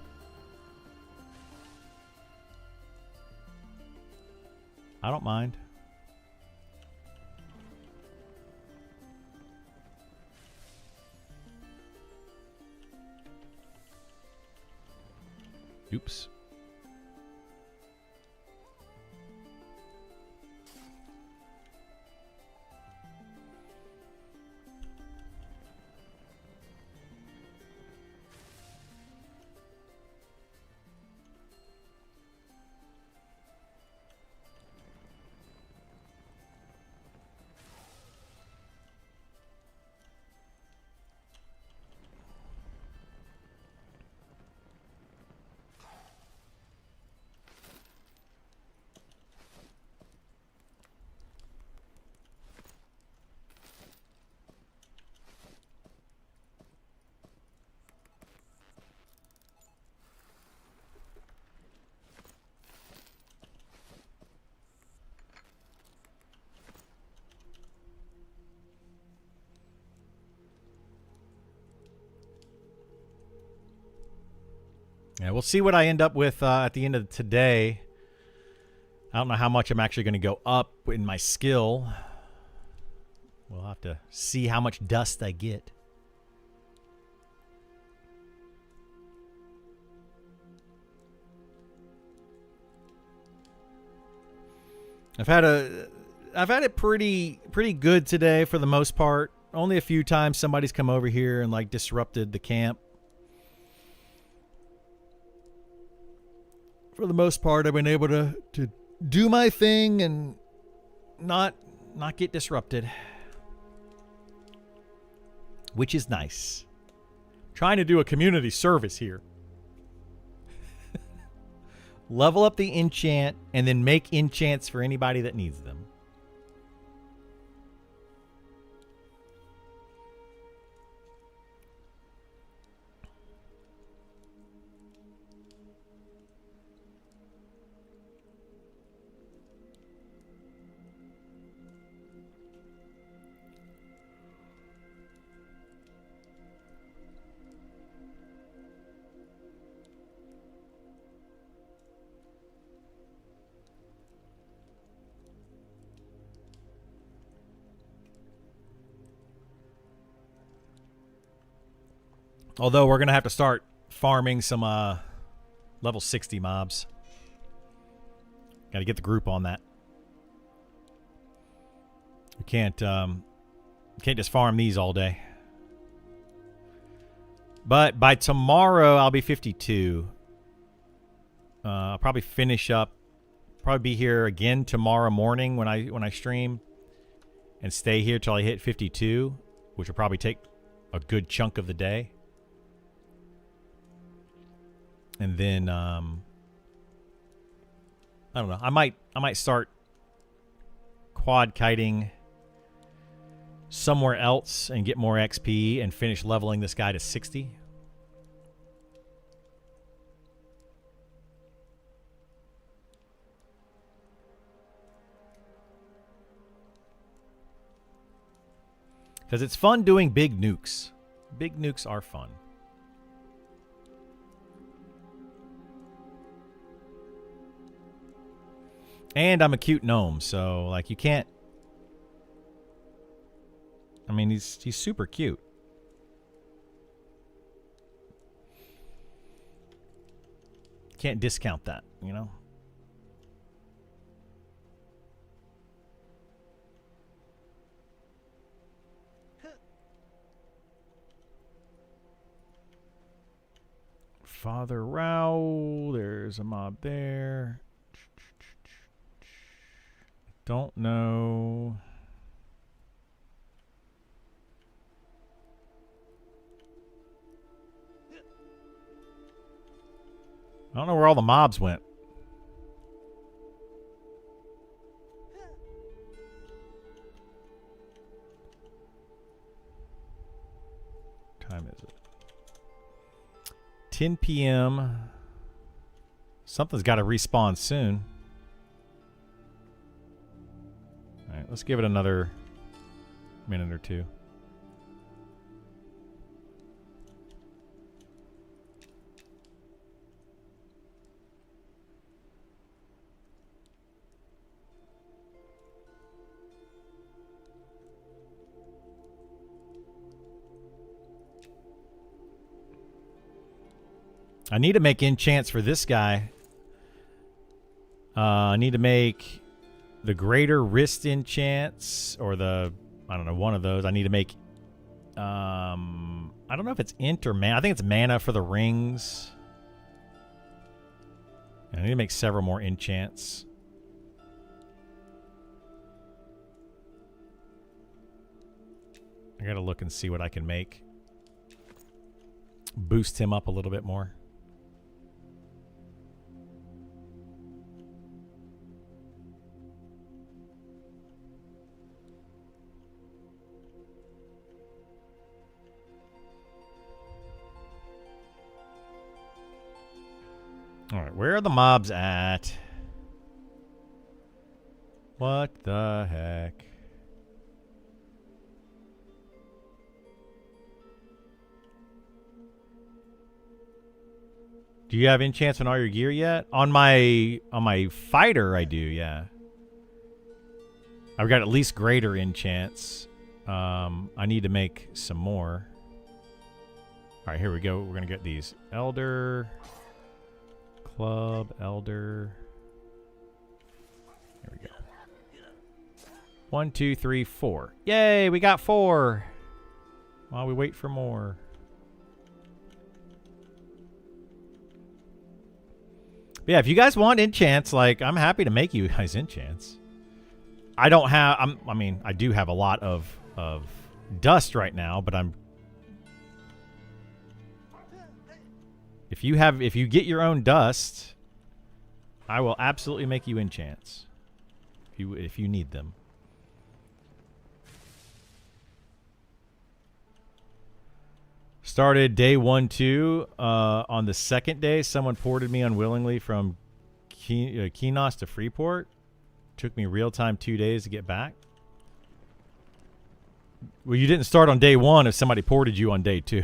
I don't mind. Oops. Yeah, we'll see what I end up with at the end of today. I don't know how much I'm actually going to go up in my skill. We'll have to see how much dust I get. I've had it pretty good today for the most part. Only a few times somebody's come over here and like disrupted the camp. For the most part, I've been able to do my thing and not get disrupted, which is nice. Trying to do a community service here. Level up the enchant and then make enchants for anybody that needs them. Although we're going to have to start farming some level 60 mobs. Got to get the group on that. We can't just farm these all day. But by tomorrow, I'll be 52. I'll probably finish up. Probably be here again tomorrow morning when I stream, and stay here till I hit 52, which will probably take a good chunk of the day. And then I don't know. I might start quad kiting somewhere else and get more XP and finish leveling this guy to 60. Because it's fun doing big nukes. Big nukes are fun. And I'm a cute gnome, so like you can't. I mean, he's super cute. Can't discount that, you know. Father Rao, there's a mob there. Don't know. I don't know where all the mobs went. What time is it? 10 p.m. Something's got to respawn soon. All right, let's give it another minute or two. I need to make enchants for this guy. I need to make the greater wrist enchants, or the, I don't know, one of those. I need to make, I don't know if it's int or mana. I think it's mana for the rings. And I need to make several more enchants. I gotta look and see what I can make. Boost him up a little bit more. All right, where are the mobs at? What the heck? Do you have enchants on all your gear yet? On my fighter, I do. Yeah. I've got at least greater enchants. I need to make some more. All right, here we go. We're gonna get these elder, club, elder. Here we go. 1, 2, 3, 4. Yay! We got 4. While we wait for more. But yeah, if you guys want enchants, like I'm happy to make you guys enchants. I don't have. I mean, I do have a lot of dust right now, but I'm. If you get your own dust, I will absolutely make you enchants. If you need them. Started day 1, 2. On the second day, someone ported me unwillingly from Kinos to Freeport. Took me real time 2 days to get back. Well, you didn't start on day 1 if somebody ported you on day 2.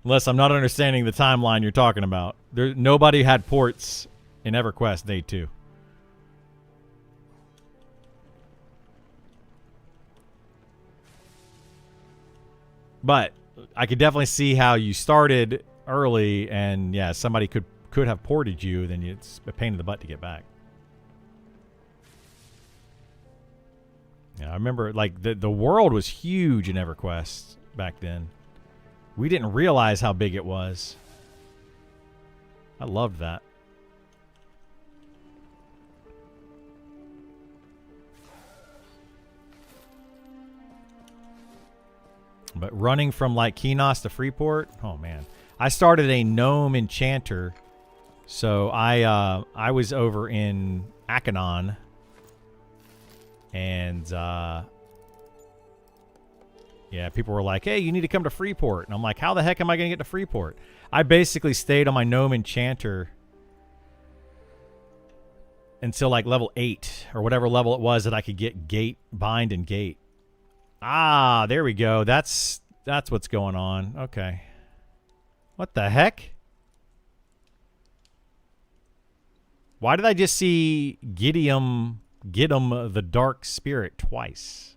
Unless I'm not understanding the timeline you're talking about. Nobody had ports in EverQuest day 2. But I could definitely see how you started early, and yeah, somebody could have ported you, then it's a pain in the butt to get back. Yeah, I remember like the world was huge in EverQuest back then. We didn't realize how big it was. I loved that. But running from like Kinos to Freeport, oh man. I started a gnome enchanter. So I was over in Akanon, and yeah, people were like, "Hey, you need to come to Freeport," and I'm like, "How the heck am I going to get to Freeport?" I basically stayed on my gnome enchanter until like level 8 or whatever level it was that I could get gate, bind, and gate. Ah, there we go. That's what's going on. Okay. What the heck? Why did I just see Gideon the Dark Spirit twice?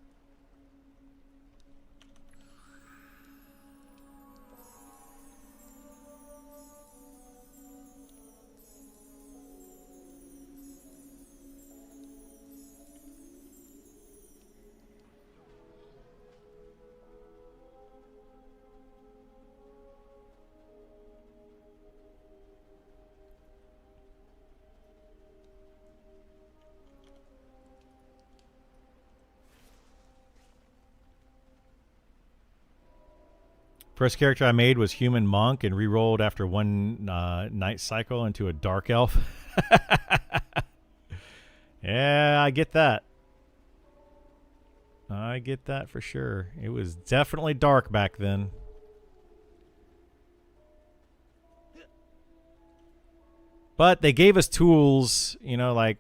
First character I made was Human Monk and re-rolled after one night cycle into a Dark Elf. Yeah, I get that. I get that for sure. It was definitely dark back then. But they gave us tools, you know, like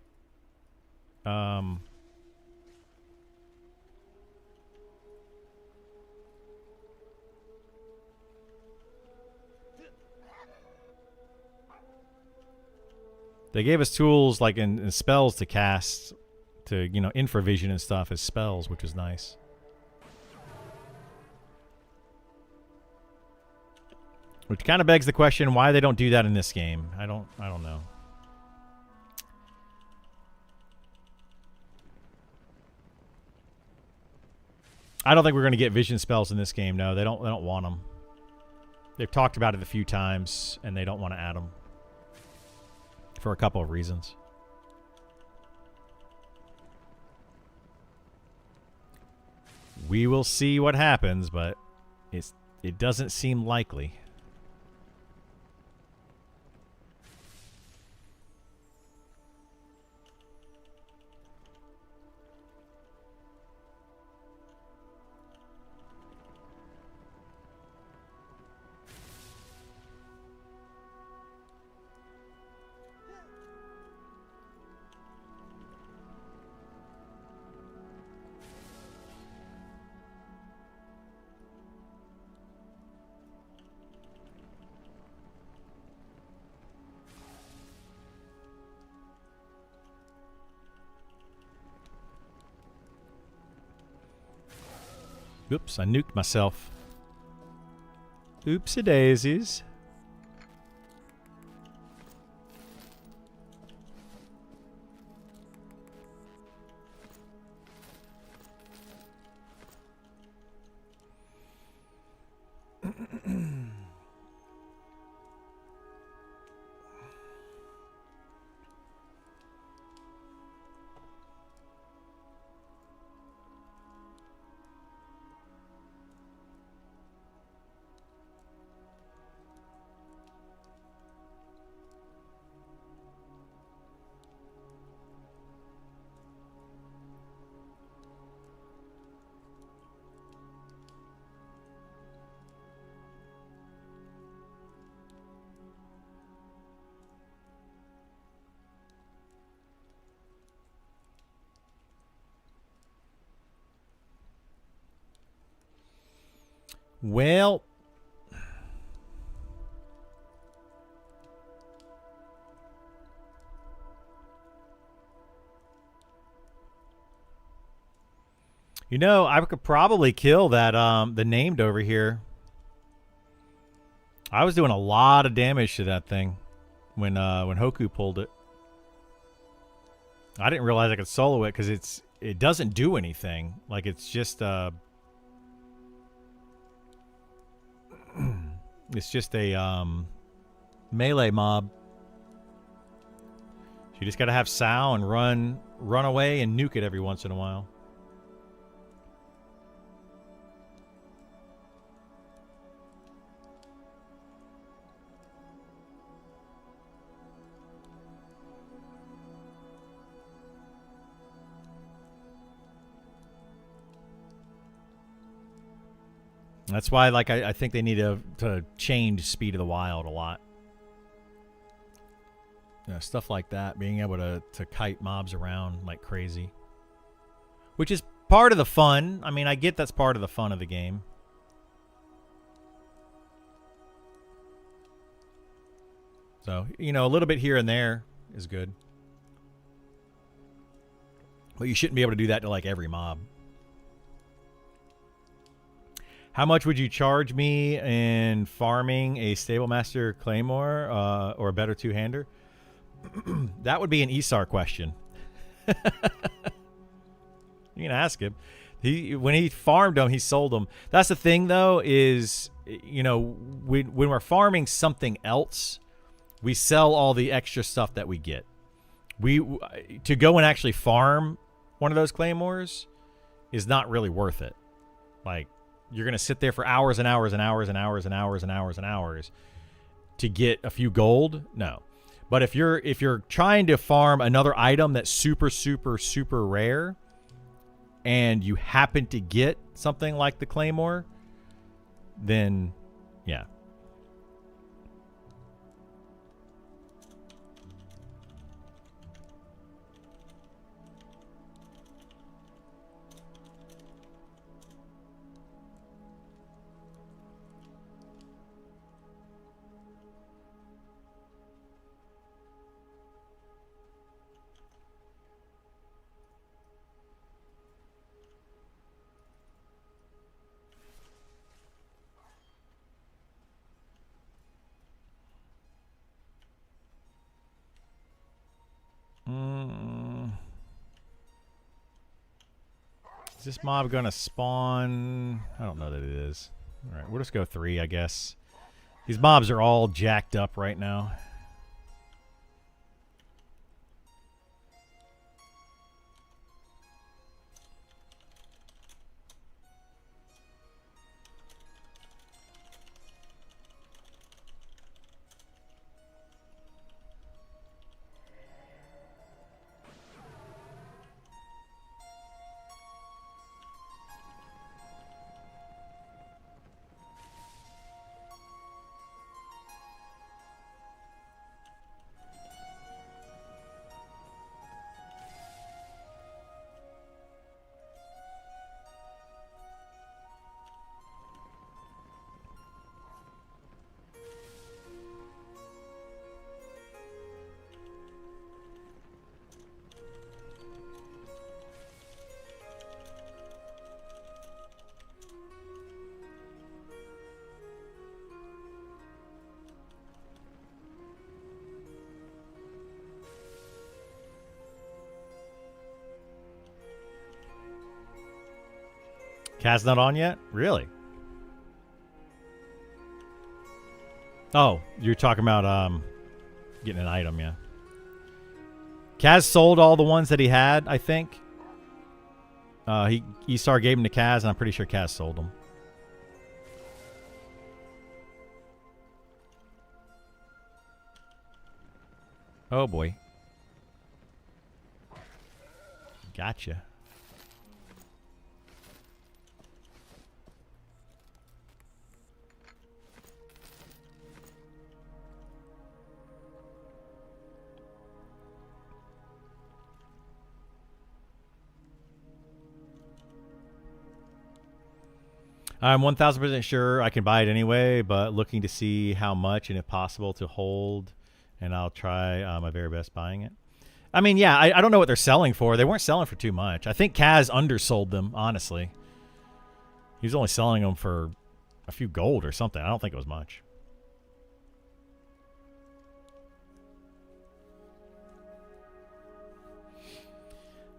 they gave us tools like in spells to cast, to, you know, infravision and stuff as spells, which was nice. Which kind of begs the question why they don't do that in this game. I don't know. I don't think we're going to get vision spells in this game. No, they don't want them. They've talked about it a few times and they don't want to add them. For a couple of reasons. We will see what happens, but it doesn't seem likely. Oops, I nuked myself. Oopsie daisies. Well, you know, I could probably kill that the named over here. I was doing a lot of damage to that thing when Hoku pulled it. I didn't realize I could solo it because it doesn't do anything. Like it's just it's just a melee mob. You just gotta have Sao and run away and nuke it every once in a while. That's why, like, I think they need to change Speed of the Wild a lot. You know, stuff like that, being able to kite mobs around like crazy. Which is part of the fun. I mean, I get that's part of the fun of the game. So, you know, a little bit here and there is good. But you shouldn't be able to do that to, like, every mob. How much would you charge me in farming a Stable Master Claymore or a better two-hander? That would be an Isar question. You can ask him. When he farmed them, he sold them. That's the thing, though, is, you know, when we're farming something else, we sell all the extra stuff that we get. To go and actually farm one of those Claymores is not really worth it. Like, you're going to sit there for hours and hours and hours and hours and hours and hours and hours to get a few gold? No. But if you're trying to farm another item that's super, super, super rare and you happen to get something like the Claymore, then, yeah. Is this mob going to spawn? I don't know that it is. All right, we'll just go 3, I guess. These mobs are all jacked up right now. Kaz not on yet? Really? Oh, you're talking about getting an item, yeah. Kaz sold all the ones that he had, I think. Esar gave them to Kaz, and I'm pretty sure Kaz sold them. Oh boy. Gotcha. I'm 1,000% sure I can buy it anyway, but looking to see how much and if possible to hold, and I'll try my very best buying it. I mean, yeah, I don't know what they're selling for. They weren't selling for too much. I think Kaz undersold them, honestly. He was only selling them for a few gold or something. I don't think it was much.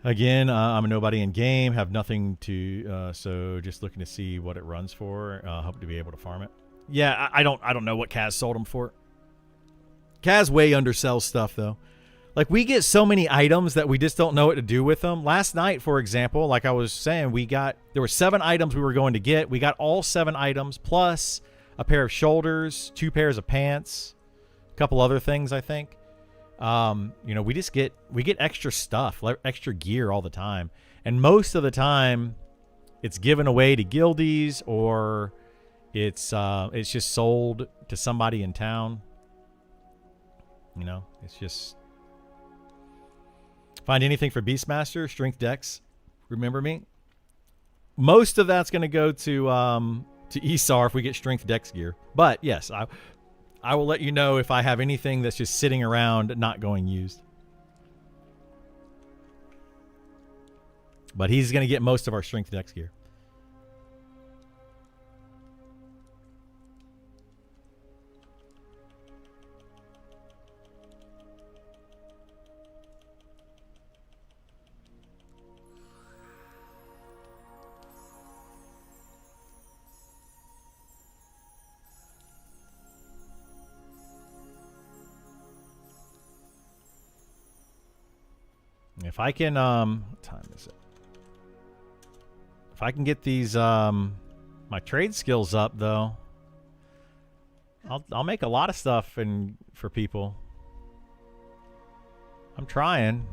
Again, I'm a nobody in game, have nothing to, so just looking to see what it runs for. Hope to be able to farm it. Yeah, I don't know what Kaz sold them for. Kaz way undersells stuff though. Like we get so many items that we just don't know what to do with them. Last night, for example, like I was saying, there were 7 items we were going to get. We got all 7 items plus a pair of shoulders, 2 pairs of pants, a couple other things, I think. You know, we get extra stuff, extra gear all the time. And most of the time it's given away to guildies or it's just sold to somebody in town. You know, it's just find anything for Beastmaster, Strength Dex. Remember me? Most of that's going to go to Esar if we get Strength Dex gear. But yes, I will let you know if I have anything that's just sitting around not going used. But he's going to get most of our Strength Dex gear. If I can, what time is it? If I can get these, my trade skills up though, I'll make a lot of stuff for people. I'm trying.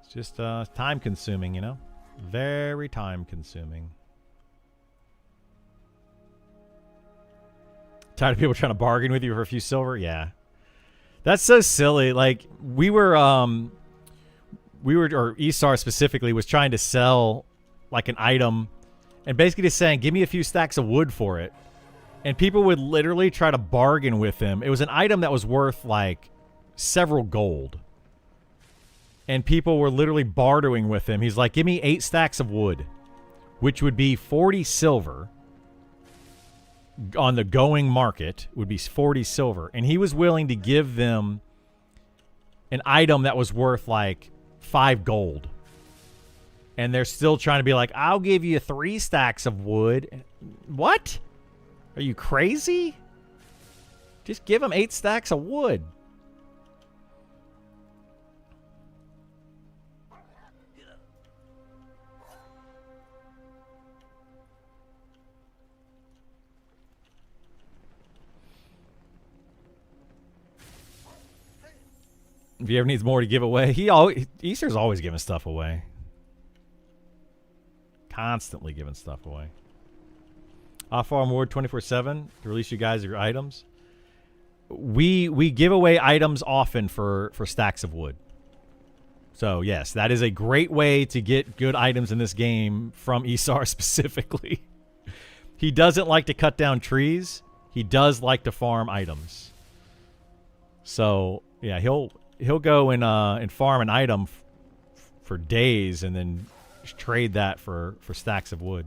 It's just time consuming, you know, very time consuming. Tired of people trying to bargain with you for a few silver, yeah. That's so silly. Like we were, or Esar specifically was trying to sell like an item and basically just saying, give me a few stacks of wood for it. And people would literally try to bargain with him. It was an item that was worth like several gold. And people were literally bartering with him. He's like, give me 8 stacks of wood, which would be 40 silver. On the going market would be 40 silver, and he was willing to give them an item that was worth like 5 gold, and they're still trying to be like, I'll give you 3 stacks of wood. What? Are you crazy? Just give them 8 stacks of wood. If he ever needs more to give away, Easter's always giving stuff away. Constantly giving stuff away. Off-farm ward 24/7 to release you guys your items. We give away items often for stacks of wood. So yes, that is a great way to get good items in this game from Esar specifically. He doesn't like to cut down trees. He does like to farm items. So yeah, he'll go and farm an item for days and then trade that for stacks of wood.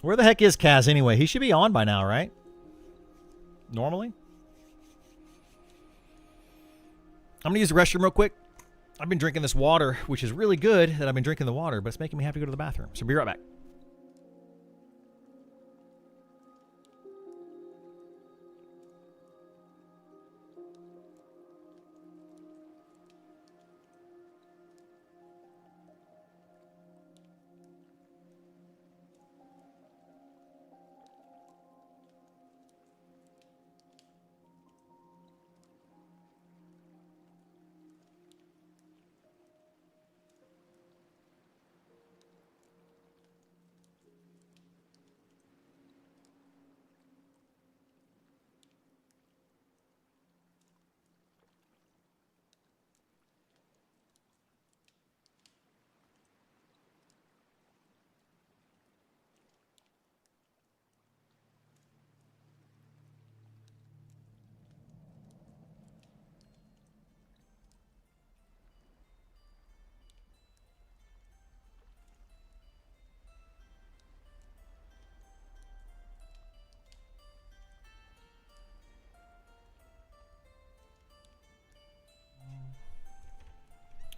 Where the heck is Kaz anyway? He should be on by now, right? Normally. I'm going to use the restroom real quick. I've been drinking this water, which is really good that I've been drinking the water, but it's making me have to go to the bathroom. So be right back.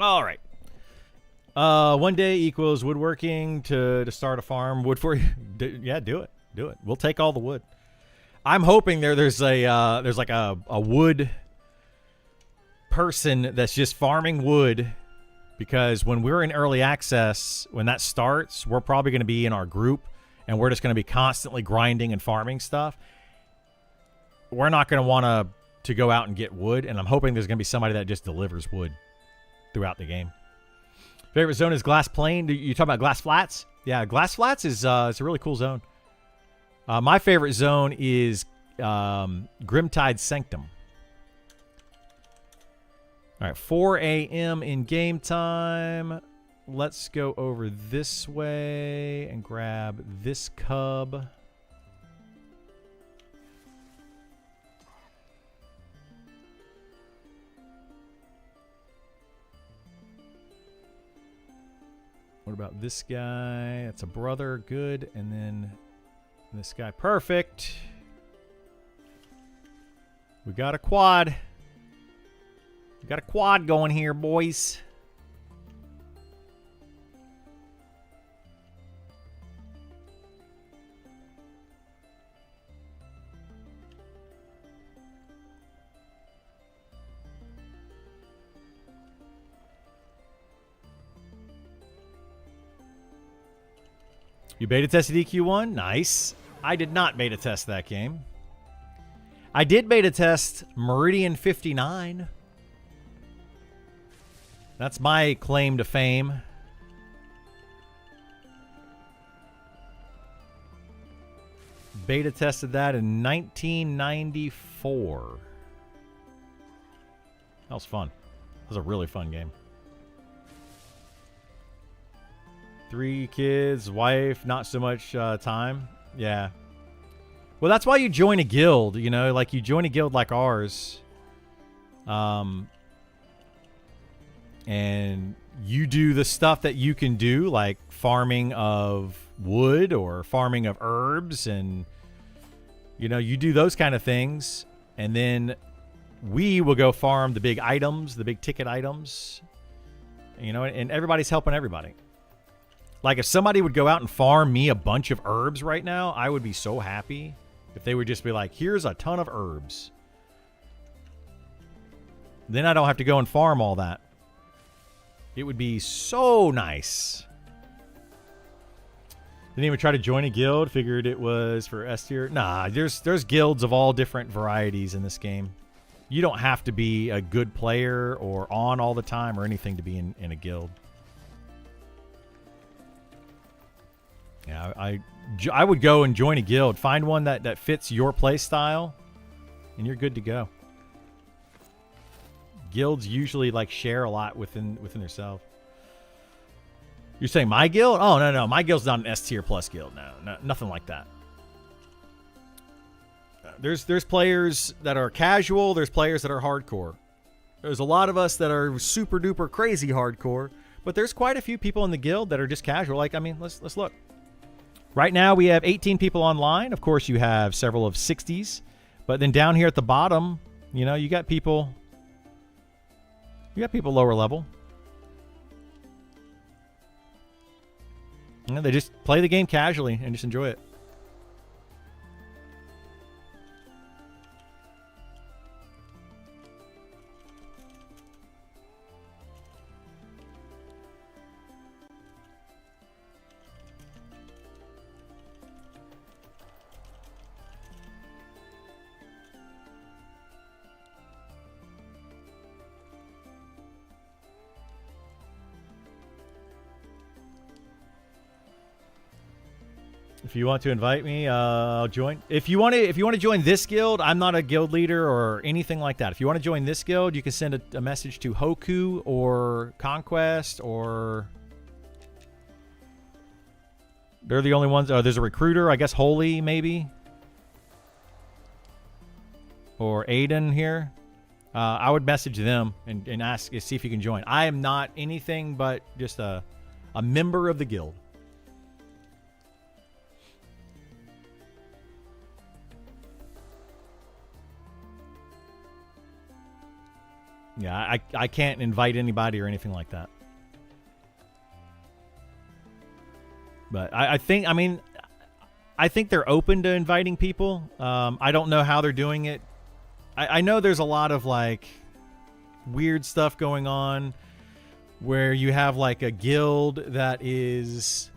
All right. 1 day equals woodworking to start a farm. Wood for you? Yeah, do it. Do it. We'll take all the wood. I'm hoping there's like a wood person that's just farming wood, because when we're in early access, when that starts, we're probably going to be in our group and we're just going to be constantly grinding and farming stuff. We're not going to want to go out and get wood, and I'm hoping there's going to be somebody that just delivers wood throughout the game. Favorite zone is Glass Plain. You talking about Glass Flats? Yeah, Glass Flats is it's a really cool zone. My favorite zone is Grimtide Sanctum. All right, 4 a.m. in game time. Let's go over this way and grab this cub. What about this guy? That's a brother. Good. And then this guy. Perfect. We got a quad. We got a quad going here, boys. You beta tested EQ1? Nice. I did not beta test that game. I did beta test Meridian 59. That's my claim to fame. Beta tested that in 1994. That was fun. That was a really fun game. 3 kids, wife, not so much time. Yeah. Well, that's why you join a guild, you know, like you join a guild like ours. And you do the stuff that you can do, like farming of wood or farming of herbs, and you know, you do those kind of things, and then we will go farm the big items, the big ticket items, you know, and everybody's helping everybody. Like if somebody would go out and farm me a bunch of herbs right now, I would be so happy if they would just be like, here's a ton of herbs. Then I don't have to go and farm all that. It would be so nice. Didn't even try to join a guild. Figured it was for S tier. Nah, there's guilds of all different varieties in this game. You don't have to be a good player or on all the time or anything to be in a guild. Yeah, I would go and join a guild. Find one that fits your play style, and you're good to go. Guilds usually like share a lot within themselves. You're saying my guild? Oh, no. My guild's not an S tier plus guild. No, nothing like that. There's players that are casual. There's players that are hardcore. There's a lot of us that are super duper crazy hardcore, but there's quite a few people in the guild that are just casual. Like, I mean, let's look. Right now we have 18 people online. Of course, you have several of 60s. But then down here at the bottom, you know, you got people lower level. You know, they just play the game casually and just enjoy it. If you want to invite me, I'll join. If you want to join this guild, I'm not a guild leader or anything like that. If you want to join this guild, you can send a message to Hoku or Conquest, or they're the only ones. There's a recruiter, I guess. Holy maybe, or Aiden here. I would message them and ask, see if you can join. I am not anything but just a member of the guild. Yeah, I can't invite anybody or anything like that. But I think they're open to inviting people. I don't know how they're doing it. I know there's a lot of like weird stuff going on where you have like a guild that is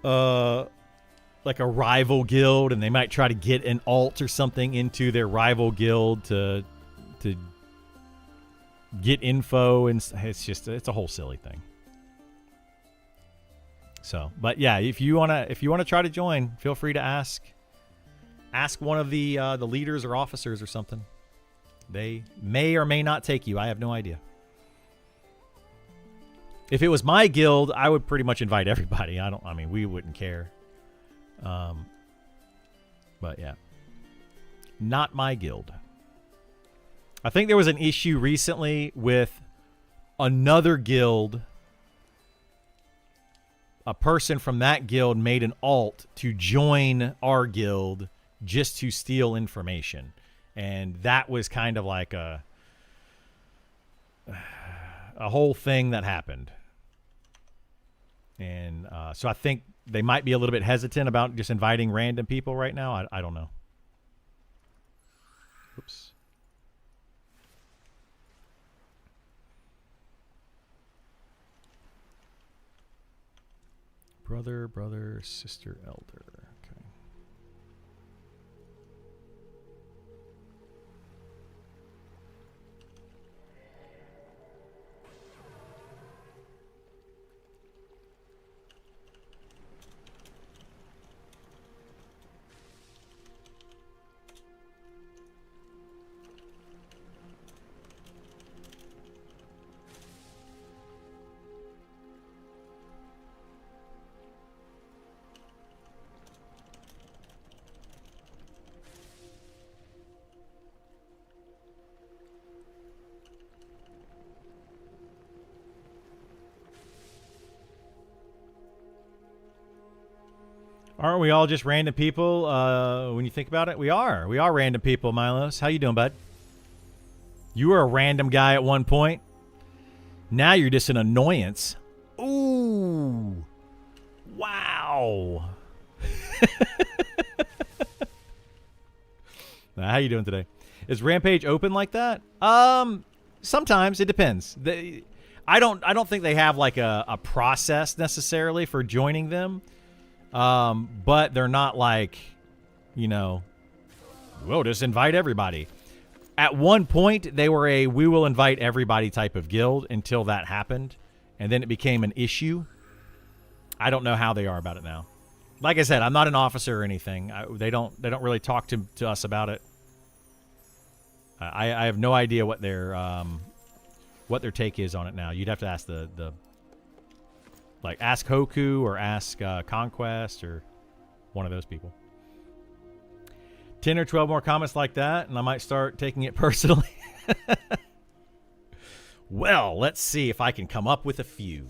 like a rival guild, and they might try to get an alt or something into their rival guild to get info, and it's a whole silly thing. So, but yeah, if you wanna try to join, feel free to ask one of the leaders or officers or something. They may or may not take you. I have no idea. If it was my guild, I would pretty much invite everybody. We wouldn't care. But yeah, not my guild. I think there was an issue recently with another guild. A person from that guild made an alt to join our guild just to steal information. And that was kind of like a whole thing that happened. And so I think they might be a little bit hesitant about just inviting random people right now. I don't know. Oops. Brother, sister, elder. Okay. Aren't we all just random people when you think about it? We are random people, Milos. How you doing, bud? You were a random guy at one point. Now you're just an annoyance. Ooh. Wow. Now, how you doing today? Is Rampage open like that? Sometimes it depends. I don't think they have like a process necessarily for joining them. But they're not like, we'll just invite everybody. At one point, they were a we will invite everybody type of guild until that happened, and then it became an issue. I don't know how they are about it now. Like I said, I'm not an officer or anything. They don't really talk to us about it. I have no idea what their take is on it now. You'd have to ask ask Hoku or ask Conquest or one of those people. 10 or 12 more comments like that, and I might start taking it personally. Well, let's see if I can come up with a few.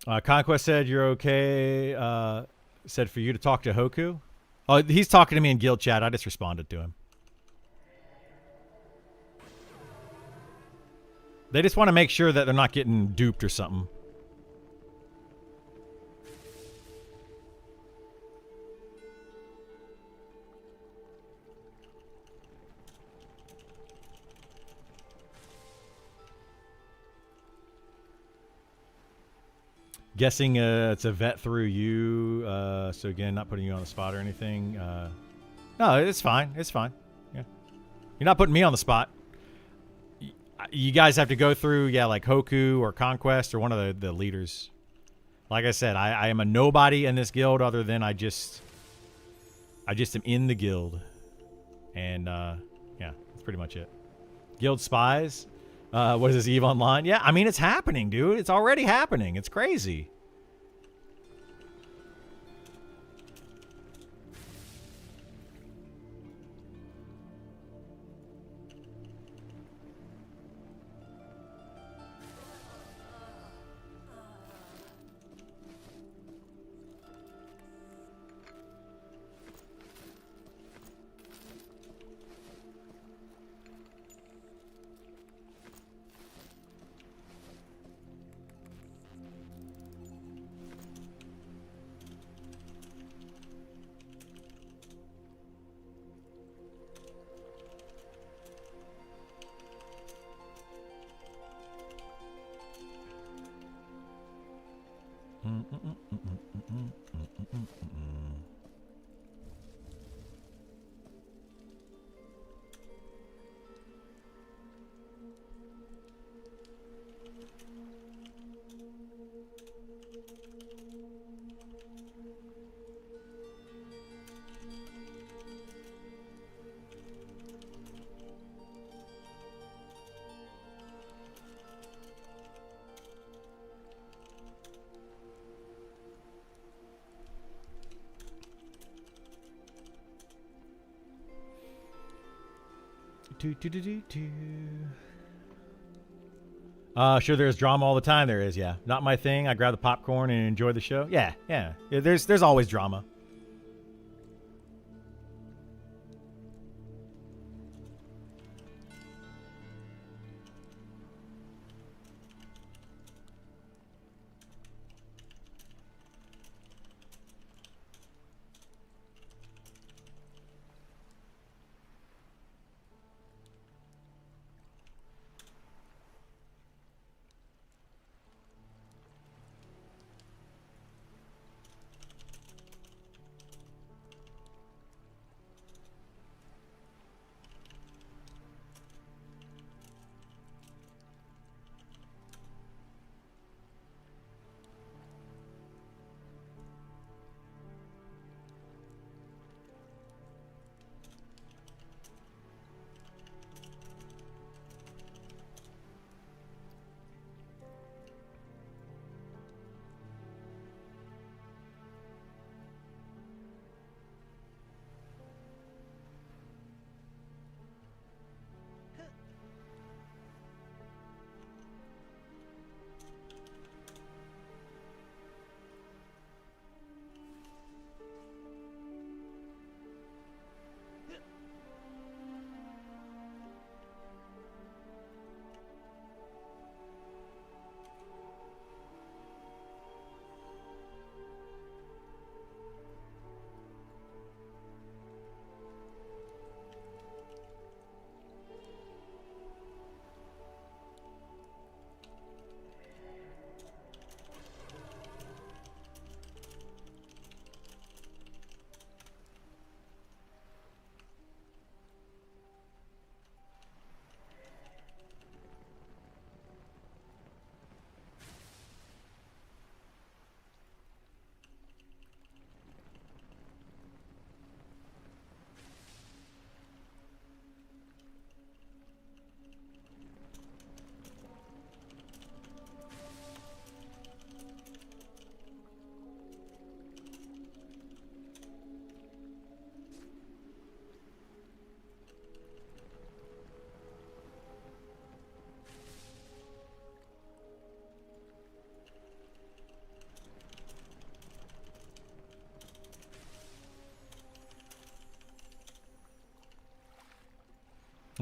Conquest said you're okay. Said for you to talk to Hoku. Oh, he's talking to me in guild chat. I just responded to him. They just want to make sure that they're not getting duped or something. Guessing it's a vet through you. So again, not putting you on the spot or anything. No, it's fine. It's fine. Yeah, you're not putting me on the spot. You guys have to go through, yeah, like Hoku or Conquest or one of the leaders. Like I said, I am a nobody in this guild other than I just am in the guild. And, yeah, that's pretty much it. Guild spies. What is this, EVE Online? Yeah, I mean, it's happening, dude. It's already happening. It's crazy. Sure, there's drama all the time. There is, yeah. Not my thing. I grab the popcorn and enjoy the show. Yeah. There's always drama.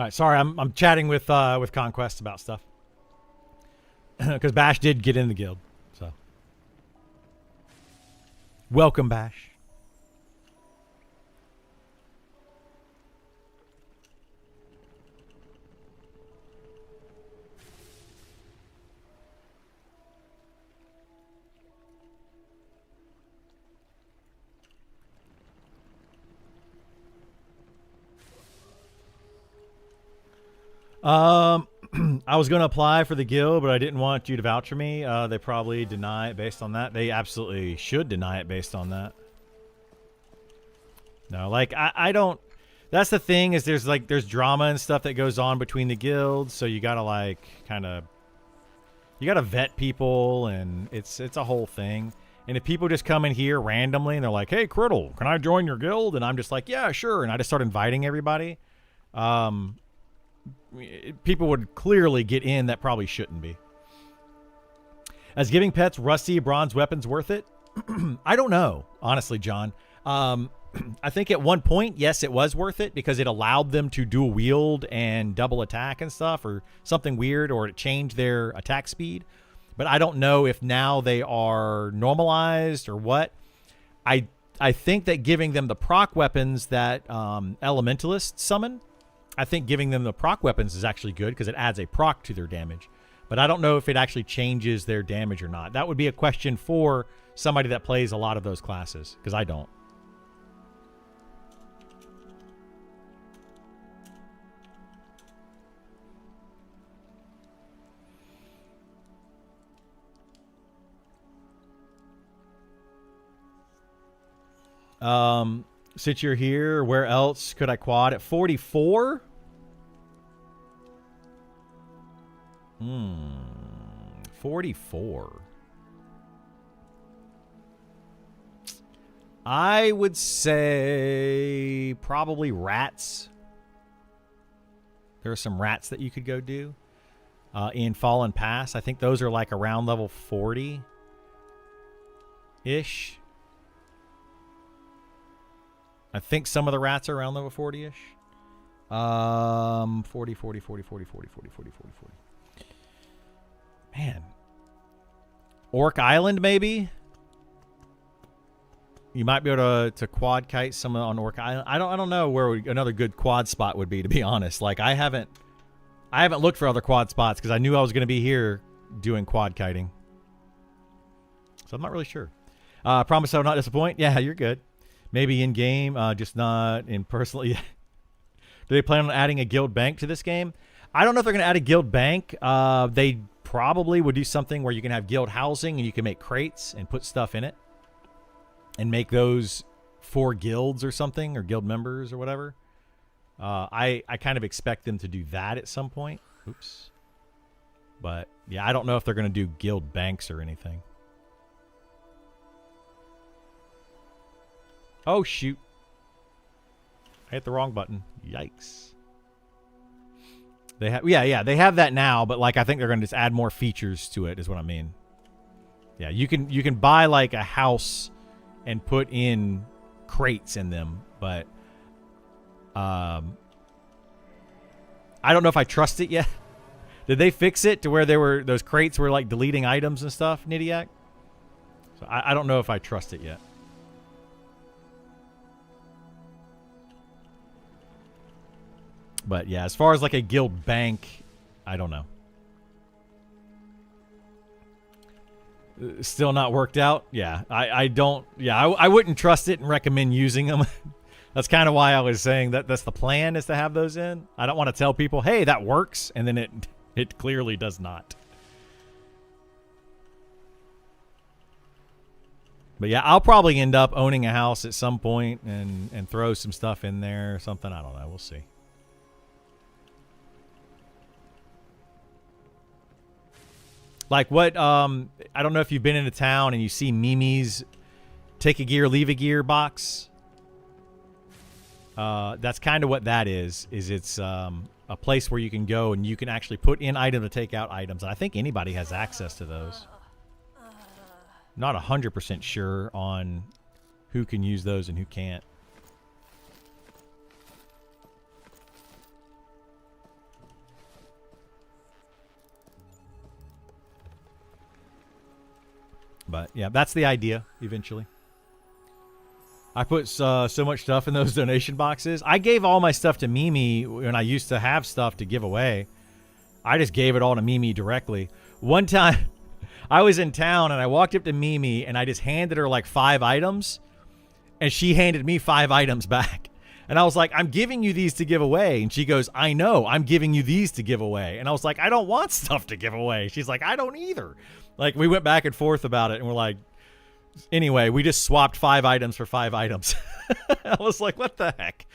All right, sorry, I'm chatting with Conquest about stuff because Bash did get in the guild. So, welcome, Bash. I was going to apply for the guild, but I didn't want you to vouch for me. They probably deny it based on that. They absolutely should deny it based on that. No, like I don't. That's the thing is there's drama and stuff that goes on between the guilds, so you gotta like you gotta vet people, and it's a whole thing. And if people just come in here randomly and they're like, "Hey, Criddle, can I join your guild?" and I'm just like, "Yeah, sure," and I just start inviting everybody. People would clearly get in that probably shouldn't be. As giving pets rusty bronze weapons worth it? I don't know, honestly, John. I think at one point, yes, it was worth it because it allowed them to dual wield and double attack and stuff, or something weird, or it changed their attack speed. But I don't know if now they are normalized or what. I think that giving them the proc weapons that elementalists summon, I think giving them the proc weapons is actually good because it adds a proc to their damage. But I don't know if it actually changes their damage or not. That would be a question for somebody that plays a lot of those classes, because I don't. Since you're here, where else could I quad at 44? 44. I would say probably rats. There are some rats that you could go do in Fallen Pass. I think those are like around level 40-ish. I think some of the rats are around level 40-ish. 40, 40, 40, 40, 40, 40, 40, 40, 40. Man. Orc Island, maybe? You might be able to quad kite some on Orc Island. I don't know where another good quad spot would be, to be honest. Like I haven't looked for other quad spots because I knew I was going to be here doing quad kiting. So I'm not really sure. Promise I will not disappoint. Yeah, you're good. Maybe in game, just not in personal. Do they plan on adding a guild bank to this game? I don't know if they're going to add a guild bank. They probably would do something where you can have guild housing and you can make crates and put stuff in it and make those for guilds or something, or guild members or whatever. I kind of expect them to do that at some point. Oops. But yeah, I don't know if they're going to do guild banks or anything. Oh, shoot. I hit the wrong button. Yikes. They have, yeah, they have that now, but like I think they're going to just add more features to it is what I mean. Yeah, you can buy like a house and put in crates in them, but I don't know if I trust it yet. Did they fix it to where those crates were like deleting items and stuff, Nidiac? So I don't know if I trust it yet. But yeah, as far as like a guild bank, I don't know. Still not worked out? Yeah, I don't. Yeah, I wouldn't trust it and recommend using them. That's kind of why I was saying that's the plan, is to have those in. I don't want to tell people, hey, that works, and then it clearly does not. But yeah, I'll probably end up owning a house at some point and throw some stuff in there or something. I don't know. We'll see. Like what, I don't know if you've been into town and you see Mimi's take a gear, leave a gear box. That's kind of what that is it's a place where you can go and you can actually put in items to take out items. And I think anybody has access to those. Not 100% sure on who can use those and who can't. But yeah, that's the idea eventually. I put so much stuff in those donation boxes. I gave all my stuff to Mimi when I used to have stuff to give away. I just gave it all to Mimi directly. One time, I was in town and I walked up to Mimi and I just handed her like 5 items, and she handed me 5 items back. And I was like, I'm giving you these to give away. And she goes, I know, I'm giving you these to give away. And I was like, I don't want stuff to give away. She's like, I don't either. Like, we went back and forth about it, and we're like, anyway, we just swapped 5 items for 5 items. I was like, what the heck?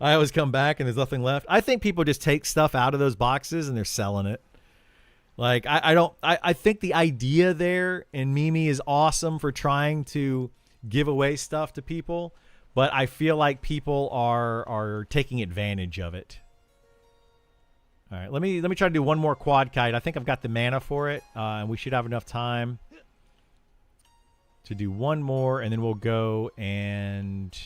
I always come back and there's nothing left. I think people just take stuff out of those boxes and they're selling it. Like, I think the idea there, and Mimi is awesome for trying to give away stuff to people, but I feel like people are taking advantage of it. All right, let me try to do one more quad kite. I think I've got the mana for it, and we should have enough time to do one more, and then we'll go and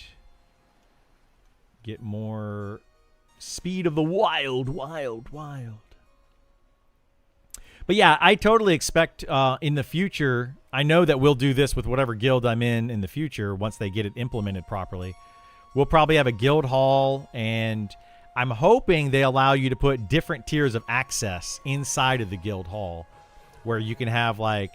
get more speed of the wild. But yeah, I totally expect in the future, I know that we'll do this with whatever guild I'm in the future once they get it implemented properly. We'll probably have a guild hall, and I'm hoping they allow you to put different tiers of access inside of the guild hall, where you can have, like,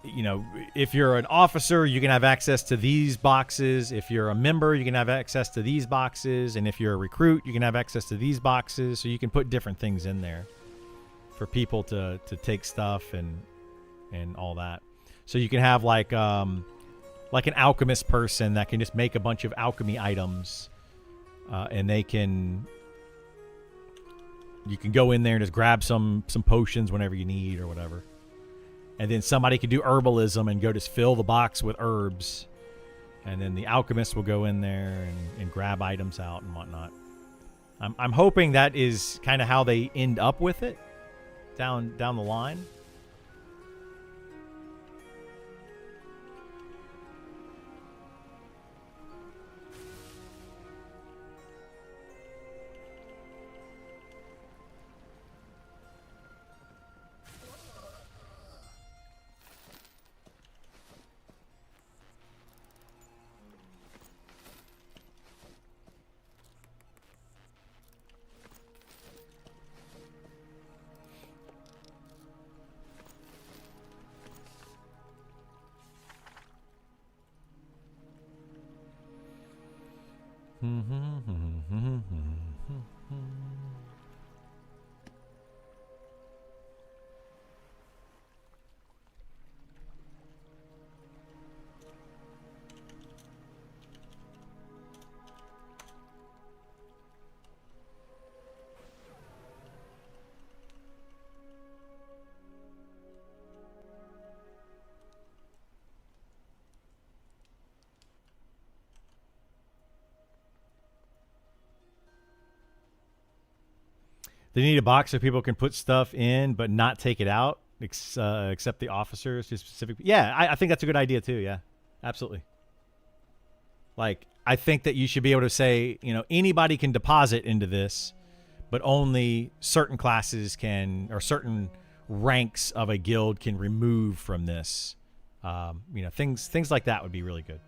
you know, if you're an officer, you can have access to these boxes. If you're a member, you can have access to these boxes. And if you're a recruit, you can have access to these boxes. So you can put different things in there for people to take stuff and all that. So you can have like an alchemist person that can just make a bunch of alchemy items, and you can go in there and just grab some potions whenever you need or whatever. And then somebody could do herbalism and go just fill the box with herbs. And then the alchemist will go in there and grab items out and whatnot. I'm hoping that is kind of how they end up with it down the line. They need a box so people can put stuff in but not take it out, except the officers to specific. Yeah, I think that's a good idea too. Yeah, absolutely. Like, I think that you should be able to say, you know, anybody can deposit into this, but only certain classes can, or certain ranks of a guild can remove from this. You know, things like that would be really good.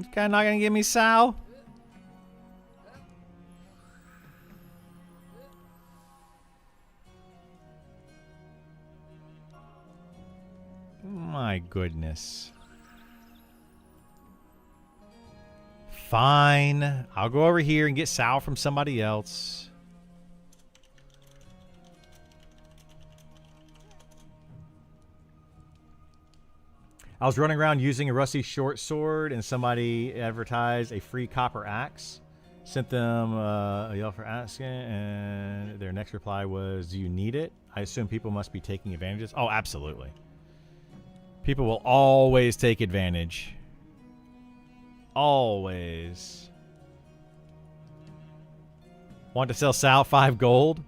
This guy not gonna give me Sal? My goodness. Fine. I'll go over here and get Sal from somebody else. I was running around using a rusty short sword, and somebody advertised a free copper axe. Sent them a yell for asking, and their next reply was, "Do you need it?" I assume people must be taking advantages. Oh, absolutely. People will always take advantage. Always. Want to sell Sal 5 gold?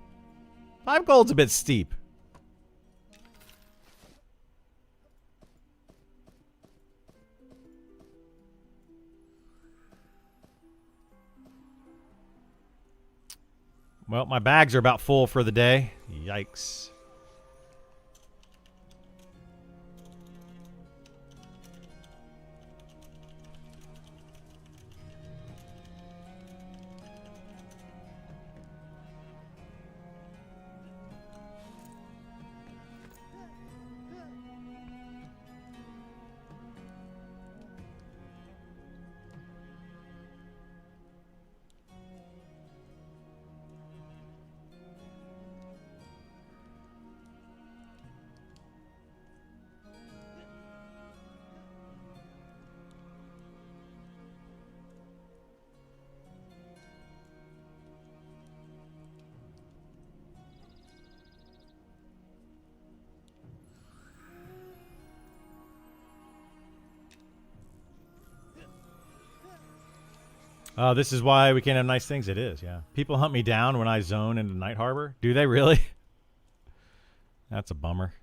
5 gold's a bit steep. Well, my bags are about full for the day. Yikes. Oh, this is why we can't have nice things. It is, yeah. People hunt me down when I zone into Night Harbor. Do they really? That's a bummer.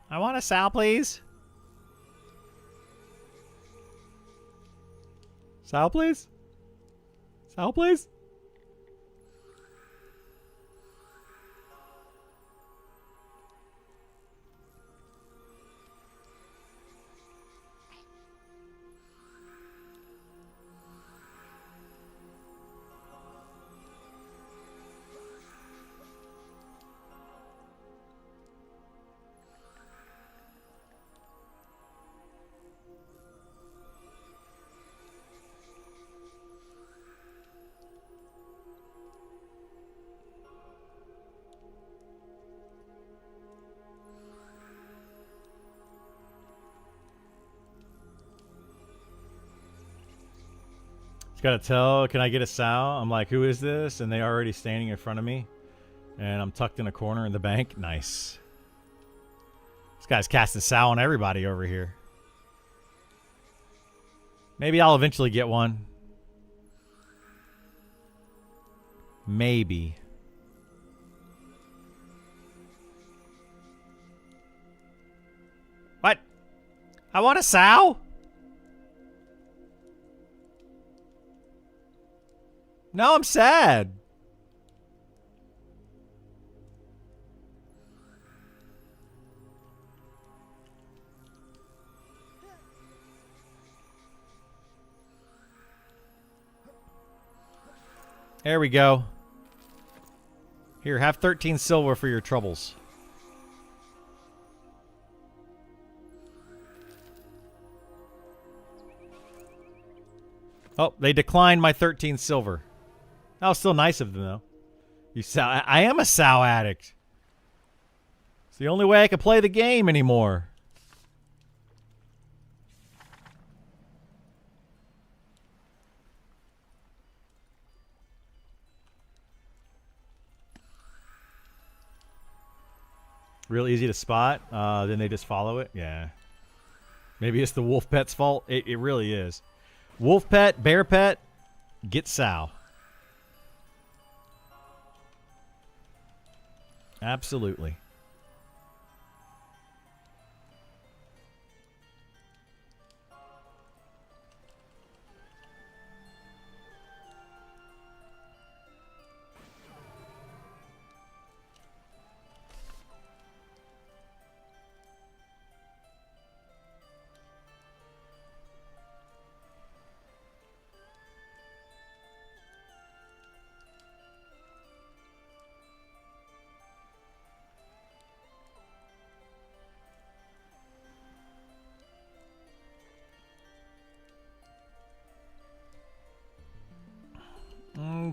I want a Sal, please. Sal, please. Sal, please. Gotta tell, can I get a Sal? I'm like, who is this? And they're already standing in front of me. And I'm tucked in a corner in the bank. Nice. This guy's casting Sal on everybody over here. Maybe I'll eventually get one. Maybe. What? I want a Sal? No, I'm sad. There we go. Here, have 13 silver for your troubles. Oh, they declined my 13 silver. That was still nice of them, though. You Sal, I am a Sal addict. It's the only way I can play the game anymore. Real easy to spot. Then they just follow it. Yeah. Maybe it's the wolf pet's fault. It really is. Wolf pet, bear pet, get Sal. Absolutely.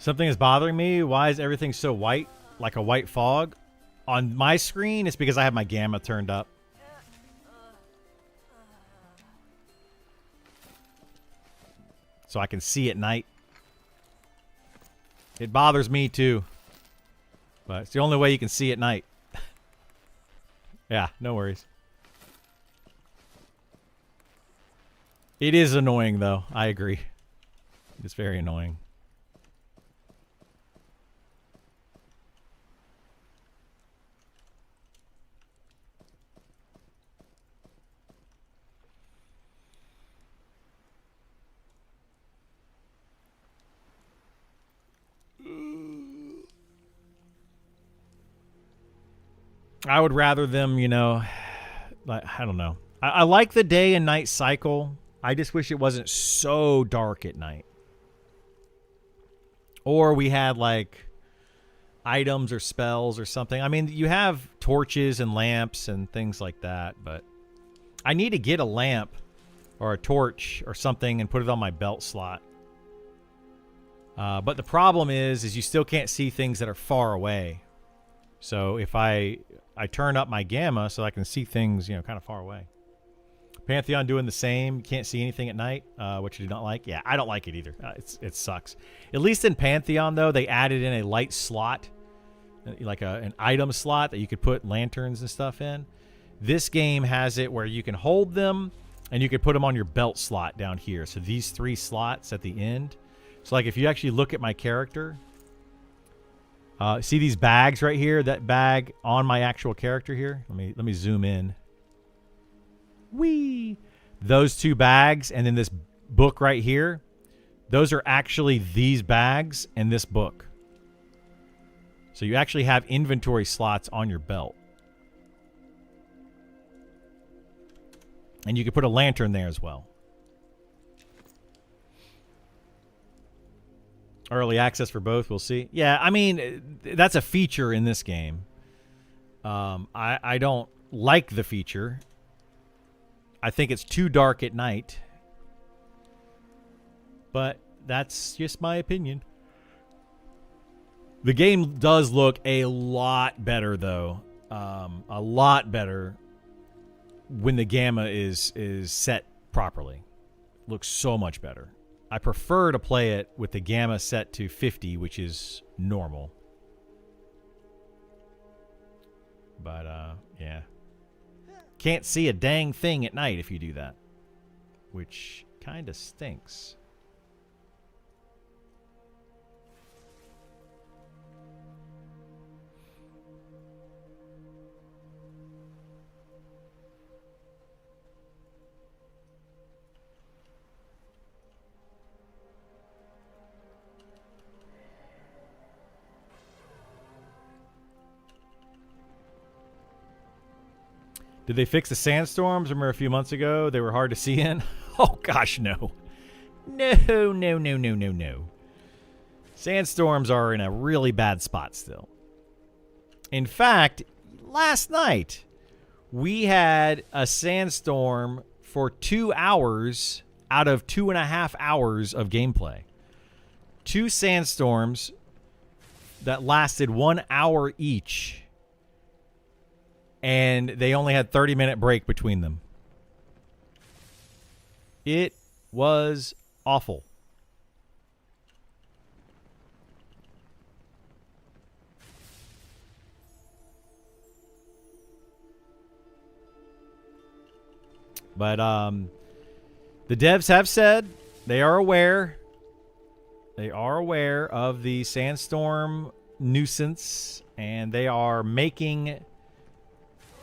Something is bothering me. Why is everything so white, like a white fog? On my screen, it's because I have my gamma turned up. So I can see at night. It bothers me too. But it's the only way you can see at night. Yeah, no worries. It is annoying though. I agree. It's very annoying. I would rather them, you know, like, I don't know. I like the day and night cycle. I just wish it wasn't so dark at night. Or we had like items or spells or something. I mean, you have torches and lamps and things like that, but I need to get a lamp or a torch or something and put it on my belt slot. But the problem is you still can't see things that are far away. So if I turn up my gamma so I can see things, you know, kind of far away. Pantheon doing the same. You can't see anything at night, which you don't like. Yeah, I don't like it either. It sucks. At least in Pantheon, though, they added in a light slot, like an item slot that you could put lanterns and stuff in. This game has it where you can hold them and you can put them on your belt slot down here. So these 3 slots at the end. So like if you actually look at my character, see these bags right here? That bag on my actual character here. Let me zoom in. Whee! Those 2 bags and then this book right here. Those are actually these bags and this book. So you actually have inventory slots on your belt. And you can put a lantern there as well. Early access for both, we'll see. Yeah, I mean, that's a feature in this game. I don't like the feature. I think it's too dark at night. But that's just my opinion. The game does look a lot better, though. A lot better when the gamma is set properly. Looks so much better. I prefer to play it with the gamma set to 50, which is normal. But, yeah. Can't see a dang thing at night if you do that. Which kind of stinks. Did they fix the sandstorms? Remember a few months ago they were hard to see in? Oh gosh, no. No. Sandstorms are in a really bad spot still. In fact, last night we had a sandstorm for 2 hours out of 2.5 hours of gameplay. 2 sandstorms that lasted 1 hour each. And they only had 30-minute break between them. It was awful. But the devs have said they are aware. They are aware of the sandstorm nuisance, and they are making...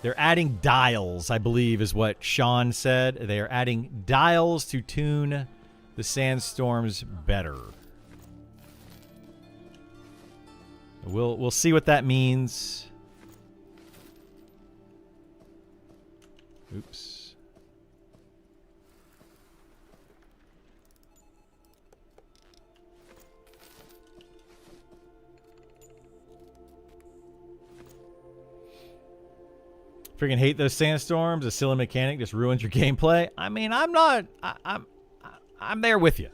They're adding dials, I believe, is what Sean said. They are adding dials to tune the sandstorms better. We'll see what that means. Oops. Freaking hate those sandstorms. A silly mechanic just ruins your gameplay. I mean, I'm there with you.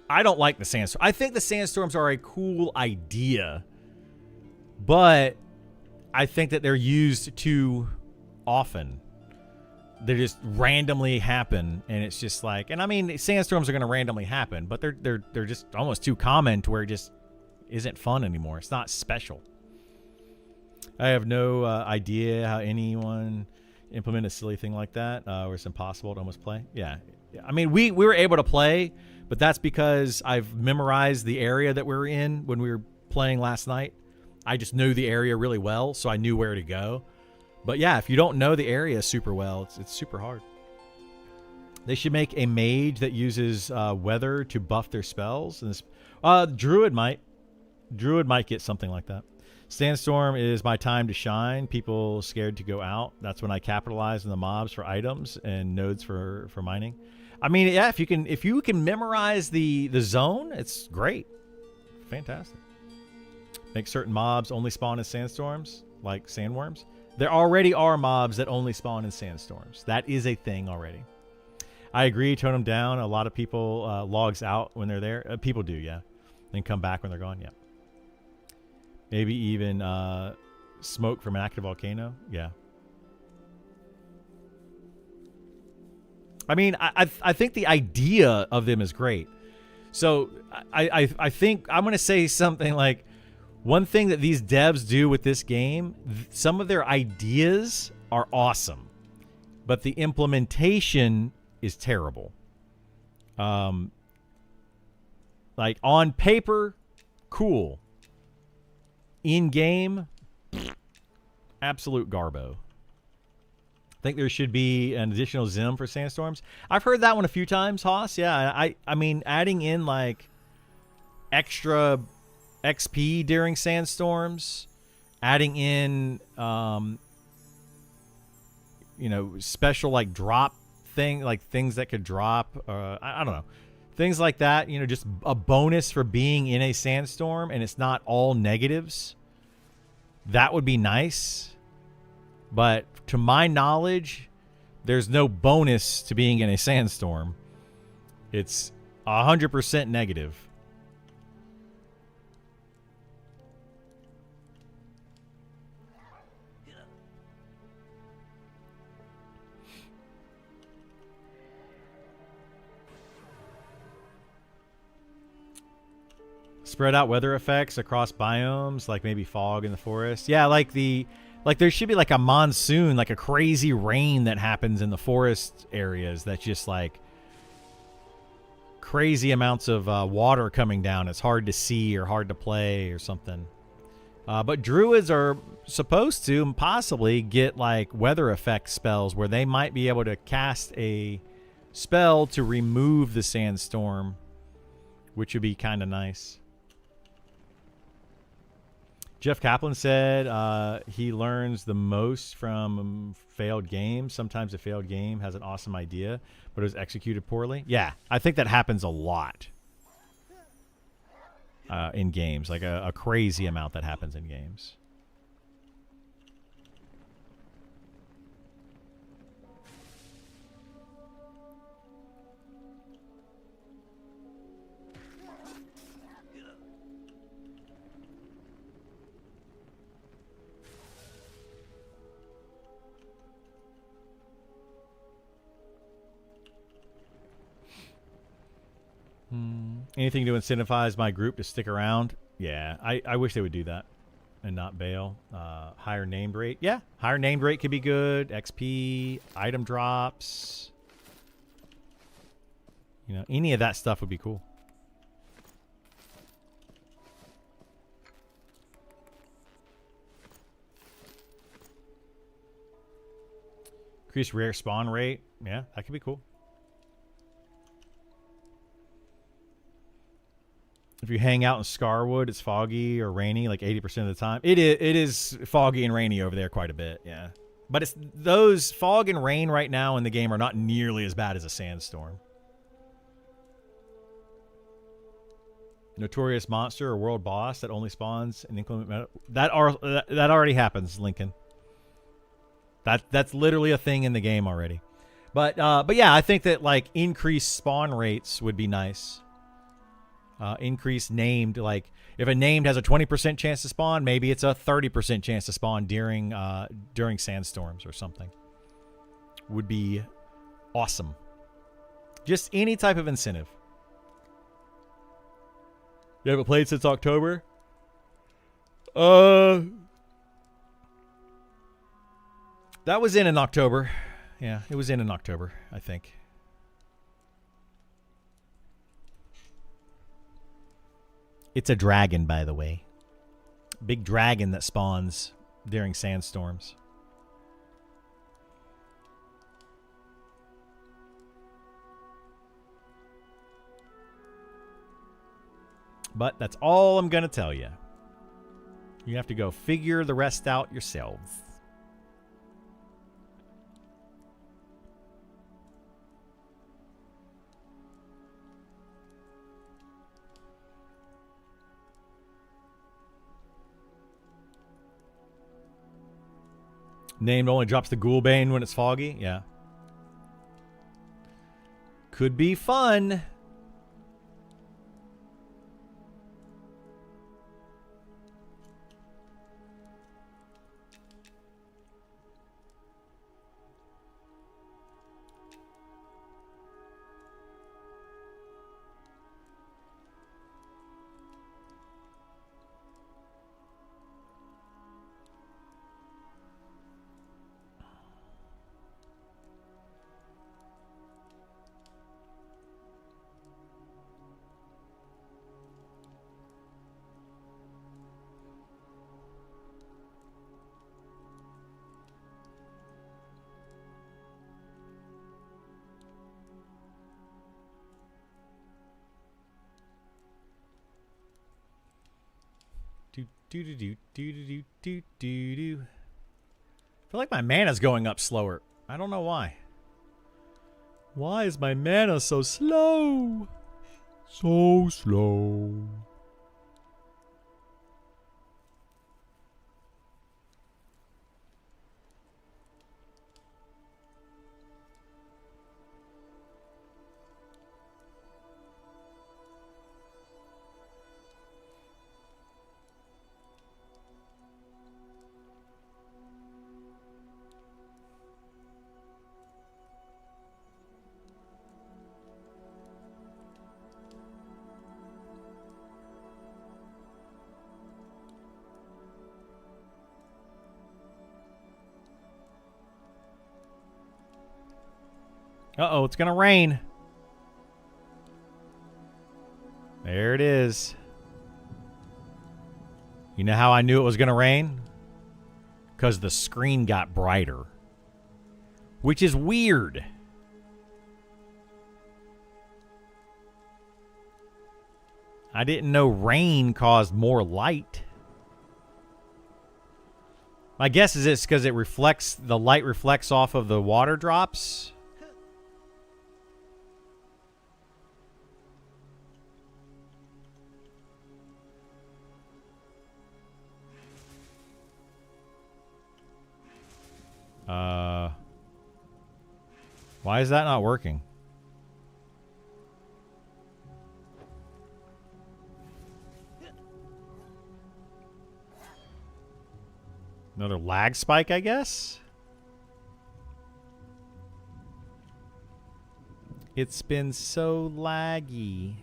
I don't like the sandstorm. I think the sandstorms are a cool idea, but I think that they're used too often. They just randomly happen, and it's just like, and I mean, sandstorms are going to randomly happen, but they're just almost too common to where it just isn't fun anymore. It's not special. I have no idea how anyone implement a silly thing like that, where it's impossible to almost play. Yeah. I mean, we were able to play, but that's because I've memorized the area that we were in when we were playing last night. I just knew the area really well, so I knew where to go. But yeah, if you don't know the area super well, it's super hard. They should make a mage that uses weather to buff their spells. And Druid might get something like that. Sandstorm is my time to shine. People scared to go out. That's when I capitalize on the mobs for items and nodes for mining. I mean, yeah, if you can memorize the zone, it's great. Fantastic. Make certain mobs only spawn in sandstorms, like sandworms. There already are mobs that only spawn in sandstorms. That is a thing already. I agree. Tone them down. A lot of people logs out when they're there. People do, yeah. Then come back when they're gone, yeah. Maybe even smoke from an active volcano, yeah. I mean, I think the idea of them is great. So I think I'm going to say something like, one thing that these devs do with this game, some of their ideas are awesome, but the implementation is terrible. Like on paper, cool. In game, absolute garbo. I think there should be an additional Zim for sandstorms. I've heard that one a few times, Hoss. Yeah, I mean, adding in like extra XP during sandstorms, adding in special like drop thing, like things that could drop, I don't know, things like that, just a bonus for being in a sandstorm and it's not all negatives. That would be nice, but to my knowledge, there's no bonus to being in a sandstorm. It's 100% negative. Spread out weather effects across biomes, like maybe fog in the forest. Yeah, like there should be like a monsoon, like a crazy rain that happens in the forest areas that's just like crazy amounts of water coming down. It's hard to see or hard to play or something. But druids are supposed to possibly get like weather effect spells where they might be able to cast a spell to remove the sandstorm, which would be kind of nice. Jeff Kaplan said he learns the most from failed games. Sometimes a failed game has an awesome idea, but it was executed poorly. Yeah, I think that happens a lot in games, like a crazy amount that happens in games. Anything to incentivize my group to stick around? Yeah, I wish they would do that and not bail. Higher named rate. Yeah, higher named rate could be good. XP, item drops. Any of that stuff would be cool. Increase rare spawn rate. Yeah, that could be cool. If you hang out in Scarwood, it's foggy or rainy like 80% of the time. It is foggy and rainy over there quite a bit, yeah. But it's those fog and rain right now in the game are not nearly as bad as a sandstorm. Notorious monster or world boss that only spawns an inclement metal. That already happens, Lincoln. That's literally a thing in the game already. But yeah, I think that like increased spawn rates would be nice. increase named. Like if a named has a 20% chance to spawn, maybe it's a 30% chance to spawn during sandstorms or something. Would be awesome. Just any type of incentive. You haven't played since October? That was in October. Yeah, it was in October, I think. It's a dragon, by the way. Big dragon that spawns during sandstorms. But that's all I'm going to tell you. You have to go figure the rest out yourselves. Named only drops the Ghoulbane when it's foggy. Yeah. Could be fun. Do. I feel like my mana's going up slower. I don't know why. Why is my mana so slow? So slow. Uh-oh, it's going to rain. There it is. You know how I knew it was going to rain? Because the screen got brighter. Which is weird. I didn't know rain caused more light. My guess is it's because the light reflects off of the water drops. Why is that not working? Another lag spike, I guess? It's been so laggy.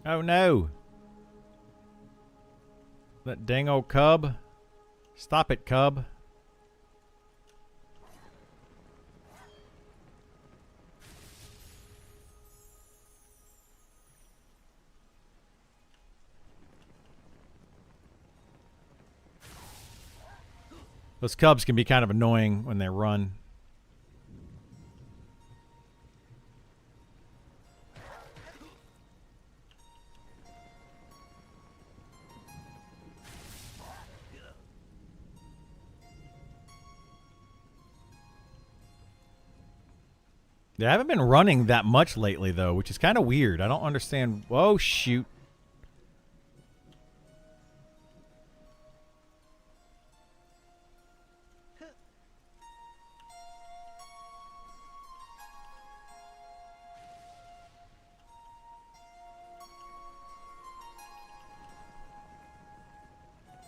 Oh no. That dang old cub. Stop it, cub. Those cubs can be kind of annoying when they run. They haven't been running that much lately, though, which is kind of weird. I don't understand. Oh, shoot.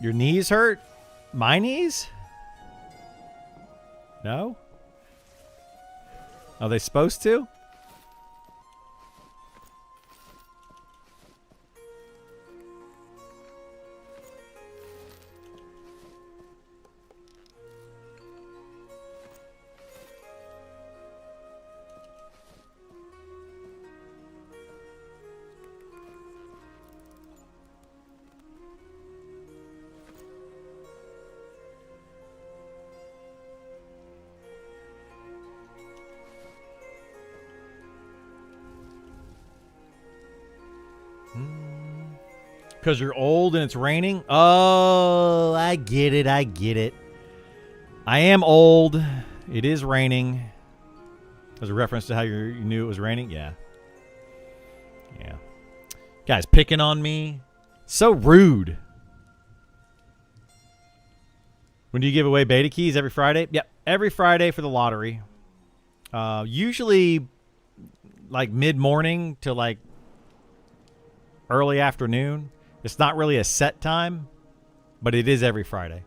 Your knees hurt? My knees? No? Are they supposed to? Because you're old and it's raining? Oh, I get it. I get it. I am old. It is raining. As a reference to how you knew it was raining? Yeah. Yeah. Guys picking on me. So rude. When do you give away beta keys? Every Friday? Yep. Every Friday for the lottery. Usually like mid-morning to like early afternoon. It's not really a set time, but it is every Friday.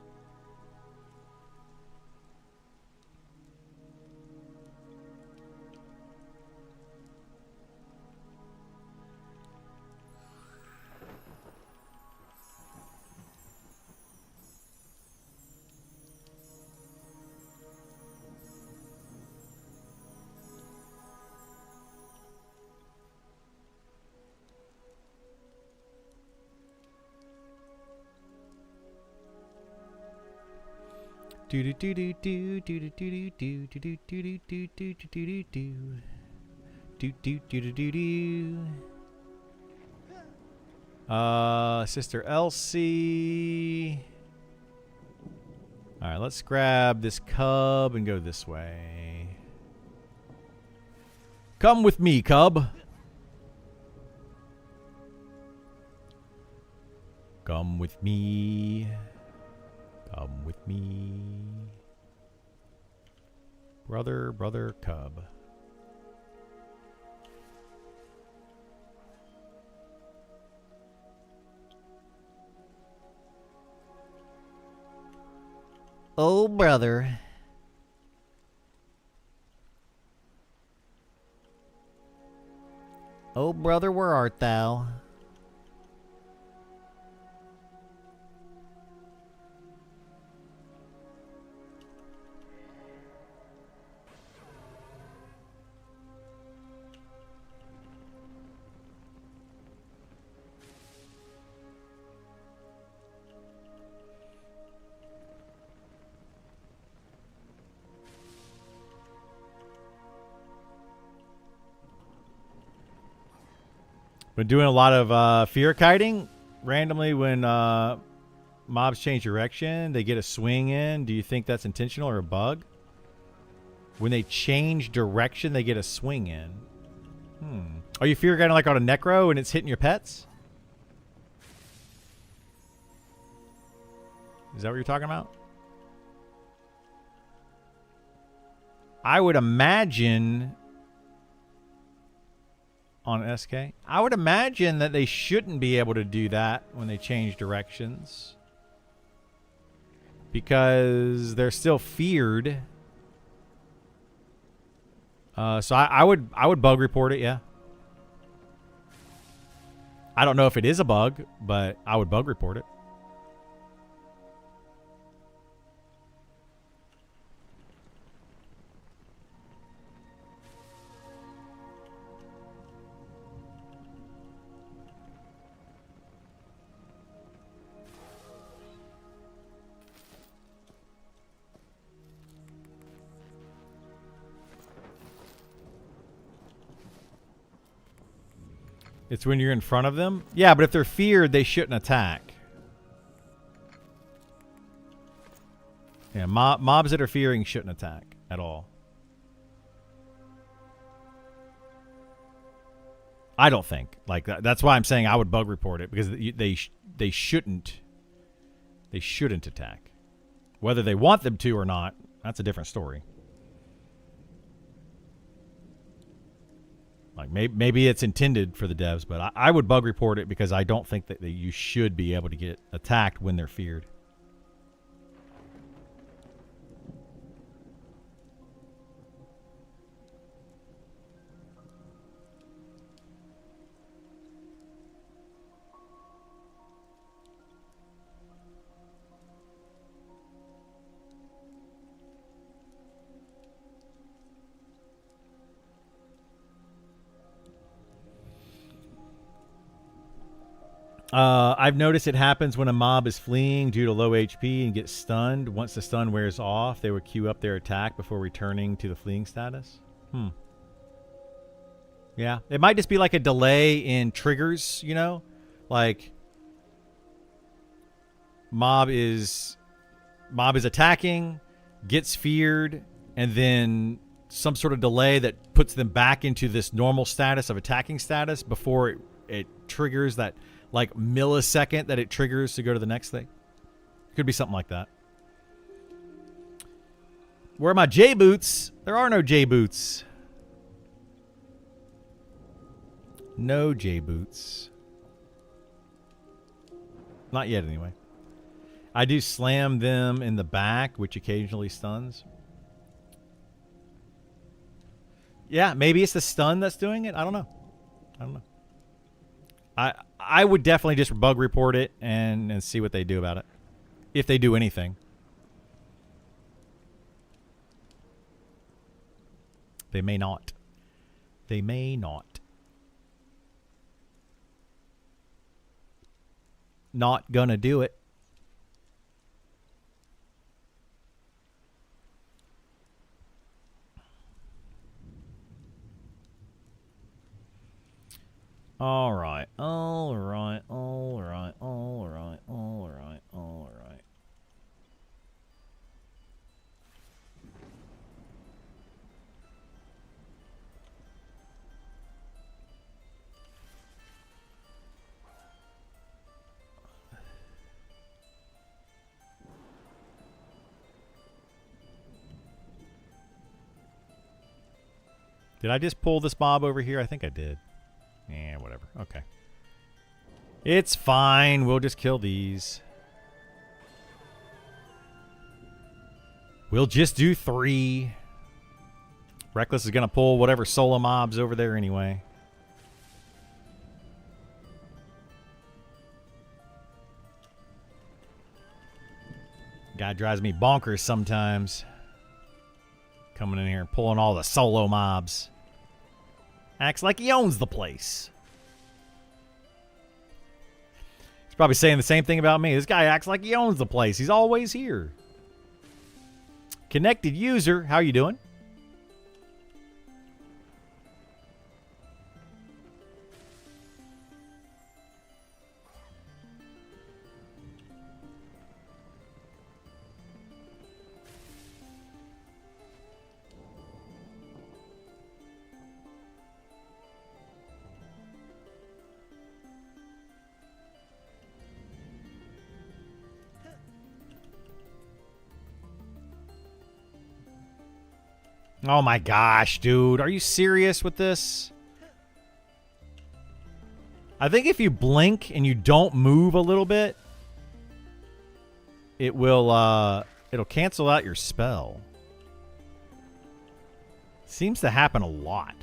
Do do do do do do do do do do do do do do do do do do do do. Sister Elsie. All right, let's grab this cub and go this way. Come with me, cub. Come with me. Come with me. Brother, brother, cub. Oh, brother. Oh, brother, where art thou? Been doing a lot of fear kiting. Randomly, when mobs change direction, they get a swing in. Do you think that's intentional or a bug? When they change direction, they get a swing in. Are you fear kiting like on a necro and it's hitting your pets? Is that what you're talking about? I would imagine on SK. I would imagine that they shouldn't be able to do that when they change directions, because they're still feared. So I would bug report it. Yeah. I don't know if it is a bug, but I would bug report it. It's when you're in front of them? Yeah, but if they're feared, they shouldn't attack. Yeah, mobs that are fearing shouldn't attack at all. I don't think. Like that's why I'm saying I would bug report it, because they shouldn't attack. Whether they want them to or not, that's a different story. Like maybe it's intended for the devs, but I would bug report it because I don't think that you should be able to get attacked when they're feared. I've noticed it happens when a mob is fleeing due to low HP and gets stunned. Once the stun wears off, they would queue up their attack before returning to the fleeing status. Yeah, it might just be like a delay in triggers, you know? Like, mob is attacking, gets feared, and then some sort of delay that puts them back into this normal status of attacking status before it triggers that like millisecond that it triggers to go to the next thing. Could be something like that. Where are my J boots? There are no J boots. No J boots. Not yet, anyway. I do slam them in the back, which occasionally stuns. Yeah, maybe it's the stun that's doing it. I don't know. I would definitely just bug report it and see what they do about it. If they do anything. They may not. They may not. Not gonna do it. All right. Did I just pull this mob over here? I think I did. Yeah, whatever. Okay. It's fine. We'll just kill these. We'll just do 3. Reckless is going to pull whatever solo mobs over there anyway. Guy drives me bonkers sometimes. Coming in here and pulling all the solo mobs. Acts like he owns the place. He's probably saying the same thing about me. This guy acts like he owns the place. He's always here. Connected user, how you doing? Oh my gosh, dude. Are you serious with this? I think if you blink and you don't move a little bit, it will it'll cancel out your spell. Seems to happen a lot.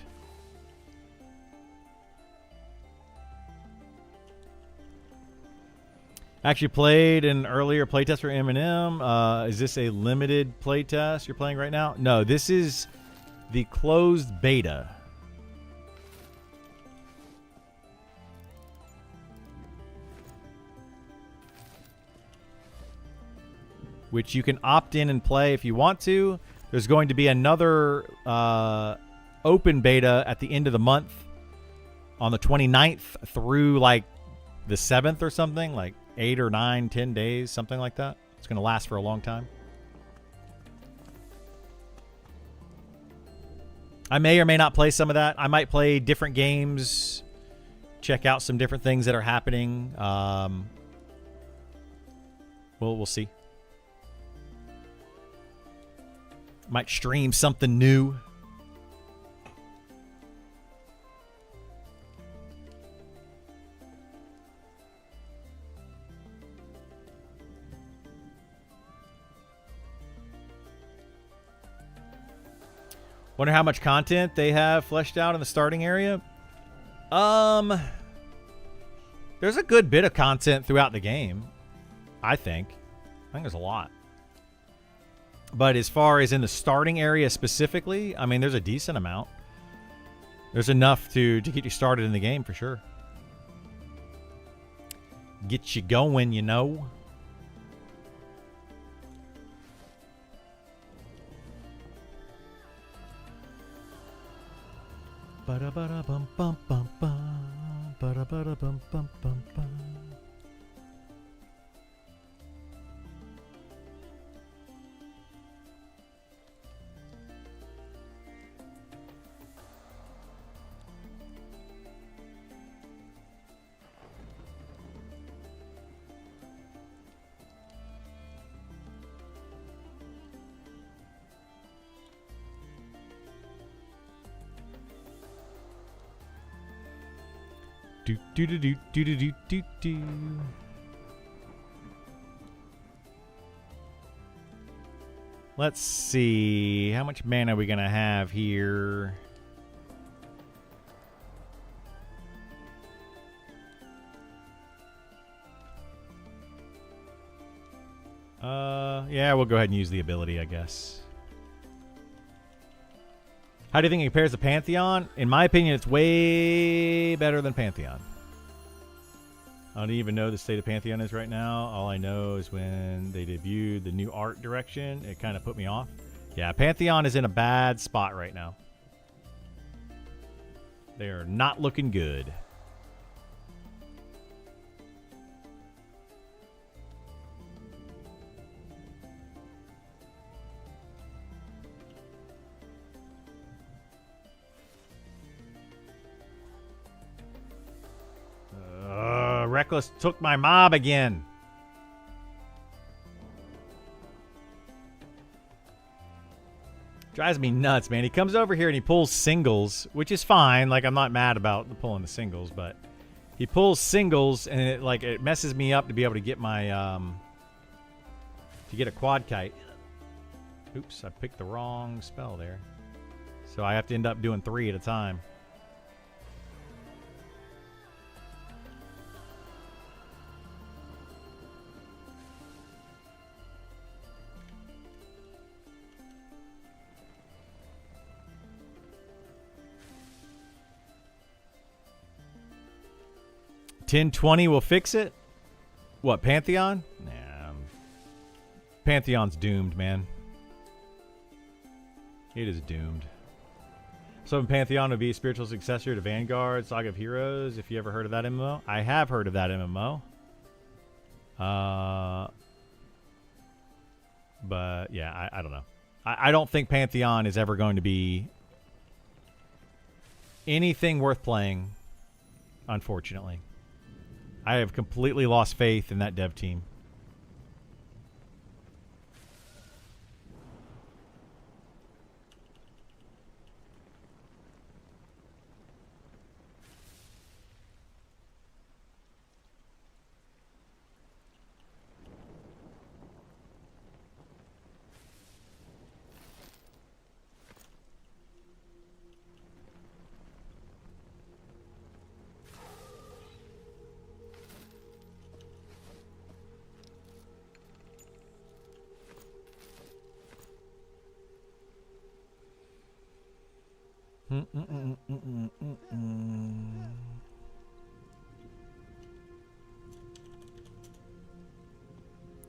Actually played an earlier playtest for MnM. Is this a limited playtest you're playing right now? No, this is the closed beta. Which you can opt in and play if you want to. There's going to be another open beta at the end of the month on the 29th through like the 7th or something, like 8 or 9, 10 days, something like that. It's going to last for a long time. I may or may not play some of that. I might play different games, check out some different things that are happening. We'll see. Might stream something new. Wonder how much content they have fleshed out in the starting area. There's a good bit of content throughout the game, I think. I think there's a lot. But as far as in the starting area specifically, I mean, there's a decent amount. There's enough to get you started in the game for sure. Get you going, you know. Ba-da-ba-da-bum-bum-bum-bum. Ba-da-ba-da-bum-bum-bum-bum. Do do do do do do do do. Let's see. How much mana are we gonna have here? Yeah, we'll go ahead and use the ability, I guess. How do you think it compares to Pantheon? In my opinion, it's way better than Pantheon. I don't even know the state of Pantheon is right now. All I know is when they debuted the new art direction, it kind of put me off. Yeah, Pantheon is in a bad spot right now. They're not looking good. Reckless took my mob again. Drives me nuts, man. He comes over here and he pulls singles, which is fine. Like, I'm not mad about pulling the singles, but he pulls singles and it messes me up to be able to get my to get a quad kite. Oops, I picked the wrong spell there. So I have to end up doing 3 at a time. $10.20 will fix it? What, Pantheon? Nah. Pantheon's doomed, man. It is doomed. So Pantheon would be a spiritual successor to Vanguard, Saga of Heroes, if you ever heard of that MMO. I have heard of that MMO. But, yeah, I don't know. I don't think Pantheon is ever going to be anything worth playing, unfortunately. I have completely lost faith in that dev team.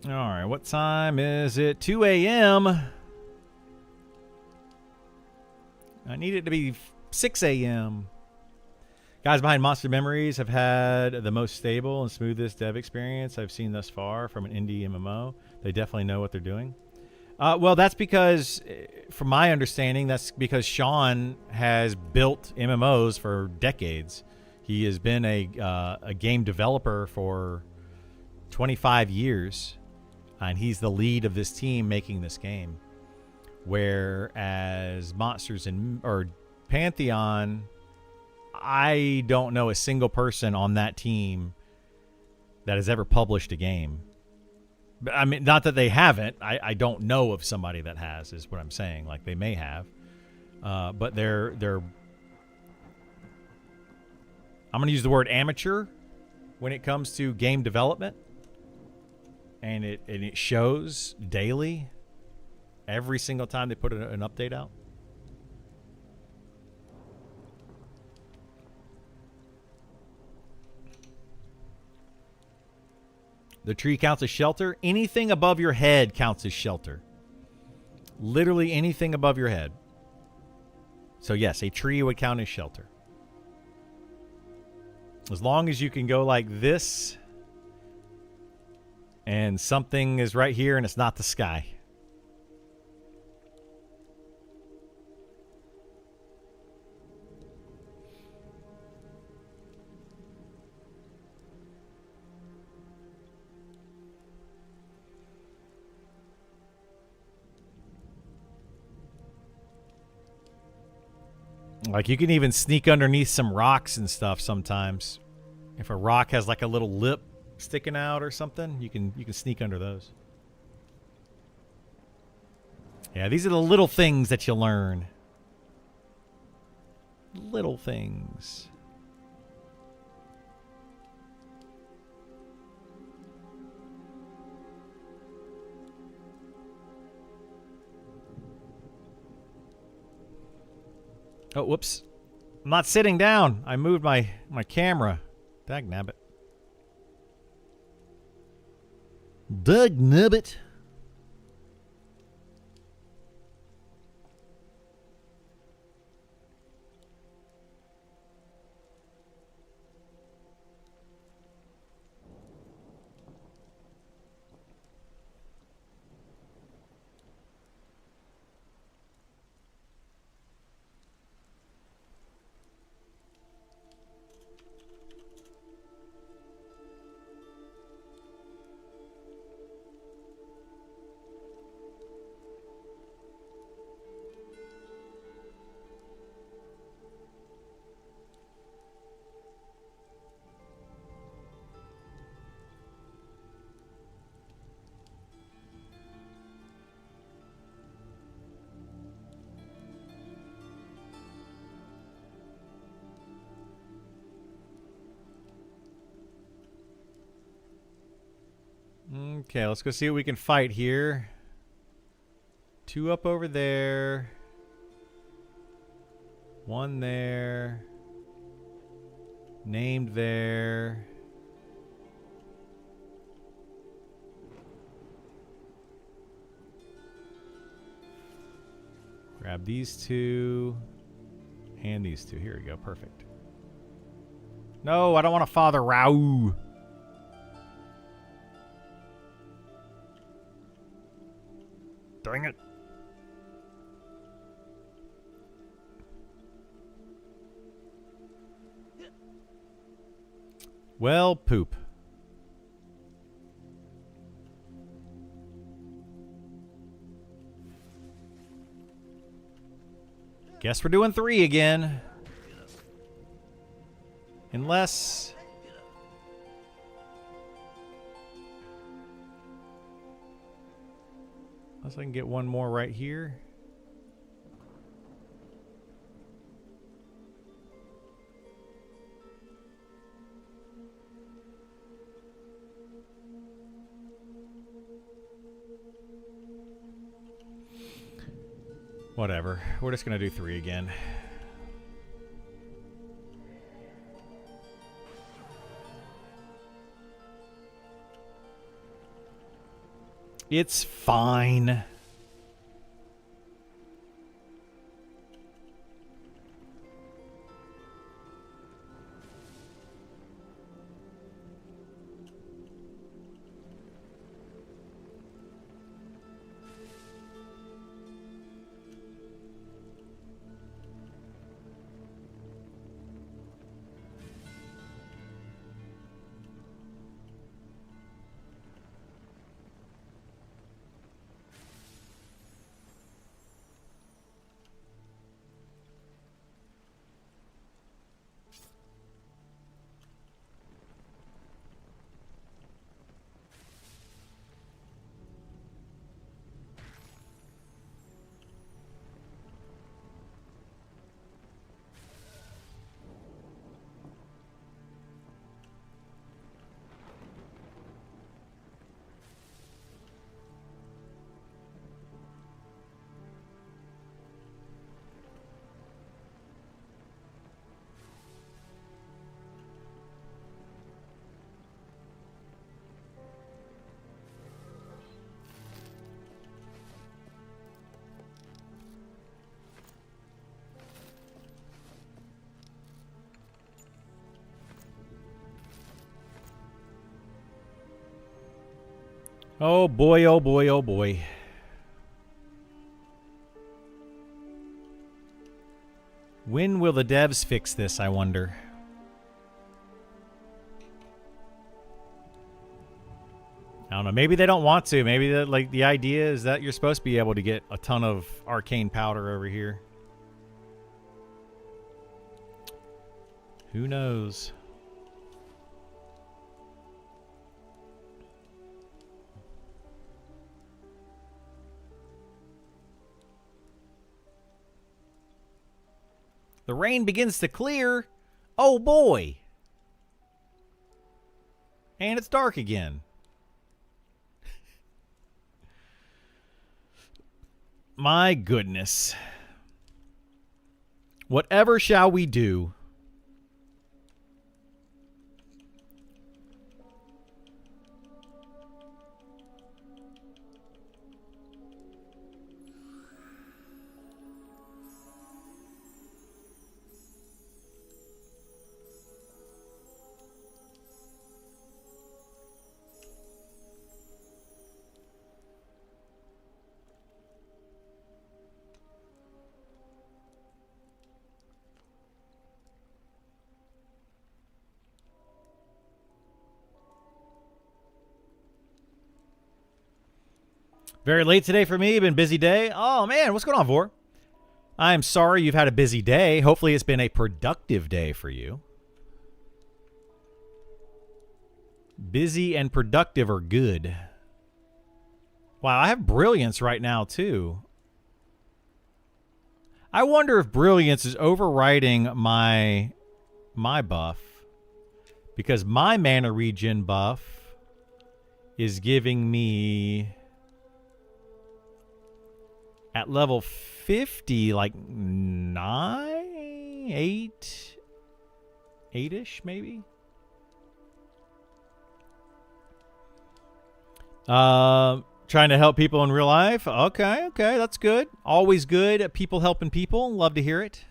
All right, what time is it? 2 a.m. I need it to be 6 a.m. Guys behind Monster Memories have had the most stable and smoothest dev experience I've seen thus far from an indie MMO. They definitely know what they're doing. Well, that's because, from my understanding, that's because Sean has built MMOs for decades. He has been a game developer for 25 years, and he's the lead of this team making this game. Whereas Monsters or Pantheon, I don't know a single person on that team that has ever published a game. I mean, not that they haven't. I don't know of somebody that has, is what I'm saying. Like, they may have. But they're I'm going to use the word amateur when it comes to game development. And it shows daily, every single time they put an update out. The tree counts as shelter. Anything above your head counts as shelter. Literally anything above your head. So yes, a tree would count as shelter. As long as you can go like this and something is right here and it's not the sky. Like, you can even sneak underneath some rocks and stuff sometimes. If a rock has like a little lip sticking out or something, you can sneak under those. Yeah, these are the little things that you learn. Little things. Oh, whoops. I'm not sitting down. I moved my camera. Dagnabbit. Dagnabbit. Okay, let's go see what we can fight here. 2 up over there. 1 there. Named there. Grab these 2. And these 2. Here we go. Perfect. No, I don't want to Father Rau. Dang it. Well, poop. Guess we're doing 3 again. Unless I can get 1 more right here. Whatever. We're just going to do 3 again. It's fine. Oh boy, oh boy, oh boy. When will the devs fix this, I wonder? I don't know. Maybe they don't want to. Maybe that, like, the idea is that you're supposed to be able to get a ton of arcane powder over here. Who knows? The rain begins to clear. Oh boy. And it's dark again. My goodness. Whatever shall we do? Very late today for me. Been a busy day. Oh, man. What's going on, Vor? I'm sorry you've had a busy day. Hopefully it's been a productive day for you. Busy and productive are good. Wow, I have brilliance right now, too. I wonder if brilliance is overriding my buff. Because my mana regen buff is giving me... at level 50, like 9, 8, 8-ish maybe. Trying to help people in real life. Okay, that's good. Always good. People helping people. Love to hear it.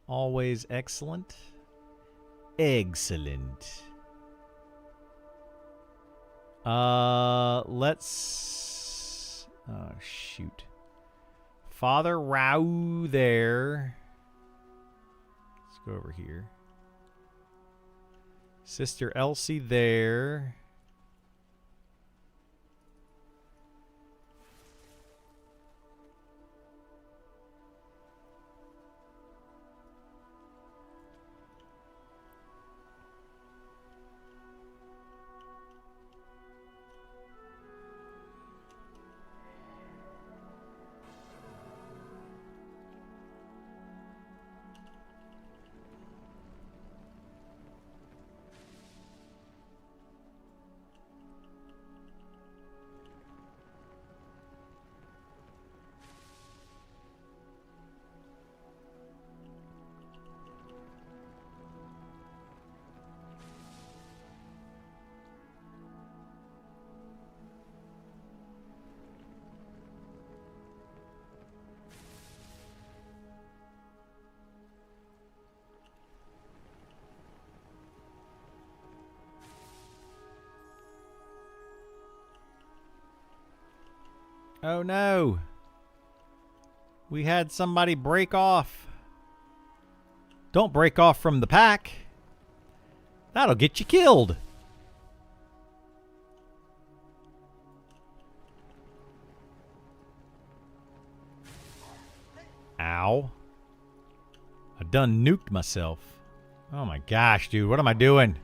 Always excellent. Excellent. Let's... oh, shoot. Father Rao there. Let's go over here. Sister Elsie there. Oh no. We had somebody break off. Don't break off from the pack. That'll get you killed. Ow. I done nuked myself. Oh my gosh, dude. What am I doing?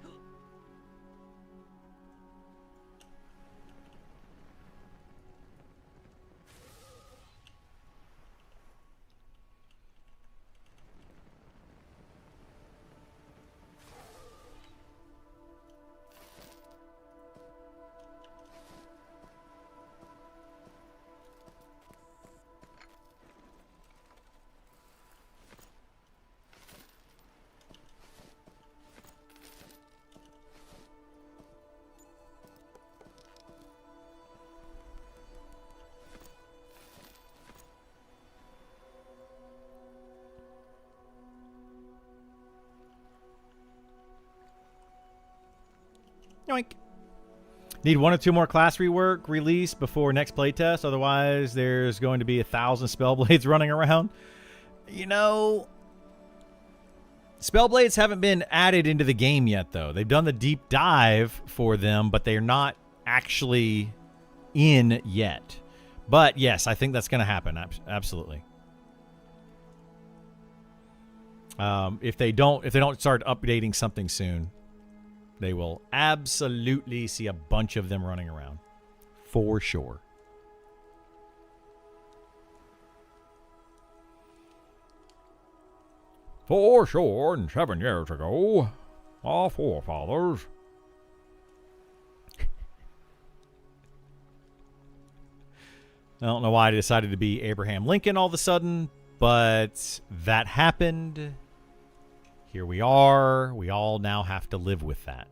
Yoink. Need 1 or 2 more class rework released before next playtest. Otherwise, there's going to be 1,000 Spellblades running around. You know, Spellblades haven't been added into the game yet, though. They've done the deep dive for them, but they're not actually in yet. But yes, I think that's going to happen. Absolutely. If they don't start updating something soon, they will absolutely see a bunch of them running around. For sure. For sure, and 7 years ago, our forefathers. I don't know why I decided to be Abraham Lincoln all of a sudden, but that happened. Here we are. We all now have to live with that.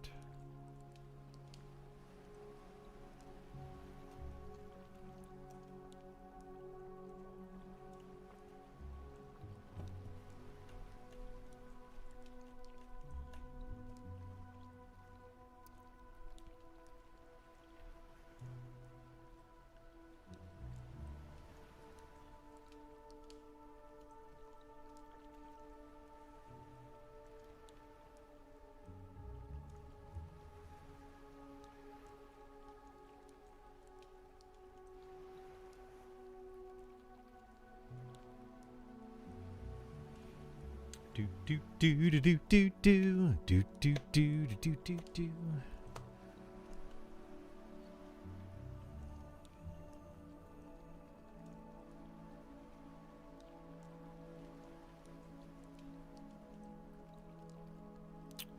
Do do do do do do do do do do do do do.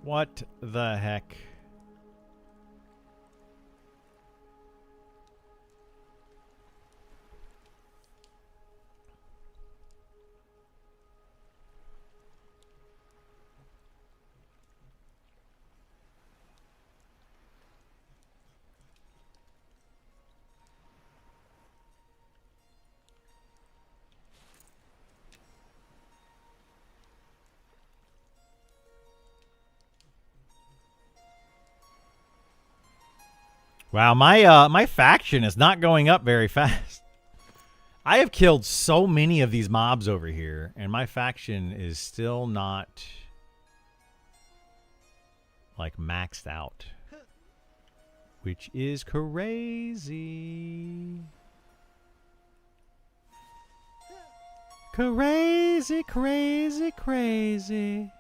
What the heck? Wow, my faction is not going up very fast. I have killed so many of these mobs over here, and my faction is still not like maxed out, which is crazy. Crazy, crazy, crazy.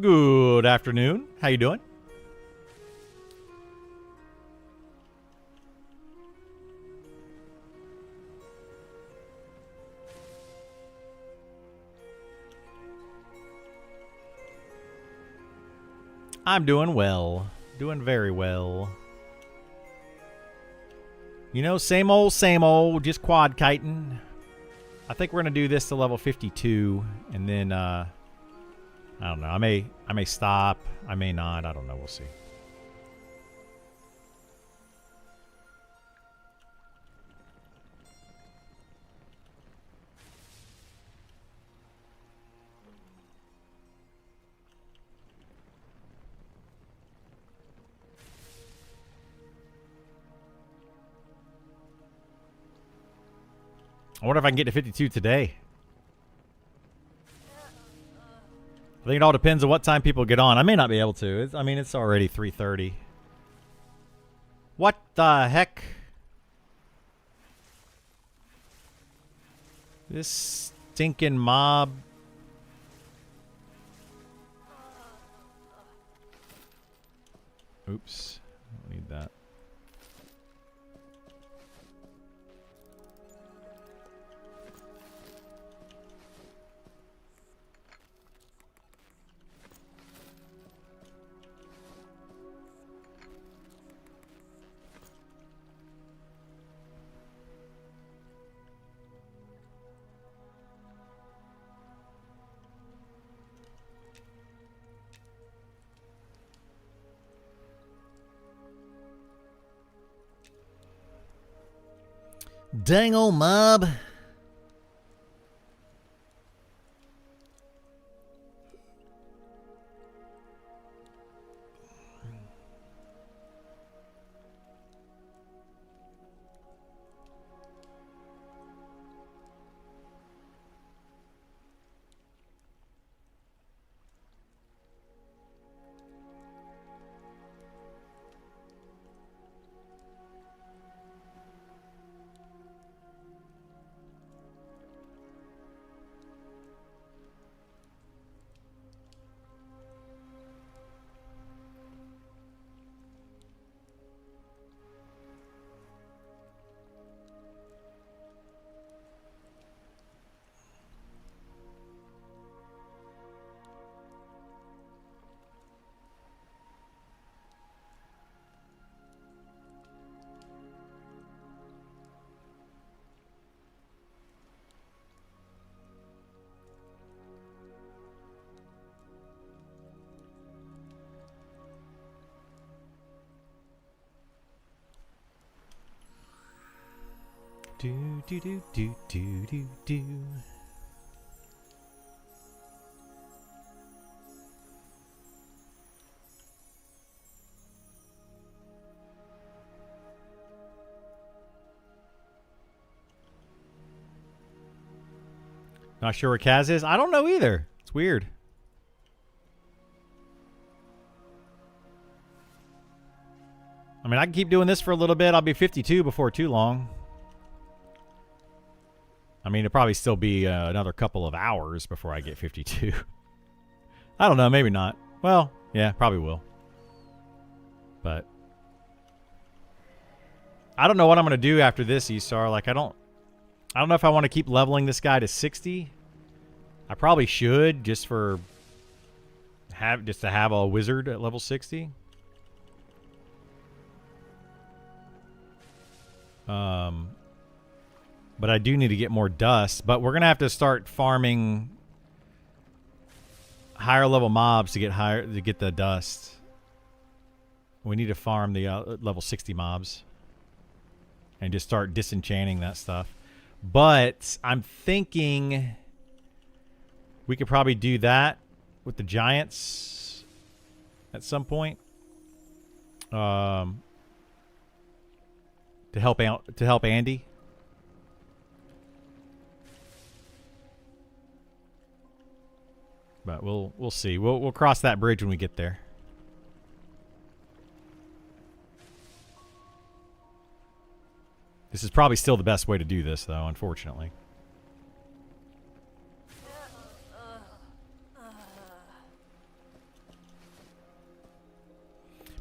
Good afternoon. How you doing? I'm doing well. Doing very well. You know, same old, just quad kiting. I think we're gonna do this to level 52, and then I don't know. I may stop. I may not. I don't know. We'll see. I wonder if I can get to 52 today. I think it all depends on what time people get on. I may not be able to. I mean, it's already 3:30. What the heck? This stinking mob. Oops. I don't need that. Dang old mob. Do do do do do do do. Not sure where Kaz is. I don't know either. It's weird. I mean, I can keep doing this for a little bit. I'll be 52 before too long. I mean, it'll probably still be another couple of hours before I get 52. I don't know. Maybe not. Well, yeah, probably will. But I don't know what I'm going to do after this, Esar. Like, I don't know if I want to keep leveling this guy to 60. I probably should just to have a wizard at level 60. But I do need to get more dust. But we're gonna have to start farming higher level mobs to get the dust. We need to farm the level 60 mobs and just start disenchanting that stuff. But I'm thinking we could probably do that with the giants at some point. To help Andy. But we'll see. We'll cross that bridge when we get there. This is probably still the best way to do this, though, unfortunately.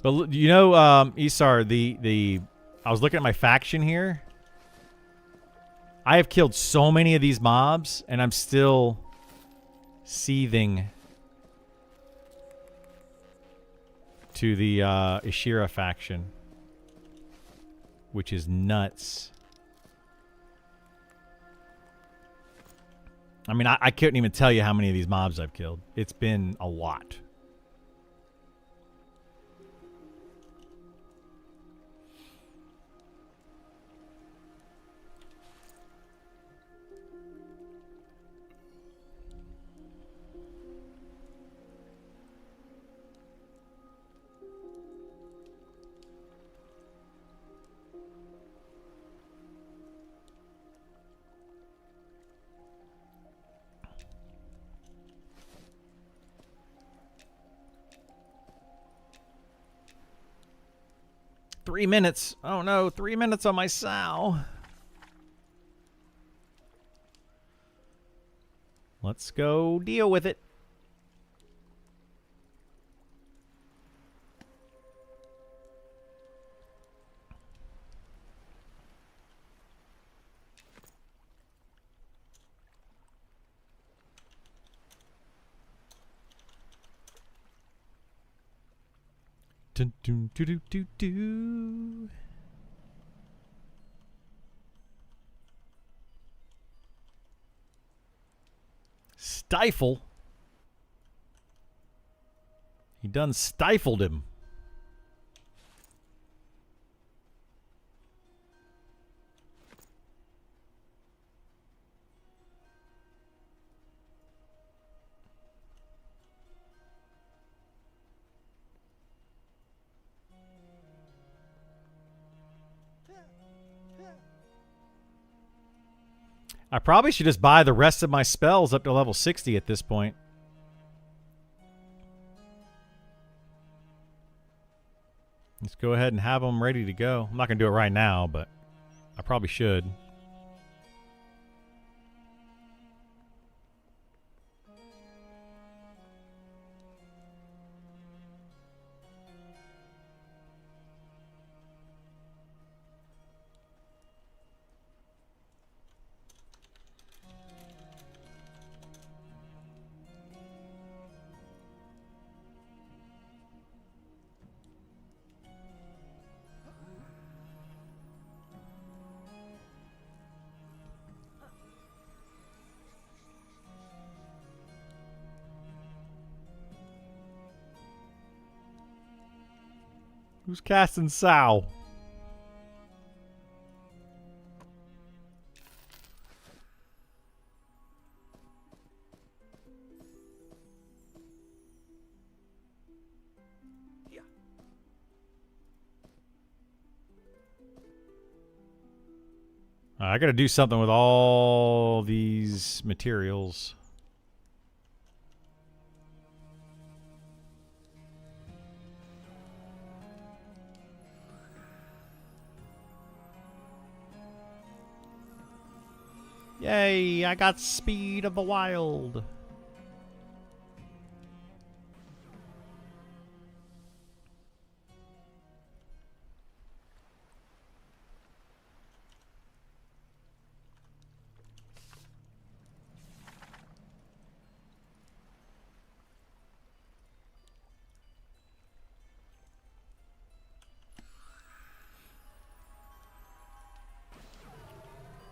But you know, Isar, I was looking at my faction here. I have killed so many of these mobs, and I'm still seething to the Ishira faction, which is nuts. I mean, I couldn't even tell you how many of these mobs I've killed. It's been a lot. Three minutes. Oh no, 3 minutes on my sow. Let's go deal with it. Dun, dun, doo, doo, doo, doo. Stifle? He done stifled him. I probably should just buy the rest of my spells up to level 60 at this point. Let's go ahead and have them ready to go. I'm not going to do it right now, but I probably should. Who's casting Sow? Yeah. I got to do something with all these materials. Yay, I got Speed of the Wild.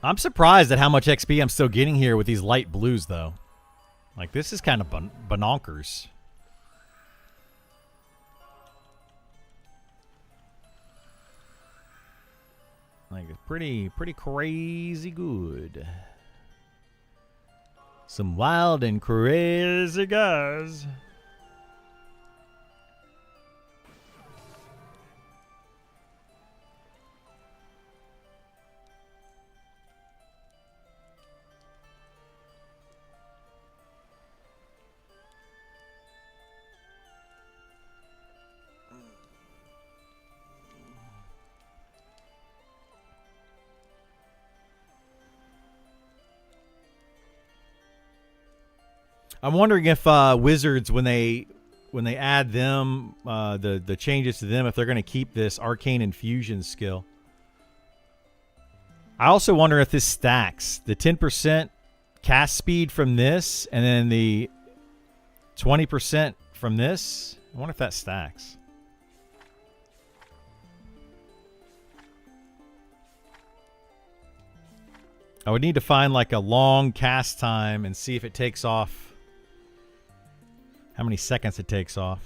I'm surprised at how much XP I'm still getting here with these light blues, though. Like, this is kind of bonkers. Like, it's pretty crazy good. Some wild and crazy guys. I'm wondering if Wizards, when they add them, the changes to them, if they're going to keep this Arcane Infusion skill. I also wonder if this stacks. The 10% cast speed from this, and then the 20% from this. I wonder if that stacks. I would need to find like a long cast time and see if it takes off. How many seconds it takes off.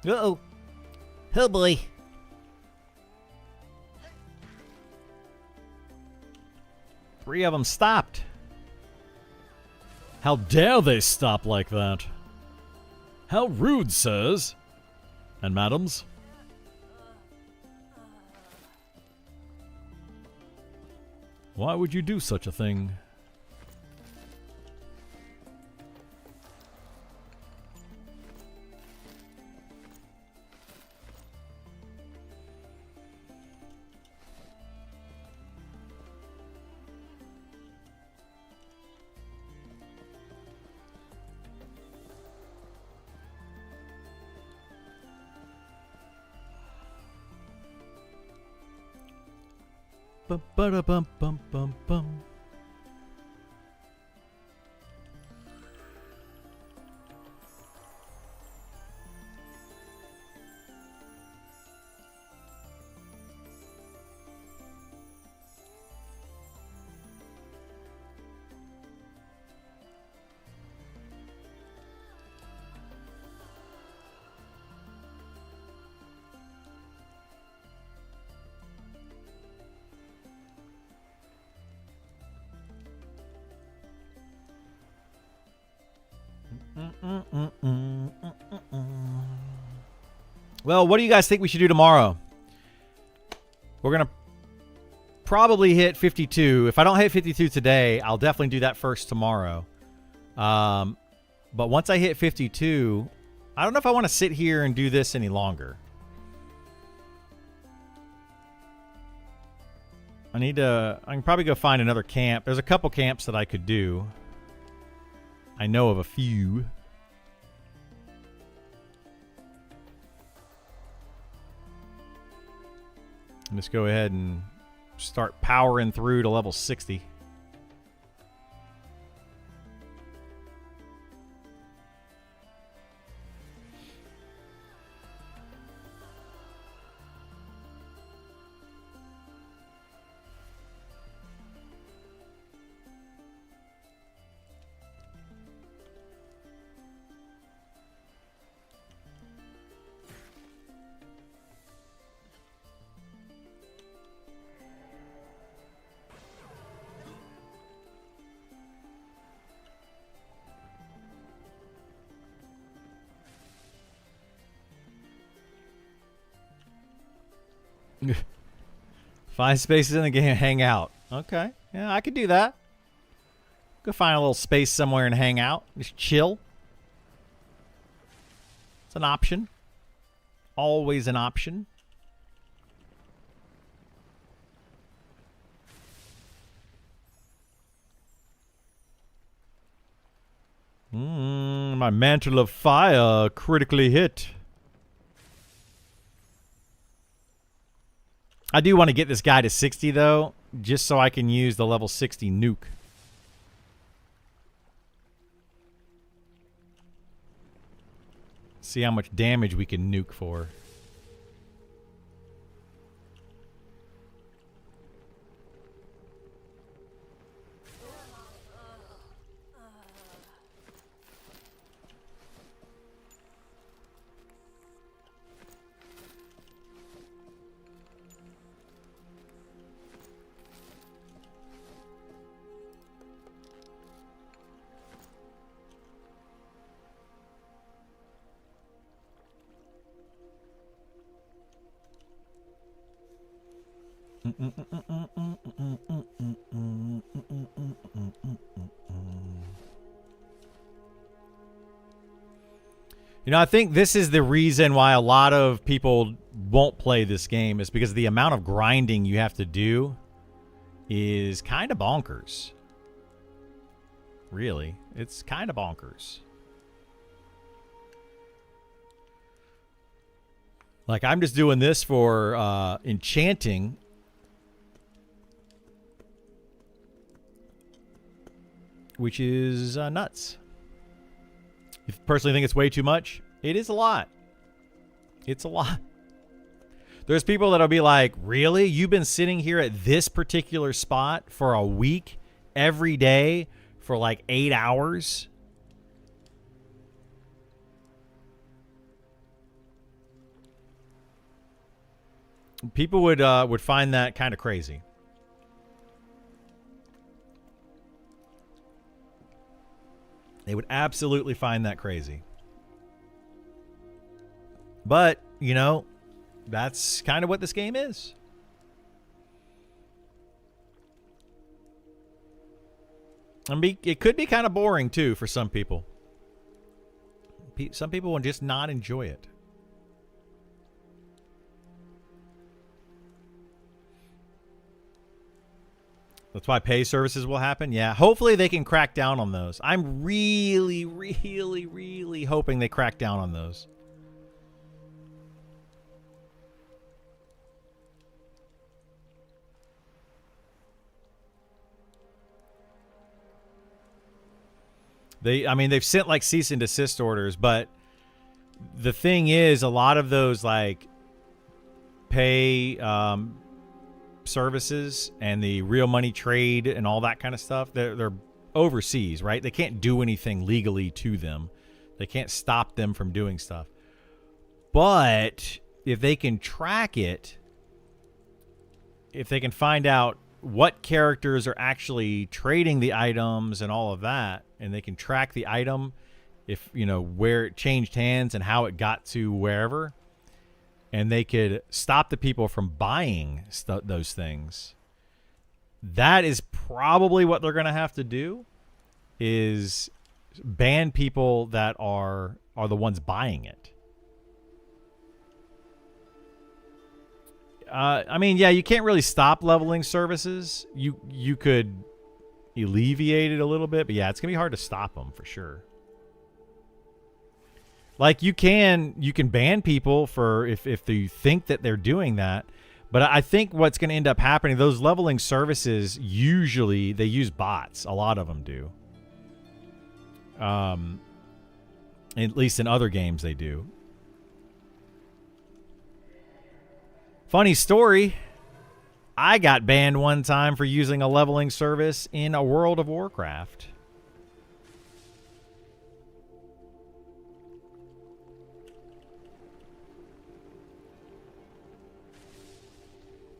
Uh-oh. Oh, boy. Three of them stopped. How dare they stop like that? How rude, sirs. And madams. Why would you do such a thing? Bum, ba, bum, bum, bum, bum. Well, what do you guys think we should do tomorrow? We're going to probably hit 52. If I don't hit 52 today, I'll definitely do that first tomorrow. But once I hit 52, I don't know if I want to sit here and do this any longer. I can probably go find another camp. There's a couple camps that I could do. I know of a few. Let's go ahead and start powering through to level 60. Find spaces in the game, hang out. Okay, yeah, I could do that. Go find a little space somewhere and hang out. Just chill. It's an option. Always an option. My mantle of fire critically hit. I do want to get this guy to 60, though, just so I can use the level 60 nuke. See how much damage we can nuke for. You know, I think this is the reason why a lot of people won't play this game, is because the amount of grinding you have to do is kind of bonkers. Really, it's kind of bonkers. Like, I'm just doing this for enchanting. Which is nuts. You personally think it's way too much? It is a lot. It's a lot. There's people that'll be like, really? You've been sitting here at this particular spot for a week, every day, for like 8 hours? People would find that kind of crazy. They would absolutely find that crazy. But, you know, that's kind of what this game is. I mean, it could be kind of boring, too, for some people. Some people will just not enjoy it. That's why pay services will happen. Yeah, hopefully they can crack down on those. I'm really, really, really hoping they crack down on those. They've sent like cease and desist orders, but the thing is, a lot of those like pay services and the real money trade and all that kind of stuff, they're overseas, right? They can't do anything legally to them. They can't stop them from doing stuff. But if they can track it, if they can find out what characters are actually trading the items and all of that, and they can track the item, if you know where it changed hands and how it got to wherever, and they could stop the people from buying those things, that is probably what they're going to have to do, is ban people that are the ones buying it. I mean, yeah, you can't really stop leveling services. You could alleviate it a little bit, but yeah, it's gonna be hard to stop them for sure. Like you can ban people for if you think that they're doing that, but I think what's going to end up happening, those leveling services usually they use bots. A lot of them do. At least in other games they do. Funny story. I got banned one time for using a leveling service in a World of Warcraft.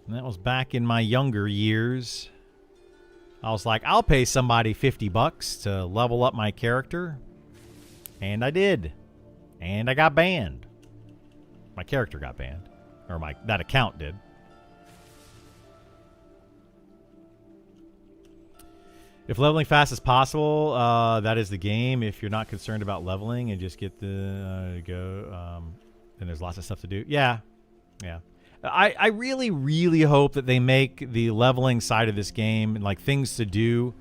And that was back in my younger years. I was like, I'll pay somebody $50 to level up my character. And I did. And I got banned. My character got banned. Or that account did. If leveling fast is possible, that is the game. If you're not concerned about leveling and just get the then there's lots of stuff to do. Yeah. Yeah. I really, really hope that they make the leveling side of this game and like things to do.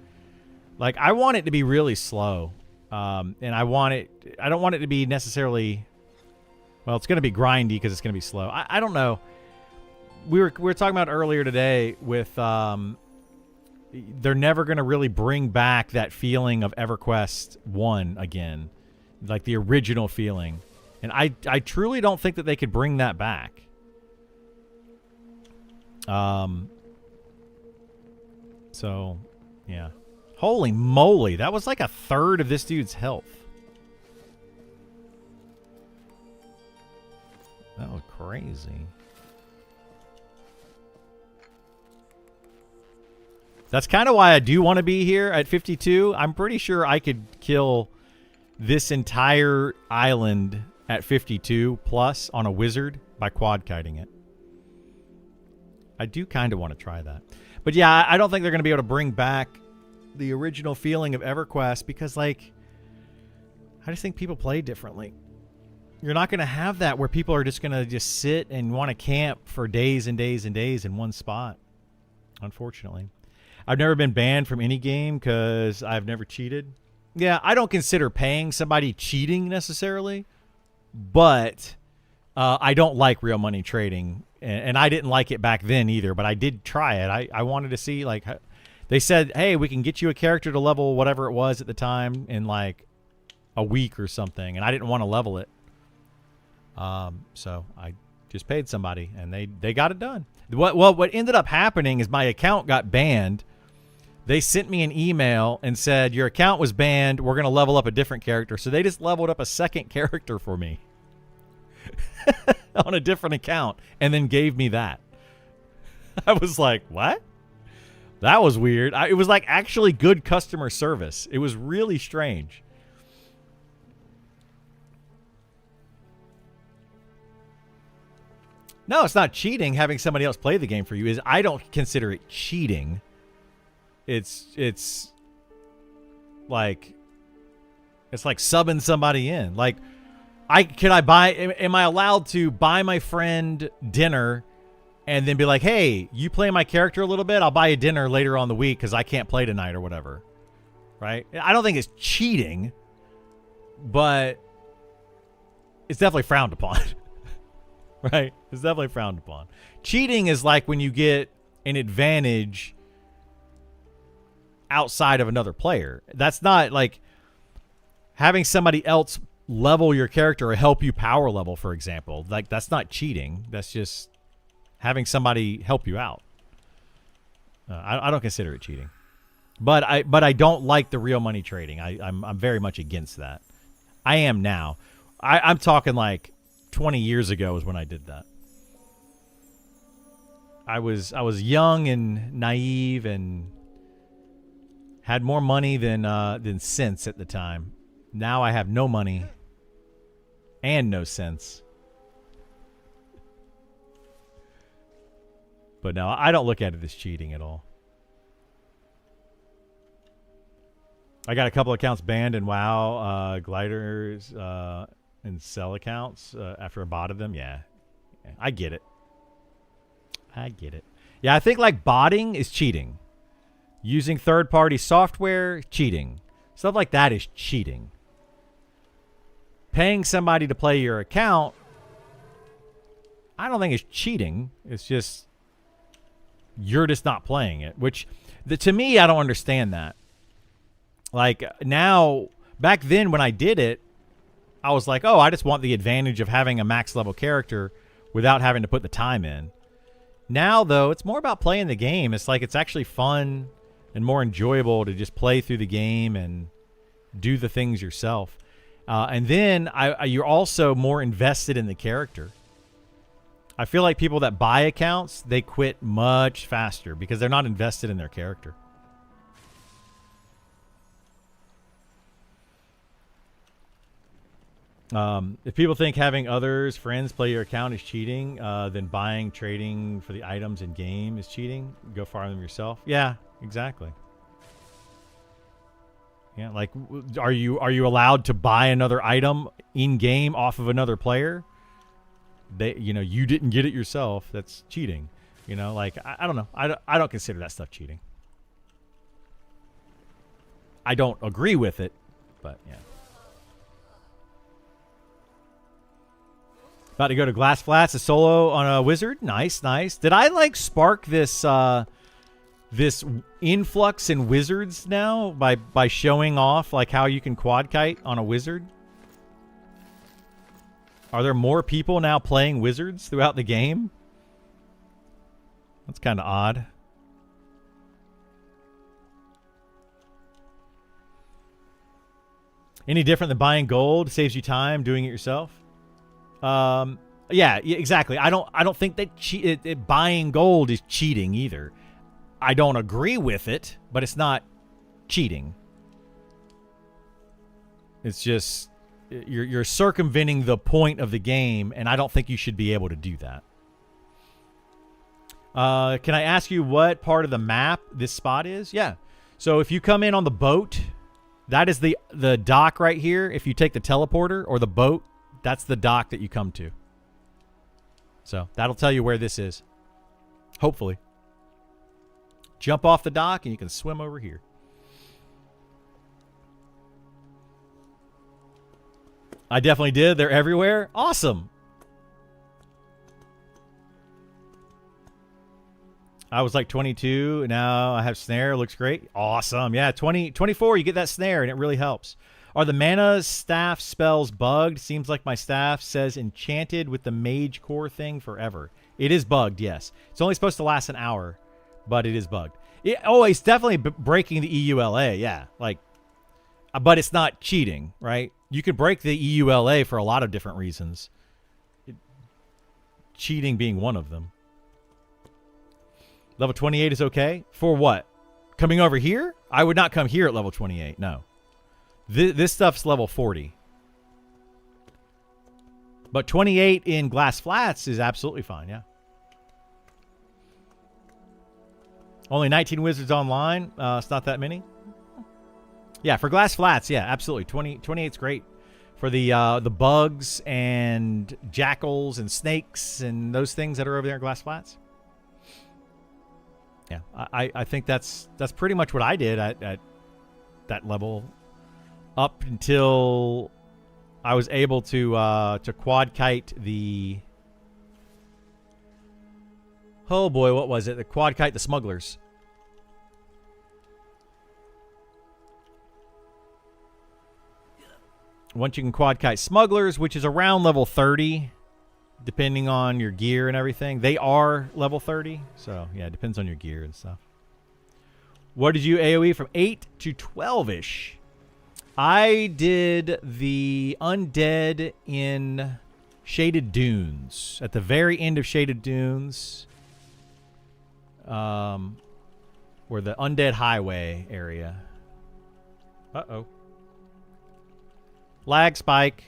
Like I want it to be really slow. And I don't want it to be necessarily, well, it's going to be grindy because it's going to be slow. I don't know. We were talking about earlier today with, they're never going to really bring back that feeling of EverQuest 1 again. Like the original feeling. And I truly don't think that they could bring that back. So, yeah. Holy moly, that was like a third of this dude's health. That was crazy. That's kind of why I do want to be here at 52. I'm pretty sure I could kill this entire island at 52 plus on a wizard by quad kiting it. I do kind of want to try that. But yeah, I don't think they're going to be able to bring back the original feeling of EverQuest because, like, I just think people play differently. You're not going to have that where people are just going to just sit and want to camp for days and days and days in one spot, unfortunately. I've never been banned from any game because I've never cheated. Yeah, I don't consider paying somebody cheating necessarily, but I don't like real money trading. And I didn't like it back then either, but I did try it. I wanted to see, like, they said, hey, we can get you a character to level whatever it was at the time in like a week or something. And I didn't want to level it. So I just paid somebody and they got it done. What ended up happening is my account got banned. They sent me an email and said, your account was banned. We're going to level up a different character. So they just leveled up a second character for me on a different account and then gave me that. I was like, what? That was weird. It was like actually good customer service. It was really strange. No, it's not cheating having somebody else play the game for you. I don't consider it cheating. It's like subbing somebody in. Like am I allowed to buy my friend dinner and then be like, hey, you play my character a little bit, I'll buy you dinner later on the week because I can't play tonight or whatever. Right? I don't think it's cheating, but it's definitely frowned upon. Right? It's definitely frowned upon. Cheating is like when you get an advantage outside of another player. That's not like having somebody else level your character or help you power level, for example. Like, that's not cheating. That's just having somebody help you out. I don't consider it cheating. But I don't like the real money trading. I'm very much against that. I am now. I'm talking like 20 years ago is when I did that. I was young and naive and had more money than sense at the time. Now I have no money and no sense. But no, I don't look at it as cheating at all. I got a couple accounts banned in WoW, gliders, and sell accounts after I botted them. Yeah, I get it. Yeah, I think like botting is cheating. Using third-party software, cheating. Stuff like that is cheating. Paying somebody to play your account, I don't think it's cheating. It's just you're just not playing it, which to me, I don't understand that. Like now, back then when I did it, I was like, oh, I just want the advantage of having a max level character without having to put the time in. Now, though, it's more about playing the game. It's like it's actually fun and more enjoyable to just play through the game and do the things yourself. And then you're also more invested in the character. I feel like people that buy accounts, they quit much faster because they're not invested in their character. If people think having others, friends, play your account is cheating, then buying, trading for the items in game is cheating, go farm them yourself. Yeah, exactly. Yeah, like, are you allowed to buy another item in game off of another player? You didn't get it yourself. That's cheating. Like I don't know. I don't consider that stuff cheating. I don't agree with it, but yeah. About to go to Glass Flats, a solo on a wizard. Nice. Did I like spark this this influx in wizards now by showing off like how you can quad kite on a wizard? Are there more people now playing wizards throughout the game? That's kind of odd. Any different than buying gold? Saves you time doing it yourself? Yeah, exactly. I don't think that buying gold is cheating either. I don't agree with it, but it's not cheating. It's just you're circumventing the point of the game, and I don't think you should be able to do that. Can I ask you what part of the map this spot is? Yeah. So if you come in on the boat, that is the dock right here. If you take the teleporter or the boat, that's the dock that you come to. So that'll tell you where this is. Hopefully. Jump off the dock and you can swim over here. I definitely did. They're everywhere. Awesome. I was like 22. And now I have snare. Looks great. Awesome. Yeah, 24, you get that snare and it really helps. Are the mana staff spells bugged? Seems like my staff says enchanted with the mage core thing forever. It is bugged, yes. It's only supposed to last an hour, but it is bugged. It's definitely breaking the EULA, yeah. Like, but it's not cheating, right? You could break the EULA for a lot of different reasons. Cheating being one of them. Level 28 is okay? For what? Coming over here? I would not come here at level 28, no. This stuff's level 40. But 28 in Glass Flats is absolutely fine, yeah. Only 19 wizards online. It's not that many. Yeah, for Glass Flats, yeah, absolutely. 28's great. For the bugs and jackals and snakes and those things that are over there in Glass Flats. Yeah, I think that's pretty much what I did at that level up until I was able to quad kite the... Oh boy, what was it? The quad kite the smugglers. Once you can quad kite smugglers, which is around level 30, depending on your gear and everything. They are level 30, so yeah, it depends on your gear and stuff. What did you AoE from 8 to 12-ish? I did the undead in Shaded Dunes. At the very end of Shaded Dunes, where the undead highway area. Uh-oh. Lag spike.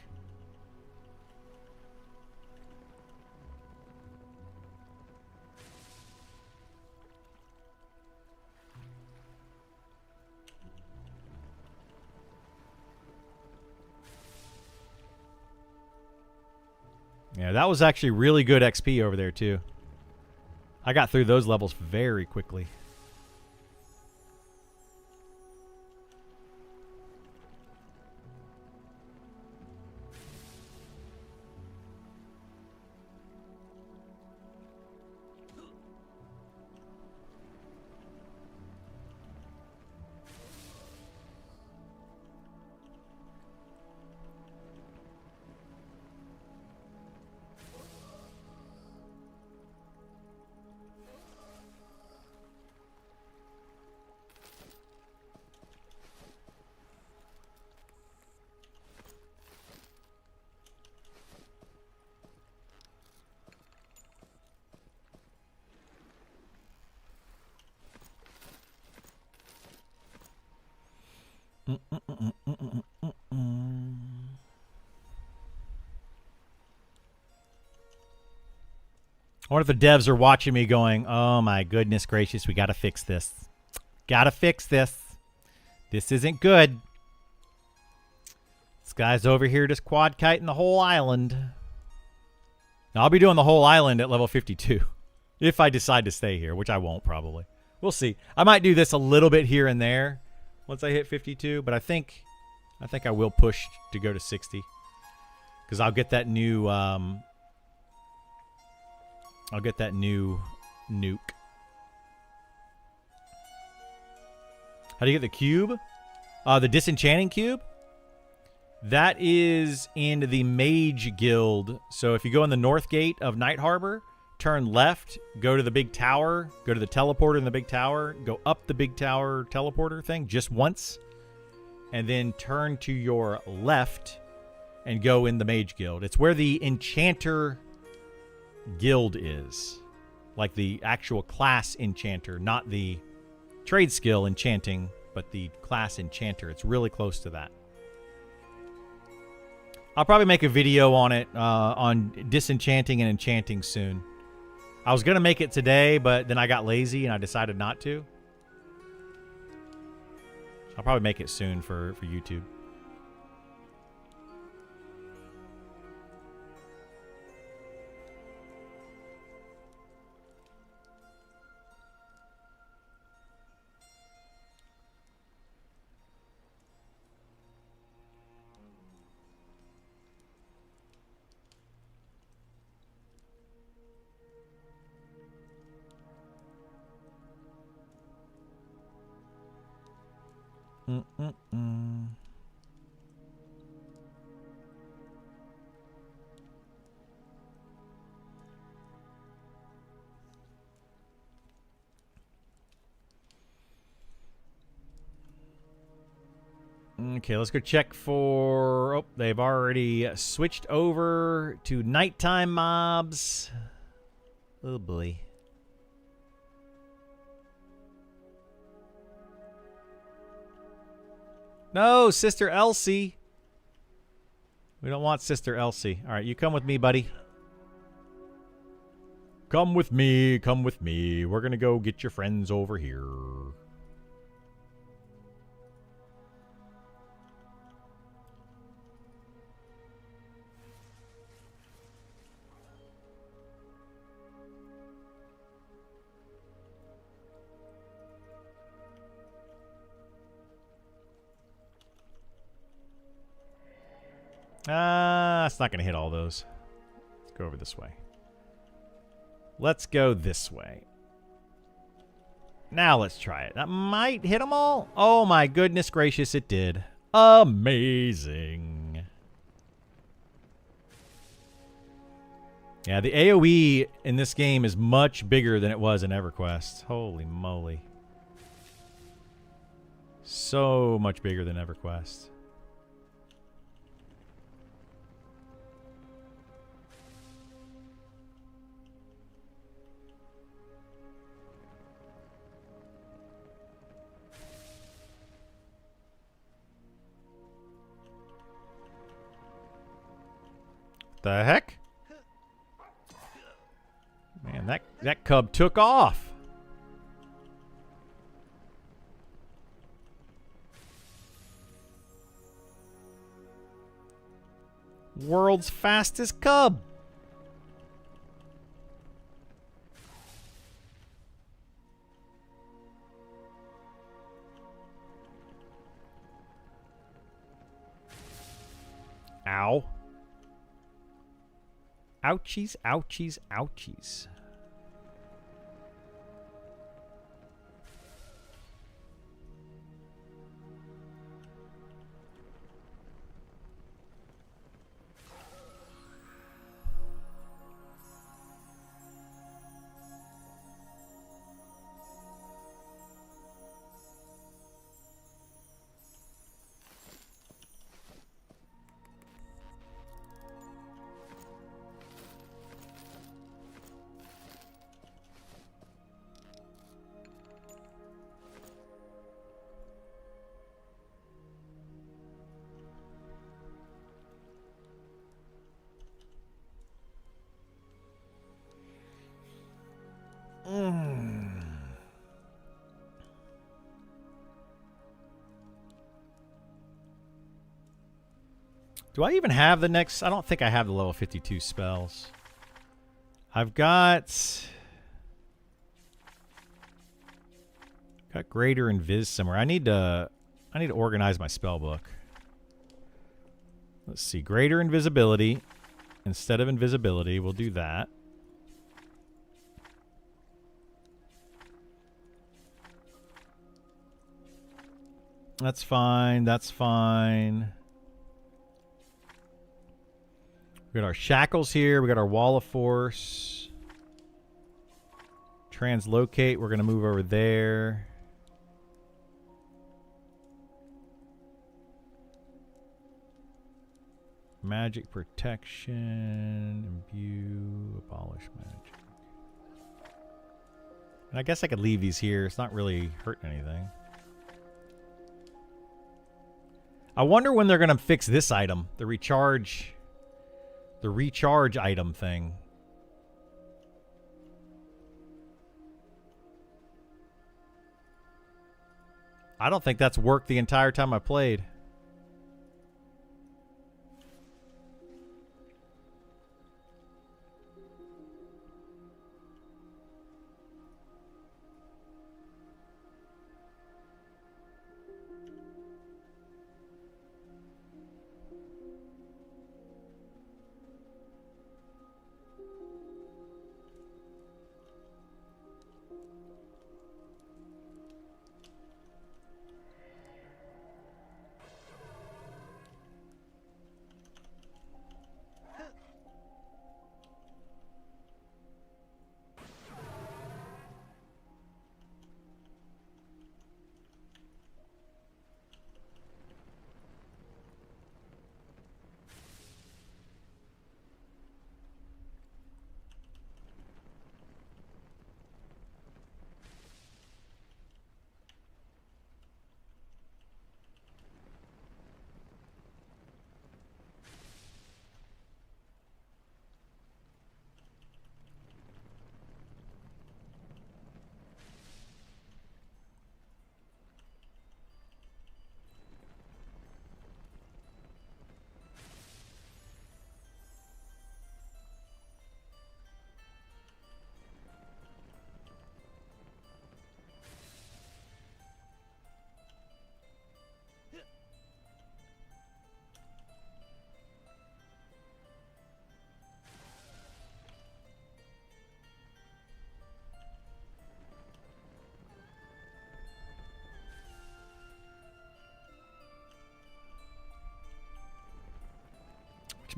Yeah, that was actually really good XP over there, too. I got through those levels very quickly. I wonder if the devs are watching me going, oh my goodness gracious, we gotta fix this. Gotta fix this. This isn't good. This guy's over here just quad kiting the whole island. Now, I'll be doing the whole island at level 52. If I decide to stay here, which I won't probably. We'll see. I might do this a little bit here and there once I hit 52, but I think I will push to go to 60. Because I'll get that new nuke. How do you get the cube? The disenchanting cube? That is in the Mage Guild. So if you go in the north gate of Night Harbor, turn left, go to the big tower, go to the teleporter in the big tower, go up the big tower teleporter thing just once, and then turn to your left and go in the Mage Guild. It's where the Enchanter Guild is. Like the actual class Enchanter, not the trade skill enchanting, but the class Enchanter. It's really close to that. I'll probably make a video on it, on disenchanting and enchanting soon. I was going to make it today, but then I got lazy and I decided not to. I'll probably make it soon for YouTube. Okay, let's go check for... Oh, they've already switched over to nighttime mobs. Oh, boy. No, Sister Elsie. We don't want Sister Elsie. All right, you come with me, buddy. Come with me. Come with me. We're going to go get your friends over here. It's not going to hit all those. Let's go over this way. Let's go this way. Now let's try it. That might hit them all. Oh my goodness gracious, it did. Amazing. Yeah, the AoE in this game is much bigger than it was in EverQuest. Holy moly. So much bigger than EverQuest. The heck? Man, that cub took off. World's fastest cub. Ow. Ouchies, ouchies, ouchies. Do I even have the next? I don't think I have the level 52 spells. I've got greater invis somewhere. I need to organize my spell book. Let's see. Greater invisibility instead of invisibility. We'll do that. That's fine. That's fine. We got our shackles here. We got our wall of force. Translocate. We're going to move over there. Magic protection. Imbue. Abolish magic. And I guess I could leave these here. It's not really hurting anything. I wonder when they're going to fix this item. The recharge item thing. I don't think that's worked the entire time I played.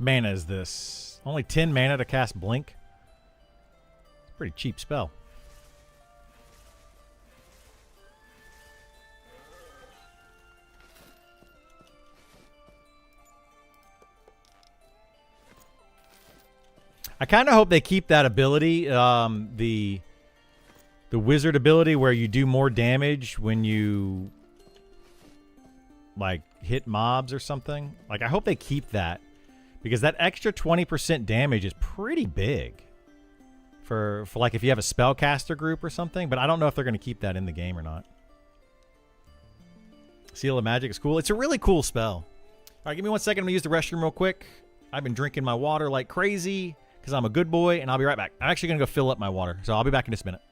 mana is this? Only 10 mana to cast Blink? It's a pretty cheap spell. I kind of hope they keep that ability, the wizard ability where you do more damage when you like hit mobs or something. Like I hope they keep that because that extra 20% damage is pretty big for like if you have a spellcaster group or something, but I don't know if they're going to keep that in the game or not. Seal of Magic is cool. It's a really cool spell. All right, give me 1 second. I'm going to use the restroom real quick. I've been drinking my water like crazy because I'm a good boy, and I'll be right back. I'm actually going to go fill up my water, so I'll be back in just a minute.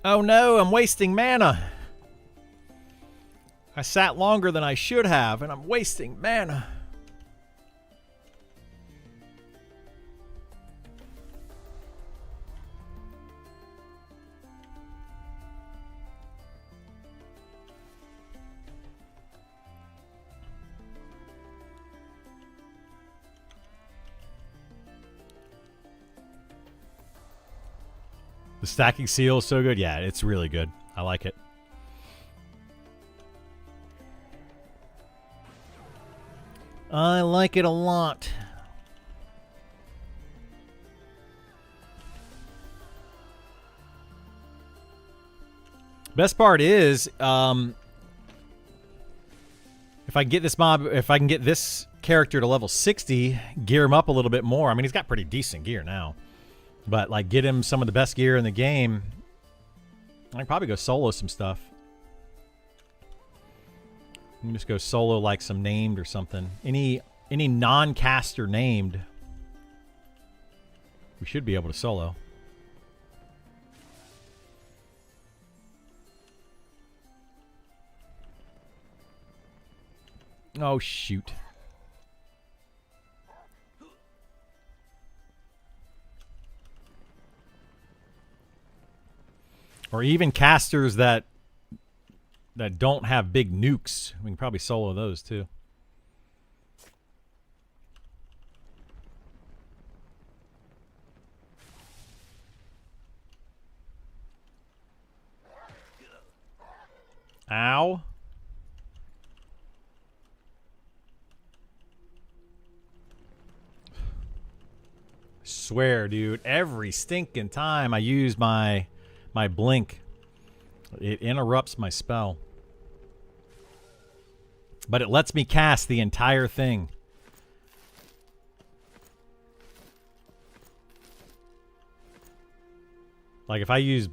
Oh no, I'm wasting mana. I sat longer than I should have, and I'm wasting mana. The stacking seal is so good. Yeah, it's really good. I like it. I like it a lot. Best part is, if I can get this mob, if I can get this character to level 60, gear him up a little bit more. I mean, he's got pretty decent gear now, but like get him some of the best gear in the game. I can probably go solo some stuff. You can just go solo like some named or something. Any non-caster named, we should be able to solo. Oh, shoot. Or even casters that don't have big nukes. We can probably solo those too. Ow. Swear, dude, every stinking time I use my blink, it interrupts my spell. But it lets me cast the entire thing. Like if I use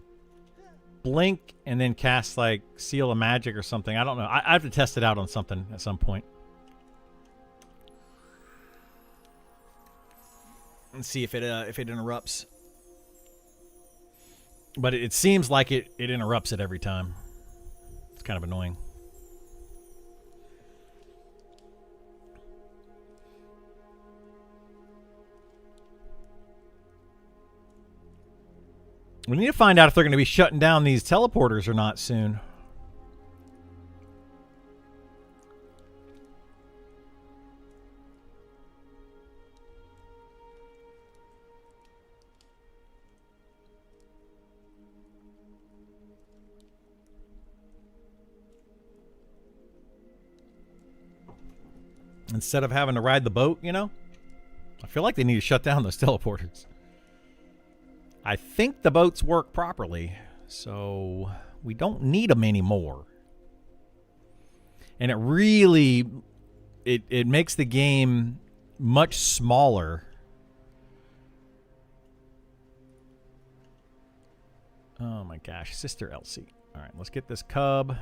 blink and then cast like Seal of Magic or something, I don't know. I have to test it out on something at some point. And see if it interrupts. But it seems like it interrupts it every time. It's kind of annoying. We need to find out if they're going to be shutting down these teleporters or not soon. Instead of having to ride the boat, you know? I feel like they need to shut down those teleporters. I think the boats work properly, so we don't need them anymore. And it really, it makes the game much smaller. Oh my gosh, Sister Elsie. All right, let's get this cub.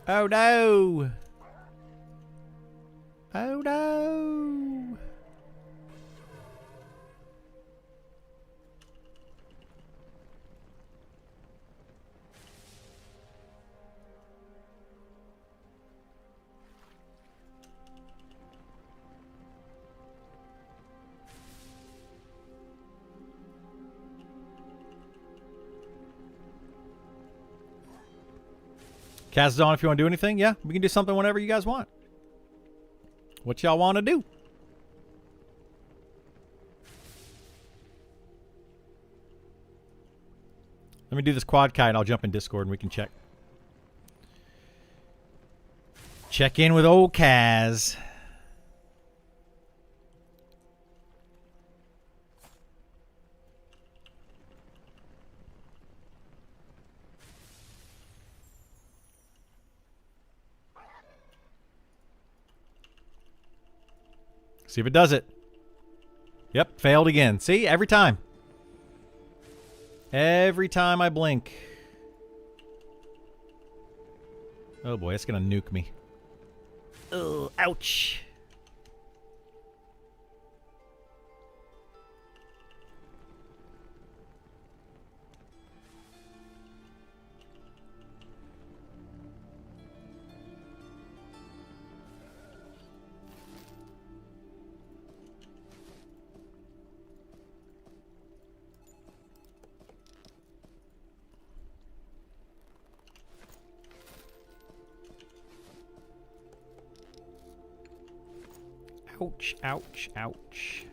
Oh no! Oh no! Cast is on if you want to do anything. Yeah, we can do something whenever you guys want. What y'all want to do? Let me do this quad kite and I'll jump in Discord and we can check. Check in with old Kaz. See if it does it. Yep, failed again. See, every time. Every time I blink. Oh boy, it's gonna nuke me. Oh, ouch. Ouch, ouch, ouch.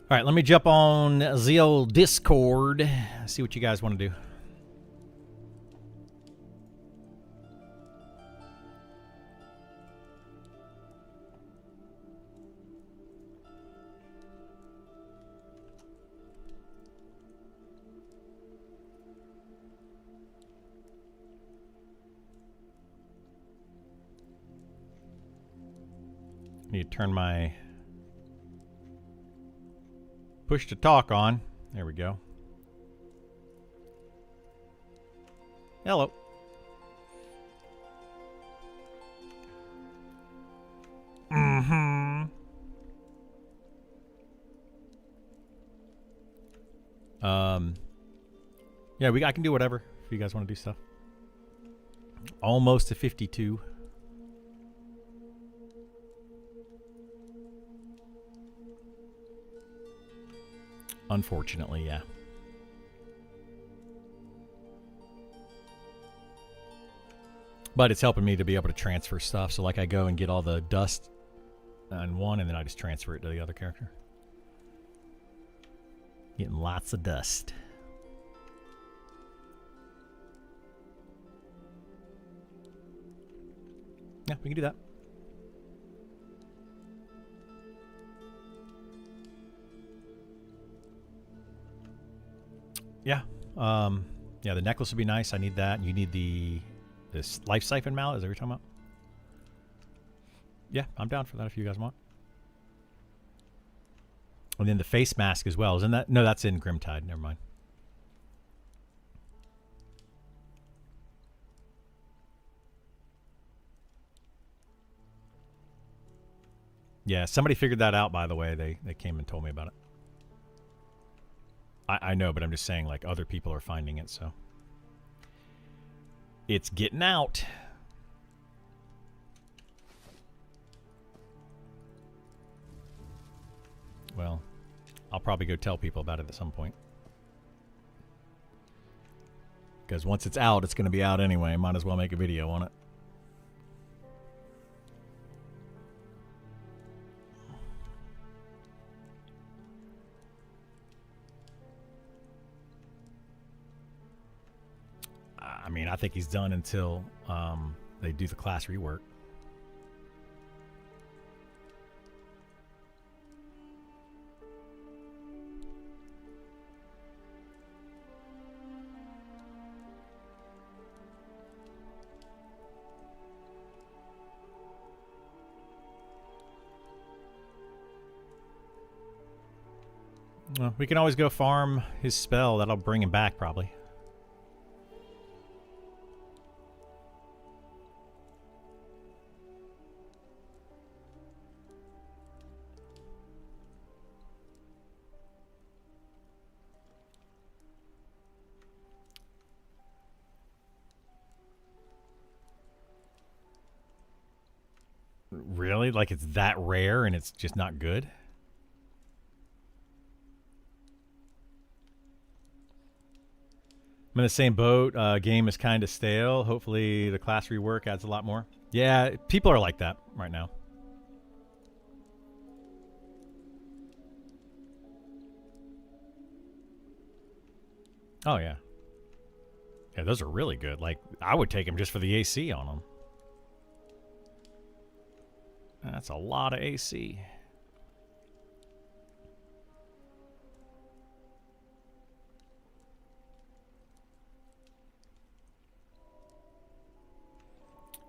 All right, let me jump on the old Discord. See what you guys want to do. Need to turn my push to talk on. There we go. Hello. Mm-hmm. Yeah, I can do whatever if you guys want to do stuff. Almost to 52. Unfortunately, yeah. But it's helping me to be able to transfer stuff. So like I go and get all the dust on one and then I just transfer it to the other character. Getting lots of dust. Yeah, we can do that. Yeah. Yeah, the necklace would be nice. I need that. You need this life siphon mallet. Is that what you're talking about? Yeah, I'm down for that if you guys want. And then the face mask as well. Isn't that? No, that's in Grimtide. Never mind. Yeah, somebody figured that out, by the way. They came and told me about it. I know, but I'm just saying, like, other people are finding it, so. It's getting out. Well, I'll probably go tell people about it at some point. Because once it's out, it's going to be out anyway. Might as well make a video on it. I mean, I think he's done until they do the class rework. Well, we can always go farm his spell. That'll bring him back, probably. Really? Like it's that rare and it's just not good? I'm in the same boat. Game is kind of stale. Hopefully the class rework adds a lot more. Yeah, people are like that right now. Oh, yeah. Yeah, those are really good. Like, I would take them just for the AC on them. That's a lot of AC.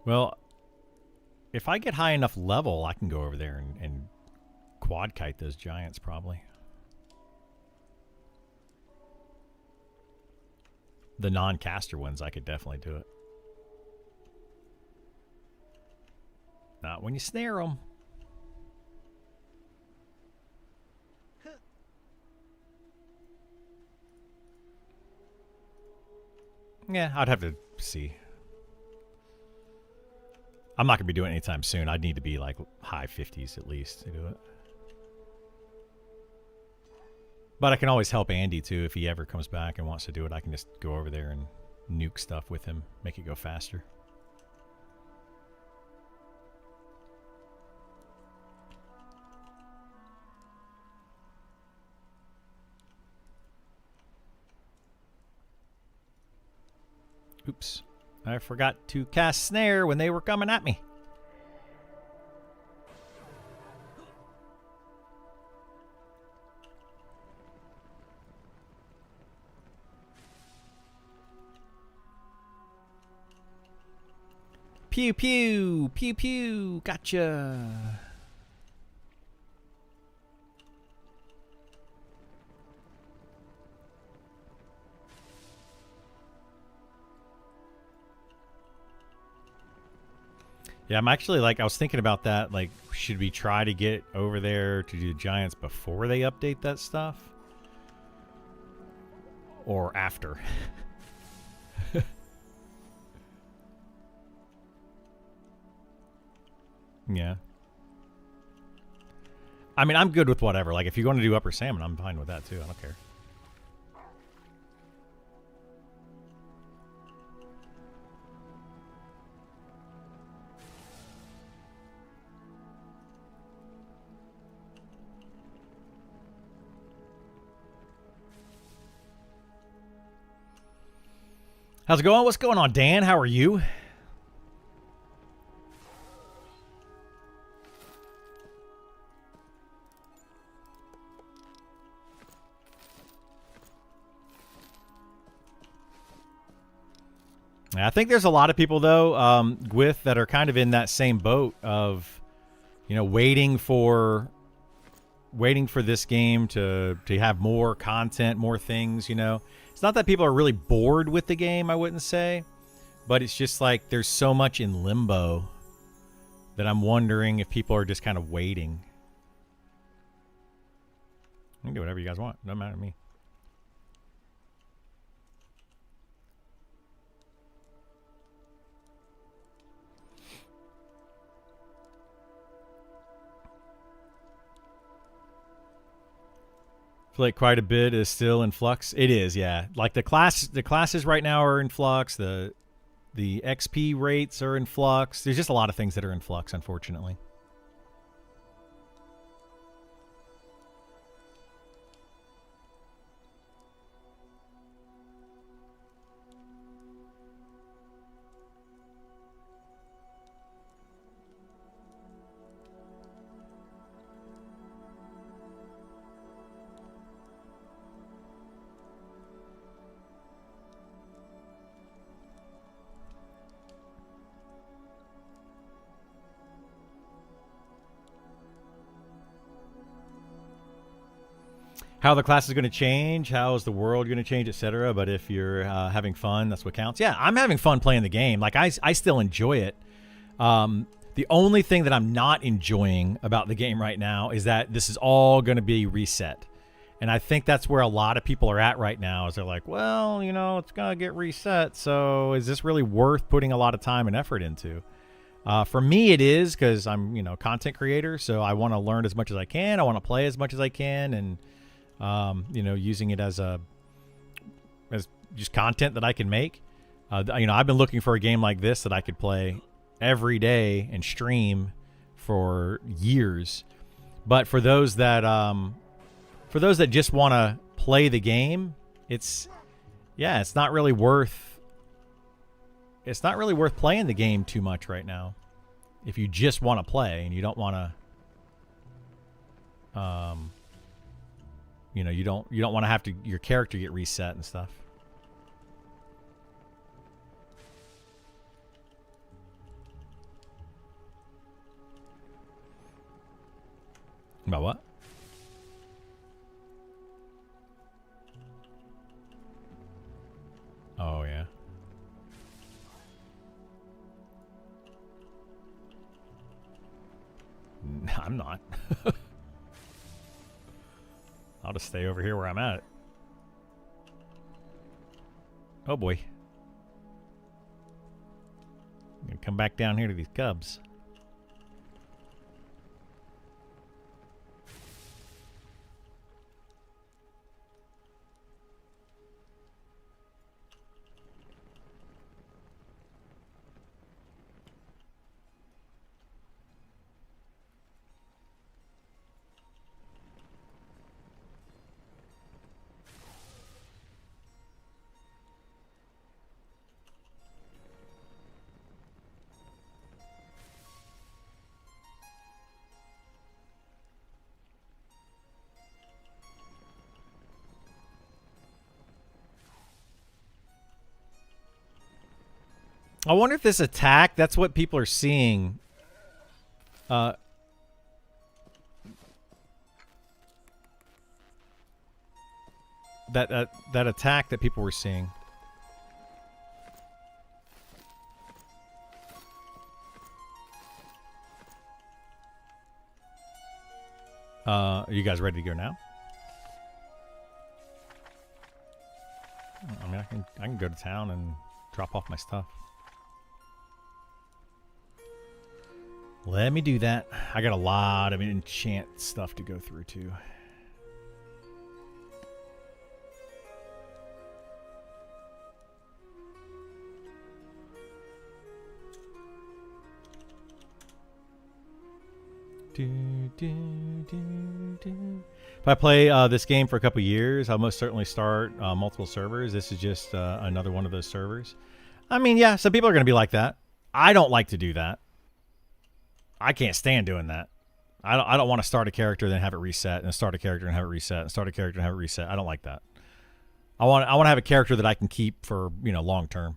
Well, if I get high enough level, I can go over there and quad kite those giants, probably. The non-caster ones, I could definitely do it. Not when you snare them. Yeah, I'd have to see. I'm not going to be doing it anytime soon. I'd need to be like high 50s at least to do it. But I can always help Andy too. If he ever comes back and wants to do it, I can just go over there and nuke stuff with him, make it go faster. Oops. I forgot to cast snare when they were coming at me. Pew pew, pew pew, gotcha. Yeah, I'm actually like, I was thinking about that. Like, should we try to get over there to do the Giants before they update that stuff? Or after? Yeah. I mean, I'm good with whatever. Like, if you're going to do Upper Salmon, I'm fine with that too. I don't care. How's it going? What's going on, Dan? How are you? I think there's a lot of people, though, with that are kind of in that same boat of, you know, waiting for this game to have more content, more things, you know. It's not that people are really bored with the game, I wouldn't say, but it's just like there's so much in limbo that I'm wondering if people are just kind of waiting. You can do whatever you guys want. Doesn't matter to me. I feel like quite a bit is still in flux. It is, yeah. Like the classes right now are in flux. The XP rates are in flux. There's just a lot of things that are in flux, unfortunately. How the class is going to change, how is the world going to change, etc. But if you're having fun, that's what counts. Yeah, I'm having fun playing the game. Like, I still enjoy it. The only thing that I'm not enjoying about the game right now is that this is all going to be reset. And I think that's where a lot of people are at right now, is they're like, well, you know, it's going to get reset, so is this really worth putting a lot of time and effort into? For me, it is, because I'm, you know, content creator, so I want to learn as much as I can. I want to play as much as I can, and you know, using it as just content that I can make. You know, I've been looking for a game like this that I could play every day and stream for years. But for those that just want to play the game, it's not really worth playing the game too much right now. If you just want to play and you don't want to you know, you don't want to have to your character get reset and stuff. About what? Oh yeah. I'm not. I'll just stay over here where I'm at. Oh boy. I'm gonna come back down here to these cubs. I wonder if this attack, that's what people are seeing. That attack that people were seeing. Are you guys ready to go now? I mean, I can go to town and drop off my stuff. Let me do that. I got a lot of enchant stuff to go through too. If I play this game for a couple years, I'll most certainly start multiple servers. This is just another one of those servers. I mean, yeah, some people are going to be like that. I don't like to do that. I can't stand doing that. I don't want to start a character then have it reset and start a character and have it reset and start a character and have it reset. I don't like that. I want to have a character that I can keep for, you know, long term.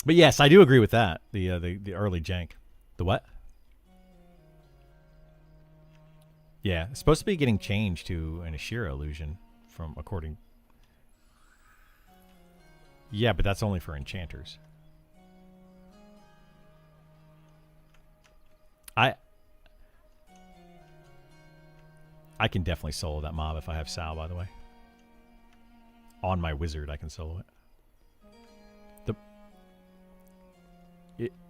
But yes, I do agree with that. The early jank. The what? Yeah, it's supposed to be getting changed to an Ashira illusion from according. Yeah, but that's only for enchanters. I can definitely solo that mob if I have Sal, by the way. On my wizard, I can solo it.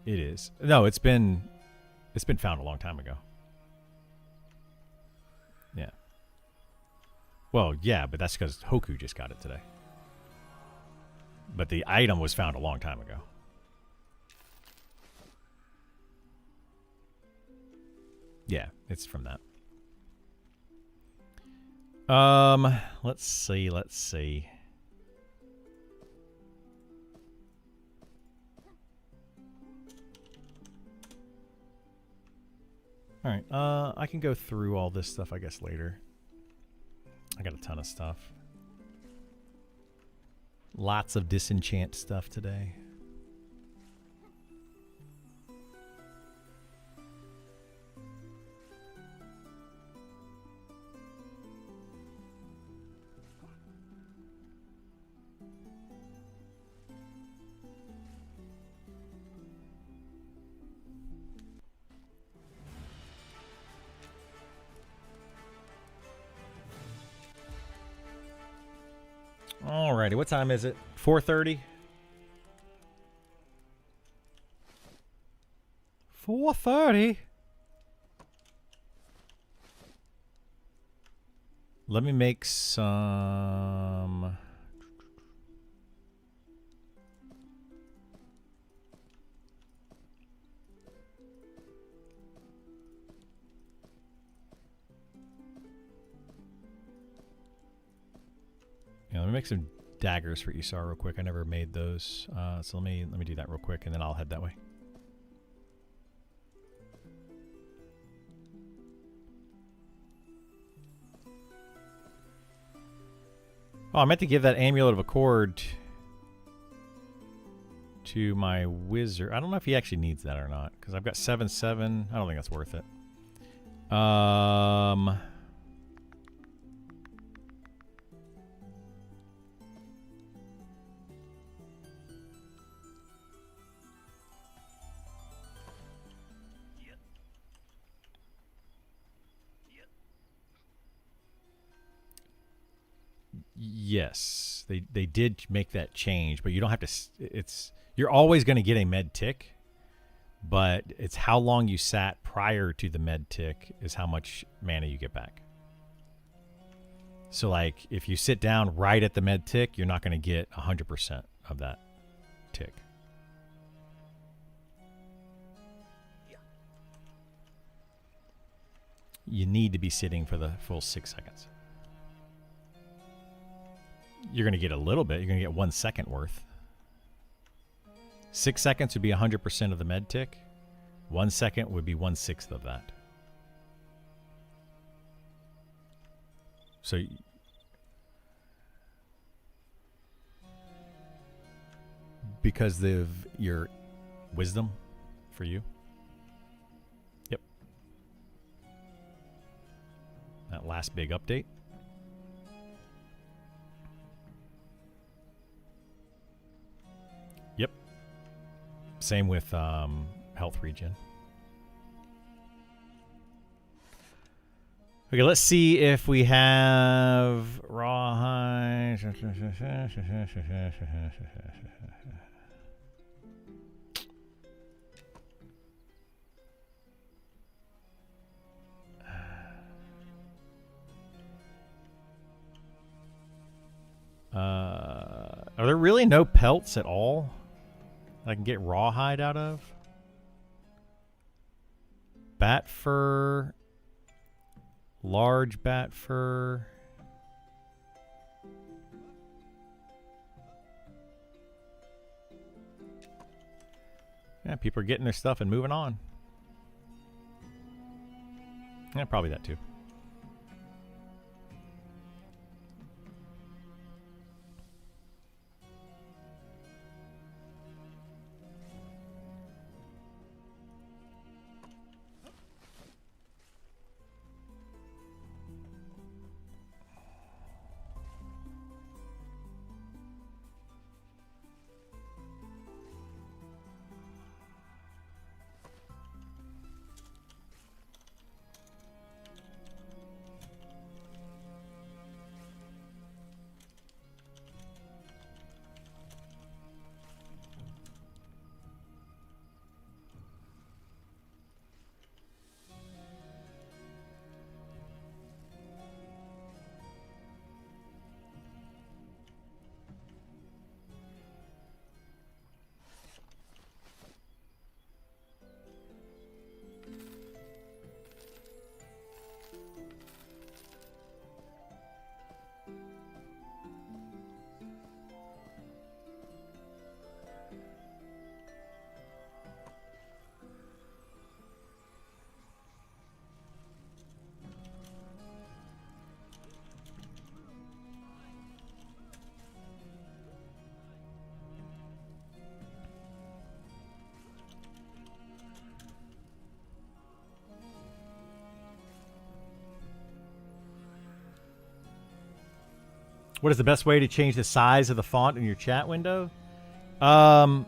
It is. No, it's been found a long time ago. Yeah. Well, yeah, but that's because Hoku just got it today. But the item was found a long time ago. Yeah, it's from that. Let's see. All right, I can go through all this stuff, I guess, later. I got a ton of stuff. Lots of disenchant stuff today. Alrighty, what time is it? 4:30? 4:30? Let me make some... Yeah, let me make some daggers for Isar real quick. I never made those, so let me do that real quick, and then I'll head that way. Oh, I meant to give that Amulet of Accord to my wizard. I don't know if he actually needs that or not, because I've got 7/7. I don't think that's worth it. Yes, they did make that change, but you don't have to. You're always going to get a med tick, but it's how long you sat prior to the med tick is how much mana you get back. So, like, if you sit down right at the med tick, you're not going to get 100% of that tick. You need to be sitting for the full 6 seconds. You're going to get a little bit. You're going to get 1 second worth. 6 seconds would be 100% of the med tick. 1 second would be 1/6 of that. So because of your wisdom for you. Yep. That last big update. Yep. Same with health regen. Okay, let's see if we have rawhide. Are there really no pelts at all I can get rawhide out of? Bat fur. Large bat fur. Yeah, people are getting their stuff and moving on. Yeah, probably that too. What is the best way to change the size of the font in your chat window? I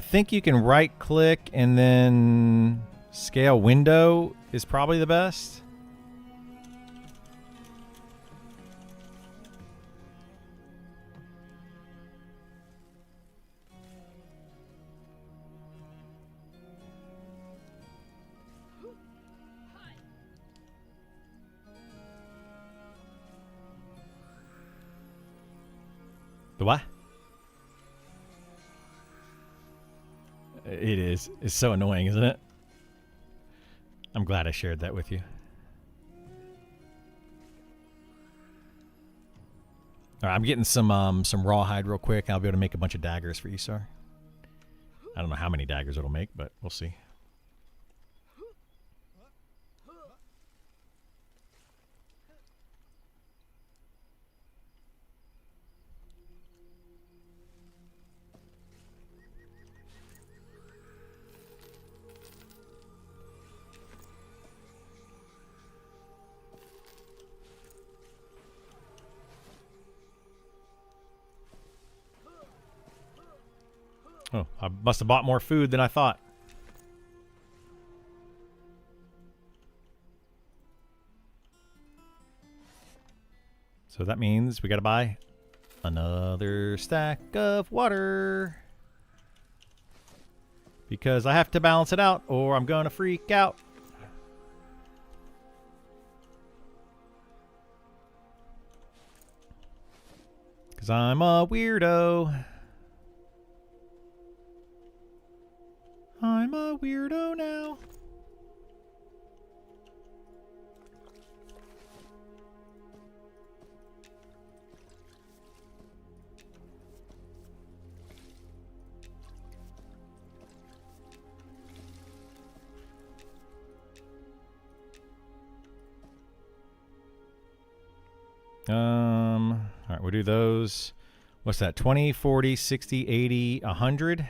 think you can right click and then scale window is probably the best. The what? It is. It's so annoying, isn't it? I'm glad I shared that with you. All right, I'm getting some rawhide real quick. I'll be able to make a bunch of daggers for Isar. I don't know how many daggers it'll make, but we'll see. Oh, I must have bought more food than I thought. So that means we gotta buy another stack of water. Because I have to balance it out or I'm gonna freak out. Because I'm a weirdo. I'm a weirdo now. All right, we'll do those. What's that? 20, 40, 60, 80, 100,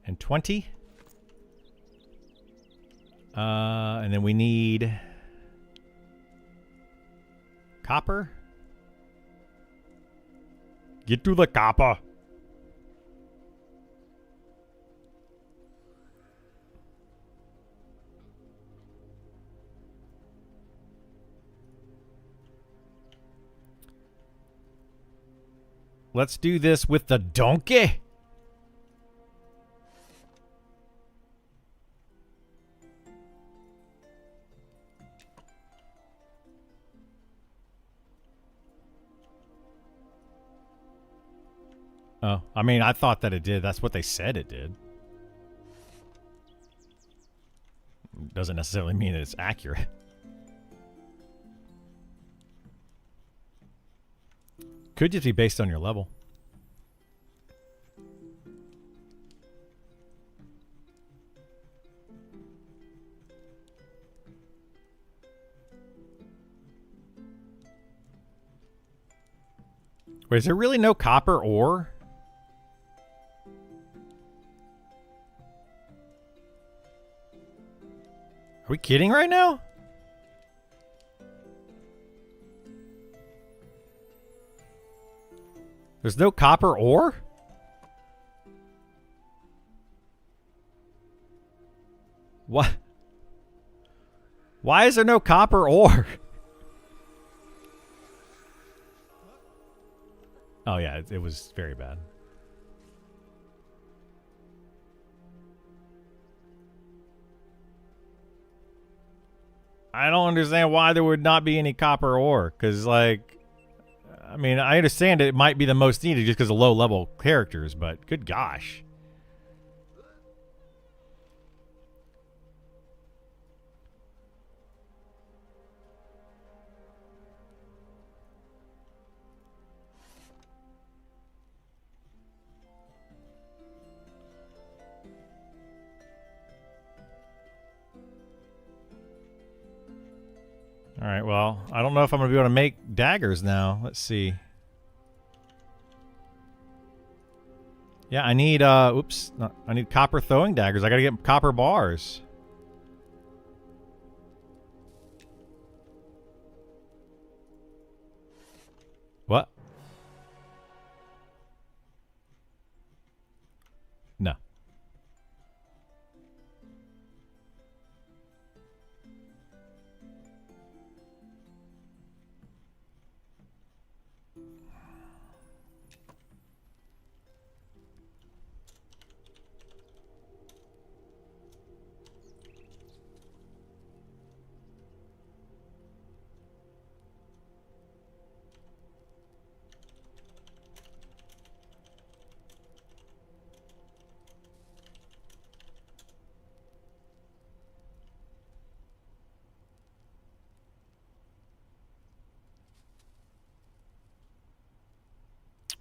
and 20. And then we need copper. Get to the copper. Let's do this with the donkey. Oh, I mean, I thought that it did. That's what they said it did. Doesn't necessarily mean that it's accurate. Could just be based on your level. Wait, is there really no copper ore? Are we kidding right now? There's no copper ore? What? Why is there no copper ore? Oh yeah, it was very bad. I don't understand why there would not be any copper ore, because, like, I mean, I understand it might be the most needed just because of low-level characters, but good gosh. All right, well, I don't know if I'm going to be able to make daggers now. Let's see. Yeah, I need, oops. No, I need copper throwing daggers. I got to get copper bars. What? No.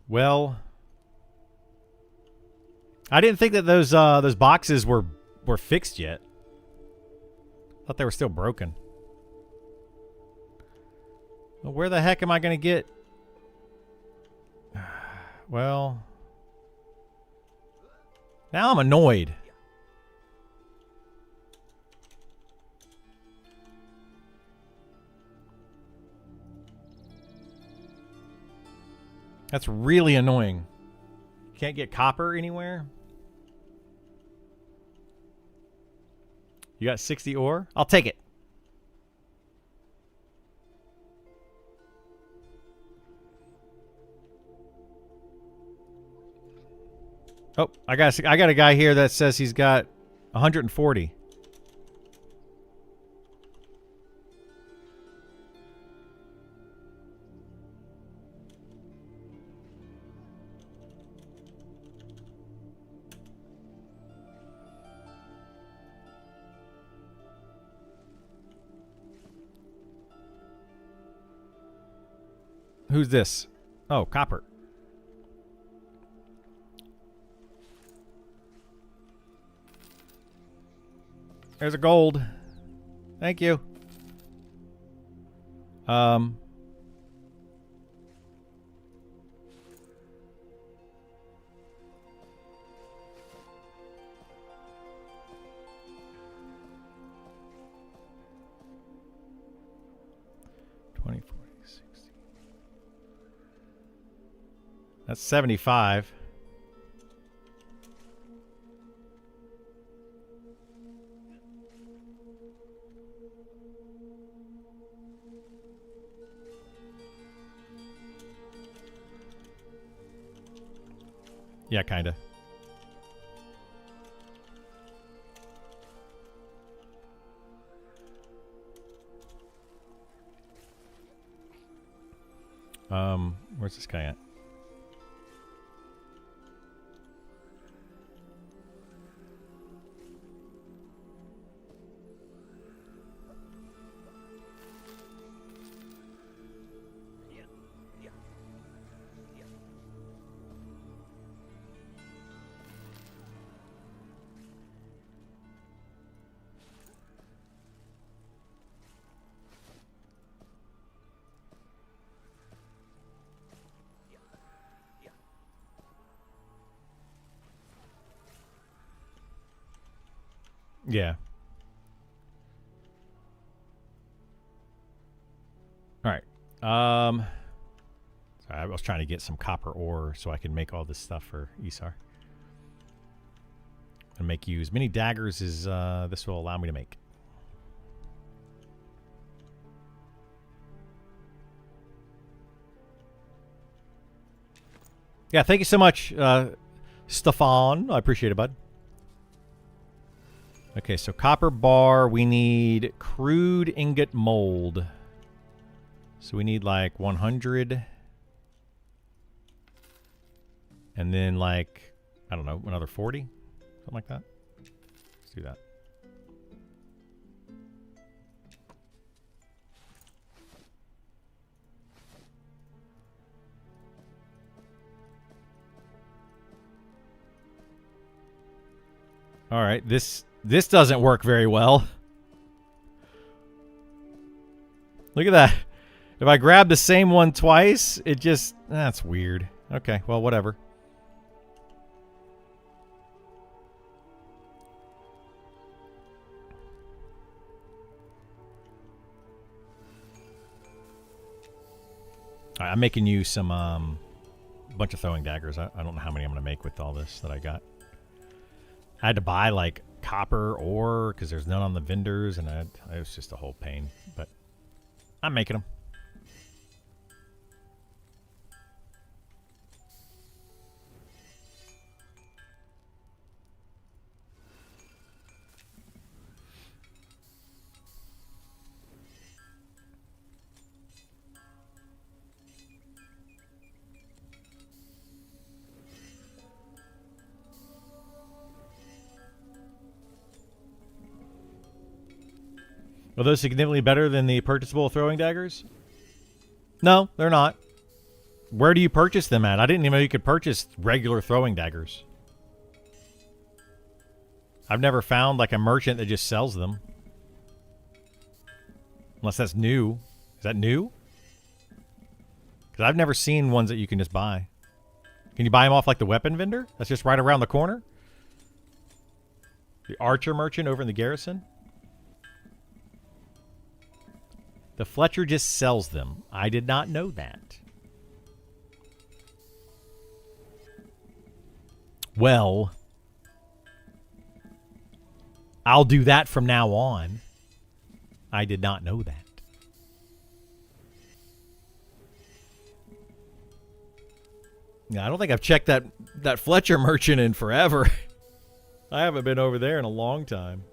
Well, I didn't think that those boxes were fixed yet. I thought they were still broken. Well, where the heck am I going to get? Well, now I'm annoyed. That's really annoying. Can't get copper anywhere. You got 60 ore? I'll take it. Oh, I got a guy here that says he's got 140. Who's this? Oh, copper. There's a gold. Thank you. 20, 40, 60. That's 75. Yeah, kind of. Where's this guy at? Yeah. All right. Sorry, I was trying to get some copper ore so I can make all this stuff for Isar. And make use. Mini daggers is this will allow me to make. Yeah, thank you so much, Stefan. I appreciate it, bud. Okay, so copper bar, we need crude ingot mold. So we need like 100. And then like, I don't know, another 40? Something like that. Let's do that. All right, this doesn't work very well. Look at that. If I grab the same one twice, it just... That's weird. Okay, well, whatever. All right, I'm making you some bunch of throwing daggers. I don't know how many I'm going to make with all this that I got. I had to buy like copper ore because there's none on the vendors, and it was just a whole pain. But I'm making them. Are those significantly better than the purchasable throwing daggers? No, they're not. Where do you purchase them at? I didn't even know you could purchase regular throwing daggers. I've never found like a merchant that just sells them. Unless that's new. Is that new? Because I've never seen ones that you can just buy. Can you buy them off like the weapon vendor? That's just right around the corner? The archer merchant over in the garrison? The Fletcher just sells them. I did not know that. Well, I'll do that from now on. I did not know that. Yeah, I don't think I've checked that Fletcher merchant in forever. I haven't been over there in a long time.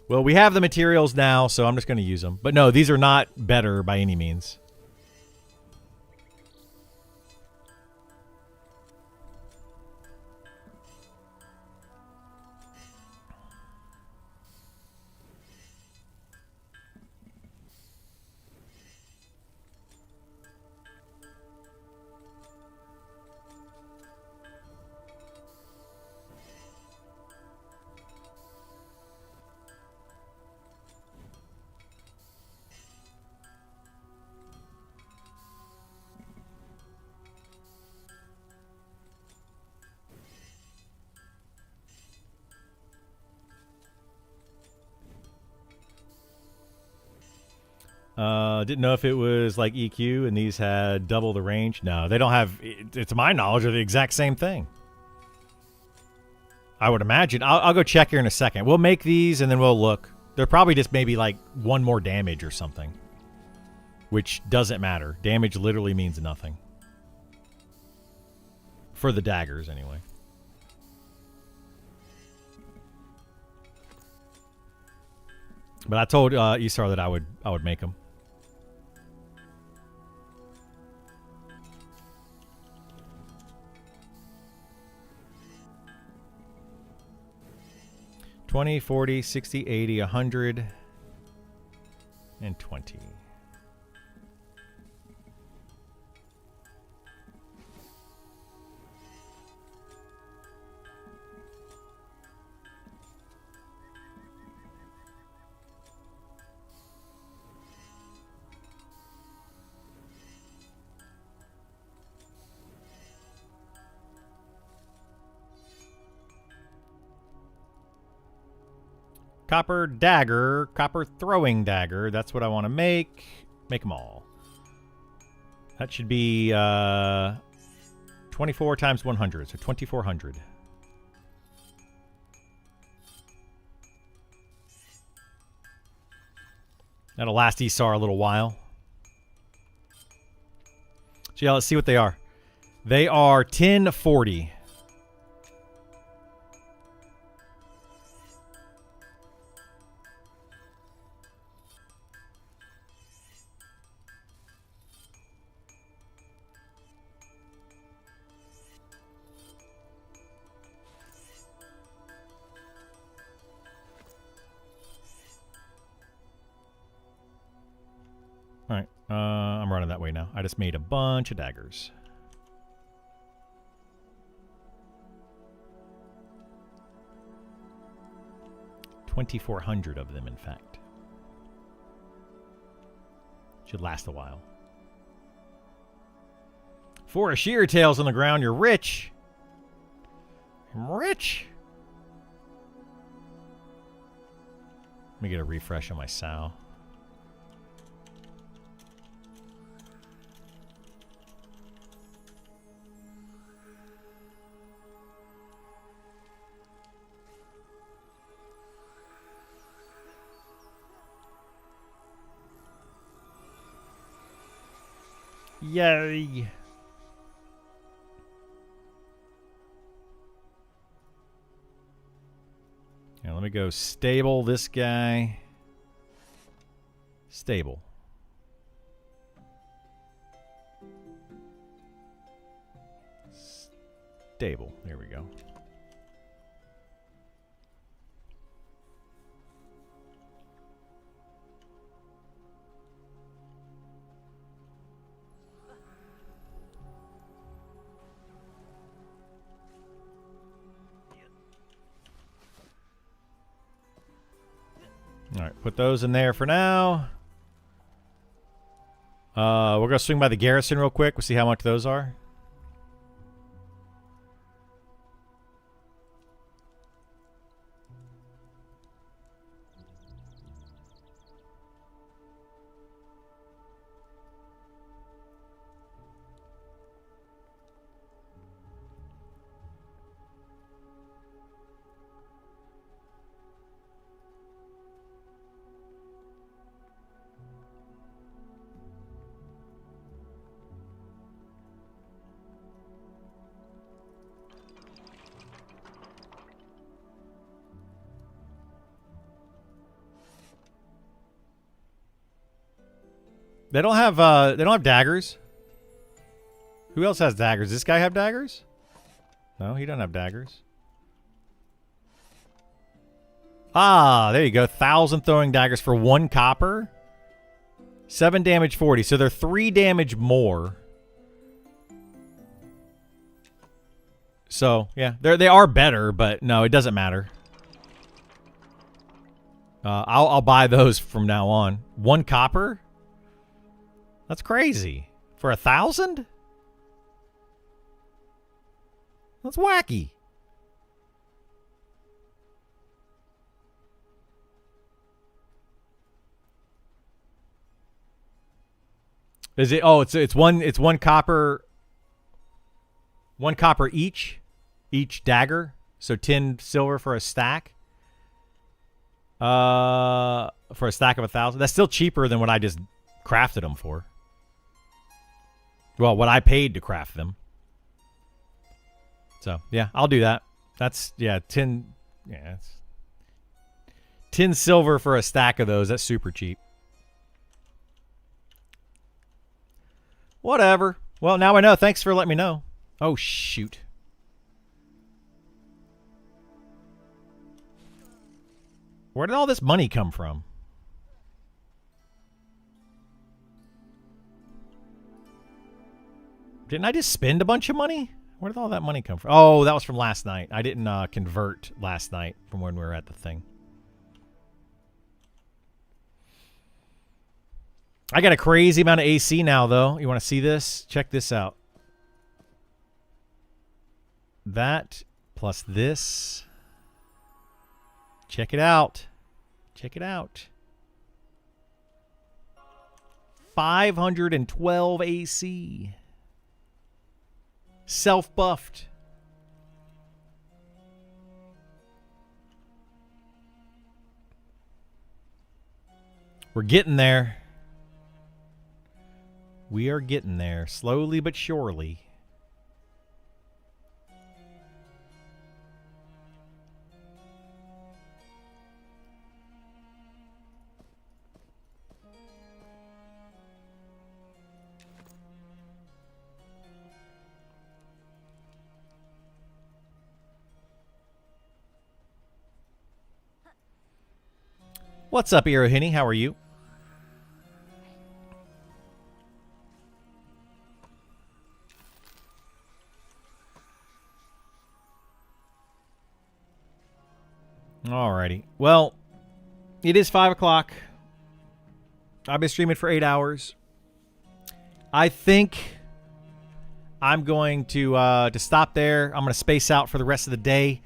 Well, we have the materials now, so I'm just going to use them. But no, these are not better by any means. Didn't know if it was like EQ and these had double the range. No, they don't have. To my knowledge, they're the exact same thing. I would imagine. I'll go check here in a second. We'll make these and then we'll look. They're probably just maybe like one more damage or something, which doesn't matter. Damage literally means nothing. For the daggers, anyway. But I told Isar that I would make them. $20, $40, $60, $80, $100, and $20. Copper dagger, copper throwing dagger. That's what I want to make. Make them all. That should be 24 times 100, so 2,400. That'll last Isar a little while. So yeah, let's see what they are. They are 1040. All right, I'm running that way now. I just made a bunch of daggers. $2,400 of them, in fact. Should last a while. 4 sheer tails on the ground. You're rich. I'm rich. Let me get a refresh on my sow. Yay. Now let me go stable this guy. Stable. Stable. There we go. All right, put those in there for now. We're going to swing by the garrison real quick. We'll see how much those are. They don't have daggers. Who else has daggers? Does this guy have daggers? No, he doesn't have daggers. Ah, there you go. 1,000 throwing daggers for 1 copper. 7 damage 40. So they're 3 damage more. So, yeah, they are better, but no, it doesn't matter. I'll buy those from now on. 1 copper? That's crazy. For 1,000? That's wacky. Is it? Oh, it's one copper. One copper each dagger. So 10 silver for a stack. For a stack of 1,000. That's still cheaper than what I just crafted them for. Well, what I paid to craft them. So yeah, I'll do that. That's 10. Yeah, that's 10 silver for a stack of those. That's super cheap. Whatever. Well, now I know. Thanks for letting me know. Oh, shoot. Where did all this money come from? Didn't I just spend a bunch of money? Where did all that money come from? Oh, that was from last night. I didn't convert last night from when we were at the thing. I got a crazy amount of AC now, though. You want to see this? Check this out. That plus this. Check it out. Check it out. 512 AC. Self-buffed. We're getting there. We are getting there, slowly but surely. What's up, Irohini? How are you? Alrighty. Well, it is 5 o'clock. I've been streaming for 8 hours. I think I'm going to stop there. I'm going to space out for the rest of the day.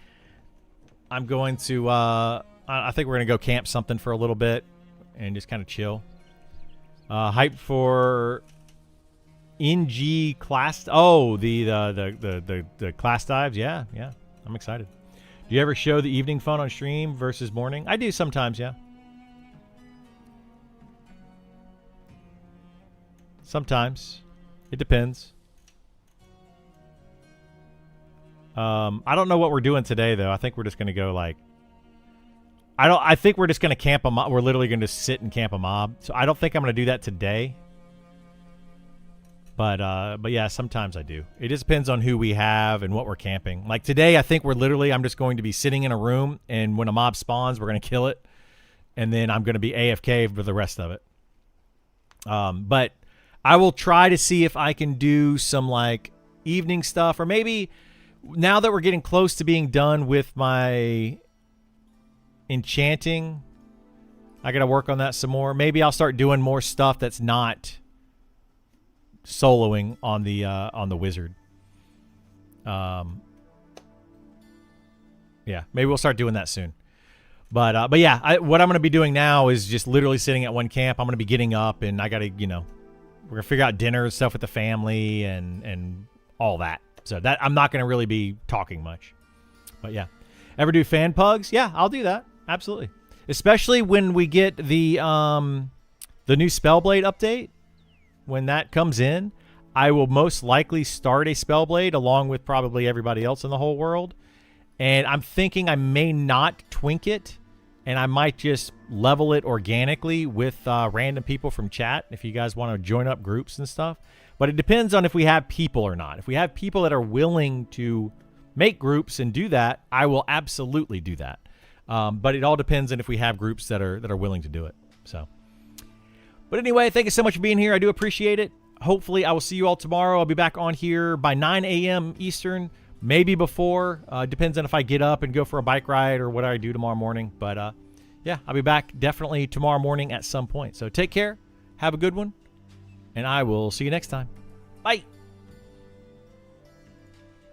I'm going to... I think we're going to go camp something for a little bit and just kind of chill. Hype for NG class... Oh, the class dives? Yeah. I'm excited. Do you ever show the evening fun on stream versus morning? I do sometimes, yeah. Sometimes. It depends. I don't know what we're doing today, though. I think we're just going to go, like... I think we're just going to camp a mob. We're literally going to sit and camp a mob. So I don't think I'm going to do that today. But yeah, sometimes I do. It just depends on who we have and what we're camping. Like today, I think I'm just going to be sitting in a room, and when a mob spawns, we're going to kill it. And then I'm going to be AFK for the rest of it. But I will try to see if I can do some like evening stuff, or maybe now that we're getting close to being done with my enchanting, I got to work on that some more. Maybe I'll start doing more stuff that's not soloing on the wizard. Yeah, maybe we'll start doing that soon. But yeah, what I'm going to be doing now is just literally sitting at one camp. I'm going to be getting up, and I got to, we're going to figure out dinner and stuff with the family and all that. So that I'm not going to really be talking much. But yeah. Ever do fan pugs? Yeah, I'll do that. Absolutely. Especially when we get the new Spellblade update. When that comes in, I will most likely start a Spellblade along with probably everybody else in the whole world. And I'm thinking I may not twink it, and I might just level it organically with random people from chat if you guys want to join up groups and stuff. But it depends on if we have people or not. If we have people that are willing to make groups and do that, I will absolutely do that. But it all depends on if we have groups that are willing to do it. So, but anyway, thank you so much for being here. I do appreciate it. Hopefully, I will see you all tomorrow. I'll be back on here by 9 a.m. Eastern, maybe before. Depends on if I get up and go for a bike ride or what I do tomorrow morning. But yeah, I'll be back definitely tomorrow morning at some point. So take care. Have a good one. And I will see you next time. Bye.